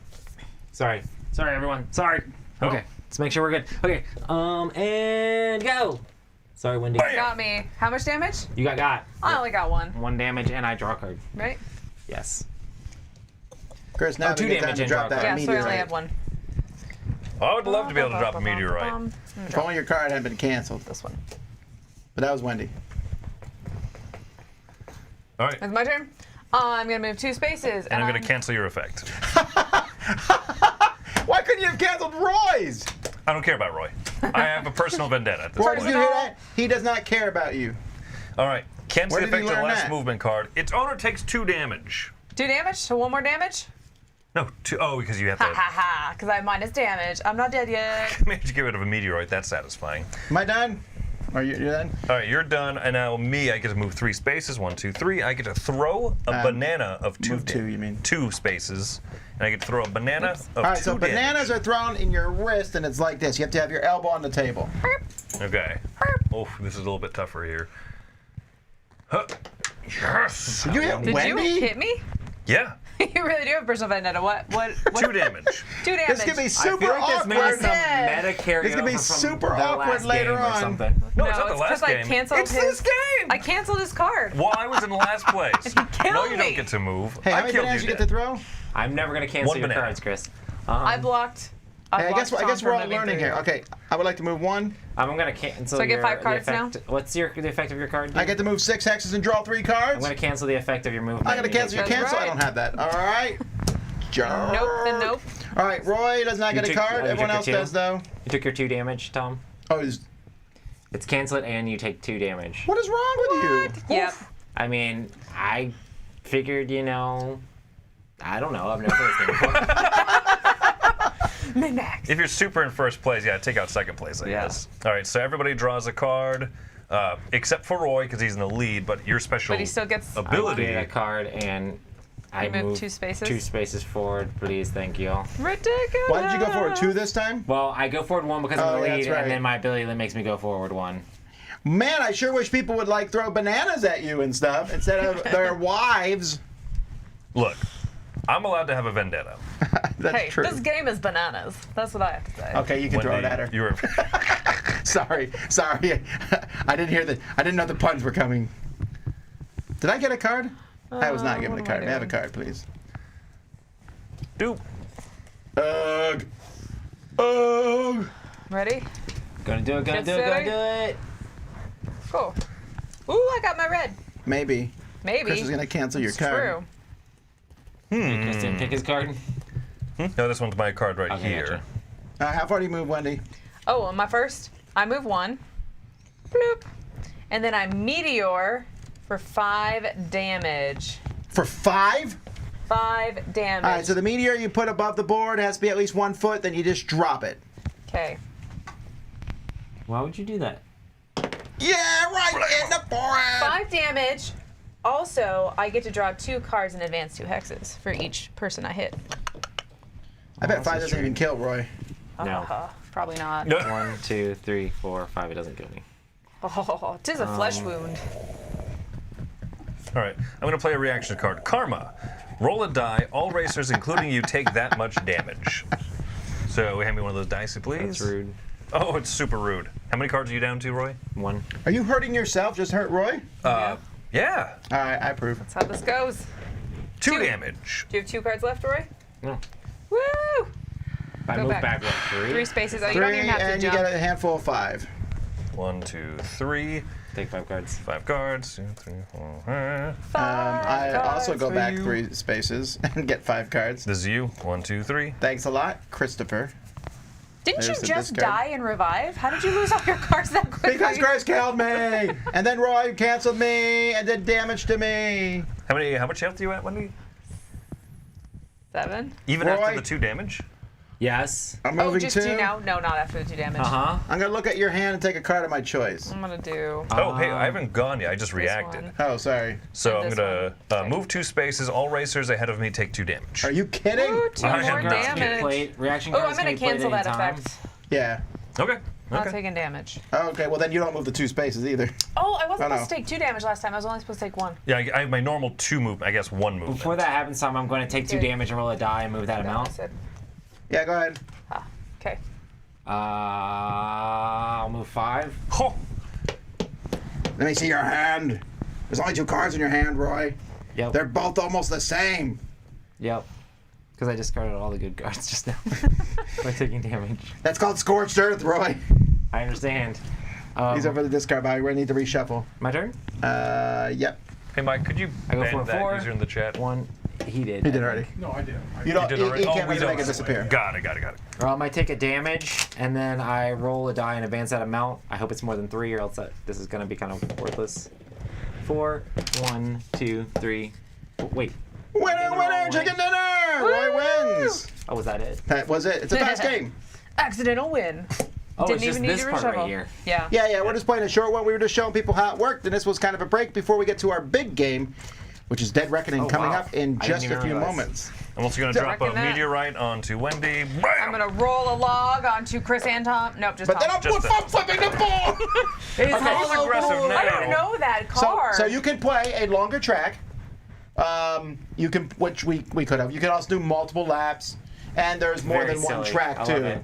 Sorry, everyone. Sorry. Oh. Okay. Let's make sure we're good. Okay. And go. Sorry, Wendy. Got me. How much damage? You got. I only got 1. 1 damage, and I draw a card. Right? Yes. Chris, now 2 good time damage to and drop draw a that Yeah, so I only meteorite. have 1. I would love to be able to drop a meteorite. If only your card hadn't been canceled. This one. But that was Wendy. All right. It's my turn. I'm going to move 2 spaces. And I'm going to cancel your effect. Why couldn't you have canceled Roy's? I don't care about Roy. I have a personal vendetta at this Roy, did point. you hear that? He does not care about you. All right. Cancel Where the did he effect of the learn last that? movement card. Its owner takes 2 damage. 2 damage? So 1 more damage? No, 2. Oh, because you have Ha to. ha ha. Because I have minus damage. I'm not dead yet. Made you get rid of a meteorite. That's satisfying. Am I done? Are you done? All right, you're done. And now me, I get to move 3 spaces. 1, 2, 3. I get to throw a banana of 2. Move 2, you mean? 2 spaces. And I get to throw a banana of 2 All right, so damage. bananas are thrown in your wrist, and it's like this. You have to have your elbow on the table. Okay. Oh, this is a little bit tougher here. Huh. Yes. Did you hit Did Wendy? you hit me? Yeah. You really do have personal vendetta. What? 2 damage. 2 damage. This could be super I feel like this may be awkward. some meta carryover This could be from super the awkward last later game or on. something. No, it's not the it's last because I game. canceled It's his. this game. I canceled his card. Well, I was in last place. killed no, you me. don't get to move. Hey, how I many killed bananas you you get to dead. throw? I'm never gonna cancel 1 your banana. cards, Chris. I blocked. Hey, I guess blocked we're all Tom from moving learning 3. here. Okay, I would like to move 1. I'm gonna cancel. So I get your, 5 cards the effect. What's the effect of your card? I get to move 6 hexes and draw 3 cards. I'm gonna cancel the effect of your movement. I'm gonna cancel your That's cancel. I right. don't have that. All right. Nope. Then nope. All right, Roy does not You get a took- card. oh, you Everyone took else your 2? does, though. You took your 2 damage, Tom. Oh, It's cancel it and you take 2 damage. what is wrong with you? Yep. I mean, I figured, I don't know. I've never played this game before. Min-max. If you're super in first place, yeah, take out second place, I guess. All right, so everybody draws a card, except for Roy, because he's in the lead, but your special But he still gets. ability. I get a card and I You move move 2 spaces? 2 spaces forward, please. Thank you. Ridiculous. Why did you go forward 2 this time? Well, I go forward 1 because I'm Oh, the yeah, lead, that's right. and then my ability that makes me go forward 1. Man, I sure wish people would like throw bananas at you and stuff instead of their wives. Look, I'm allowed to have a vendetta. That's Hey, true. this game is bananas. That's what I have to say. Okay, you can throw it Wendy, at her. You were Sorry. I didn't hear that. I didn't know the puns were coming. Did I get a card? I was not given what a am I card. May I have a doing? card, please? Dupe. Ugh. Ugh. Ready? Gonna do it, gonna Get do it, gonna silly. do it. Cool. Ooh, I got my red. Maybe. Maybe. Chris is going to cancel your It's card. true. Chris didn't pick his card. No, this one's my card right Okay, here. gotcha. How far do you move, Wendy? Oh, on my first, I move 1. Bloop. And then I meteor for 5 damage. For 5? 5 damage. All right, so the meteor you put above the board has to be at least 1 foot, then you just drop it. Okay. Why would you do that? Yeah, right in the forehead. 5 damage. Also, I get to draw 2 cards and advance 2 hexes for each person I hit. I bet 5 doesn't even kill Roy. No. Probably not. 1, 2, 3, 4, 5. It doesn't kill me. Oh, it is a flesh wound. All right, I'm going to play a reaction card. Karma. Roll a die. All racers, including you, take that much damage. So hand me one of those dice, please. That's rude. Oh, it's super rude. How many cards are you down to, Roy? 1. Are you hurting yourself? Just hurt Roy? Yeah. All right, I approve. That's how this goes. 2 damage. Do you have 2 cards left, Roy? No. Woo! I Go moved back. back, what, 3? 3 spaces. Oh, you 3, don't even have to and you jump. get a handful of 5. 1, 2, 3. Take 5 cards. 5 cards. 2, 3, 4. I also go back 3 spaces and get 5 cards. This is you. 1, 2, 3. Thanks a lot, Christopher. Didn't There's you the just discard. die and revive? How did you lose all your cards that quickly? Because Chris killed me, and then Roy canceled me and did damage to me. How much health are you at, Wendy? 7. Even Roy? after the 2 damage? Yes. I'm moving just 2. 2 now? No, not after the 2 damage. Uh-huh. I'm gonna look at your hand and take a card of my choice. I'm gonna do. Oh, hey, I haven't gone yet. I just reacted. one. Oh, sorry. So And I'm this gonna move 2 spaces. All racers ahead of me take 2 damage. Are you kidding? Ooh, 2 I more am not damage. Play, reaction Oh, cards I'm gonna can be played cancel that anytime. effect. Yeah. Okay. Not Okay. taking damage. Okay, well then you don't move the 2 spaces either. Oh, I wasn't Oh, no. supposed to take 2 damage last time. I was only supposed to take 1. Yeah, I have my normal 2 move. I guess 1 movement. Before that happens, Tom, I'm going to take 2 Okay. damage and roll a die and move that amount. Yeah, go ahead. Okay. I'll move 5. Oh. Let me see your hand. There's only 2 cards in your hand, Roy. Yep. They're both almost the same. Yep. Because I discarded all the good cards just now by taking damage. That's called Scorched Earth, Roy. I understand. These are for the discard pile. We need to reshuffle. My turn? Yep. Hey, Mike, could you I go ban for a that 4. user in the chat? 1. He did. He did already. No, I did. You don't. did You already? can't we make don't. it disappear. Got it. Or I might take a damage, and then I roll a die and advance that amount. I hope it's more than 3, or else this is going to be kind of worthless. 4, 1, 2, 3. Wait. Winner, chicken dinner! Roy wins. Oh, was that it? That was it. It's a fast game. Accidental win. Oh, Didn't it's just even need this to part reshuffle. right here. Yeah. Yeah. We're just playing a short one. We were just showing people how it worked, and this was kind of a break before we get to our big game, which is Dead Reckoning, coming wow. up in I just didn't a few even realize. moments. I'm also going to drop a Reckon that. meteorite onto Wendy. I'm Bam! gonna roll a log onto Chris and Tom. Nope, just But Tom. then I'm Just flipping the ball. It's Okay, hollow he's aggressive board. now. I don't know that card. So you can play a longer track. You can, which we could have. You can also do multiple laps, and there's more Very than one silly. track I too. love it.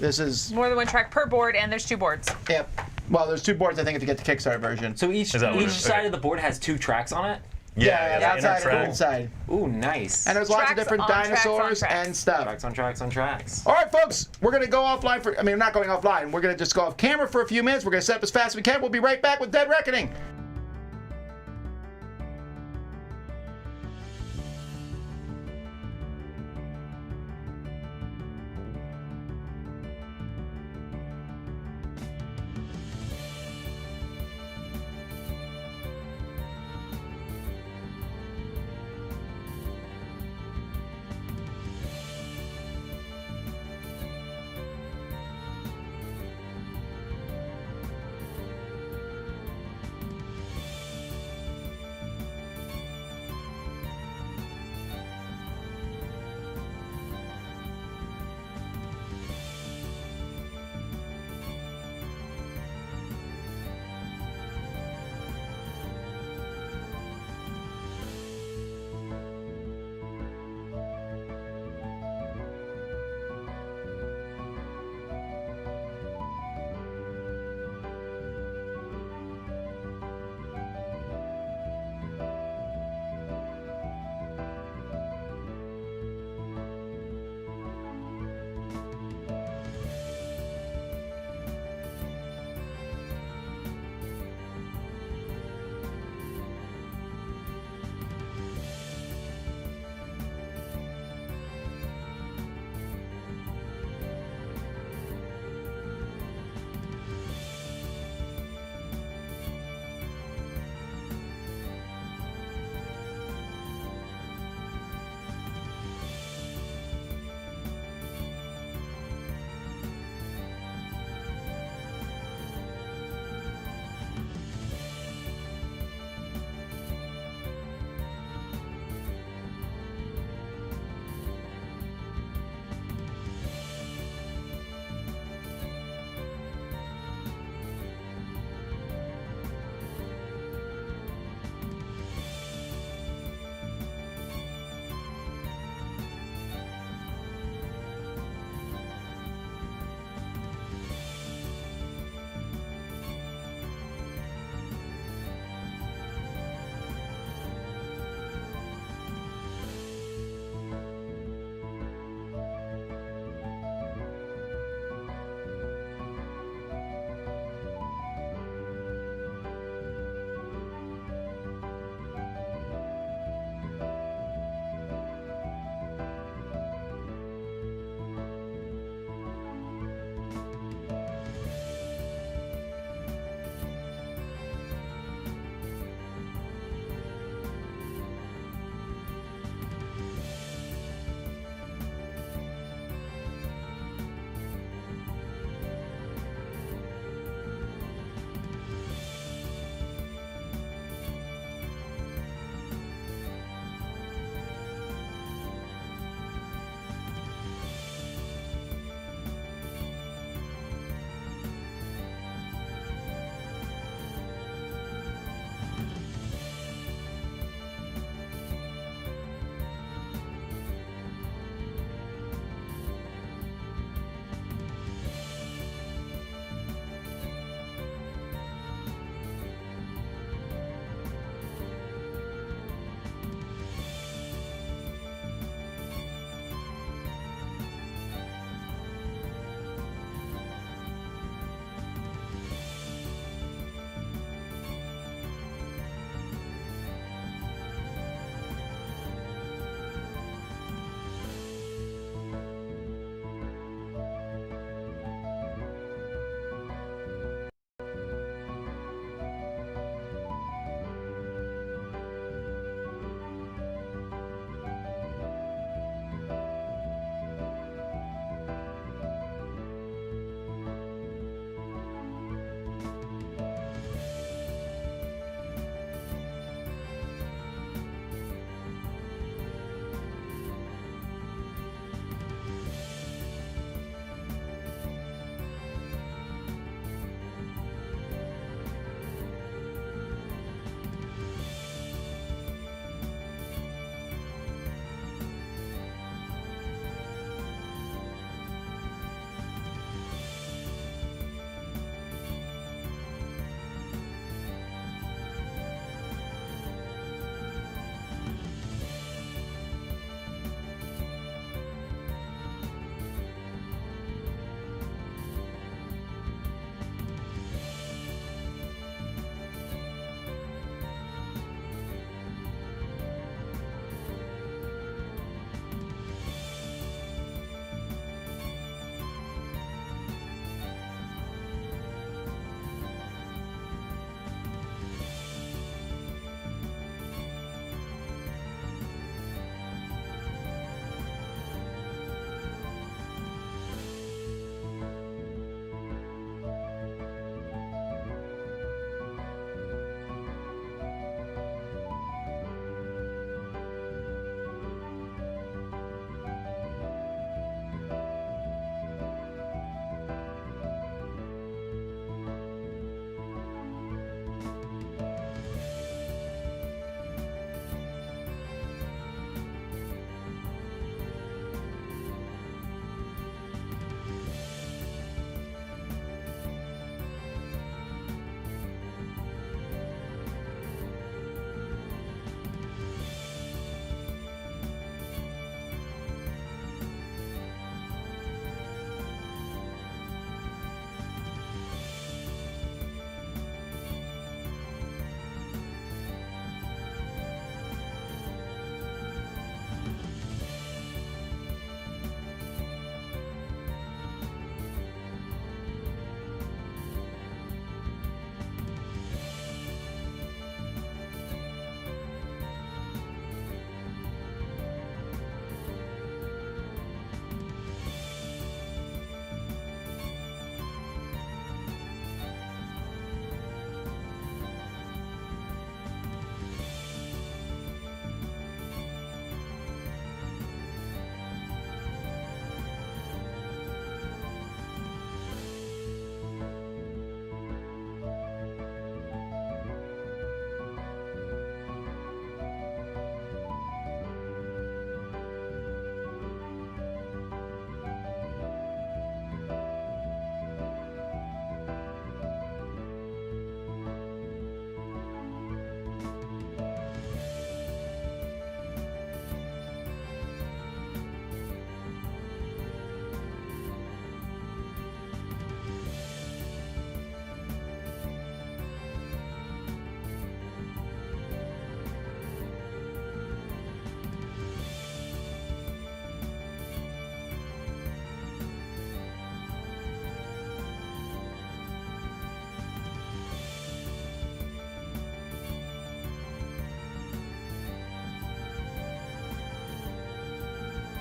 This is More than one track per board, and there's 2 boards. yep. Well, there's 2 boards I think to get the Kickstarter version. So each Is that what it is? side Okay. of the board has 2 tracks on it? Yeah, outside inner and track. inside. Ooh, nice. And there's lots of Tracks different on tracks on dinosaurs tracks. and stuff. Tracks on tracks on tracks. All right, folks, we're going to go offline for, we're not going offline. We're going to just go off camera for a few minutes. We're going to set up as fast as we can. We'll be right back with Dead Reckoning.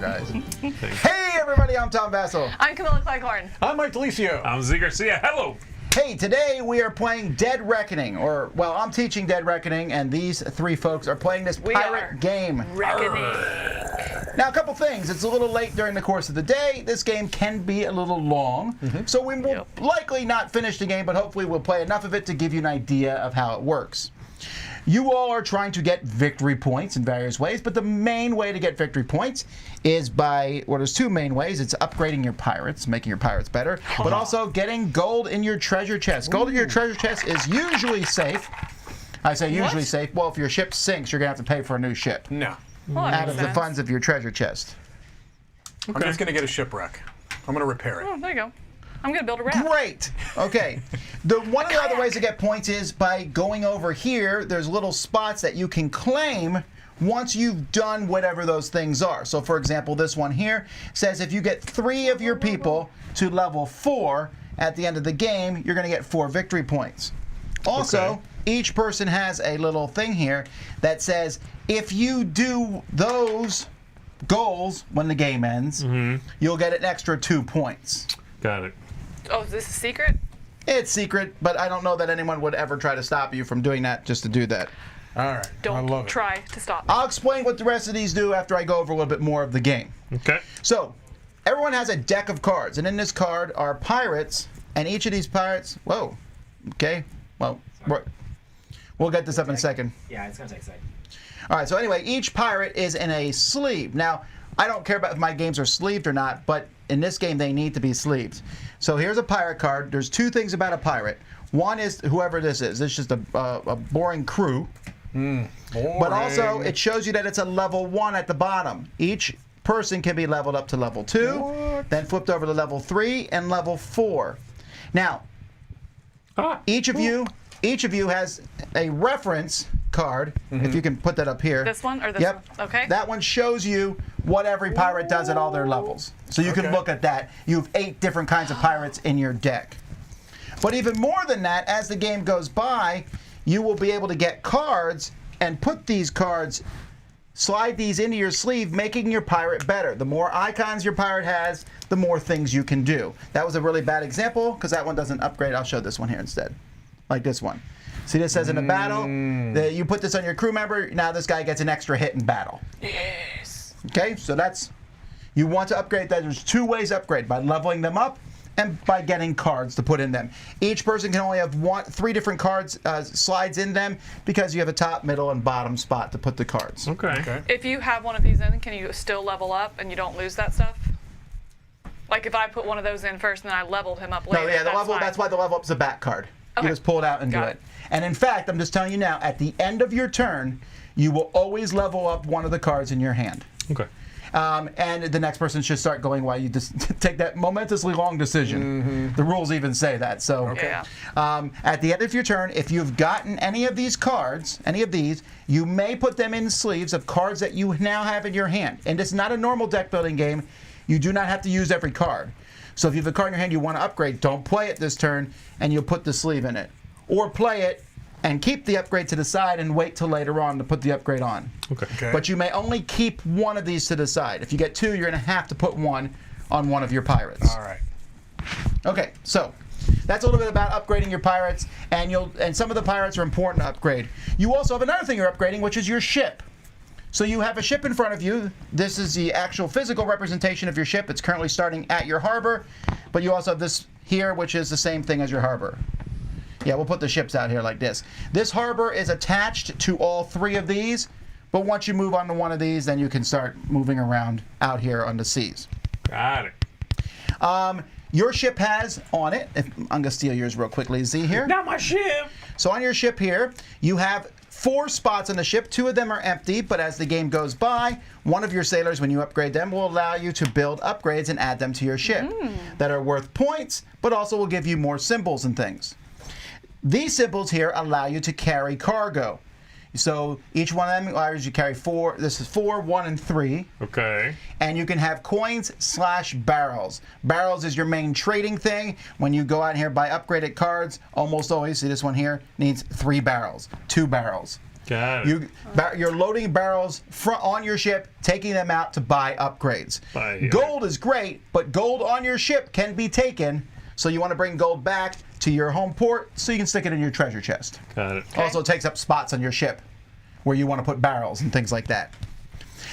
apologize. Hey, everybody, I'm Tom Vassell. I'm Camilla Cleghorn. I'm Mike Delisio. I'm Z Garcia. Hello. Hey, today we are playing Dead Reckoning, or, well, I'm teaching Dead Reckoning, and these three folks are playing this pirate game. Reckoning. Now, a couple things. It's a little late during the course of the day. This game can be a little long, so we will likely not finish the game, but hopefully we'll play enough of it to give you an idea of how it works. You all are trying to get victory points in various ways, but the main way to get victory points is by, well, there's two main ways. It's upgrading your pirates, making your pirates better, but also getting gold in your treasure chest. Gold in your treasure chest is usually safe. I say usually safe. Well, if your ship sinks, you're going to have to pay for a new ship. No. Well, out of the funds of your treasure chest. I'm just going to get a shipwreck. I'm going to repair it. Oh, there you go. I'm going to build a raft. Great. Okay. One of the other ways to get points is by going over here. There's little spots that you can claim once you've done whatever those things are. So, for example, this one here says if you get 3 of your people to level 4 at the end of the game, you're going to get 4 victory points. Also, each person has a little thing here that says if you do those goals when the game ends, you'll get an extra 2 points. Got it. Oh, is this a secret? It's secret, but I don't know that anyone would ever try to stop you from doing that just to do that. All right. Don't try to stop me. I'll explain what the rest of these do after I go over a little bit more of the game. Okay. So, everyone has a deck of cards, and in this card are pirates, and each of these pirates, whoa, okay, well, we'll get this up in a second. Yeah, it's going to take a second. All right, so anyway, each pirate is in a sleeve. Now, I don't care about if my games are sleeved or not, but in this game they need to be sleeved. So here's a pirate card. There's 2 things about a pirate. One is whoever this is. This is just a boring crew. Boring. But also, it shows you that it's a level 1 at the bottom. Each person can be leveled up to level 2, then flipped over to level 3 and level 4. Now, each of you has a reference card. If you can put that up here. This one or this one? Okay. That one shows you what every pirate does at all their levels. So you can look at that. You have 8 different kinds of pirates in your deck. But even more than that, as the game goes by, you will be able to get cards and put these cards, slide these into your sleeve, making your pirate better. The more icons your pirate has, the more things you can do. That was a really bad example because that one doesn't upgrade. I'll show this one here instead, like this one. See, this says in a battle, that you put this on your crew member, now this guy gets an extra hit in battle. Yes. Okay, so you want to upgrade that. There's 2 ways to upgrade, by leveling them up and by getting cards to put in them. Each person can only have 3 different cards slides in them because you have a top, middle, and bottom spot to put the cards. Okay. If you have one of these in, can you still level up and you don't lose that stuff? Like if I put one of those in first and then I leveled him up later. No, yeah, that's why the level up is a back card. Okay. You just pull it out and do it. And in fact, I'm just telling you now, at the end of your turn, you will always level up one of the cards in your hand. Okay. And the next person should start going while you just take that momentously long decision. The rules even say that. So at the end of your turn, if you've gotten any of these cards, you may put them in sleeves of cards that you now have in your hand. And it's not a normal deck building game. You do not have to use every card. So if you have a card in your hand you want to upgrade, don't play it this turn, and you'll put the sleeve in it. Or play it and keep the upgrade to the side and wait till later on to put the upgrade on. Okay. But you may only keep one of these to the side. If you get 2, you're going to have to put one on one of your pirates. All right. Okay, so that's a little bit about upgrading your pirates, and some of the pirates are important to upgrade. You also have another thing you're upgrading, which is your ship. So you have a ship in front of you. This is the actual physical representation of your ship. It's currently starting at your harbor, but you also have this here, which is the same thing as your harbor. Yeah, we'll put the ships out here like this. This harbor is attached to all 3 of these, but once you move on to one of these, then you can start moving around out here on the seas. Got it. Your ship has on it, I'm going to steal yours real quickly, Z here. Not my ship! So on your ship here, you have 4 spots on the ship. 2 of them are empty, but as the game goes by, one of your sailors, when you upgrade them, will allow you to build upgrades and add them to your ship that are worth points, but also will give you more symbols and things. These symbols here allow you to carry cargo. So each one of them allows you to carry 4. This is 4, 1, and 3. Okay. And you can have coins/barrels. Barrels is your main trading thing. When you go out here buy upgraded cards, almost always, see this one here, needs 3 barrels, 2 barrels. Got it. You're loading barrels on your ship, taking them out to buy upgrades. Gold is great, but gold on your ship can be taken, so you want to bring gold back to your home port so you can stick it in your treasure chest. Got it. Also, it takes up spots on your ship where you want to put barrels and things like that.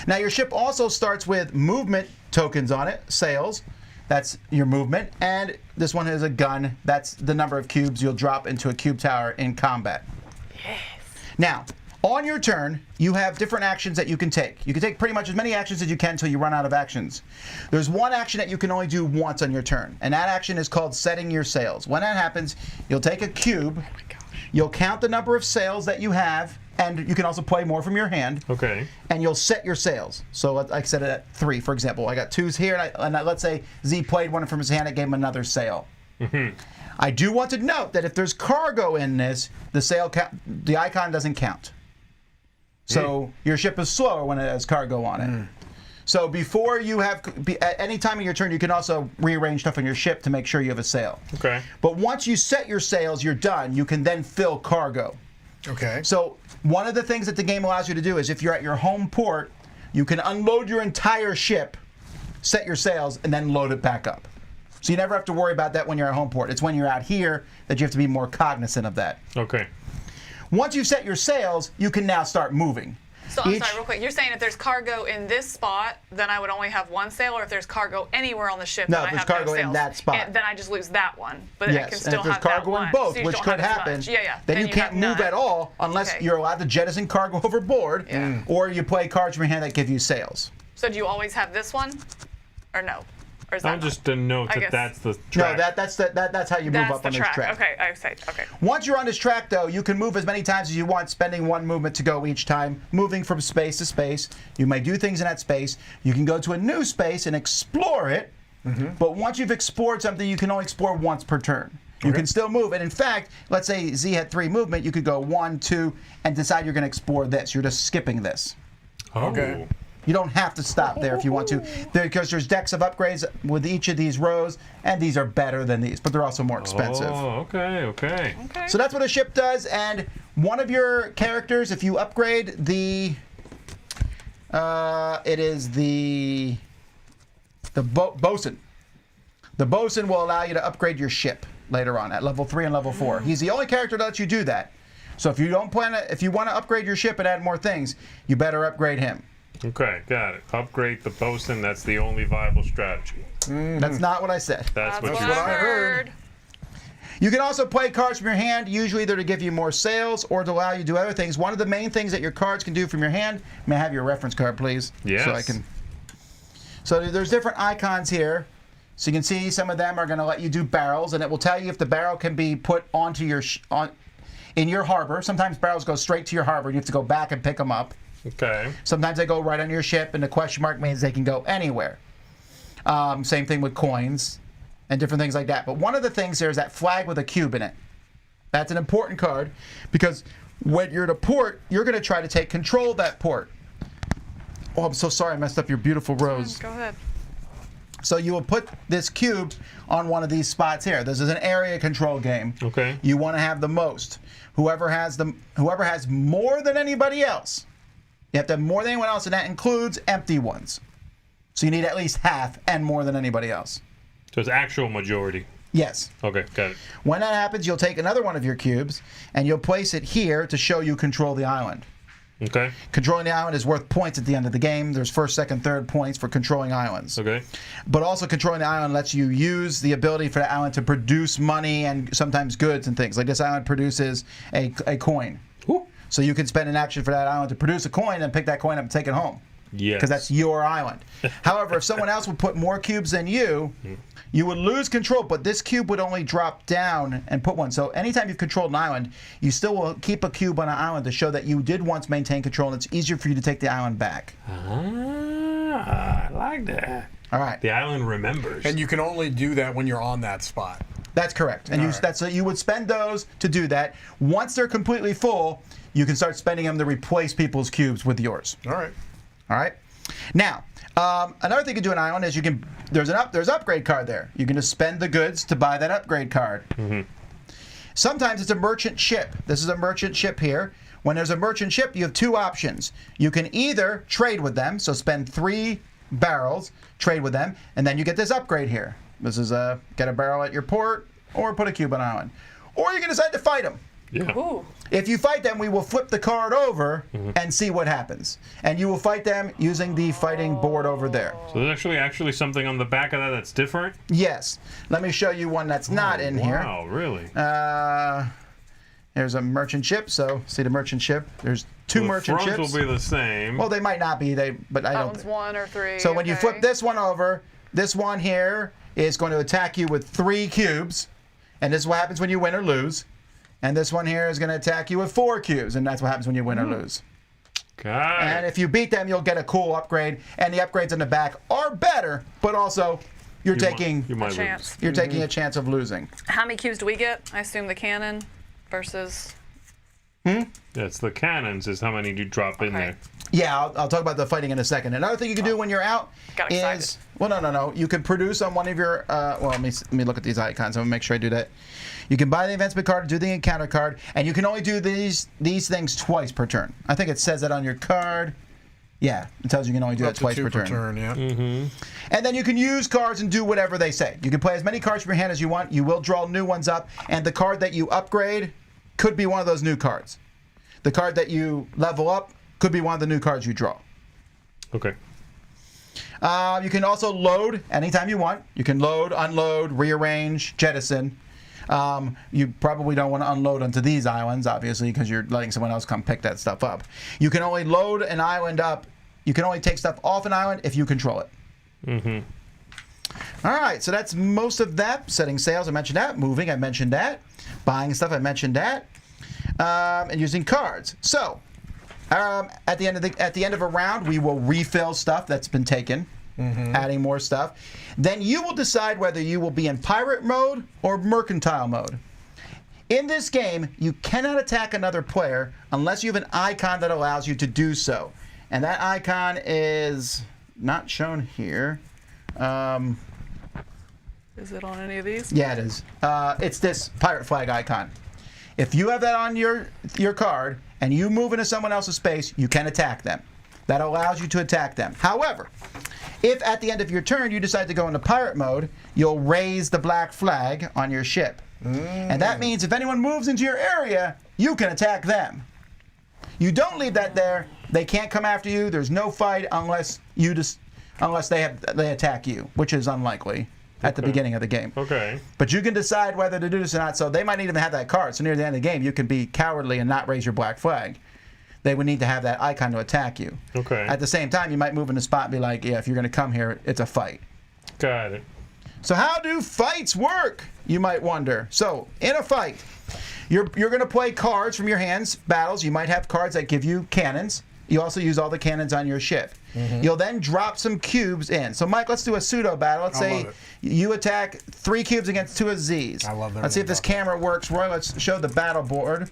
Now, your ship also starts with movement tokens on it, sails. That's your movement. And this one has a gun. That's the number of cubes you'll drop into a cube tower in combat. Yes. Now, on your turn, you have different actions that you can take. You can take pretty much as many actions as you can until you run out of actions. There's one action that you can only do once on your turn, and that action is called setting your sails. When that happens, you'll take a cube, you'll count the number of sails that you have, and you can also play more from your hand. Okay. And you'll set your sails. So I set it at 3, for example. I got 2s here, and let's say Z played one from his hand, I gave him another sail. I do want to note that if there's cargo in this, the icon doesn't count. So your ship is slower when it has cargo on it. So before you have, at any time in your turn, you can also rearrange stuff on your ship to make sure you have a sail. Okay. But once you set your sails, you're done. You can then fill cargo. Okay. So one of the things that the game allows you to do is if you're at your home port, you can unload your entire ship, set your sails, and then load it back up. So you never have to worry about that when you're at home port. It's when you're out here that you have to be more cognizant of that. Okay. Once you've set your sails, you can now start moving. So I'm sorry, real quick. You're saying if there's cargo in this spot, then I would only have one sail, or if there's cargo anywhere on the ship, then I have no sails? No, if there's cargo in that spot. Then I just lose that one. But I can Yes, still and if there's have that cargo in one. both, So you which don't could have as happen, much. Yeah. then you can't move none. at all unless you're allowed to jettison cargo overboard, or you play cards from your hand that give you sails. So do you always have this one, or no? Or is that I'm just a note that that's the track. No, that's how you move up on this track. Okay, I say, okay. Once you're on this track, though, you can move as many times as you want, spending one movement to go each time, moving from space to space. You may do things in that space. You can go to a new space and explore it, but once you've explored something, you can only explore once per turn. You can still move, and in fact, let's say Z had 3 movement, you could go 1, 2, and decide you're going to explore this. You're just skipping this. Okay. You don't have to stop there if you want to, because there's decks of upgrades with each of these rows, and these are better than these, but they're also more expensive. Oh, okay. So that's what a ship does, and one of your characters, if you upgrade the, it is the bosun. The bosun will allow you to upgrade your ship later on at level 3 and level 4. He's the only character that lets you do that. So if you don't plan if you want to upgrade your ship and add more things, you better upgrade him. Okay, got it. Upgrade the bosun. That's the only viable strategy. That's not what I said. That's what I heard. You can also play cards from your hand, usually either to give you more sails or to allow you to do other things. One of the main things that your cards can do from your hand, may I have your reference card, please? Yes. So I can. So there's different icons here. So you can see some of them are going to let you do barrels, and it will tell you if the barrel can be put onto your in your harbor. Sometimes barrels go straight to your harbor, and you have to go back and pick them up. Okay. Sometimes they go right on your ship, and the question mark means they can go anywhere. Same thing with coins and different things like that. But one of the things there is that flag with a cube in it. That's an important card because when you're at a port, you're going to try to take control of that port. Oh, I'm so sorry I messed up your beautiful rose. Go ahead. So you will put this cube on one of these spots here. This is an area control game. Okay. You want to have the most. Whoever has more than anybody else. You have to have more than anyone else, and that includes empty ones. So you need at least half and more than anybody else. So it's actual majority. Yes. Okay, got it. When that happens, you'll take another one of your cubes, and you'll place it here to show you control the island. Okay. Controlling the island is worth points at the end of the game. There's first, second, third points for controlling islands. Okay. But also controlling the island lets you use the ability for the island to produce money and sometimes goods and things. Like this island produces a coin. Ooh. So you can spend an action for that island to produce a coin and pick that coin up and take it home. Yes. Because that's your island. However, if someone else would put more cubes than you, you would lose control, but this cube would only drop down and put one. So anytime you've controlled an island, you still will keep a cube on an island to show that you did once maintain control, and it's easier for you to take the island back. Ah, I like that. All right. The island remembers. And you can only do that when you're on that spot. That's correct. And you would spend those to do that. Once they're completely full, you can start spending them to replace people's cubes with yours. All right. All right. Now, another thing you can do on an island is there's upgrade card there. You can just spend the goods to buy that upgrade card. Mm-hmm. Sometimes it's a merchant ship. This is a merchant ship here. when there's a merchant ship, you have two options. You can either trade with them, so spend 3 barrels, trade with them, and then you get this upgrade here. This is get a barrel at your port, or put a cube on an island. Or you can decide to fight them. Yeah. Ooh. If you fight them, we will flip the card over and see what happens. And you will fight them using the fighting board over there. So there's actually something on the back of that that's different? Yes. Let me show you one that's not in here. Wow, really? There's a merchant ship. So see the merchant ship. There's 2 merchant ships. The fronts will be the same. Well, they might not be. But I that don't. One's 1 or 3. So when you flip this one over, this one here is going to attack you with 3 cubes, and this is what happens when you win or lose. And this one here is going to attack you with 4 cubes, and that's what happens when you win or lose. Got it. And if you beat them, you'll get a cool upgrade. And the upgrades in the back are better, but also you're taking a chance. You're taking a chance of losing. How many cubes do we get? I assume the cannon versus. That's the cannons. Is how many you drop in there. Yeah, I'll talk about the fighting in a second. Another thing you can do when you're out is no. You can produce on one of your. Let me look at these icons. I'm gonna make sure I do that. You can buy the advancement card, do the encounter card, and you can only do these things twice per turn. I think it says that on your card. Yeah, it tells you can only do that twice per turn. Yeah. And then you can use cards and do whatever they say. You can play as many cards from your hand as you want. You will draw new ones up, and the card that you upgrade could be one of those new cards. The card that you level up could be one of the new cards you draw. Okay. You can also load anytime you want. You can load, unload, rearrange, jettison. You probably don't want to unload onto these islands, obviously, because you're letting someone else come pick that stuff up. You can only load an island up. You can only take stuff off an island if you control it. All right, so that's most of that. Setting sails, I mentioned that. Moving, I mentioned that. Buying stuff, I mentioned that. And using cards. So, at the end of a round, we will refill stuff that's been taken. Adding more stuff. Then you will decide whether you will be in pirate mode or mercantile mode. In this game, you cannot attack another player unless you have an icon that allows you to do so. And that icon is not shown here. Is it on any of these? Yeah, it is. It's this pirate flag icon. If you have that on your card and you move into someone else's space, you can attack them. That allows you to attack them. However, if at the end of your turn you decide to go into pirate mode, you'll raise the black flag on your ship. And that means if anyone moves into your area, you can attack them. You don't leave that there, they can't come after you. There's no fight unless they attack you, which is unlikely at the beginning of the game. Okay. But you can decide whether to do this or not. So they might not even have that card. So near the end of the game, you can be cowardly and not raise your black flag. They would need to have that icon to attack you. Okay. At the same time, you might move in a spot and be like, yeah, if you're going to come here, it's a fight. Got it. So how do fights work, you might wonder? So in a fight, you're going to play cards from your hands, battles. You might have cards that give you cannons. You also use all the cannons on your ship. You'll then drop some cubes in. So Mike, let's do a pseudo battle. Let's say you attack 3 cubes against 2 of Z's. I love that. Let's see if this camera works. Roy, let's show the battle board.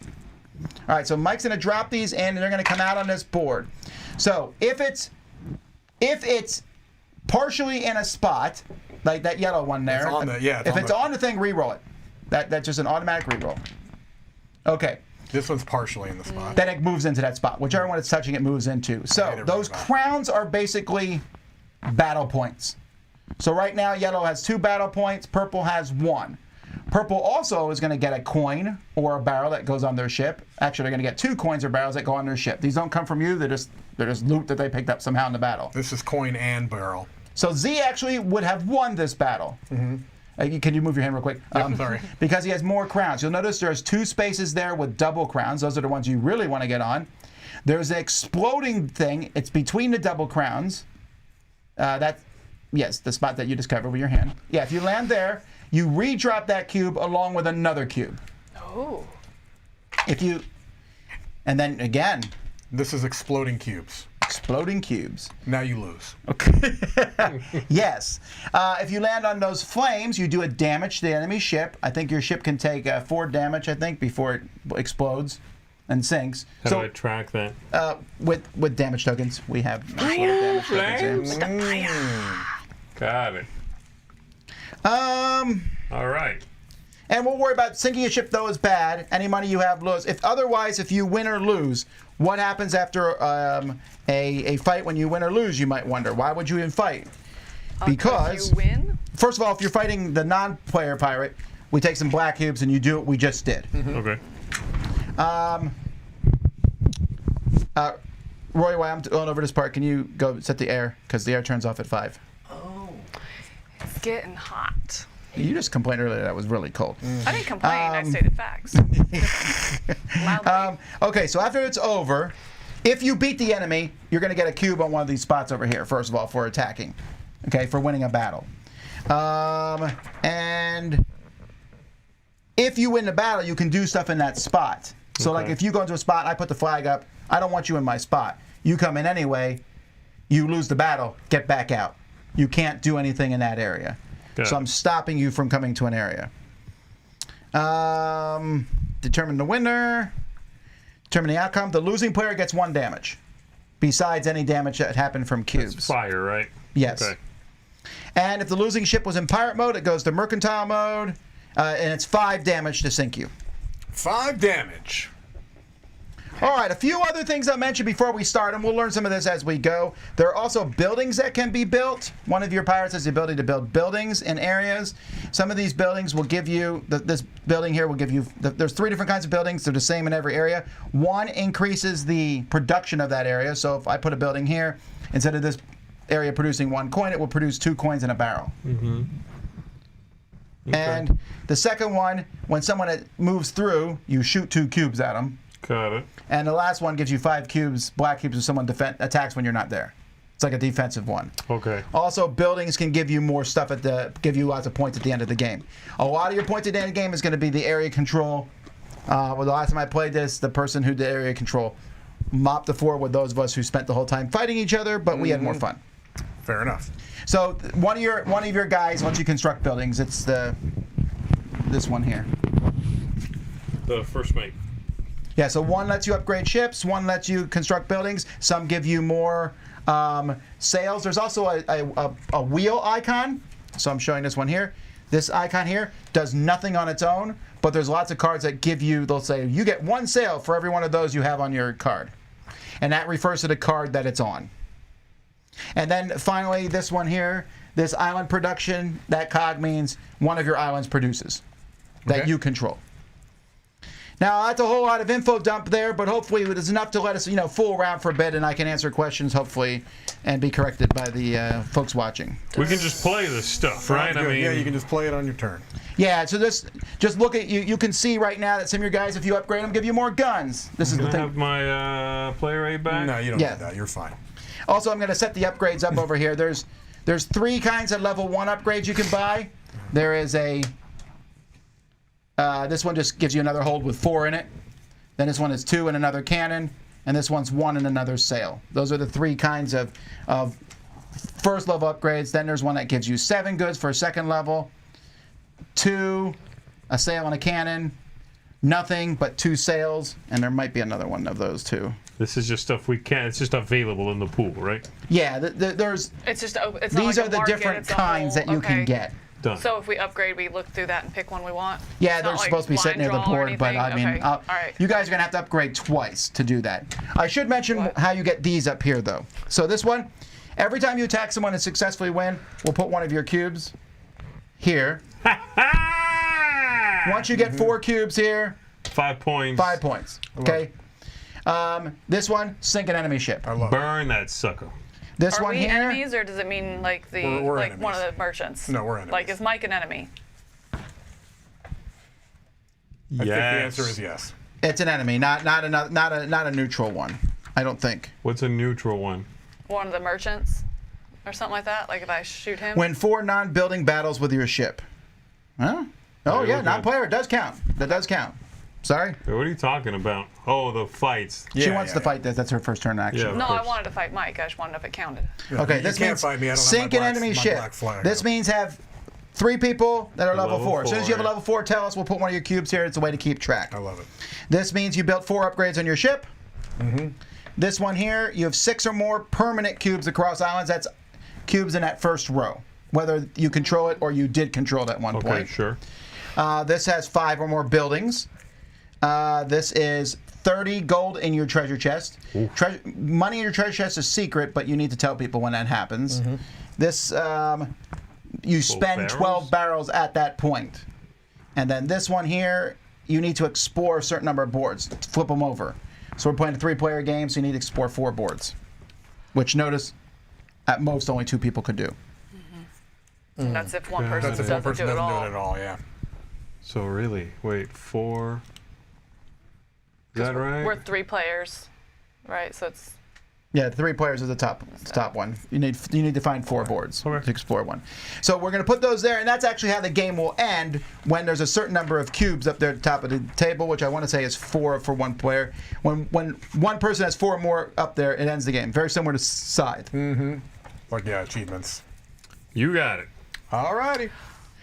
All right, so Mike's going to drop these in, and they're going to come out on this board. So if it's partially in a spot, like that yellow one there, it's on the, yeah, if it's on the thing, re-roll it. That's just an automatic re-roll. Okay. This one's partially in the spot. Then it moves into that spot. Whichever one it's touching, it moves into. So those crowns are basically battle points. So right now, yellow has 2 battle points. Purple has 1. Purple also is going to get a coin or a barrel that goes on their ship. Actually, they're going to get 2 coins or barrels that go on their ship. These don't come from you. They're just loot that they picked up somehow in the battle. This is coin and barrel. So Z actually would have won this battle. Can you move your hand real quick? Sorry. Because he has more crowns. You'll notice there's 2 spaces there with double crowns. Those are the ones you really want to get on. There's an exploding thing. It's between the double crowns. Yes, the spot that you discovered with your hand. Yeah, if you land there, you re-drop that cube along with another cube. Oh. And then again. This is exploding cubes. Exploding cubes. Now you lose. Okay. Yes. If you land on those flames, you do a damage to the enemy ship. I think your ship can take 4 damage, before it explodes and sinks. How do I track that? With damage tokens. We have damage tokens. Got it. All right. And we'll worry about sinking a ship, though, is bad. Any money you have, lose. If you win or lose, what happens after a fight when you win or lose, you might wonder. Why would you even fight? Because, you win? First of all, if you're fighting the non-player pirate, we take some black cubes and you do what we just did. Okay. Roy, while I'm going over this part, can you go set the air? Because the air turns off at 5. Oh. It's getting hot. You just complained earlier that it was really cold. I didn't complain. I stated facts. Okay, so after it's over, if you beat the enemy, you're going to get a cube on one of these spots over here, first of all, for attacking. Okay, for winning a battle. And if you win the battle, you can do stuff in that spot. So, like, if you go into a spot, I put the flag up, I don't want you in my spot. You come in anyway, you lose the battle, get back out. You can't do anything in that area. So I'm stopping you from coming to an area. Determine the winner. Determine the outcome. The losing player gets 1 damage, besides any damage that happened from cubes. That's fire, right? Yes. Okay. And if the losing ship was in pirate mode, it goes to mercantile mode, and it's 5 damage to sink you. 5 damage. All right, a few other things I'll mention before we start, and we'll learn some of this as we go. There are also buildings that can be built. One of your pirates has the ability to build buildings in areas. Some of these buildings will give you, this building here will give you, there's 3 different kinds of buildings. They're the same in every area. One increases the production of that area. So if I put a building here, instead of this area producing 1 coin, it will produce 2 coins in a barrel. Mm-hmm. Okay. And the second one, when someone moves through, you shoot 2 cubes at them. Got it. And the last one gives you 5 cubes, black cubes, if someone attacks when you're not there. It's like a defensive one. Okay. Also, buildings can give you more stuff give you lots of points at the end of the game. A lot of your points at the end of the game is going to be the area control. Well, the last time I played this, the person who did area control mopped the floor with those of us who spent the whole time fighting each other, but we had more fun. Fair enough. So one of your guys, once you construct buildings, it's this one here. The first mate. Yeah, so one lets you upgrade ships, one lets you construct buildings, some give you more sails. There's also a wheel icon, so I'm showing this one here. This icon here does nothing on its own, but there's lots of cards that give you, they'll say, you get 1 sail for every one of those you have on your card. And that refers to the card that it's on. And then finally, this one here, this island production, that cog means one of your islands produces that you control. Now, that's a whole lot of info dump there, but hopefully it is enough to let us, fool around for a bit, and I can answer questions, hopefully, and be corrected by the folks watching. We can just play this stuff, right? I mean, yeah, you can just play it on your turn. Yeah, so just look at you can see right now that some of your guys, if you upgrade them, give you more guns. This is the thing. Can I have my player rate back? No, you don't need that. You're fine. Also, I'm going to set the upgrades up over here. There's 3 kinds of level 1 upgrades you can buy. There is this one just gives you another hold with 4 in it. Then this one is 2 and another cannon. And this one's 1 and another sail. Those are the 3 kinds of first level upgrades. Then there's one that gives you 7 goods for a second level, 2, a sail and a cannon, nothing but 2 sails, and there might be another one of those too. This is just stuff it's just available in the pool, right? Yeah, there's. It's just open. It's these not like are the market, different kinds that you can get. Done. So if we upgrade, we look through that and pick one we want? Yeah, they're supposed to be sitting near the board, but I mean, All right. you guys are going to have to upgrade twice to do that. I should mention how you get these up here, though. So this one, every time you attack someone and successfully win, we'll put one of your cubes here. Once you get 4 cubes here, 5 points. 5 points. Okay. This one, sink an enemy ship. I love Burn that sucker. This Are one we here. enemies, or does it mean like We're like enemies. one of the merchants? No, we're enemies. Like, is Mike an enemy? I think the answer is yes. It's an enemy, not a neutral one. I don't think. What's a neutral one? One of the merchants, or something like that. Like if I shoot him. Win 4 non-building battles with your ship. Huh? Oh yeah, non-player does count. That does count. Sorry? What are you talking about? Oh, the fights. She wants to fight this. That's her first turn action. Yeah, No, I wanted to fight Mike. I just wanted to know if it counted. Yeah, Okay, you this can't means fight me. I don't sink have an enemy ship. black flag. This means have 3 people that are level 4. As soon as you have a yeah. level 4, tell us. We'll put one of your cubes here. It's a way to keep track. I love it. This means you built 4 upgrades on your ship. This one here, you have 6 or more permanent cubes across islands. That's cubes in that first row, whether you control it or you did control it at one point. Okay, sure. This has 5 or more buildings. This is 30 gold in your treasure chest. Money in your treasure chest is secret, but you need to tell people when that happens. This, you spend 12 barrels at that point. And then this one here, you need to explore a certain number of boards. Flip them over. So we're playing a 3-player game, so you need to explore 4 boards. Which, notice, at most only 2 people could do. And that's if one person That's if one person doesn't do it at all, yeah. So really, wait, 4. Is that right? We're 3 players, right? So it's... Yeah, 3 players is the top one. You need to find 4 boards to explore one. So we're going to put those there, and that's actually how the game will end when there's a certain number of cubes up there at the top of the table, which I want to say is 4 for one player. When one person has 4 or more up there, it ends the game. Very similar to Scythe. Like, yeah, achievements. You got it. Alrighty.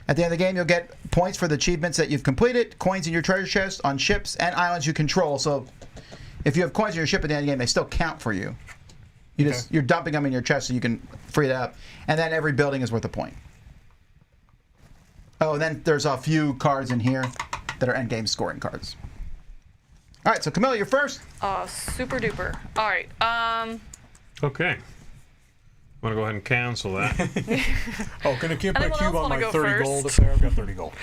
At the end of the game, you'll get points for the achievements that you've completed, coins in your treasure chest on ships and islands you control. So if you have coins in your ship at the end of the game, they still count for you. You're dumping them in your chest so you can free it up. And then every building is worth a point. Oh, and then there's a few cards in here that are endgame scoring cards. All right, so Camilla, you're first. Super duper. All right. Okay. I'm gonna go ahead and cancel that. Can I keep a Anyone cube else on wanna my go 30 first? gold up there? I've got 30 gold.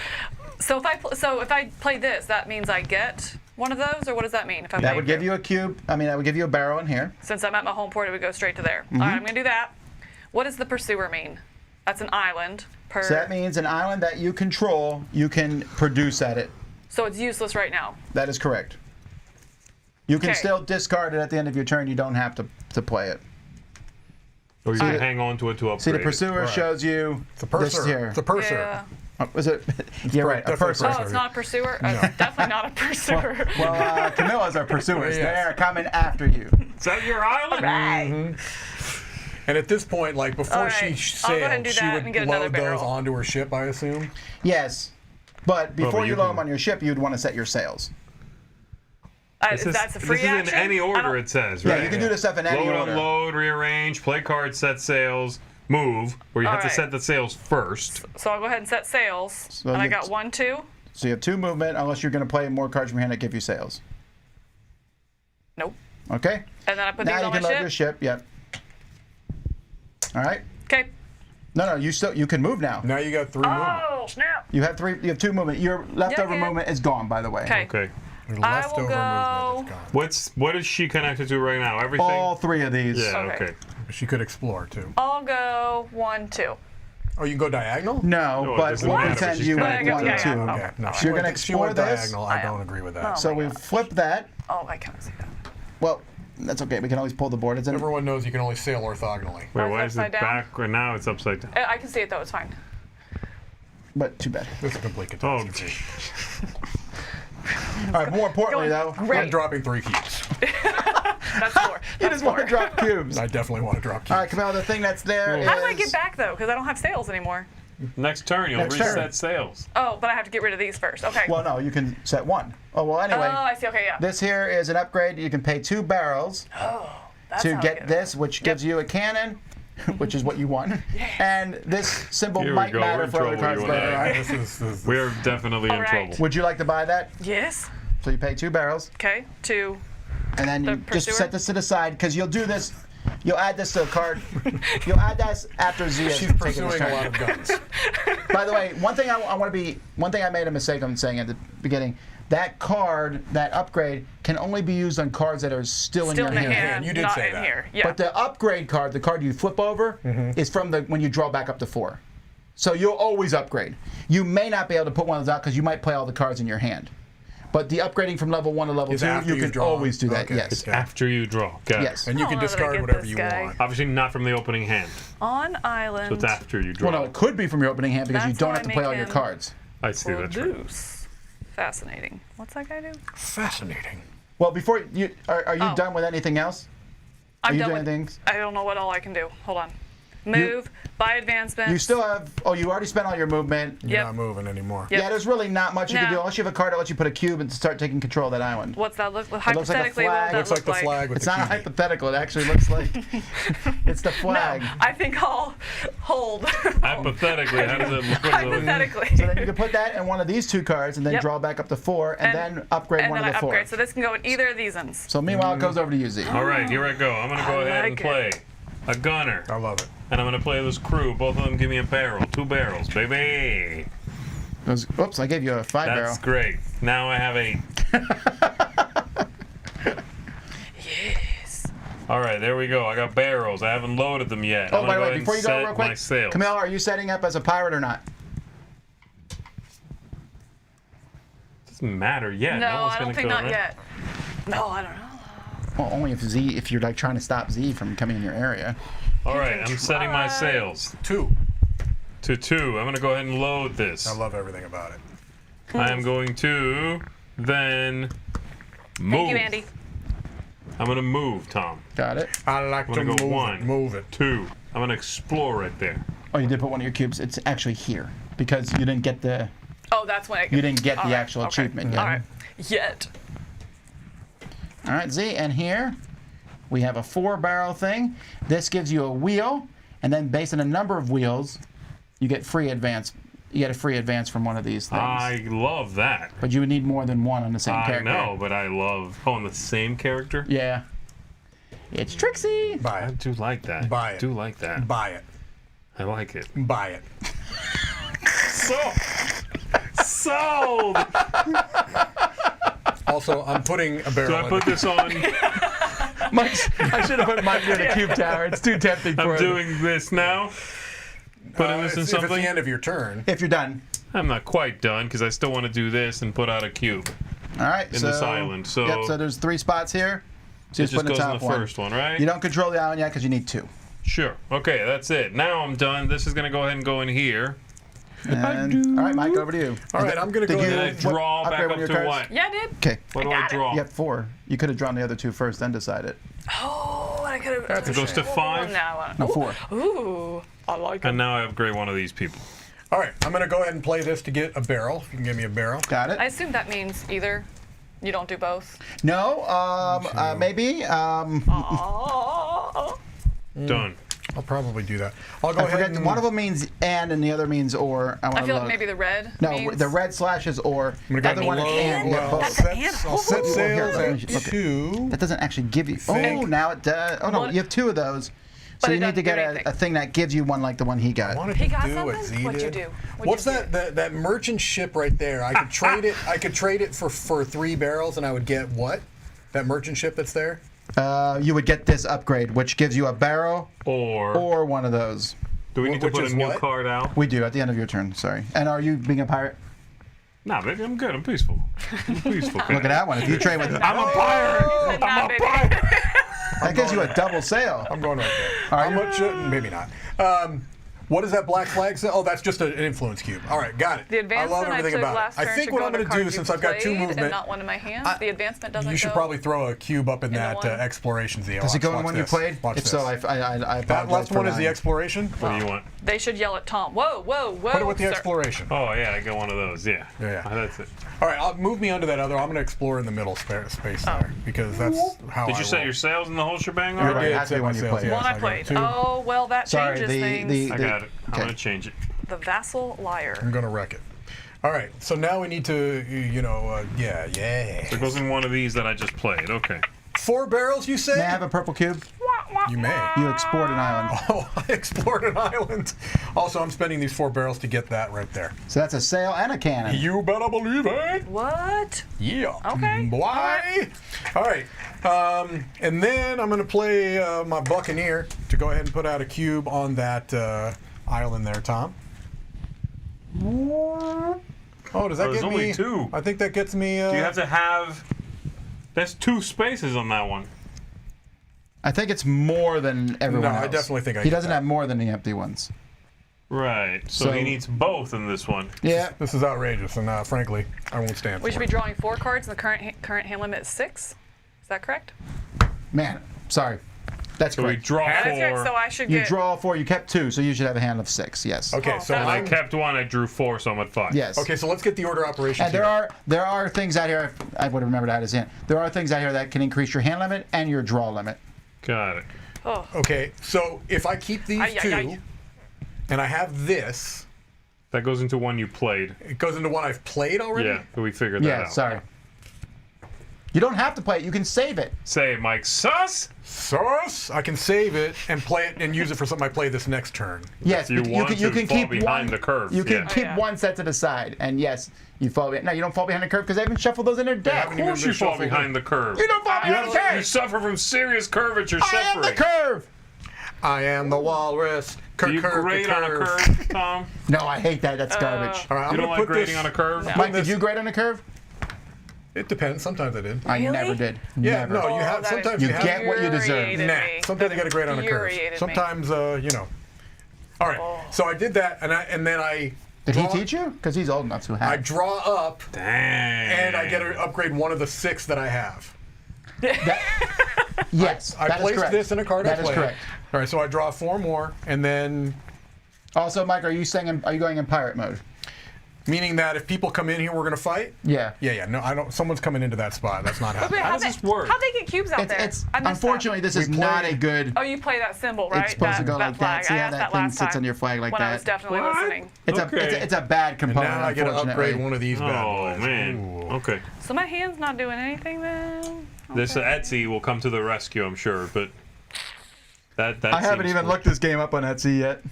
So if I play this, that means I get one of those, or what does that mean? If I That play would give you a cube. I mean, that would give you a barrel in here. Since I'm at my home port, it would go straight to there. All right, I'm gonna do that. What does the pursuer mean? That's an island per. So that means an island that you control, you can produce at it. So it's useless right now. That is correct. You can Okay. still discard it at the end of your turn. You don't have to play it. Or you can hang on to it to upgrade. See, the pursuer shows you It's a purser. this here. It's a purser. Yeah. Was it? You're right. A purser. Oh, it's not a pursuer? Definitely not a pursuer. Well, Camilla's our pursuers. Yes. They're coming after you. Is that your island? Right. And at this point, like before Alright, she I'll go ahead and sailed, do she that would and get another load those barrel. onto her ship, I assume. Yes, but before but you you load can- them on your ship, you'd want to set your sails. This is, That's a free this is action? in any I order, don't- it says, right? Yeah, you can do the stuff in any Load, order. unload, rearrange, play cards, set sails, move, where you have to Alright. set the sails first. So I'll go ahead and set sails. And I got 1, 2. So you have 2 movement, unless you're going to play more cards from your hand that give you sails. Nope. Okay. And then I put Now these you on can my load ship. your ship. Yep. All right. Okay. No, you can move now. Now you got 3 movement. Oh, snap. You have 3. You have 2 movement. Your leftover yeah. movement is gone, by the way. Okay. Okay. Your I leftover will movement go. is gone. What is she connected to right now? Everything? All 3 of these. Yeah, Okay. okay. She could explore too. I'll go 1, 2. Oh, you can go diagonal? No, No, it but doesn't we'll matter, but pretend she's you connected went to 1, it. 2. Yeah. Okay. No, So you're going to she went explore this? diagonal. I don't agree with that. So we flip that. Oh, I can't see that. Well, that's okay. We can always pull the board. It's in. Everyone knows you can only sail orthogonally. Wait, Why why is is it it upside down? back? Or now it's upside down. I can see it, though. It's fine. But too bad. This is a complete Oh, catastrophe. All right. More importantly, though, I'm Great. dropping 3 cubes. That's 4. you just want to drop cubes. I definitely want to drop cubes. All right, Camilla. The thing that's there is. How do I get back, though? Because I don't have sails anymore. next turn you'll Next reset turn. sails. Oh, but I have to get rid of these first. Okay. Well, no, you can set 1. Oh, well, anyway. Oh, I see. Okay, yeah. This here is an upgrade. You can pay 2 barrels That's to how I get it. this, which gives you a cannon, which is what you want. And this symbol Here we might go. matter We're in for other trouble, cards you and later. I. Right? This is We are definitely in All right. trouble. Would you like to buy that? Yes. So you pay 2 barrels, Okay. 2. and then you The just pursuer? set this to the side because you'll do this. You'll add this to a card. You'll add that after Z has She's taken pursuing his a turn. lot of guns. By the way, one thing I made a mistake on saying at the beginning. That card, that upgrade, can only be used on cards that are still in Still your in the hand. hand. You did not say in that. here. Yeah. But the upgrade card, the card you flip over, is from when you draw back up to 4. So you'll always upgrade. You may not be able to put one of those out because you might play all the cards in your hand. But the upgrading from level 1 to level Is 2, after you you've can drawn. always do that. Okay. Yes. It's after you draw. Got it. Yes. And you I can don't know that I discard get whatever this you guy. want. Obviously not from the opening hand. On island. So it's after you draw. Well, no, it could be from your opening hand because you That's don't how have I to play make all your him. cards. I see that. Deuce. Fascinating. What's that guy do? Fascinating. Well, before you are you Oh. done with anything else? I'm you done doing with. things? I don't know what all I can do. Hold on. move, buy advancement. You still have. Oh, you already spent all your movement. You're not moving anymore. Yeah, there's really not much you can do unless you have a card that lets you put a cube and start taking control of that island. What's that look? It looks like a flag. Looks like the flag with It's the not cube. hypothetical. It actually looks like it's the flag. No, I think I'll hold. Hypothetically, how does it look? Hypothetically. So then you can put that in one of these 2 cards and then Yep. draw back up to 4 and then upgrade one of the 4. Upgrade. So this can go in either of these ends. So meanwhile, it goes over to you, Z. All right, here I go. I'm gonna go ahead and like play a gunner. I love it. And I'm gonna play this crew. Both of them give me a barrel. 2 barrels, baby. Oops, I gave you a 5 barrel. That's great. Now I have 8. Yes. All right, there we go. I got barrels. I haven't loaded them yet. Oh, I'm by gonna the way, ahead before you and go, set real quick, my sails. Camille, are you setting up as a pirate or not? Doesn't matter yet. No, one's I don't gonna think kill not me. yet. No, I don't know. Well, only if you're like trying to stop Z from coming in your area. All right, I'm setting my sails. 2. To 2. I'm gonna go ahead and load this. I love everything about it. I am going to then move. Thank you, Andy. I'm gonna move, Tom. Got it. I like I'm to gonna go move 1, it. Move it. 2. I'm gonna explore right there. Oh, you did put one of your cubes. It's actually here because you didn't get the. Oh, that's when You didn't get All the right, actual okay. achievement yet. All right. Yet. All right, Z, and here we have a 4-barrel thing. This gives you a wheel, and then based on a number of wheels, you get free advance. You get a free advance from one of these things. I love that. But you would need more than one on the same character. I know, but I love. Oh, on the same character? Yeah. It's Trixie. Buy I it. do like that. Buy it. I do like that. Buy it. I like it. Buy it. Sold! Also, I'm putting a barrel So I put this on. I should have put Mike near the cube tower. It's too tempting for I'm him. doing this now. Putting this in If it's something. the end of your turn. If you're done. I'm not quite done because I still want to do this and put out a cube. All right. In this island. So Yep, so there's 3 spots here. So it just goes in the first one, right? You don't control the island yet because you need 2. Sure. Okay, that's it. Now I'm done. This is going to go ahead and go in here. And, all right, Mike, over to you. All right, I'm going to go Did I ahead. draw back upgrade one up of to your what? cards? Yeah, I did. Okay. What do I draw? You have 4. You could have drawn the other 2 first, then decided. Oh, I could have. It goes to 5? No, I want No, 4. Ooh, I like it. And now I upgrade one of these people. All right, I'm going to go ahead and play this to get a barrel. If you can give me a barrel. Got it. I assume that means either you don't do both. No, maybe. Oh. Done. I'll probably do that. I'll go I ahead forget. and... One of them means and the other means or. I feel like maybe the red. No, means... the red slashes or. I'm The other one is and. You have both. I'll set sails Here, at look, 2. That doesn't actually give you. Oh, now it does. Oh no, What? you have 2 of those. So But you it need to doesn't get do anything. a thing that gives you one like the one he got. I wanted He to got do what something? Z What'd you did. do? What'd What's you that merchant ship right there? I could trade it. I could trade it for 3 barrels, and I would get what? That merchant ship that's there. You would get this upgrade, which gives you a barrel Or one of those. do we need to which put is a new what? card out? We do at the end of your turn. Sorry. And are you being a pirate? Nah, baby, I'm good. I'm peaceful. I'm peaceful. Look at that one. If you trade with, I'm a pirate. I'm a pirate. that gives you a double sail. I'm going right there. All How right. much? Maybe not. What does that black flag say? Oh, that's just an influence cube. All right, got it. The advancement I love everything took about last it. turn I think should what go I'm to going to do, cards since you I've got 2 played movement, and not one in my hands. The advancement doesn't you should go probably throw a cube up in the that one. exploration deal. Does it go in Watch when you this. played? Watch If this. so, I apologize that last for one is the lying. exploration. What do you want? They should yell at Tom. Whoa, whoa, whoa. Put it with the sir. exploration. Oh, yeah, I got one of those. Yeah. Yeah. That's it. All right, I'll move me onto that other. I'm going to explore in the middle space there because that's how Did I you set roll. your sails in the whole shebang You're already? right. I Has did to be set when my you sails, play. yes, One I got played. 2. Oh, well, that Sorry, changes things. I got it. I'm okay. going to change it. The vassal liar. I'm going to wreck it. All right, so now we need to, yeah. So it goes in one of these that I just played. Okay. 4 barrels, you say? May I have a purple cube? You may. You explored an island. Oh, I explored an island. Also, I'm spending these 4 barrels to get that right there. So that's a sail and a cannon. You better believe it. What? Yeah. Okay. Why? All right. And then I'm going to play my Buccaneer to go ahead and put out a cube on that island there, Tom. Oh, does that there's get only me? 2. I think that gets me. Do you have to have... That's 2 spaces on that one. I think it's more than everyone No, else. I definitely think I He get doesn't that. have more than the empty ones. Right. So he needs both in this one. Yeah. This is outrageous, and frankly, I won't stand for We it. should be drawing 4 cards, and the current hand limit is 6. Is that correct? Man, sorry. That's So we correct. draw That's correct. 4. So I should You get. draw 4, you kept 2, so you should have a hand of 6, yes. Okay, so I kept 1, I drew 4, so I'm at 5. Yes. Okay, so let's get the order of operations And here. there are things out here, I would have remembered how to say it. There are things out here that can increase your hand limit and your draw limit. Got it. Oh. Okay, so if I keep these two, and I have this. That goes into one you played. It goes into one I've played already? Yeah, we figured that out. Yeah, sorry. You don't have to play it, you can save it. Say it, Mike. Sus! Sus! I can save it and play it and use it for something I play this next turn. Yes, you but want you to can fall keep behind one, the curve. You can Yeah. keep one set to the side, and yes, you fall behind. No, you don't fall behind the curve because they haven't shuffled those in their deck. Of course you fall behind the curve. You don't fall behind the curve. You suffer from serious curvature I am suffering. the curve. I am the walrus. Do you grade on a curve, Tom? No, I hate that. That's garbage. All right, I'm You don't gonna like put grading this, on a curve? No. Mike, did you grade on a curve? It depends. Sometimes I did. I Really? never did. Yeah, Never. no, you have. that Sometimes You you have. get what you deserve. infuriated Nah, me. sometimes you got to grade on a curve. Infuriated me. Sometimes, you know. All right, so I did that, and then I. Did he draw- teach you? Because he's old enough to have. I draw up, Dang. and I get to upgrade one of the 6 that I have. Yes, I that is placed correct. this in a card That I is played. correct. All right, so I draw 4 more, and then Also, Mike, are you going in pirate mode? meaning that if people come in here, we're gonna fight. Yeah. Yeah. No, I don't. Someone's coming into that spot. That's not happening. Wait, How does this work? How'd they get cubes out there? It's I missed unfortunately this is not a good. Oh, you play that symbol, right? It's supposed to go like flag. that. See I how asked that that thing last sits time on your flag like when I that? was definitely What? listening. It's a bad And component. now I get to unfortunately. upgrade one of these bad Oh, boys. man. Ooh. Okay. So my hand's not doing anything then? This Etsy will come to the rescue, I'm sure, but that I haven't seems even foolish. looked this game up on Etsy yet.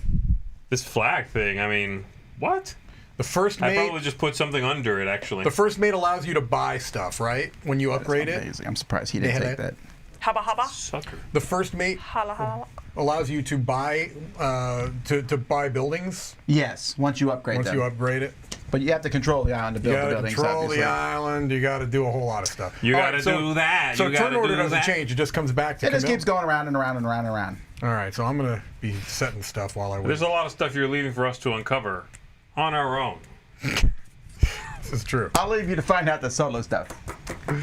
This flag thing, I mean, what? The first I mate. probably just put something under it, actually. The first mate allows you to buy stuff, right? When you upgrade it. Amazing. I'm surprised he didn't Yeah, take that. Haba haba. Sucker. The first mate Hala hala. allows you to buy to buy buildings Yes, once you upgrade once them. you upgrade it. But you have to control the island to You build got the to buildings. control obviously. the island. You got to do a whole lot of stuff. You All gotta right, so- do that. So You turn gotta order do doesn't that. change. It just comes back to It just Camille. keeps going around and around and around and around. All right, so I'm gonna be setting stuff while I wait. There's a lot of stuff you're leaving for us to uncover on our own. This is true. I'll leave you to find out the solo stuff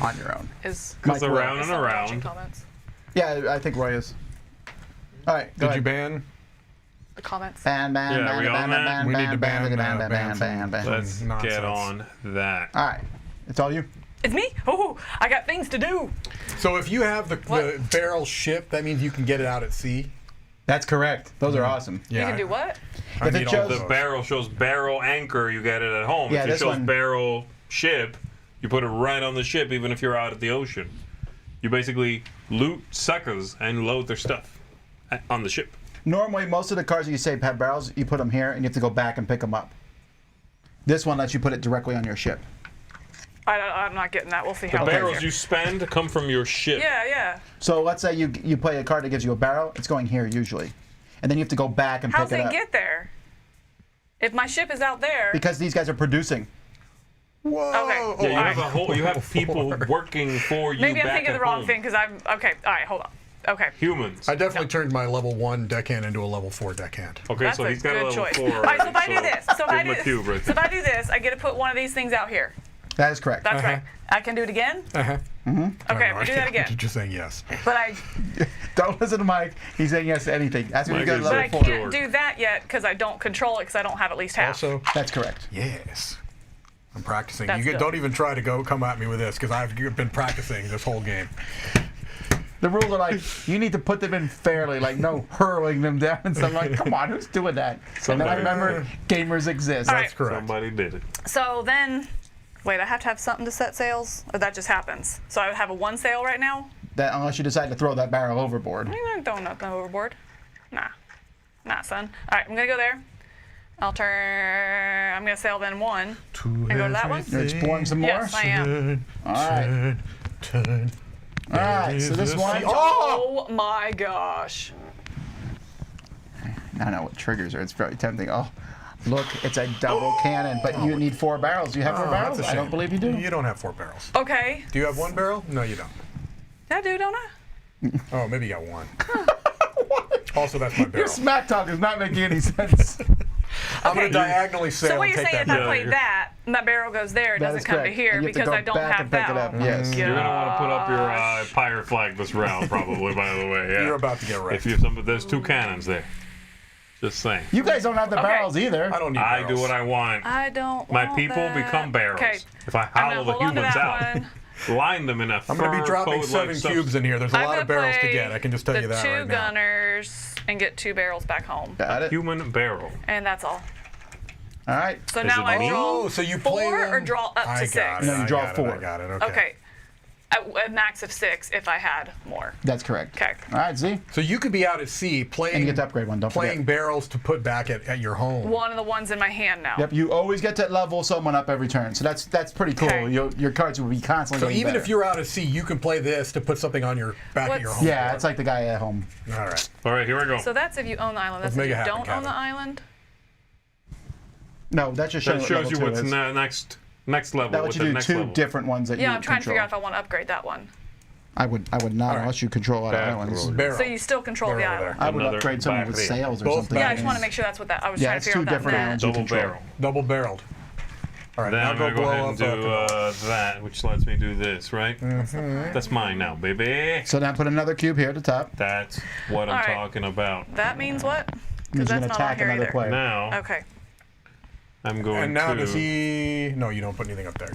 on your own. Is Because Mike will. around and someone watching around. comments? Yeah, I think Roy is. All right, go Did you ahead. ban? The comments. Ban, ban, Yeah, ban, we ban, on ban, that? ban, We need ban, to ban, ban, ban, ban, ban ban, some ban. Let's nonsense. get on that. All right, it's all you. It's me? Oh, I got things to do. So if you have the What? barrel ship, that means you can get it out at sea. That's correct. Those are awesome. Yeah. You can do what? I If it need all shows- those. The barrel shows barrel anchor, you get it at home. Yeah, if it this shows one- barrel ship, you put it right on the ship, even if you're out at the ocean. You basically loot suckers and load their stuff on the ship. Normally, most of the cars that you say have barrels, you put them here and you have to go back and pick them up. This one lets you put it directly on your ship. I'm not getting that. We'll see how. The it barrels goes. you spend come from your ship. Yeah, yeah. So let's say you play a card that gives you a barrel, it's going here usually. And then you have to go back and How's pick it it up. get there? If my ship is out there. Because these guys are producing. Whoa. Okay. Yeah, you have a whole. You have people working for you. Maybe I'm back thinking at the wrong home. thing because I'm. Okay, all right, hold on. Okay. Humans. I definitely turned my level 1 deckhand into a level 4 deckhand. Okay, That's so a he's got a good level choice. 4. All right, so if I do this, so if I give him do a cube right so if there. I do this, I get to put one of these things out here. That is correct. That's right. I can do it again. Uh-huh. Okay, we do that again. You're just saying yes. But I, Don't listen to Mike. He's saying yes to anything. That's when you Mike go to is- but I level 4. can't do that yet because I don't control it because I don't have at least half. Also, That's correct. yes. I'm practicing. That's You good. don't even try to come at me with this because I've been practicing this whole game. The rules are like, you need to put them in fairly, like no hurling them down and stuff. Like, come on, who's doing that? And then I remember gamers exist. All right. That's correct. Somebody did it. So then, wait, I have to have something to set sails, or that just happens. So I would have a 1 sail right now. That unless you decide to throw that barrel overboard. I'm not throwing nothing overboard. Nah, son. All right, I'm gonna go there. I'll turn. I'm gonna sail then 1 and go to that one. You're exploring some more? Yes, I am. All right. Turn. All right, so this one. Oh my gosh. I don't know what triggers are. It's very tempting. Oh, look, it's a double cannon, but you need 4 barrels. Do you have 4 barrels? That's a I don't shame. believe you do. You don't have 4 barrels. Okay. Do you have 1 barrel? No, you don't. I do, don't I? Oh, maybe you got 1. Also, that's my Your barrel. smack talk is not making any sense. I'm going to diagonally sail So what and you're take saying, that if I play that, and that barrel goes there, it That doesn't is come to correct. here And you have to because go I don't back have and pick that it up. one. Yes. You're gonna want to put up your pirate flag this round, probably. By the way, yeah. You're about to get wrecked. If you have some, there's 2 cannons there. Just saying. You guys don't have the barrels either. I don't need I barrels. do what I want. I don't My want people that. become barrels. Okay. If I I'm hollow gonna the hold on to humans that out, one. line them in a I'm going to be dropping 7 fur-coat-like cubes in here. There's a I'm lot gonna of barrels to play get. I can just tell you that the 2 right now. gunners and get 2 barrels back home. Got it. human barrel. And that's all. All right. So Is now it I me? draw Oh, so you play 4 them? or draw up I to got 6. No, you draw I 4. got it. Okay. Okay. A max of 6 if I had more. That's correct. Okay. All right, Z. So you could be out at sea playing. And you get to upgrade one. Don't playing forget. barrels to put back at your home. One of the ones in my hand now. Yep. You always get to level someone up every turn. So that's pretty cool. Okay. Your cards will be constantly. So getting even better. if you're out at sea, you can play this to put something on your back at your home. Yeah, it's like the guy at home. All right. All right, here we go. So that's if you own the island. That's Let's if make you it happen, don't own the Kevin. island. No, that just That shows, shows you level what's 2 is. next level. That What lets you the do next 2 level. different ones that you Yeah, I'm trying to control. figure out if I want to upgrade that one. I would not unless you control other Back islands. roll. Barrel. So you still control the Barrel island. there. I would Another upgrade someone with back sails or Both something. Yeah, I just want to make sure that's what that. I was Yeah, trying it's to figure 2 out different that islands you Double control. barrel. Double barreled. All right. Then now I'm going to go blow ahead up and do that, which lets me do this, right? That's mine now, baby. So now put another cube here at the top. That's what I'm All right. talking about. That means what? Means Because you that's can not on attack here another either. player. Now, Okay. I'm going And now to... does he? No, you don't put anything up there.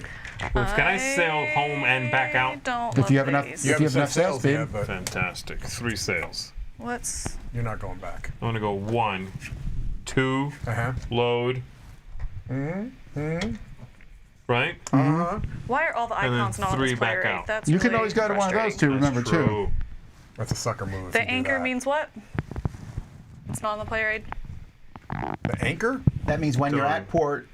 Well, can I sail home and back out? Don't If you have love enough, these. if you have enough sails, babe. yet, but Fantastic. 3 sails. What's you're not going back. I'm going to go 1, 2, load. Right? why are all the And then icons not on 3 this player back rate? out. That's You can really always go to one of those frustrating. two. Remember too. True. That's a sucker move. if The you do anchor that. means what? It's not on the player aid. The anchor? That means when you're Done. at port,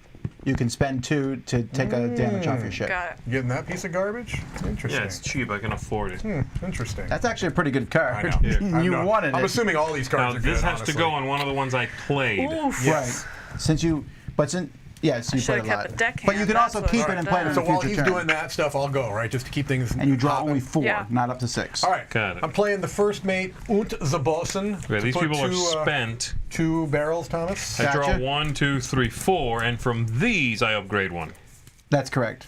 you can spend 2 to take a damage off your ship. Got it. You getting that piece of garbage? Interesting. Yeah, it's cheap. I can afford it. Interesting. That's actually a pretty good card. I know. Yeah, you I'm wanted I'm it. assuming all these cards Now, are this good, has to go on one of the ones I played. Oof. Yes. Right. Since you, but since yes, you Should've play a kept lot. the deck But you hand, can that's also what keep I it and would've play it in So a while future he's turn. doing that stuff, I'll go, right? Just to keep things. And you draw hopping. only 4, Yeah. not up to 6. All right. Got it. I'm playing the first mate und the bosun. Okay, these people are spent. 2 barrels, Thomas. I draw Gotcha. 1, 2, 3, 4, and from these I upgrade 1. That's correct.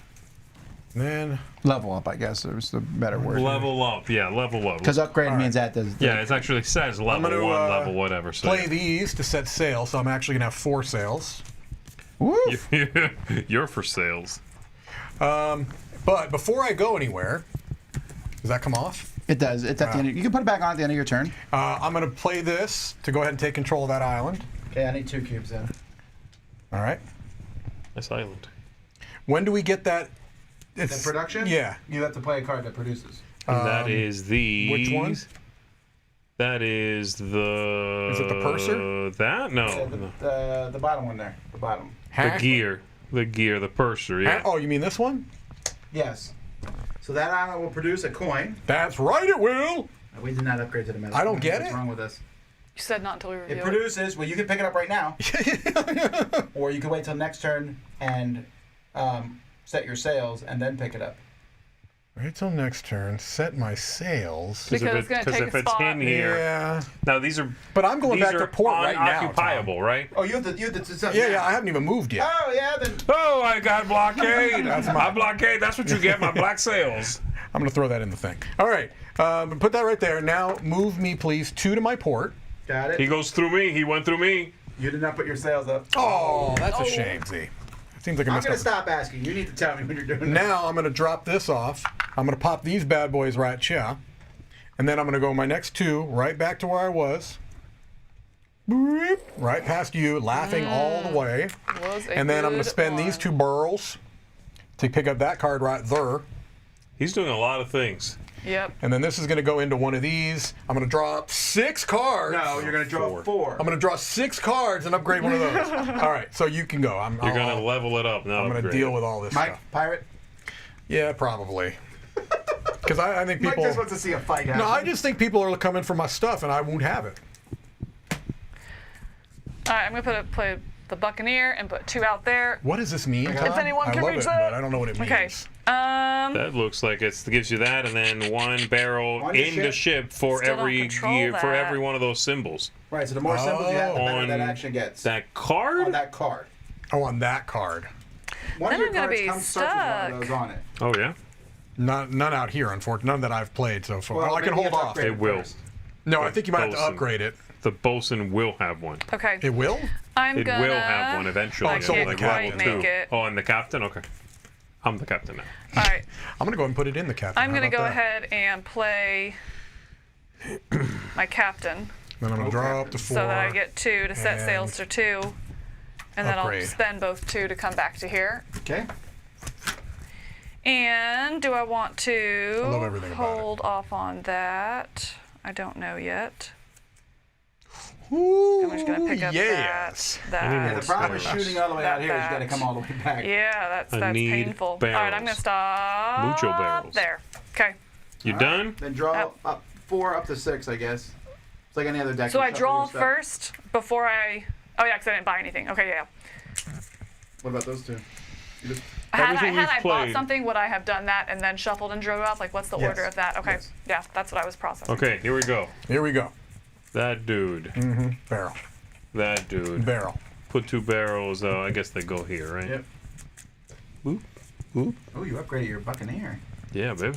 Then Level up, I guess, is the better word. Level up, yeah, level up. Because upgrade means that does. Yeah, it actually says level gonna, 1, level whatever. So play these to set sail, so I'm actually gonna have 4 sails. Woo! You're for sales. But before I go anywhere, does that come off? It does. It's at the end. You can put it back on at the end of your turn. I'm gonna play this to go ahead and take control of that island. Okay, I need 2 cubes in. All right. This island. When do we get that? The production? Yeah. You have to play a card that produces. And that is the. Which one? That is the. Is it the purser? That? No. The bottom one there. The bottom. The gear. The gear, the purser, yeah. Oh, you mean this one? Yes. So that island will produce a coin. That's right, it will. We did not upgrade to the metal. I don't get What's it. wrong with this? You said not until we review It produces. Well, you can pick it up right now, or you can wait till next turn and set your sails and then pick it up. Wait till next turn. Set my sails. Because it's going to take if a it's spot. in here. Yeah. Now these are. But I'm going these back to are port right now. unoccupiable, right? Oh, you have to. Yeah, I haven't even moved yet. Oh, yeah. Then. Oh, I got blockade. That's my blockade. That's what you get. My black sails. I'm going to throw that in the thing. All right. Put that right there. Now move me, please, 2 to my port. Got it. He goes through me. He went through me. You did not put your sails up. Oh, that's a shame, Z. It seems like I I'm messed going up. to stop asking. You need to tell me when you're doing Now I'm going to drop this off. I'm going to pop these bad boys right here. And then I'm going to go my next 2 right back to where I was. Boop, right past you, laughing all the way. And then I'm going to spend these 2 burls to pick up that card right there. He's doing a lot of things. Yep. And then this is going to go into one of these. I'm going to draw 6 cards. No, you're going to draw 4. I'm going to draw 6 cards and upgrade one of those. All right, so you can go. You're going to level it up now. I'm going to deal with all this Mike, stuff. pirate? Yeah, probably. Because I think people. Mike just wants to see a fight happen. No, I just think people are coming for my stuff and I won't have it. All right, I'm going to play the Buccaneer and put 2 out there. What does this mean, Tom? If anyone can I love reach it, that. but I don't know what it means. Okay. That looks like it gives you that, and then 1 barrel in the ship for Still don't every control gear, for that. every one of those symbols. Right, so the more symbols you have, the better On that action gets. That card? On that card. Oh, on that card. One Then of I'm your gonna cards be comes starts with one of those on it. Oh yeah. None out here, unfortunately. None that I've played so far. Well, I can maybe you hold have to off. upgrade It will. first. No, I think you might have to Bosun. upgrade it. The bosun will have one. Okay. It will? I'm It gonna. will have one eventually. Oh, so on will like the level captain. Make 2. it. Oh, and the captain? Okay. I'm the captain now. All right. I'm going to go ahead and put it in the captain. I'm How gonna about go that? ahead and play my captain, Then I'm going to draw up to 4. so that I get 2 to set and sails to 2, and then I'll upgrade. spend both 2 to come back to here. Okay. And do I want to I love everything about it. hold off on that? I don't know yet. Ooh, I'm just gonna pick up yes. that. Yeah, the problem with barrels. shooting all the way out That here is you got to batch. come all the way back. Yeah, I that's need painful. All right, I'm gonna barrels. stop Mucho barrels. there. Okay. You All done? right, then draw up 4 up to 6, I guess. It's like any other deck. So You I shuffle draw your stuff. first before I. Oh yeah, because I didn't buy anything. Okay, yeah. What about those 2? You just Everything Had I you've bought played. something, would I have done that and then shuffled and drew up? Like, what's the Yes. order of that? Okay, Yes. yeah, that's what I was processing. Okay, here we go. Here we go. That dude. Barrel. That dude. Barrel. Put 2 barrels. I guess they go here, right? Yep. Boop. Boop. Oh, you upgraded your Buccaneer. Yeah, babe.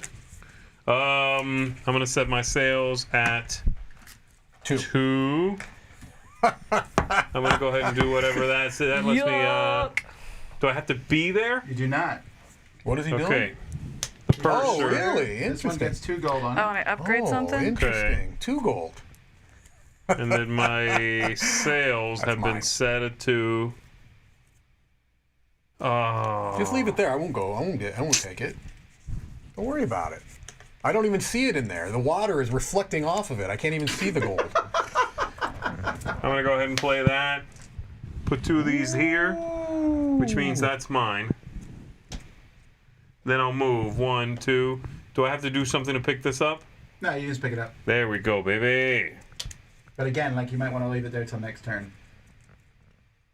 I'm gonna set my sails at 2. I'm gonna go ahead and do whatever that lets me. Do I have to be there? You do not. What is he doing? Okay. The purser. Oh, really? This one Interesting. gets 2 gold on it. Oh, and I upgrade Oh, something? interesting. 2 gold. And then my sails That's have mine. been set at 2. Oh. Just leave it there. I won't go. I won't take it. Don't worry about it. I don't even see it in there. The water is reflecting off of it. I can't even see the gold. I'm gonna go ahead and play that. Put 2 of these here, which means that's mine. Then I'll move 1, 2. Do I have to do something to pick this up? No, you just pick it up. There we go, baby. But again, like you might want to leave it there till next turn.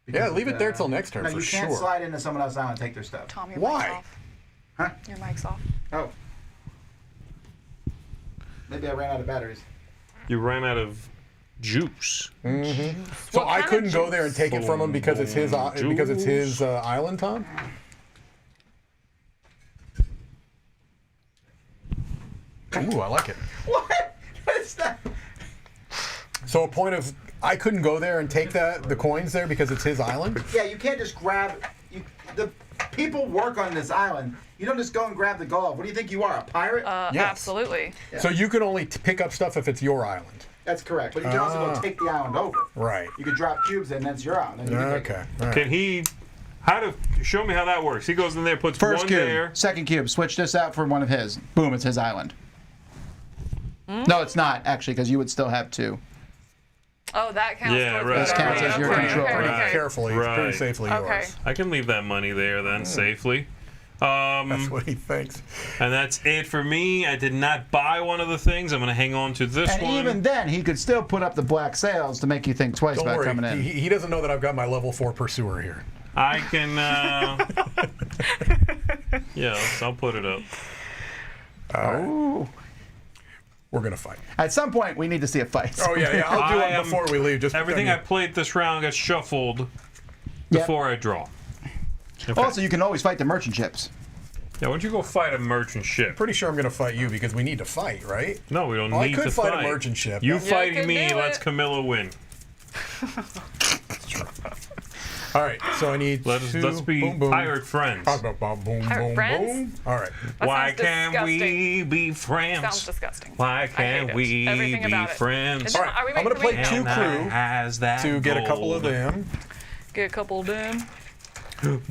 Yeah, leave it there till next turn no, for you can't sure. slide into someone else's island and take their stuff. Tom, your Why? mic's off. Huh? Your mic's off. Oh. Maybe I ran out of batteries. You ran out of juice. So What I kind of couldn't go there and take it from him because it's his island, Tom? Ooh, I like it. What? What is that? So a point of I couldn't go there and take the coins there because it's his island? Yeah, you can't just grab. The people work on this island. You don't just go and grab the gold. What do you think you are, a pirate? Yes. Absolutely. So you can only pick up stuff if it's your island. That's correct. But you can also go take the island over. Right. You could drop cubes in, that's your island. Then you can take Okay. it. All right. Can he? Show me how that works. He goes in there, puts First one cube, there. second cube. Switch this out for one of his. Boom, it's his island. No, it's not actually, because you would still have 2. Oh, that counts. Yeah, towards right. the This counts as your okay, control. okay, Pretty okay. carefully, Right. pretty safely Okay. yours. I can leave that money there then safely. That's what he thinks. And that's it for me. I did not buy one of the things. I'm going to hang on to this And one. even then, he could still put up the black sails to make you think twice Don't about worry, coming in. he doesn't know that I've got my level 4 pursuer here. I can. Yes, I'll put it up. Oh. We're gonna fight. At some point, we need to see a fight. Oh yeah, I'll do I it am- before we leave. Just Everything I played this round gets shuffled before I draw. Okay. Also, you can always fight the merchant ships. Yeah, why don't you go fight a merchant ship? Pretty sure I'm gonna fight you because we need to fight, right? No, we don't Oh, I need could to fight fight. a merchant ship. You Yeah, fight can me. do Let's it. Camilla win. All right, so I need Let's two. be boom, boom. pirate friends. Boom, boom, Pirate boom, friends? boom. All right. That Why sounds can't we disgusting. be friends? Sounds disgusting. Why I can't hate it. we Everything be about it. friends? Is it- All right, are we I'm gonna making play the two And I crew has that to get a couple of gold. them. Get a couple of them.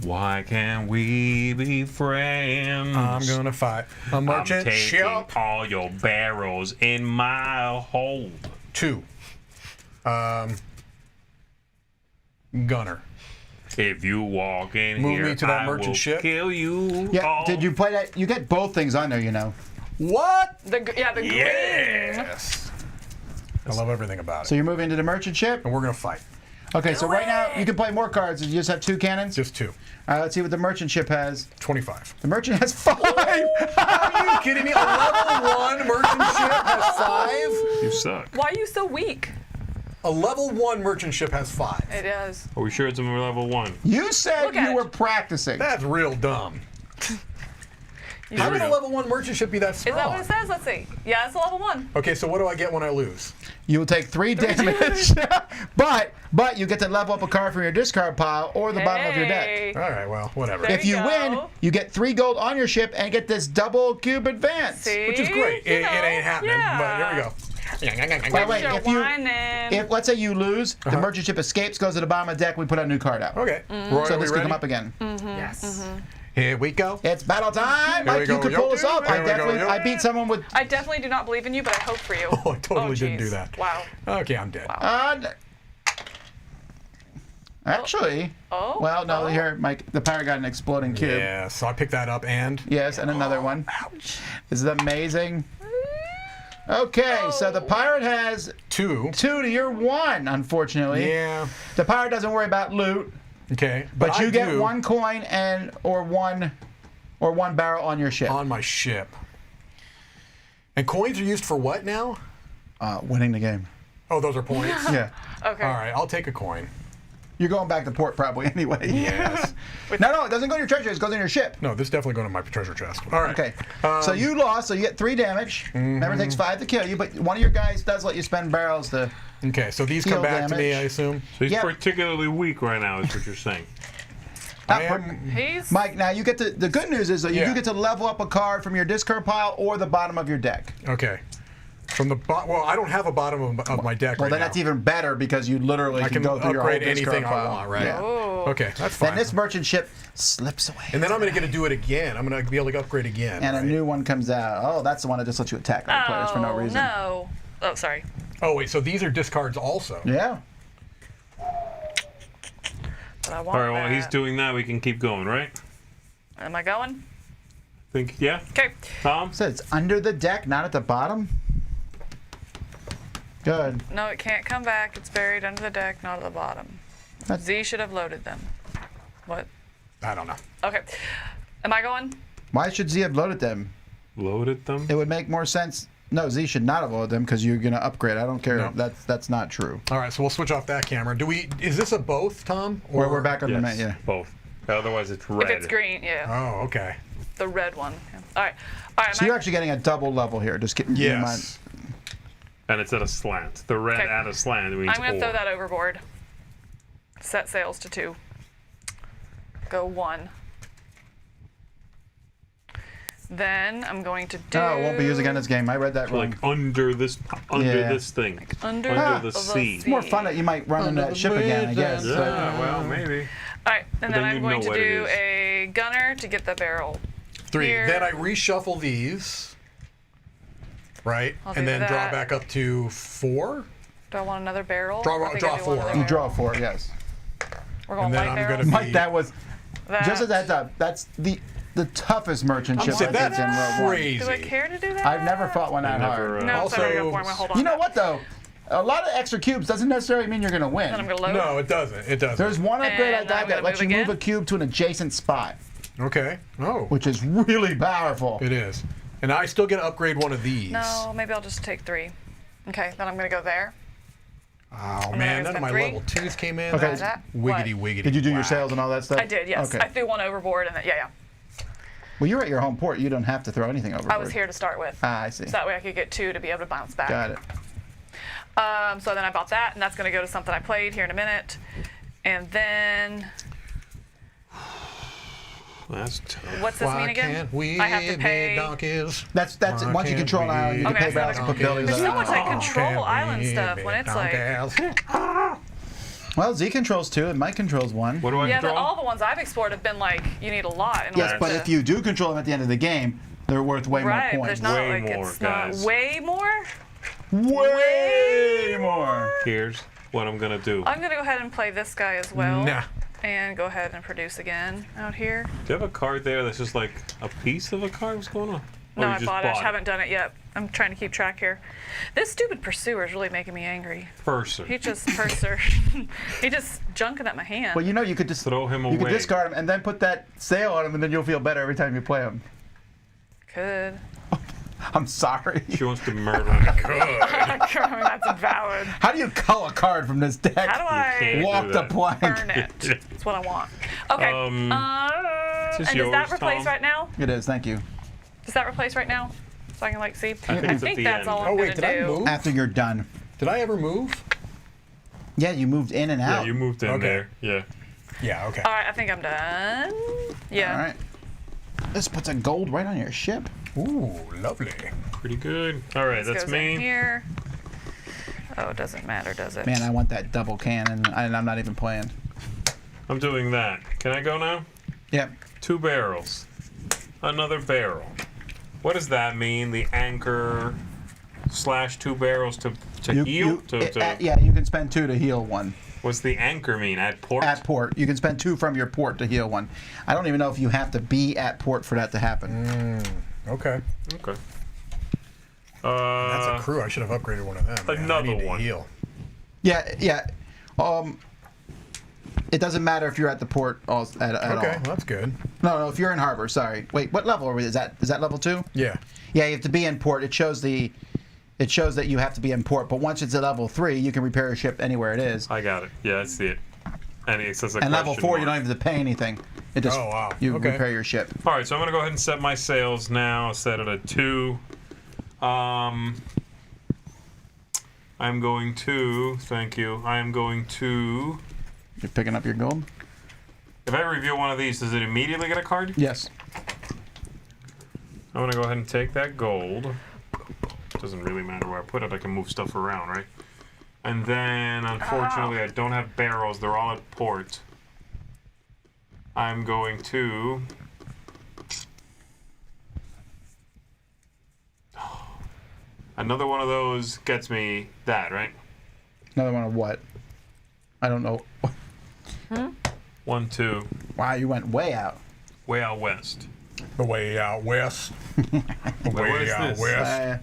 Why can't we be friends? I'm gonna fight a merchant I'm taking ship. all your barrels in my hold. 2. Gunner. If you walk in Move here, me to that I merchant will ship. kill you. Yeah, all. did you play that? You get both things on there, you know. What? The green. Yes. I love everything about it. So you're moving to the merchant ship? And we're gonna fight. Okay, so right now you can play more cards. You just have 2 cannons? Just 2. All right, let's see what the merchant ship has. 25. The merchant has 5. Are you kidding me? A level 1 merchant ship has 5? You suck. Why are you so weak? A level 1 merchant ship has 5. It is. Are we sure it's a level 1? You said you were practicing. That's real dumb. How would a level 1 merchant ship be that strong? Is that what it says? Let's see. Yeah, it's a level 1. Okay, so what do I get when I lose? You will take 3 damage, but you get to level up a card from your discard pile or the bottom of your deck. All right, well, whatever. If you win, you get 3 gold on your ship and get this double cube advance. See? Which is great. It ain't happening, but here we go. By the way, if let's say you lose, the merchant ship escapes, goes to the bottom of the deck, we put a new card out. Okay. Roy, so are we this can come ready? up again. Yes. Here we go. It's battle time. Here we Mike, go. you could pull us up. Here we go. I beat someone with. I definitely do not believe in you, but I hope for you. Oh, I totally didn't do that. Wow. Okay, I'm dead. Actually. Well, no, here, Mike, the pirate got an exploding cube. Yeah, so I picked that up and. Yes, and another one. Ouch. This is amazing. Okay, so the pirate has 2. 2 to your 1, unfortunately. Yeah. The pirate doesn't worry about loot. Okay, But you get 1 coin or one barrel on your ship. On my ship. And coins are used for what now? Winning the game. Oh, those are points? Yeah. Okay. All right, I'll take a coin. You're going back to port probably anyway. Yes. No, it doesn't go in your treasure. It goes in your ship. No, this is definitely going to my treasure chest. All right. Okay. So you lost, so you get 3 damage. Remember, it takes 5 to kill you, but one of your guys does let you spend barrels to. Okay, so these come back to me, I assume. So he's particularly weak right now, is what you're saying. Mike, now you get to. The good news is that you do get to level up a card from your discard pile or the bottom of your deck. Okay. From the well, I don't have a bottom of my deck right now. Well, then that's even better because you literally I can go through your whole upgrade discard anything pile. I want, right? Yeah. Okay, that's fine. Then this merchant ship slips away. And then I'm going to get to do it again. I'm going to be able to upgrade again. And a new one comes out. Oh, that's the one that just lets you attack other players for no reason. No. Oh, sorry. Oh, wait, so these are discards also? Yeah. But I want All right, while that. he's doing that, we can keep going, right? Am I going? Yeah? Okay. Tom? So it's under the deck, not at the bottom? Good. No, it can't come back. It's buried under the deck, not at the bottom. Z should have loaded them. What? I don't know. Okay. Am I going? Why should Z have loaded them? Loaded them? It would make more sense. No, Z should not have loaded them because you're going to upgrade. I don't care. No. That's not true. All right, so we'll switch off that camera. Is this a both, Tom? Or we're back on the menu. Yeah. Both. Otherwise, it's red. If it's green, yeah. Oh, okay. The red one. Yeah. All right. All right. So you're actually getting a double level here. Just getting in mind. And it's at a slant. The red at a slant means I'm going to throw that overboard. Set sails to 2. Go 1. Then I'm going to do. Oh, it won't be used again this game. I read that wrong. Like under this thing. Like under the sea. It's more fun that you might run into that ship again, I guess. Yeah, well, maybe. All right, and then then I'm you'd going know to what it do is. a gunner to get the barrel. 3. Here. Then I reshuffle these. Right? I'll And do then draw that. back up to 4. Do I want another barrel? Draw I think I do 4. want another You barrel. draw 4, yes. We're going And then light I'm barrel. gonna be- Mike, that was That. just as a heads up. That's the toughest merchant ship saying I think in World War. crazy. Do I care to do that? I've never fought one that hard. No, Also- sorry, I got 4. I'm going to hold on. You know what though? A lot of extra cubes doesn't necessarily mean you're going to win. Then I'm going to load. No, it doesn't. It doesn't. There's one upgrade I And got I'm that gonna lets you move move a again. cube to an adjacent spot, Okay. Oh, which is really powerful. it is. And I still get to upgrade one of these. No, maybe I'll just take 3. Okay, then I'm going to go there. Oh, then man. I None of spent my 3. level 2s came in. Okay. That's That- wiggity, what? wiggity. Did you do your whack. sales and all that stuff? I did, yes. Okay. I threw 1 overboard, and then, yeah. Well, you're at your home port. You don't have to throw anything overboard. I was here to start with. Ah, I see. So that way I could get 2 to be able to bounce back. Got it. So then I bought that, and that's going to go to something I played here in a minute. And then, That's tough. what's this Why mean again? can't we I have to be pay. donkeys? That's Why once you can't control an we island, you can Okay, pay so back and put donkeys? buildings There's on so it. much like Can't control we island stuff be when it's like. donkeys? Well, Z controls 2 and Mike controls 1. What do I Yeah, but control? all the ones I've explored have been like you need a lot. In Yes, order but to, if you do control them at the end of the game, they're worth way right, more there's points. not Way like more, it's guys. not way more. Way more. Here's what I'm going to do. I'm gonna go ahead and play this guy as well. Nah. And go ahead and produce again out here. Do you have a card there that's just like a piece of a card? What's going on? No, Or you I just bought it. I just it? haven't done it yet. I'm trying to keep track here. This stupid pursuer is really making me angry. Purser. He just he just junking at my hand. Well, you know, you could just throw him away. You could discard him and then put that sail on him, and then you'll feel better every time you play him. Could. I'm sorry. She wants to murder him. That's valid. How do you cull a card from this deck? How do I walk the plank? Burn it. That's what I want. Okay. And does yours, that replace Tom? right now? It is. Thank you. Does that replace right now? So I can like see. I think that's all I'm Oh wait, gonna did I do. move? After you're done. Did I ever move? Yeah, you moved in and out. Yeah, you moved in there. Yeah. Yeah. Okay. All right, I think I'm done. Yeah. All right. This puts a gold right on your ship. Ooh, lovely. Pretty good. All right, This that's goes me. in here. Oh, it doesn't matter, does it? Man, I want that double cannon, and I'm not even playing. I'm doing that. Can I go now? Yep. 2 barrels. Another barrel. What does that mean? The anchor / 2 barrels to heal? Yeah, you can spend 2 to heal 1. What's the anchor mean? At port? At port. You can spend 2 from your port to heal 1. I don't even know if you have to be at port for that to happen. Okay. Okay. That's a crew. I should have upgraded one of them. Man. I need to heal. Yeah. It doesn't matter if you're at the port at all. Okay, well, that's good. No, if you're in harbor. Sorry. Wait, what level are we? Is that level 2? Yeah. Yeah, you have to be in port. It shows that you have to be in port. But once it's at level 3, you can repair your ship anywhere it is. I got it. Yeah, I see it. And it says a And level 4, mark. you don't even have to pay anything. It just you repair your ship. All right, so I'm gonna go ahead and set my sails now. Set it at 2. I'm going to. Thank you. I am going to. You're picking up your gold? If I review one of these, does it immediately get a card? Yes. I'm gonna go ahead and take that gold. Doesn't really matter where I put it. I can move stuff around, right? And then, unfortunately, I don't have barrels. They're all at port. I'm going to. Another one of those gets me that, right? Another one of what? I don't know. 1, 2. Wow, you went way out. Way out west. The way out west. The what way is out this? west.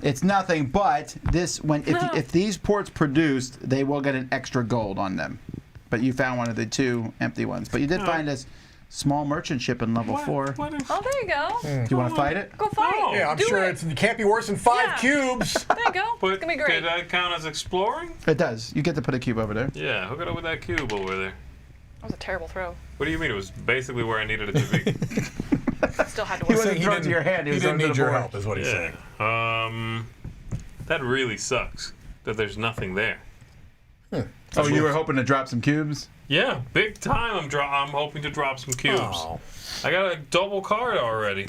It's nothing but this. If these ports produced, they will get an extra gold on them. But you found one of the 2 empty ones. But you did find this small merchant ship in level 4. Oh, there you go. Do you want to fight it? Go fight. Yeah, I'm sure it can't be worse than 5 cubes. There you go. But It's gonna be great. did that count as exploring? It does. You get to put a cube over there. Yeah, hook it up with that cube over there. That was a terrible throw. What do you mean? It was basically where I needed it to be. Still had to He work. wasn't throwing to your hand. He was didn't throwing to need the your board. help, is what he's saying. That really sucks. That there's nothing there. Oh, you were hoping to drop some cubes? Yeah, big time. I'm hoping to drop some cubes. Oh. I got a double card already.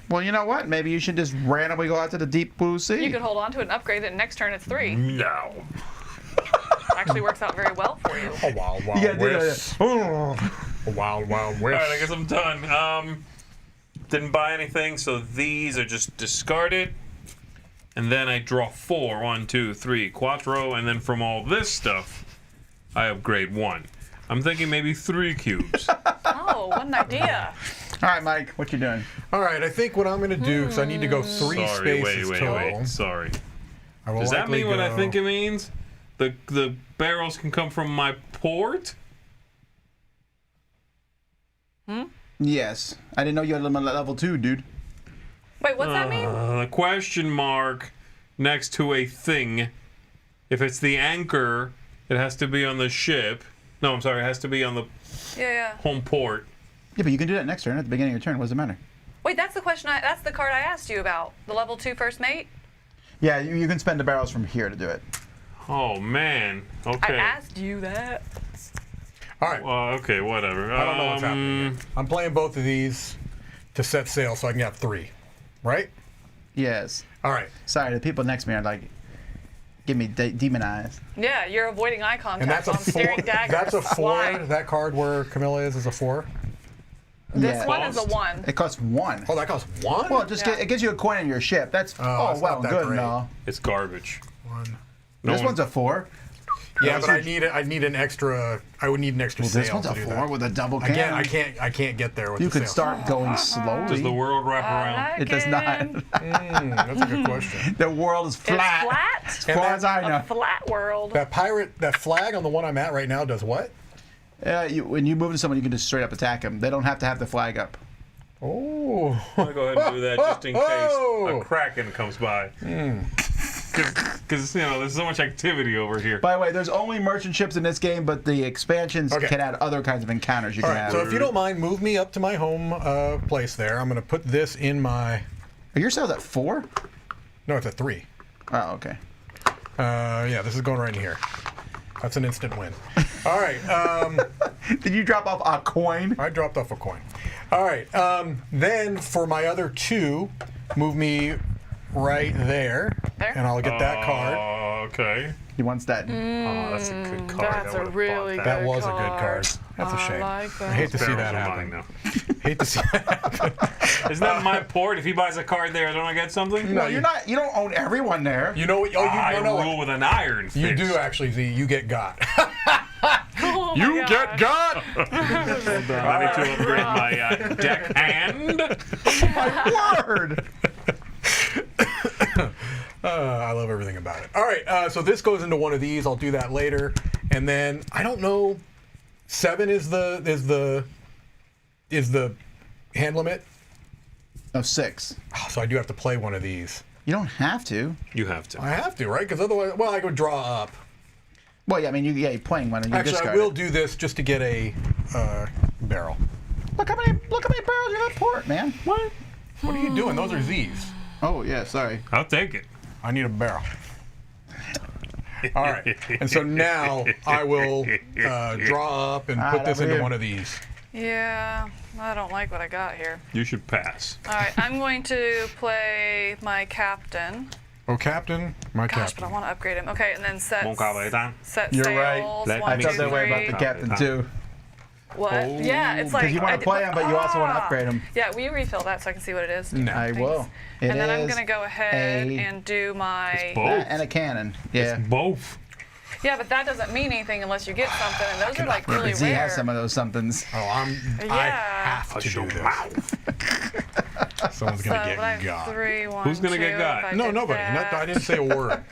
Well, you know what? Maybe you should just randomly go out to the deep blue sea. You could hold on to it and upgrade it, and next turn it's 3. No. Actually works out very well for you. A wild, wild You gotta do west. A wild, wild All right, I west. guess I'm done. Didn't buy anything, so these are just discarded. And then I draw 4. 1, 2, 3, quattro, and then from all this stuff, I upgrade 1. I'm thinking maybe 3 cubes. Oh, what an idea. All right, Mike, what you doing? All right, I think what I'm going to do, because I need to go 3 Sorry, spaces wait. total. Sorry. I will Does that likely mean what I go- think it means? The barrels can come from my port? Yes. I didn't know you had them on level 2, dude. Wait, what's that mean? A question mark next to a thing. If it's the anchor, it has to be on the ship. No, I'm sorry, it has to be on the Yeah. home port. Yeah, but you can do that next turn at the beginning of your turn. What does it matter? Wait, that's the question. That's the card I asked you about. The level 2 first mate. Yeah, you can spend the barrels from here to do it. Oh, man. I Okay. asked you that. All right. Okay, whatever. I don't know what's happening here. I'm playing both of these to set sail so I can have 3. Right? Yes. All right. Sorry, the people next to me are like, give me demon eyes. Yeah, you're avoiding eye contact. And that's a on 4. staring daggers. That's a 4. Why? That card where Camilla is a 4. This one is a 1. It costs 1. Oh, that costs 1? Well, it gives you a coin in your ship. That's that's well not that good and great. all. It's garbage. 1. This one's a 4. Yeah, but I need an extra. I would need an extra sail. This one's a to do 4 that. with a double cannon. I can't get there with You the could sail. start going slowly. Does the world wrap around? It does not. That's a good question. The world is flat. It's flat? As far as I know. A flat world. That flag on the one I'm at right now does what? When you move to someone, you can just straight up attack them. They don't have to have the flag up. Oh. I'm gonna go ahead and do that just in case a Kraken comes by. Because there's so much activity over here. By the way, there's only merchant ships in this game, but the expansions can add other kinds of encounters you can have. So if you don't mind, move me up to my home place there. I'm going to put this in my... Are your sails at 4? No, it's at 3. Oh, okay. Yeah, this is going right in here. That's an instant win. All right. Did you drop off a coin? I dropped off a coin. All right. Then for my other 2, move me right there, and I'll get that card. Okay. He wants that. Oh, that's a good card. That's a really good That was card. a good card. That's a shame. Like that. I hate to see that happen. Hate to see that happen. Isn't that my port? If he buys a card there, don't I get something? No, you're not. You don't own everyone there. You know what? I rule with an iron fist. You do actually, Z. You get got. Oh you my get got. Hold on, I need to upgrade my deck hand. My word. I love everything about it. All right, so this goes into one of these. I'll do that later, and then I don't know. 7 is the hand limit. No, 6. Oh, so I do have to play one of these. You don't have to. You have to. I have to, right? Because otherwise, well, I could draw up. Well, yeah, I mean, you're playing one and you Actually, discard I will it. do this just to get a barrel. Look how many barrels you have port, man. What? What are you doing? Those are Z's. Oh yeah, sorry. I'll take it. I need a barrel. All right, and so now I will draw up and put this into one of these. Yeah, I don't like what I got here. You should pass. All right, I'm going to play my captain. Oh, captain, my Gosh, captain. but I want to upgrade him. Okay, and then set You're sails. right. I felt that way about the captain too. What? Yeah, it's like because you want to play him, but you also want to upgrade him. Yeah, will you refill that so I can see what it is? No. I will. And then I'm gonna go ahead and do my. That and a cannon. Yeah. It's both. Yeah, but that doesn't mean anything unless you get something, and those are like really Z rare. has some of those somethings. Oh, I have to do this. Someone's gonna get got. 3, 1, Who's gonna 2, get got? No, nobody. I didn't say a word.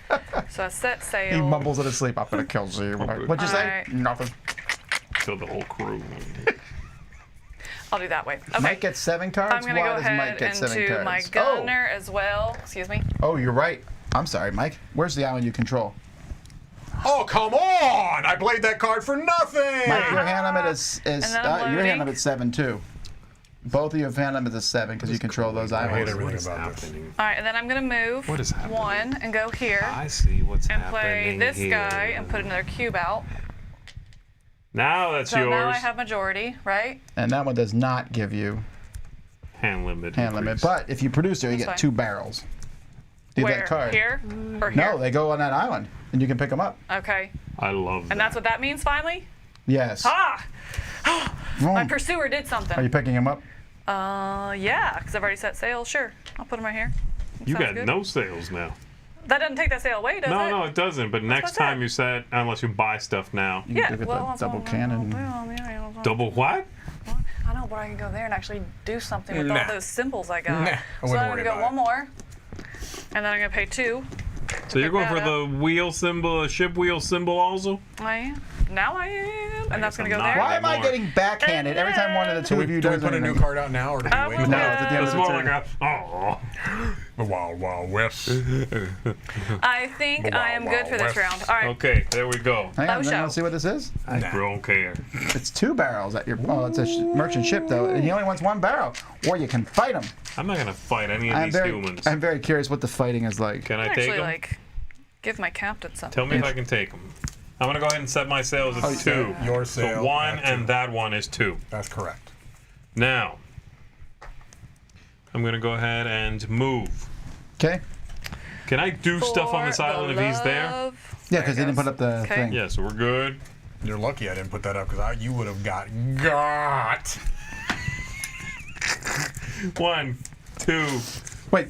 So I set sail. He mumbles in his sleep. I'm gonna kill Z. What'd you say? Alright. Nothing. Kill the whole crew. I'll do that way. Okay. Mike gets 7 cards. I'm gonna Why go does Mike ahead get and 7 do cards? my gunner as well. Excuse me. Oh, you're right. I'm sorry, Mike. Where's the island you control? Oh, come on! I played that card for nothing! Mike, your hand limit is And then I'm your hand loading. limit's 7 too. Both of you have hand limits is 7 because you control those I hate islands. everything about this. All right, and then I'm gonna move What is happening? 1 and go here I see what's and happening play this here. guy and put another cube out. Now that's So yours. now I have majority, right? And that one does not give you hand limit. hand limit. increase. But if you produce there, you That's get fine. 2 barrels. Do Where? that card. Here or here? No, they go on that island, and you can pick them up. Okay. I love that. And that's what that means finally? Yes. Ah! My Vroom. pursuer did something. Are you picking them up? Yeah, because I've already set sail. Sure. I'll put them right here. You Sounds got good. no sales now. That doesn't take that sail away, does it? No, it doesn't. But next what's that? time you set, unless you buy stuff now. You Yeah, can do well, the that's double what- cannon. Double what? I know, but I can go there and actually do something with all Nah. those symbols I got. Nah, I so wouldn't I'm worry gonna go about one more, and then I'm gonna pay 2. So you're going for that the wheel symbol, ship wheel symbol also? I am. Now I am, and that's gonna I'm go not. there. Why am I more. getting backhanded every time one of the two Do of we, you do we does put a new anything? card out now, or do we wait? No, it's at the end It's of more the like turn. a, oh. The Wild Wild West. I think I am good for this round. All right. Okay, there we go. Hang on, Oh, then show. let's see what this is. I don't care. It's 2 barrels at your. Oh, it's a merchant ship though, and he only wants 1 barrel. Or you can fight him. I'm not gonna fight any of these humans. I'm very curious what the fighting is like. Can I I'm take actually them? like give my captain something. Tell me if I can take them. I'm gonna go ahead and set my sails at 2. Your So sail 1 at and 2. that one is 2. That's correct. Now, I'm gonna go ahead and move. Okay. Can I do stuff on this For the island if he's there? love. Yeah, because he didn't put up the Okay. thing. Yeah, so we're good. You're lucky I didn't put that up because you would have got. 1, 2, Wait,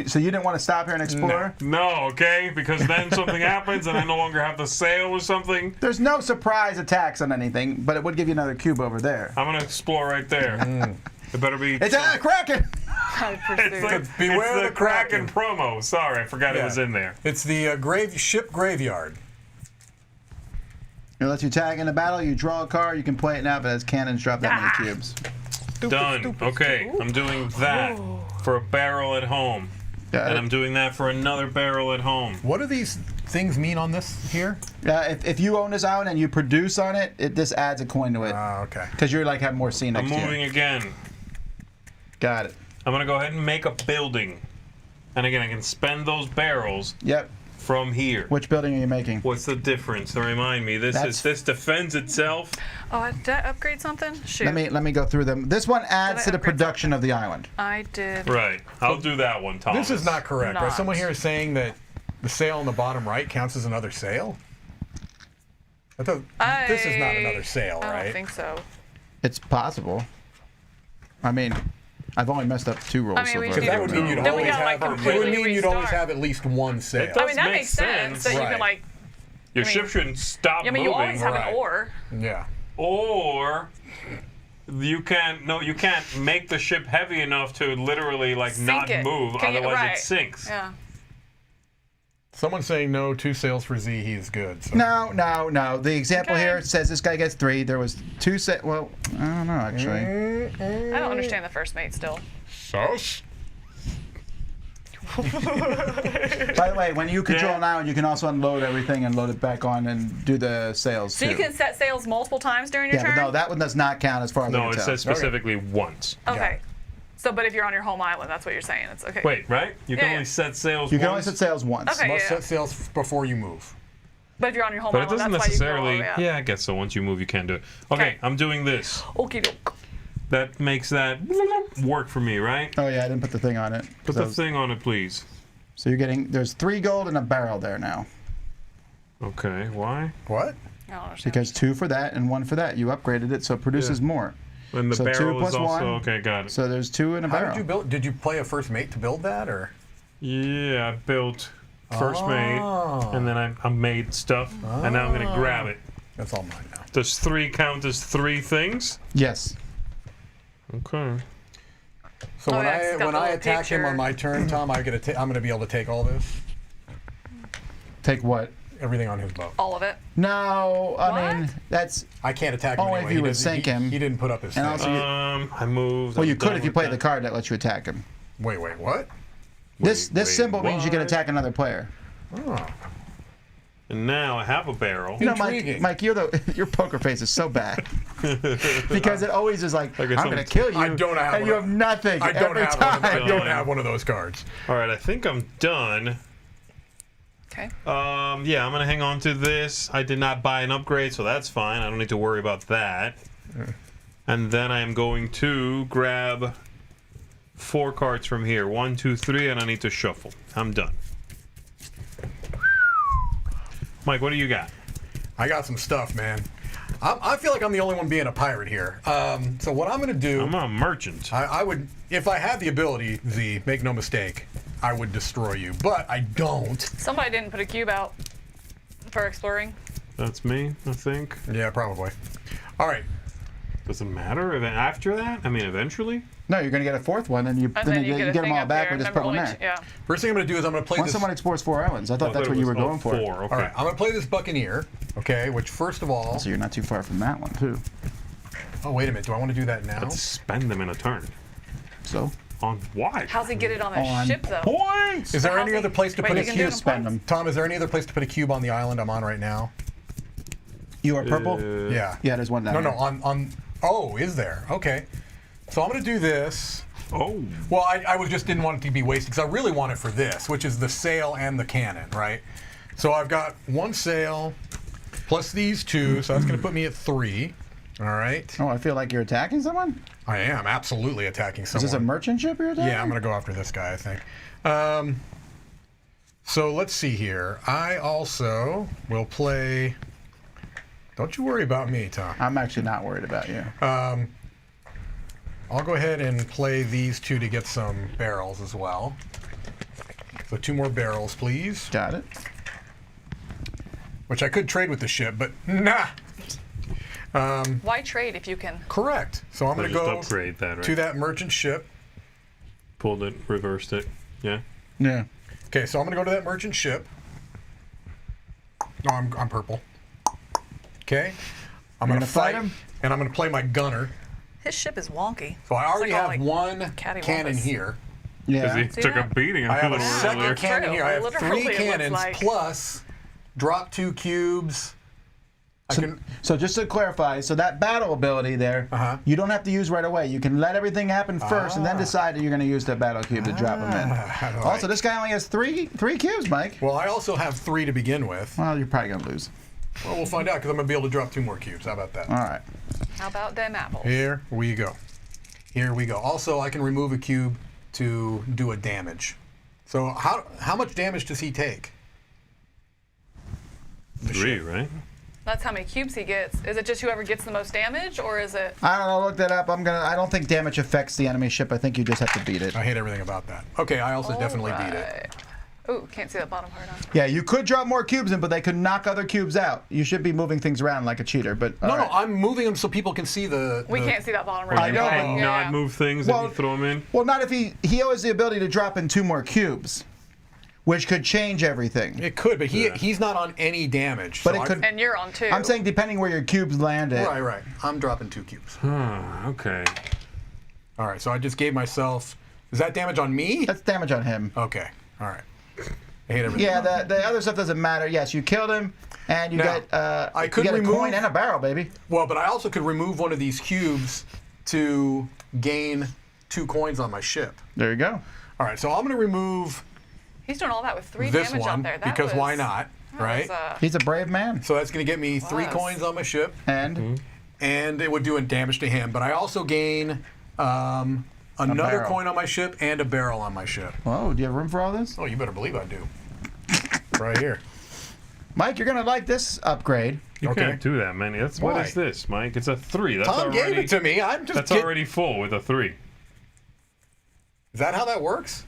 so you didn't want to stop here and explore? No, okay, because then something happens and I no longer have the sail or something. There's no surprise attacks on anything, but it would give you another cube over there. I'm gonna explore right there. It better be. It's a Kraken! Beware it's the Kraken promo. Sorry, I forgot it was in there. It's the ship graveyard. It lets you tag in a battle, you draw a card, you can play it now, but as cannons drop that many cubes. Done. Okay, I'm doing that for a barrel at home. And I'm doing that for another barrel at home. What do these things mean on this here? If you own this island and you produce on it, this adds a coin to it. Oh, okay. Because you're like have more C next I'm to you. moving again. Got it. I'm gonna go ahead and make a building. And again, I can spend those barrels. Yep. From here. Which building are you making? What's the difference? So remind me. This defends itself. Oh, did I upgrade something? Shoot. Let me go through them. This one adds to the production of the island. I did. Right. I'll do that one, Thomas. This is not correct. Right? Someone here is saying that the sail on the bottom right counts as another sail? This is not another sail, right? I don't think so. It's possible. I mean, I've only messed up 2 rolls so far. Because that would mean you'd always have at least one sail. I mean, that makes sense. So you can like. Your ship shouldn't stop moving. You always have an oar. Yeah. Or you can't make the ship heavy enough to literally like not move, otherwise it sinks. Yeah. Someone's saying no, 2 sails for Z, he's good. So. No. The example here says this guy gets 3. There was 2 well, I don't know actually. I don't understand the first mate still. Sus? By the way, when you control an island, you can also unload everything and load it back on and do the sails so too. You can set sails multiple times during your turn? But no, that one does not count as far as I can No, it tell. says specifically once. Okay. Yeah. So, but if you're on your home island, that's what you're saying. It's okay. Wait, right? You can only set sails once? You can only set sails once. Okay, Must set sails before you move. But if you're on your home but island, it doesn't that's necessarily. why you go, yeah, I guess so. Once you move, you can do it. Okay, I'm doing this. Okie doke. That makes that work for me, right? Oh yeah, I didn't put the thing on it. Put the thing on it, please. So you're getting, there's 3 gold and a barrel there now. Okay, why? What? I don't understand. Because 2 for that and 1 for that. You upgraded it, so it produces more. And the so barrel 2 plus is also 1. okay. Got it. So there's 2 and a barrel. How did you build? Did you play a first mate to build that, or? Yeah, I built first mate, and then I made stuff, and now I'm gonna grab it. That's all mine now. Does 3 count as 3 things? Yes. Okay. So when I attack him on my turn, Tom, I'm gonna be able to take all this. Take what? Everything on his boat. All of it? No, I mean that's. I can't attack him only anyway. if you would sink him. He didn't put up his. And thing. also I moved. Well, you could if you play the card that lets you attack him. Wait, what? This symbol means you can attack another player. Oh. And now I have a barrel. You know, Mike, your poker face is so bad because it always is like I'm going to kill you. I don't have. And you have nothing. I don't have one of those cards. All right, I think I'm done. Okay. Yeah, I'm gonna hang on to this. I did not buy an upgrade, so that's fine. I don't need to worry about that. And then I am going to grab 4 cards from here. 1, 2, 3, and I need to shuffle. I'm done. Mike, what do you got? I got some stuff, man. I feel like I'm the only one being a pirate here. So what I'm going to do... I'm a merchant. I would, if I had the ability, Z, make no mistake, I would destroy you. But I don't. Somebody didn't put a cube out for exploring. That's me, I think. Yeah, probably. All right. Does it matter after that? I mean, eventually? No, you're going to get a 4th one, and you get them all back with this put one there. Yeah. First thing I'm going to do is I'm going to play Once this... someone explores 4 islands. I thought that's what you were going for. 4, okay. All right, I'm going to play this Buccaneer, okay, which first of all... So you're not too far from that one, too. Oh, wait a minute. Do I want to do that now? Let's spend them in a turn. So? On what? How's he get it on the ship, though? Points! Is there any other place to put a cube? Spend them. Tom, is there any other place to put a cube on the island I'm on right now? You are purple? Yeah. Yeah, there's one down there. there. On... Oh, is there? Okay. So I'm going to do this. Oh. Well, I just didn't want it to be wasted because I really want it for this, which is the sail and the cannon, right? So I've got 1 sail plus these 2, so that's going to put me at 3. All right. Oh, I feel like you're attacking someone? I am absolutely attacking someone. Is this a merchant ship you're attacking? Yeah, I'm going to go after this guy, I think. So let's see here. I also will play... Don't you worry about me, Tom. I'm actually not worried about you. I'll go ahead and play these 2 to get some barrels as well. So 2 more barrels, please. Got it. Which I could trade with the ship, but nah. Why trade if you can? Correct. So I'm going to go upgrade that, right? to that merchant ship. Pulled it, reversed it. Yeah. Yeah. Okay, so I'm going to go to that merchant ship. No, I'm purple. Okay. I'm going to fight him, and I'm going to play my gunner. His ship is wonky. So I already have like one cannon here. Yeah. Because he took a beating. I have a second earlier. cannon here. I have Literally, 3 it cannons looks like. plus drop 2 cubes. So just to clarify, so that battle ability there, you don't have to use right away. You can let everything happen first, and then decide that you're going to use the battle cube to drop them in. Right. Also, this guy only has three cubes, Mike. Well, I also have 3 to begin with. Well, you're probably going to lose. Well, we'll find out because I'm going to be able to drop 2 more cubes. How about that? All right. How about them apples? Here we go. Here we go. Also, I can remove a cube to do a damage. So how much damage does he take? 3, right? That's how many cubes he gets. Is it just whoever gets the most damage, or is it? I don't know. Look that up. I don't think damage affects the enemy ship. I think you just have to beat it. I hate everything about that. Okay, I also definitely beat it. Ooh, can't see that bottom part. Huh? Yeah, you could drop more cubes in, but they could knock other cubes out. You should be moving things around like a cheater, but no, I'm moving them so people can see the. We can't see that bottom right. I know. Can not move things if you throw them in. Well, not if he has the ability to drop in 2 more cubes, which could change everything. It could, but he's not on any damage. But so it could. And you're on 2. I'm saying depending where your cubes landed. Right. I'm dropping 2 cubes. Okay. All right, so I just gave myself. Is that damage on me? That's damage on him. Okay. All right. I hate everything. Yeah, the other stuff doesn't matter. Yes, you killed him, and you get I could a remove, coin and a barrel, baby. Well, but I also could remove one of these cubes to gain 2 coins on my ship. There you go. All right, so I'm going to remove He's doing all that with 3 this damage one out there. That because was, why not, right? He's a brave man. So that's going to get me 3 coins on my ship, and it would do damage to him. But I also gain another coin on my ship and a barrel on my ship. Oh, do you have room for all this? Oh, you better believe I do. Right here. Mike, you're gonna like this upgrade. You can't do that, man. What is this, Mike? It's a 3. That's Tom already, gave it to me. That's already full with a 3. Is that how that works?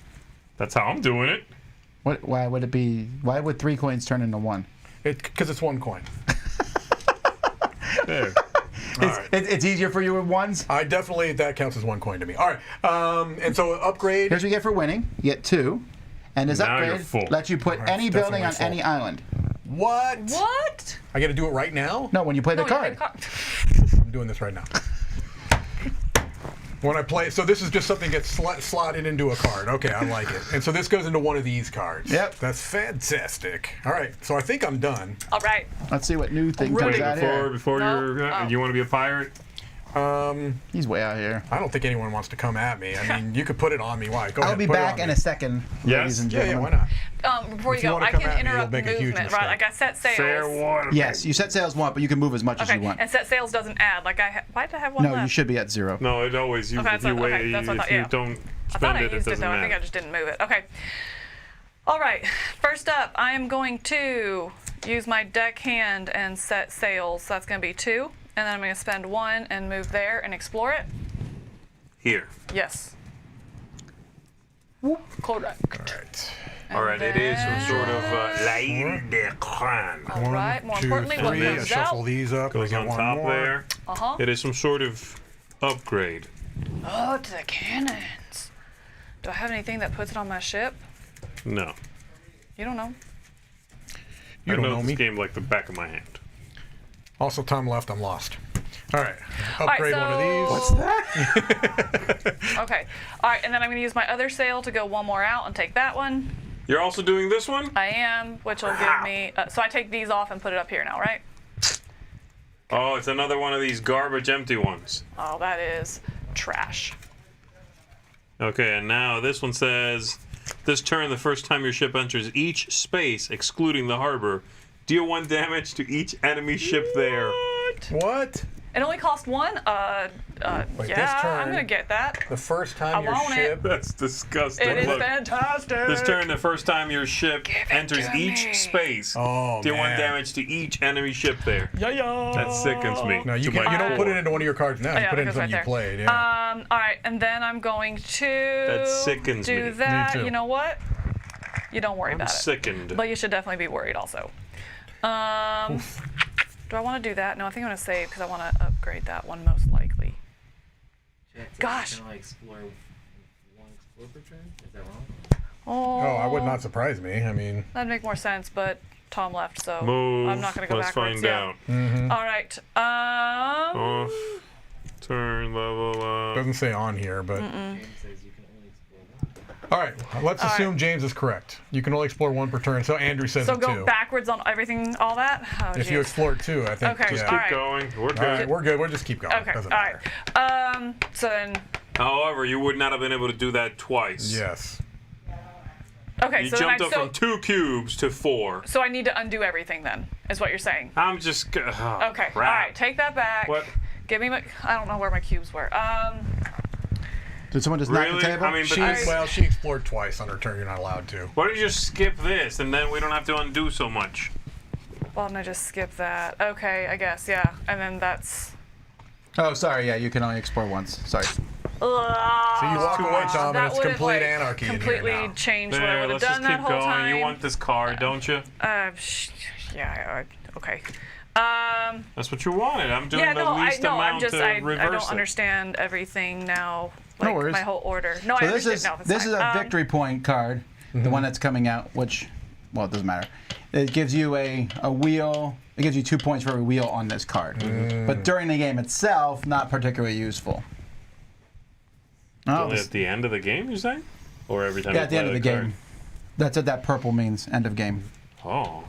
That's how I'm doing it. Why would it be? Why would 3 coins turn into 1? Because it's 1 coin. There. It's easier for you with ones? That counts as 1 coin to me. All right, and so upgrade. Here's what you get for winning. You get 2. And this Now you're upgrade full. lets you put any building on full. any island. What? What? I got to do it right now? No, when you play the card. I'm doing this right now. When I play, so this is just something that gets slotted into a card. Okay, I like it. And so this goes into one of these cards. Yep. That's fantastic. All right, so I think I'm done. All right. Let's see what new thing comes out here. Before you want to be a pirate? He's way out here. I don't think anyone wants to come at me. I mean, you could put it on me. Why? Go I'll ahead, be put it back on in me. a second, ladies and Yeah, gentlemen. why not? Before If you you go, wanna I come can at me, you'll interrupt make a huge movement, right? mistake. Like I set sails. Yes, you set sails 1, but you can move as much as Okay, you want. and set sails doesn't add. Like why did I have 1 No, left? you should be at 0. No, it always. Okay, If you wait, that's what I thought, if you yeah. don't I thought spend I it, it used it doesn't though. I matter. think I just didn't move it. Okay. All right. First up, I am going to use my deck hand and set sails. So that's going to be 2, and then I'm going to spend 1 and move there and explore it. Here. Yes. Correct. All right, it is some sort of line de crime. All right. More importantly, what I moves shuffle out? these up. Goes I get on one top more. there. Uh-huh. It is some sort of upgrade. Oh, to the cannons. Do I have anything that puts it on my ship? No. You don't know. You I don't know know this me. game like the back of my hand. Also, time left. I'm lost. All right. All right, Upgrade one of these. What's that? Okay. All right, and then I'm going to use my other sail to go 1 more out and take that one. You're also doing this one? I am, which will give me. So I take these off and put it up here now, right? Oh, it's another one of these garbage empty ones. Oh, that is trash. Okay, and now this one says, this turn, the first time your ship enters each space, excluding the harbor, deal 1 damage to each enemy ship there. What? It only cost 1? Wait, Yeah, this turn, I'm going to get that. The first time your want it. ship... That's disgusting. It is Look, fantastic. this turn, the first time your ship enters each space, deal 1 damage to each enemy ship there. That sickens me. No, you don't put it into one of your cards now. You put it into something you played. Yeah. All right, and then I'm going to That sickens do me. that. Me too. You know what? You don't worry about it. Sickened. But you should definitely be worried also. Do I want to do that? No, I think I'm going to save because I want to upgrade that one most likely. Gosh. Can I explore one explore per turn? Is that wrong? Oh, I would not surprise me. I mean, that'd make more sense, but Tom left, so Move. I'm not going to go Let's backwards. find out. All right. Off. Turn level up. doesn't say on here, but. All right, let's assume James is correct. You can only explore 1 per turn, so Andrew says so it go too. backwards on everything, all that? Oh, If you explore 2, I think. Okay, Just all keep right. going. We're good. All right, we're good. We'll just keep going. Okay, Doesn't all matter. right. So then... However, you would not have been able to do that twice. Yes. Okay, You so jumped then up from 2 cubes to 4. So I need to undo everything then, is what you're saying? I'm just... Okay, all right, take that back. What? Give me my... I don't know where my cubes were. Did someone just knock the Really? table? I mean, but She explored twice on her turn. You're not allowed to. why don't you just skip this, and then we don't have to undo so much? Why don't I just skip that? Okay, I guess, yeah. And then that's... Oh, sorry. Yeah, you can only explore once. Sorry. So you walk away, Tom, and it's would've, complete like, anarchy in here completely now. changed what I There, would have let's done just that keep whole going. time. You want this card, don't you? Yeah, okay. That's what you wanted. I'm doing Yeah, the no, least I'm amount just, to I reverse don't it. understand everything now. No Like, worries. my whole order. No, So I this understand. is No, this is fine. a victory point card, the one that's coming out, which, well, it doesn't matter. It gives you a wheel. It gives you 2 points for every wheel on this card. But during the game itself, not particularly useful. Only at the end of the game, you're saying? Or every time Yeah, you at the play end of the card? game. That's what that purple means. End of game. Oh.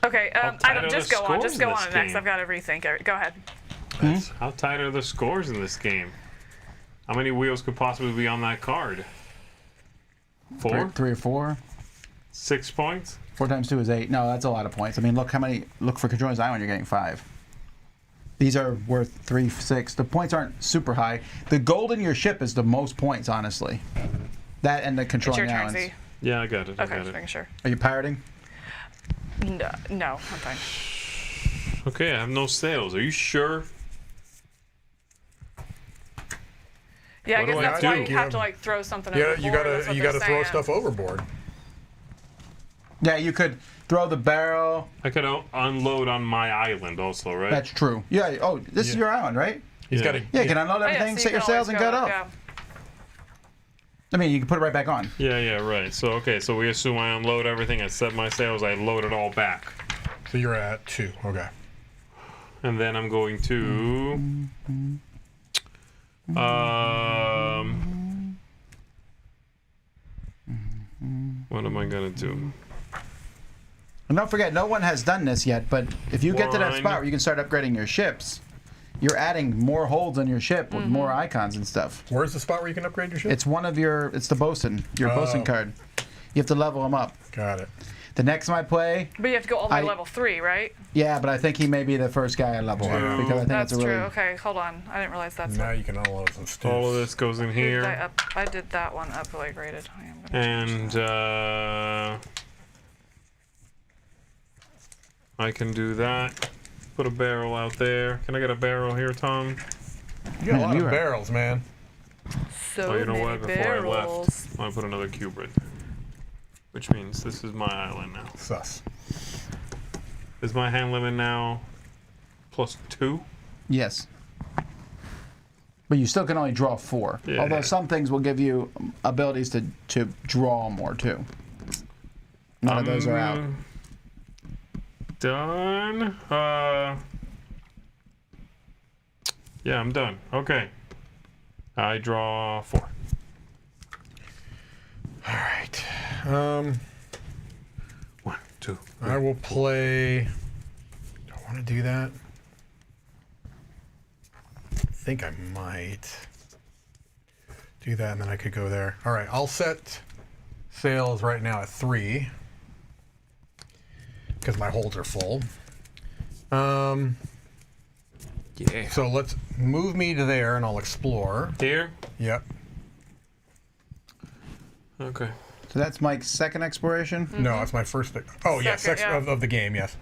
Okay, I tight don't, are just the go on. scores Just in go this on to next. game? I've got to rethink. Go ahead. How tight are the scores in this game? How many wheels could possibly be on that card? 4? 3 or 4. 6 points? 4 times 2 is 8. No, that's a lot of points. I mean, look how many. Look for Controller's Island. You're getting 5. These are worth 3, 6. The points aren't super high. The gold in your ship is the most points, honestly. That and the It's Controlling your turn, Islands. Z. Yeah, I got it. I Okay, got just it. making sure. Are you pirating? No, I'm fine. Okay, I have no sales. Are you sure? Yeah, I What guess do I that's do? why you have to like throw something Yeah, overboard. you That's what gotta they're throw saying. stuff overboard. Yeah, you could throw the barrel. I could unload on my island also, right? That's true. Yeah. Oh, this is your island, right? He's got to. Yeah, you can unload Oh, yeah, everything, so set you your can sails, always and go, cut up. yeah. I mean, you can put it right back on. Yeah, right. So, okay, so we assume I unload everything, I set my sails, I load it all back. So you're at 2. Okay. And then I'm going to... what am I going to do? And don't forget, no one has done this yet, but if you get to that One. spot where you can start upgrading your ships, you're adding more holds on your ship with more icons and stuff. Where's the spot where you can upgrade your ship? It's one of your, it's the bosun, your bosun card. You have to level them up. Got it. The next time I play, But you have to go all the way to level 3, right? yeah, but I think he may be the first guy I level up because I think That's that's a true. really. Okay, hold on. I didn't realize that's. Now you can unload some stuff. All of this goes in here. I did that one upgraded. I am gonna And I can do that. Put a barrel out there. Can I get a barrel here, Tom? You got a lot of barrels, man. So Oh, you know many what? Before barrels. I left, I put another cube right there. Which means this is my island now. Sus. Is my hand limit now +2? Yes. But you still can only draw 4. Yeah. Although some things will give you abilities to draw more too. None of those are out. Done. Yeah, I'm done. Okay. I draw 4. All right. 1, 2. I will play. Do I want to do that? I think I might do that, and then I could go there. All right, I'll set sails right now at 3 because my holds are full. Yeah. So let's move me to there, and I'll explore. Here? Yep. Okay. So that's Mike's second exploration? No, it's my first. Oh, yeah, of the game, yes.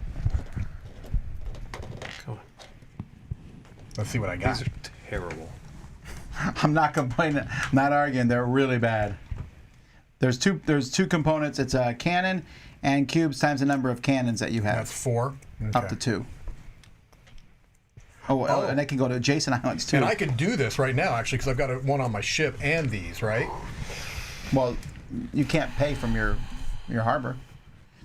Come on. Let's see what I got. These are terrible. I'm not complaining. I'm not arguing. They're really bad. There's two components. It's a cannon and cubes times the number of cannons that you have. That's 4. Okay. Up to 2. Oh, and they can go to adjacent islands too. And I could do this right now, actually, because I've got one on my ship and these, right? Well, you can't pay from your harbor.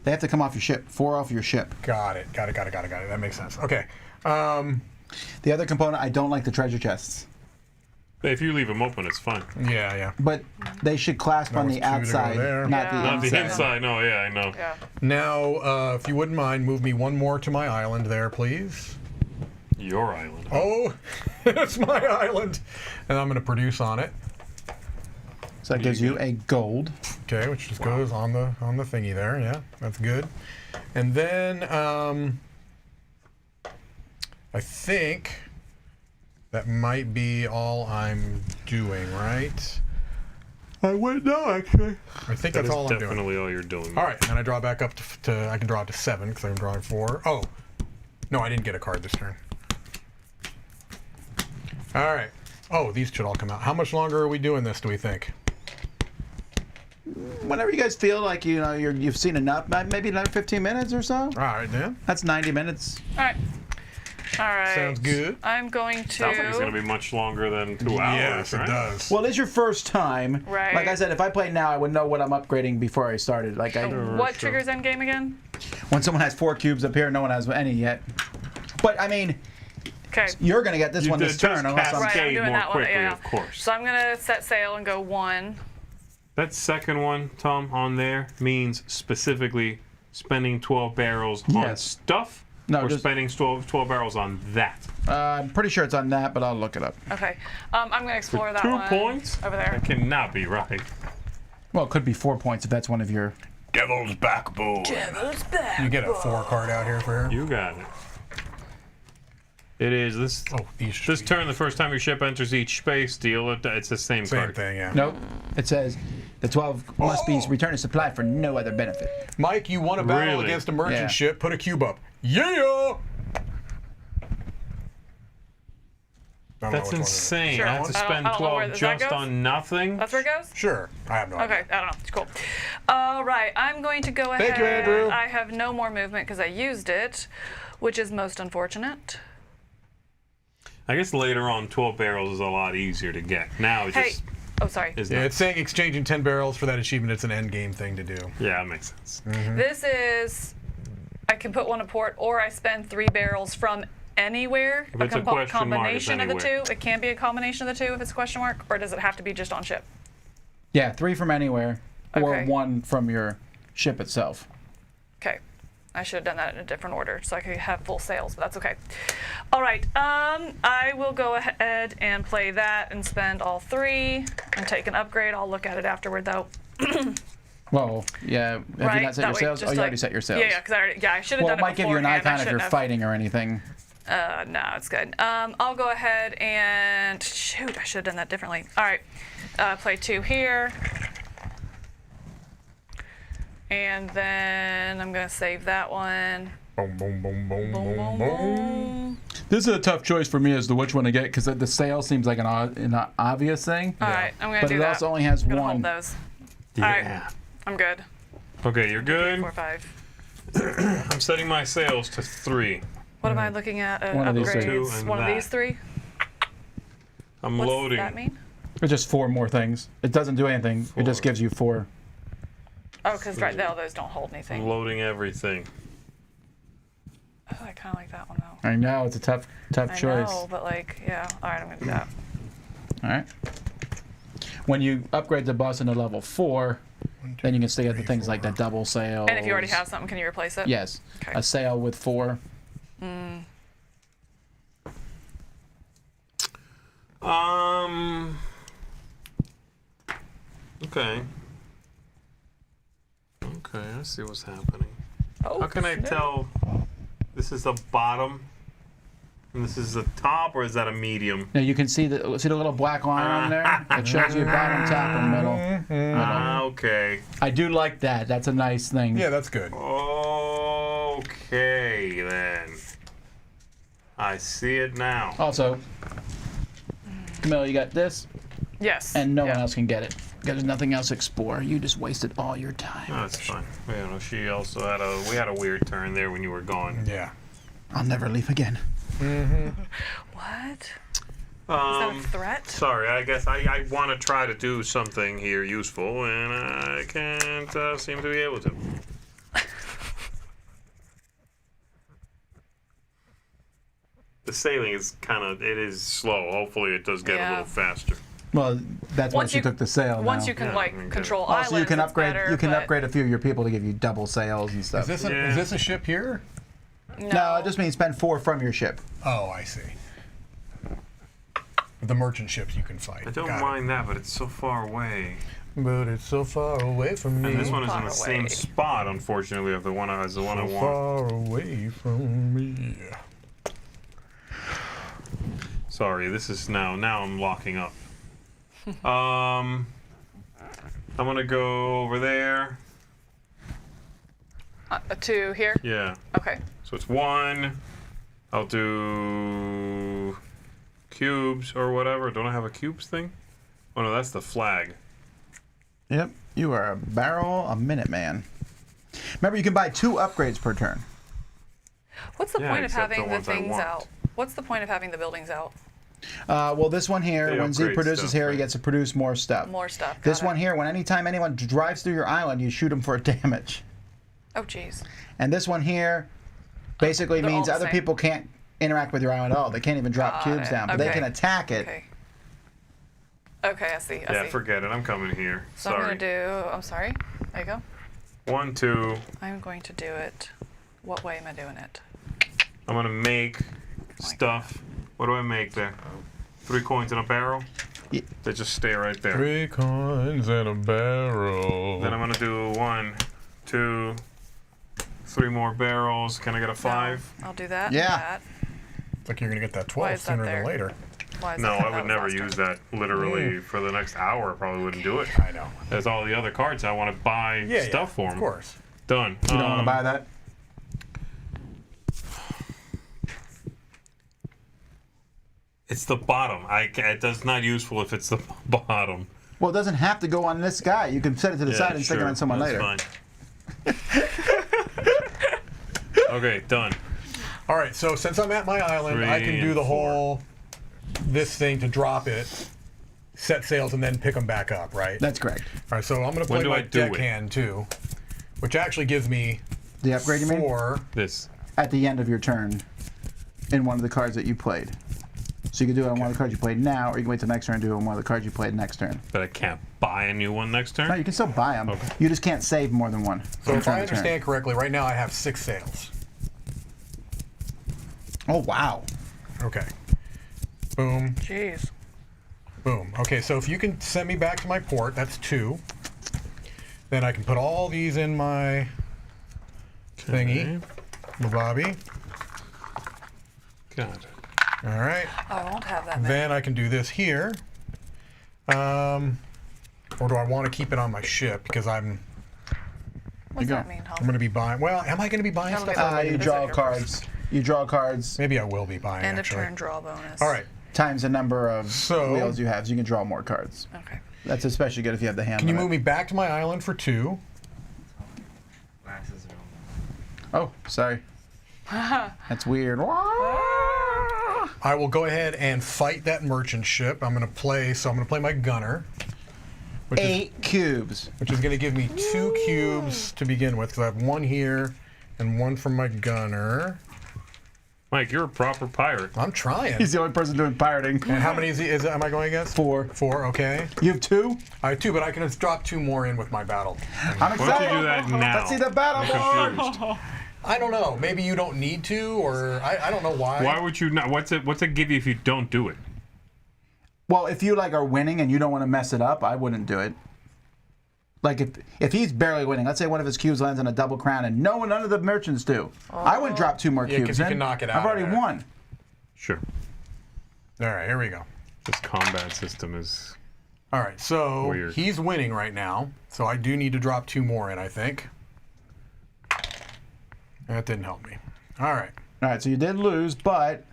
They have to come off your ship. 4 off your ship. Got it. That makes sense. Okay. The other component, I don't like the treasure chests. If you leave them open, it's fine. Yeah. But they should clasp on the outside, not the inside. No, yeah, I know. Yeah. Now, if you wouldn't mind, move me one more to my island there, please. Your island. Oh, it's my island. And I'm going to produce on it. So that gives you a gold. Okay, which just goes on the thingy there. Yeah, that's good. And then I think that might be all I'm doing, right? I wouldn't know, actually. I think that's all I'm doing. Definitely all you're doing. All right, and I draw back up to I can draw it to 7 because I'm drawing 4. Oh, no, I didn't get a card this turn. All right. Oh, these should all come out. How much longer are we doing this, do we think? Whenever you guys feel like you've seen enough, maybe another 15 minutes or so. All right, then. That's 90 minutes. All right. Sounds good. I'm going to. Sounds like it's going to be much longer than 2 hours. Yes, it does. Well, it's your first time. Right. Like I said, if I played now, I would know what I'm upgrading before I started. What triggers endgame again? When someone has 4 cubes up here, no one has any yet. But I mean, you're going to get this one this turn. Unless I'm doing more that quickly, one. Yeah. of course. So I'm going to set sail and go 1. That second one, Tom, on there means specifically spending 12 barrels on stuff, or just spending 12 barrels on that. I'm pretty sure it's on that, but I'll look it up. Okay. I'm going to explore that 2 one. points? Over there. That cannot be right. Well, it could be 4 points if that's one of your. Devil's Backbone. Devil's Backbone. You get a 4 card out here for her. You got it. It is this. Oh, this turn, the first time your ship enters each space, deal it. It's the same card. Same thing, yeah. Nope. It says the 12 must be returned to supply for no other benefit. Mike, you won a battle against a merchant ship. Put a cube up. Yeah. That's insane. Sure. I have to spend 12 just on nothing. That's where it goes? Sure. I have no idea. Okay, I don't know. It's cool. All right, I'm going to go ahead. Thank you, Andrew. I have no more movement because I used it, which is most unfortunate. I guess later on, 12 barrels is a lot easier to get. Now it just. Oh, sorry. Yeah, it's saying exchanging 10 barrels for that achievement. It's an end game thing to do. Yeah, that makes sense. This is, I can put 1 a port, or I spend 3 barrels from anywhere. If it's a question combination mark, of it's the anywhere. 2. It can be a combination of the 2 if it's a question mark, or does it have to be just on ship? Yeah, 3 from anywhere, or Okay. 1 from your ship itself. Okay. I should have done that in a different order so I could have full sails, but that's okay. All right, I will go ahead and play that and spend all 3 and take an upgrade. I'll look at it afterward, though. Well, yeah. Have you not set your sails? Oh, you already set your sails. Yeah, because I should have done it might it give you an beforehand. icon if you're fighting or anything. No, it's good. I'll go ahead and shoot. I should have done that differently. All right, play 2 here. And then I'm going to save that one. Boom, boom, boom, boom, Boom, boom, boom, boom. This is a tough choice for me as to which one to get because the sail seems like an obvious thing. All right, I'm going to do that. But it also only has I'm gonna 1. hold those. Yeah. All right, I'm good. Okay, you're good. 4, 5. I'm setting my sails to 3. What am I looking at? One of these Upgrades. 2 and One that. of these 3? I'm What's loading. that mean? It's just 4 more things. It doesn't do anything. 4. It just gives you 4. Oh, because right now those don't hold anything. I'm loading everything. Oh, I kind of like that one though. I know it's a tough choice. I know, but like, yeah. All right, I'm gonna do that. All right. When you upgrade the bus into level 4, then you can still get the things like the double sail. And if you already have something, can you replace it? Yes. Okay. A sail with 4. Okay. Okay, I see what's happening. Oh, How can I tell this is the bottom And this is the top, or is that a medium? Now you can see the little black line on there. It shows you bottom, top, and middle. Okay. I do like that. That's a nice thing. Yeah, that's good. Okay, then. I see it now. Also, Camilla, you got this? Yes. And no one else can get it. Because there's nothing else to explore. You just wasted all your time. Oh, that's fine. You know, she also had we had a weird turn there when you were gone. Yeah. I'll never leave again. What? Is that a threat? Sorry, I guess I want to try to do something here useful, and I can't seem to be able to. The sailing is it is slow. Hopefully it does get a little faster. Well, that's once you took the sail. Once now. you can control islands, also, you can upgrade. better, you can but... upgrade a few of your people to give you double sails and stuff. Is this a ship here? No, it just means spend 4 from your ship. Oh, I see. The merchant ships you can fight. I don't mind that, but it's so far away. But it's so far away from me. And this one is in the same spot, unfortunately, of the one I want. Far away from me. Sorry, this is now I'm locking up. I'm gonna go over there. To here? Yeah. Okay. So it's 1. I'll do cubes or whatever. Don't I have a cubes thing? Oh no, that's the flag. Yep. You are a barrel a minute, man. Remember, you can buy 2 upgrades per turn. What's the point of having the things out? What's the point of having the buildings out? Well, this one here, They when Z upgrade produces stuff, here, right? he gets to produce more stuff. More stuff. This one here, anytime anyone drives through your island, you shoot them for damage. Oh, jeez. And this one here basically They're all means the other same. people can't interact with your island at all. They can't even drop cubes down, but they can attack it. Okay, I see. I see. Forget it. I'm coming here. So Sorry. I'm going to do... I'm sorry. There you go. 1, 2. I'm going to do it... What way am I doing it? I'm gonna make stuff. What do I make there? 3 coins in a barrel? Yeah. They just stay right there. 3 coins in a barrel. Then I'm gonna do 1, 2, 3 more barrels. Can I get a 5? No, I'll do that. Yeah. That. It's like you're gonna get that Why 12 is that sooner there? than later. Why is No, that? I That would was never last use turn. that literally for the next hour. I probably wouldn't do it. I know. There's all the other cards I want to buy stuff for them. Of course. Done. You don't want to buy that? It's the bottom. It's not useful if it's the bottom. Well, it doesn't have to go on this guy. You can set it to the side and stick it on someone That's later. Fine. Okay, done. All right, so since I'm at my island, I 3 can do and the 4. whole this thing to drop it, set sails, and then pick them back up, right? That's correct. All right, so I'm going to When play do my I do it? deckhand too, which actually gives me The upgrade, you mean? 4. This. At the end of your turn in one of the cards that you played. So you can do it on one of the cards you played now, or you can wait till next turn and do it on one of the cards you played next turn. But I can't buy a new one next turn? No, you can still buy them. Okay. You just can't save more than one. So from if turn I to turn. understand correctly, right now I have 6 sails. Oh, wow. Okay. Boom. Jeez. Boom. Okay, so if you can send me back to my port, that's 2. Then I can put all these in my thingy. Bobby. Got it. All right. Oh, I won't have that many. Then I can do this here. Or do I want to keep it on my ship because I'm What does that mean, I'm going to be buying. Well, am I going to be buying stuff? You draw cards. You draw cards. Maybe I will be buying. End actually. of turn draw bonus. All right. Times the number of wheels you have, so you can draw more cards. Okay. That's especially good if you have the hand. Can you limit. move me back to my island for 2? Oh, sorry. That's weird. I will go ahead and fight that merchant ship. I'm going to play. So I'm going to play my gunner. Which 8 cubes. Which is going to give me 2 cubes to begin with, because I have 1 here and 1 from my gunner. Mike, you're a proper pirate. I'm trying. He's the only person doing pirating. And how many am I going against? 4. 4, okay. You have 2? I have 2, but I can just drop 2 more in with my battle. I'm excited. Why don't you do that now? Let's see the battle I'm board. confused. I don't know. Maybe you don't need to, or I don't know why. Why would you not? What's it give you if you don't do it? Well, if you are winning and you don't want to mess it up, I wouldn't do it. Like if he's barely winning, let's say one of his cubes lands on a double crown and none of the merchants do. I wouldn't drop 2 more cubes. because you in. can knock it out I've already of there. won. Sure. All right, here we go. This combat system is. All right, so weird. He's winning right now, so I do need to drop 2 more in, I think. That didn't help me. All right. All right, so you did lose, but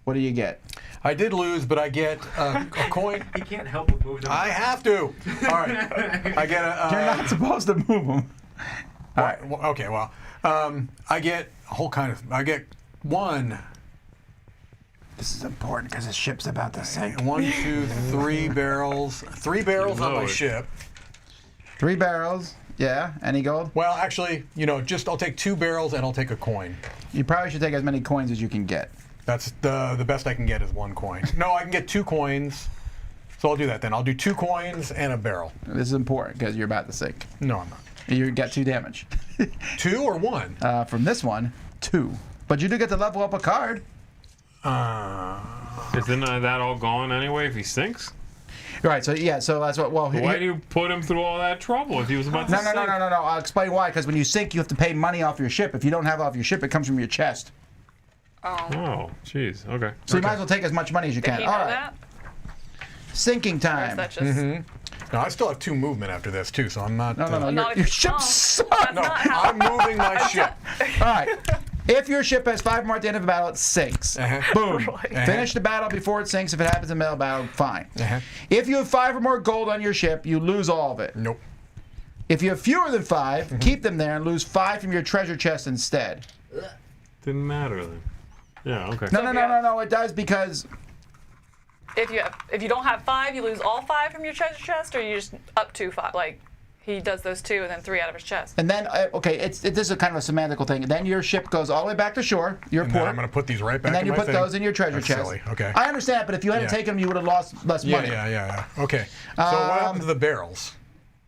what do you get? I did lose, but I get a coin. He can't help but move them. I have to. All right. I get a. You're not supposed to move them. All right. Well, okay. Well, I get a whole kind of. I get 1. This is important because the ship's about to sink. 1, 2, 3 barrels. 3 barrels on my ship. 3 barrels. Yeah. Any gold? Well, actually, I'll take 2 barrels and I'll take a coin. You probably should take as many coins as you can get. That's the best I can get is 1 coin. No, I can get 2 coins. So I'll do that then. I'll do 2 coins and a barrel. This is important because you're about to sink. No, I'm not. You got 2 damage. 2 or 1? From this one, 2. But you do get to level up a card. Isn't that all gone anyway if he sinks? Right, so yeah, so that's what. Well, why do you put him through all that trouble if he was about to sink? No. I'll explain why. Because when you sink, you have to pay money off your ship. If you don't have it off your ship, it comes from your chest. Oh, jeez. Okay. So you might as well take as much money as you can. Did he know that? Sinking time. Or is that just... No, I still have 2 movement after this too, so I'm not. No. Your ship sucks. No, I'm moving my ship. All right. If your ship has 5 more at the end of a battle, it sinks. Boom. Finish the battle before it sinks. If it happens in the middle of the battle, fine. If you have 5 or more gold on your ship, you lose all of it. Nope. If you have fewer than 5, keep them there and lose 5 from your treasure chest instead. Didn't matter then. Yeah. Okay. No. It does because. If you don't have 5, you lose all 5 from your treasure chest, or you just up to 5. Like he does those 2 and then 3 out of his chest. And then this is a kind of a semantical thing. Then your ship goes all the way back to shore, your port. I'm going to put these right back. And then you put those in your treasure That's chest. Silly. Okay. I understand, but if you hadn't taken them, you would have lost less money. Yeah. Okay. So what happened to the barrels?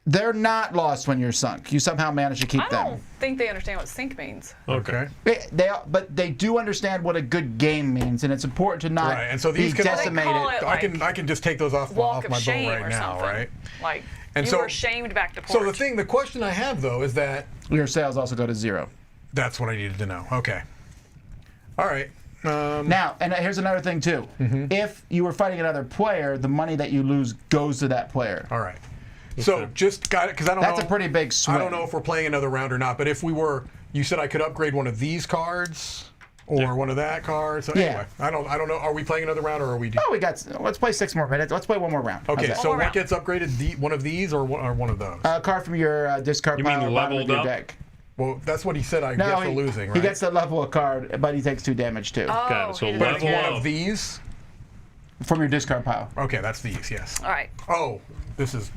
They're not lost when you're sunk. You somehow manage to keep them. I don't think they understand what sink means. Okay. But they do understand what a good game means, and it's important to not and so these be decimated. I can just take those off my boat right now, right? Like and you were shamed back to port. So the question I have though is that your sales also go to 0. That's what I needed to know. Okay. All right. Now, and here's another thing too. If you were fighting another player, the money that you lose goes to that player. All right. So just got it because I don't know. That's a pretty big swing. I don't know if we're playing another round or not, but if we were, you said I could upgrade one of these cards or one of that card. So anyway, I don't know. Are we playing another round or are we? Let's play 6 more minutes. Let's play 1 more round. Okay. So what gets upgraded? One of these or one of those? A card from your discard you pile. Mean leveled your up? Deck. Well, that's what he said I get for losing, right? He gets to level a card, but he takes 2 damage too. Got it. So but it's level one up. of these. From your discard pile. Okay, that's these. Yes. All right. Oh, this is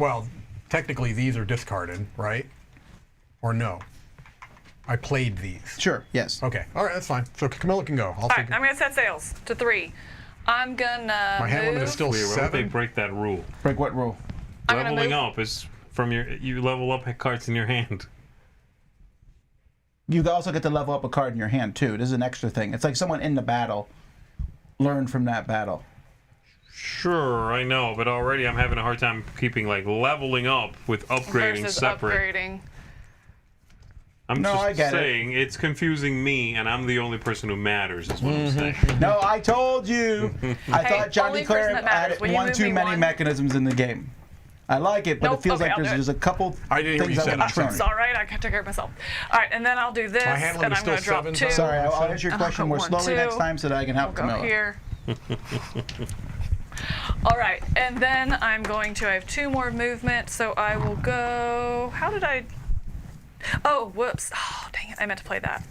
technically these are discarded, right? Or no? I played these. Sure, yes. Okay, all right, that's fine. So Camilla can go. All right, I'm going to set sails to 3. I'm going to My hand limit is still Why would 7. they break that rule? Break what rule? Leveling up is from you level up cards in your hand. You also get to level up a card in your hand too. This is an extra thing. It's like someone in the battle learned from that battle. Sure, I know, but already I'm having a hard time keeping leveling up with upgrading versus separate. Upgrading. I'm just saying it's confusing me, and I'm the only person who matters. Is what I'm saying. No, I told you. I thought Johnny Clare had one too many mechanisms in the game. I like it, but it feels like there's a couple things I would try. It's all right. I can take care of myself. All right, and then I'll do this, and I'm going to drop 2. Sorry, I'll answer your question more slowly next time so that I can help Camilla. Go here. All right, and then I'm going to, I have 2 more movement, so I will go, how did I, oh, whoops. Oh, dang it, I meant to play that.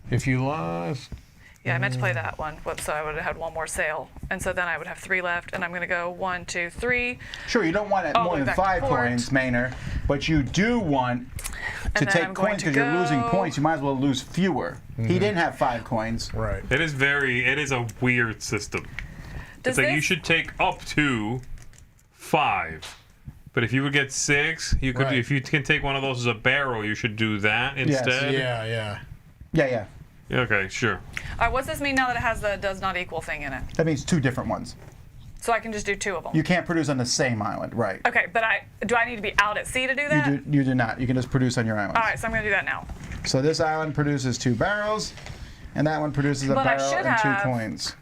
If you lost. Yeah, I meant to play that one. Whoops, so I would have had 1 more sail. And so then I would have 3 left, and I'm going to go 1, 2, 3. Sure, you don't want it more than 5 coins, Maynard, but you do want to take coins because you're losing points. You might as well lose fewer. He didn't have 5 coins. Right. It is a weird system. It's like you should take up to 5. But if you would get 6, you could. If you can take one of those as a barrel, you should do that instead. Yeah. Okay, sure. All right, what's this mean now that it has the does not equal thing in it? That means 2 different ones. So I can just do 2 of them? You can't produce on the same island, right. Okay, but do I need to be out at sea to do that? You do not. You can just produce on your island. All right, so I'm going to do that now. So this island produces 2 barrels. And that one produces a But I barrel should and 2 have- coins.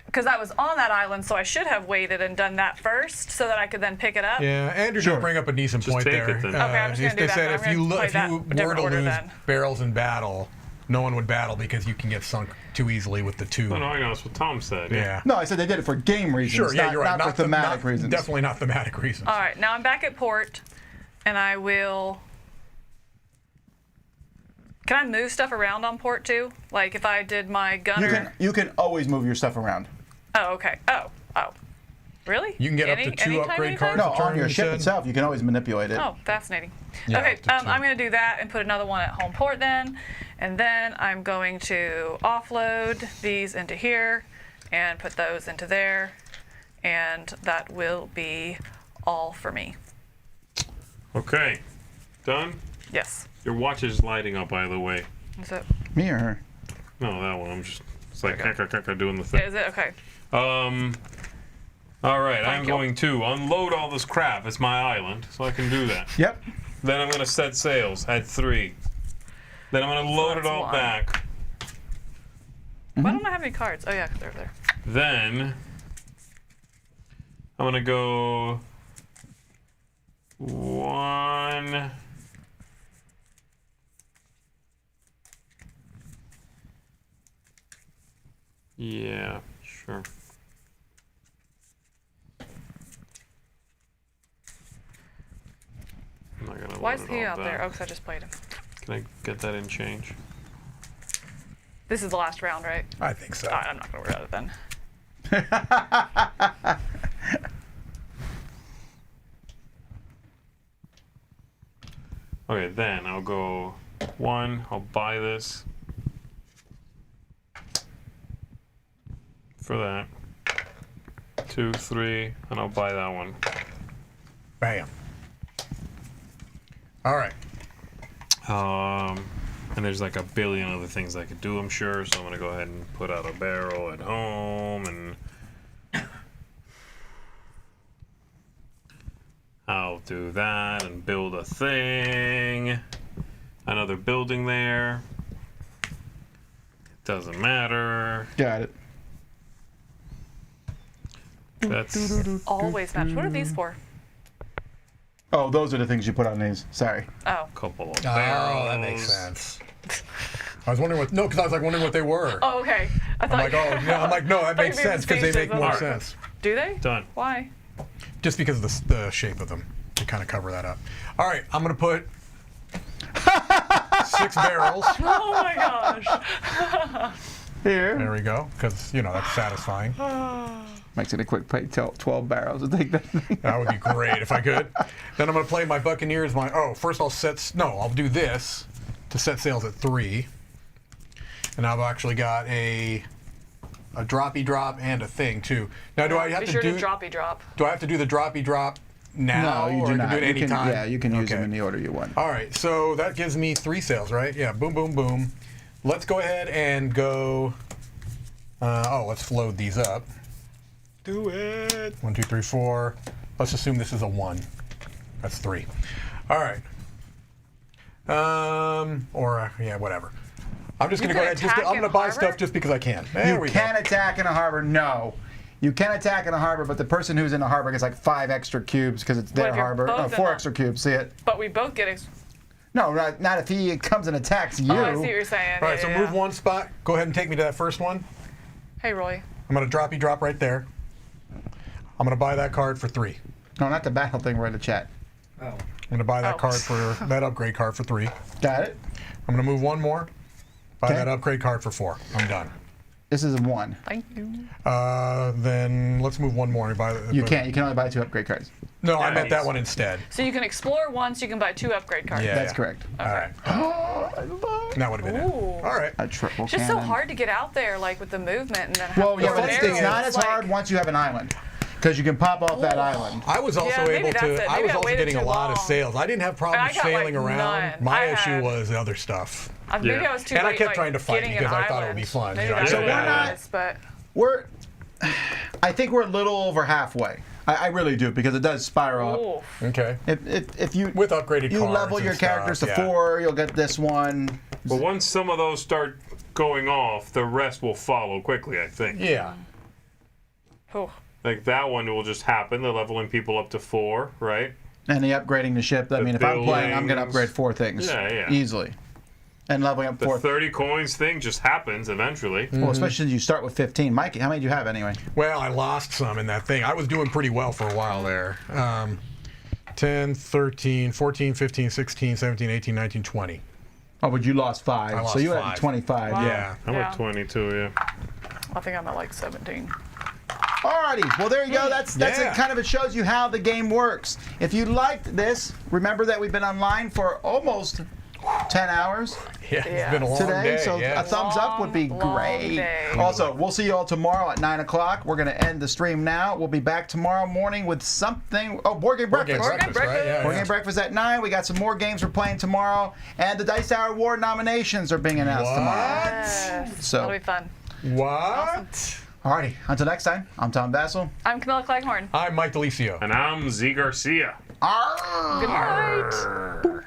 Because I was on that island, so I should have waited and done that first, so that I could then pick it up. Yeah, Andrew did bring up a decent point take there. it then. Okay, I'm just gonna do they that said then. if I'm you gonna play that were different to order lose then. barrels in battle, no one would battle because you can get sunk too easily with the 2. No, I know. That's what Tom said. Yeah. No, I said they did it for game reasons. Sure, yeah, not, you're right. Not for thematic reasons. Definitely not thematic reasons. All right, now I'm back at port, and I will. Can I move stuff around on port too? Like if I did my gunner. You can always move your stuff around. Oh, okay. Oh. Really? You can get up to 2 upgrade cards a No, turn, on your you ship said? itself, you can always manipulate it. Oh, fascinating. Yeah, okay, up to 2. I'm going to do that and put another one at home port then. And then I'm going to offload these into here and put those into there. And that will be all for me. Okay. Done? Yes. Your watch is lighting up, by the way. Is it? Me or her? No, that one. I'm just. It's like doing the thing. Is it? Okay. All right, I'm you. going to unload all this crap. It's my island, so I can do that. Yep. Then I'm going to set sails at 3. Then I'm going to load it all back. Why don't I have any cards? Oh, yeah, they're there. Then I'm going to go 1. Yeah, sure. I'm not gonna Why load is it he all out there? back. Oh, because I just played him. Can I get that in change? This is the last round, right? I think so. All right, I'm not going to worry about it then. Okay, then I'll go 1. I'll buy this for that. 2, 3, and I'll buy that one. Bam. All right. And there's like a billion other things I could do, I'm sure. So I'm gonna go ahead and put out a barrel at home, and I'll do that and build a thing. Another building there. Doesn't matter. Got it. That's Always match. What are these for? Oh, those are the things you put on these. Sorry. Oh. a couple of Oh, barrels. that makes sense. I was wondering what. No, because I was like wondering what they were. Oh, okay. I I'm thought like, oh, yeah. I'm like, no, that makes sense because they make more facetious. sense. Do they? Done. Why? Just because of the shape of them, to kind of cover that up. All right, I'm gonna put 6 barrels. Oh my gosh. Here. There we go, because that's satisfying. Makes it a quick play. 12 barrels to take that thing. That would be great if I could. Then I'm gonna play my Buccaneers. First I'll do this to set sails at 3, and I've actually got a droppy drop and a thing too. Now, do I have Be to sure do? to droppy drop. Do I have to do the droppy drop now, No, you or do I not. can do it You anytime? Yeah, you can use them in the order you want. All right, so that gives me 3 sails, right? Yeah, boom, boom, boom. Let's go ahead and go. Let's load these up. Do it. 1, 2, 3, 4. Let's assume this is a 1. That's 3. All right. Whatever. I'm just gonna go ahead. I'm gonna buy stuff just because I can. There we You can attack in a harbor. No. You can attack in a harbor, but the person who's in the harbor gets like 5 extra cubes because it's their if you're harbor. both No, in 4 the- extra cubes. See it? But we both get. No, not if he comes and attacks you. Oh, I see what you're saying. All right, Yeah, so yeah, move yeah. 1 spot. Go ahead and take me to that first one. Hey, Roy. I'm gonna drop right there. I'm gonna buy that card for 3. No, not the battle thing. We're in the chat. Oh. I'm gonna buy that Oh. card for that upgrade card for 3. Got it? I'm gonna move 1 more. Buy Okay. that upgrade card for 4. I'm done. This is a 1. Thank you. Then let's move 1 more. You can't. You can only buy 2 upgrade cards. No, I meant that one instead. So you can explore once, you can buy 2 upgrade cards. Yeah, That's correct. All right. That would have been it. Ooh. All right. A triple It's just so cannon. hard to get out there, like with the movement, and then have Well, yeah, the but barrels, it's not as like- hard once you have an island, because you can pop off that Ooh. island. I was also Yeah, maybe able that's to. it. I Maybe was I also waited getting a too lot of long. sales. I didn't have problems I got, sailing like, around. none. My I issue had- was the other stuff. Maybe Yeah. I was too And I late, kept like, trying to fight getting because an I thought it would be island. fun. Maybe You know, that's I what did that. it is, but We're, I think we're a little over halfway. I really do, because it does spiral up. ooh. Okay. If you With upgraded you cards level and your characters stuff, to yeah. 4, you'll get this one. But once some of those start going off, the rest will follow quickly, I think. Yeah. Oh. Like that one will just happen, the leveling people up to 4, right? And the upgrading the ship. I mean, if I'm playing, I'm going to upgrade 4 things. Yeah. Easily. And leveling up 4. The 30 coins thing just happens eventually. Well, especially as you start with 15. Mike, how many do you have anyway? Well, I lost some in that thing. I was doing pretty well for a while there. 10, 13, 14, 15, 16, 17, 18, 19, 20. Oh, but you lost 5. I lost so you 5. had 25. Wow. Yeah. I'm at 22, yeah. I think I'm at like 17. Alrighty, well there you go. That's it shows you how the game works. If you liked this, remember that we've been online for almost 10 hours. Yeah, it's been a long today, day. so a thumbs up would be great. Also, we'll see you all tomorrow at 9 o'clock. We're going to end the stream now. We'll be back tomorrow morning with something. Oh, Board Game Breakfast. Board Game Breakfast, right? Board Game Breakfast at 9. We got some more games we're playing tomorrow. And the Dice Hour Award nominations are being announced tomorrow. Yes. So, That'll be fun. What? Awesome. Alrighty, until next time, I'm Tom Bassel. I'm Camilla Cleghorn. I'm Mike DeLisio. And I'm Z Garcia. Arr! Good night.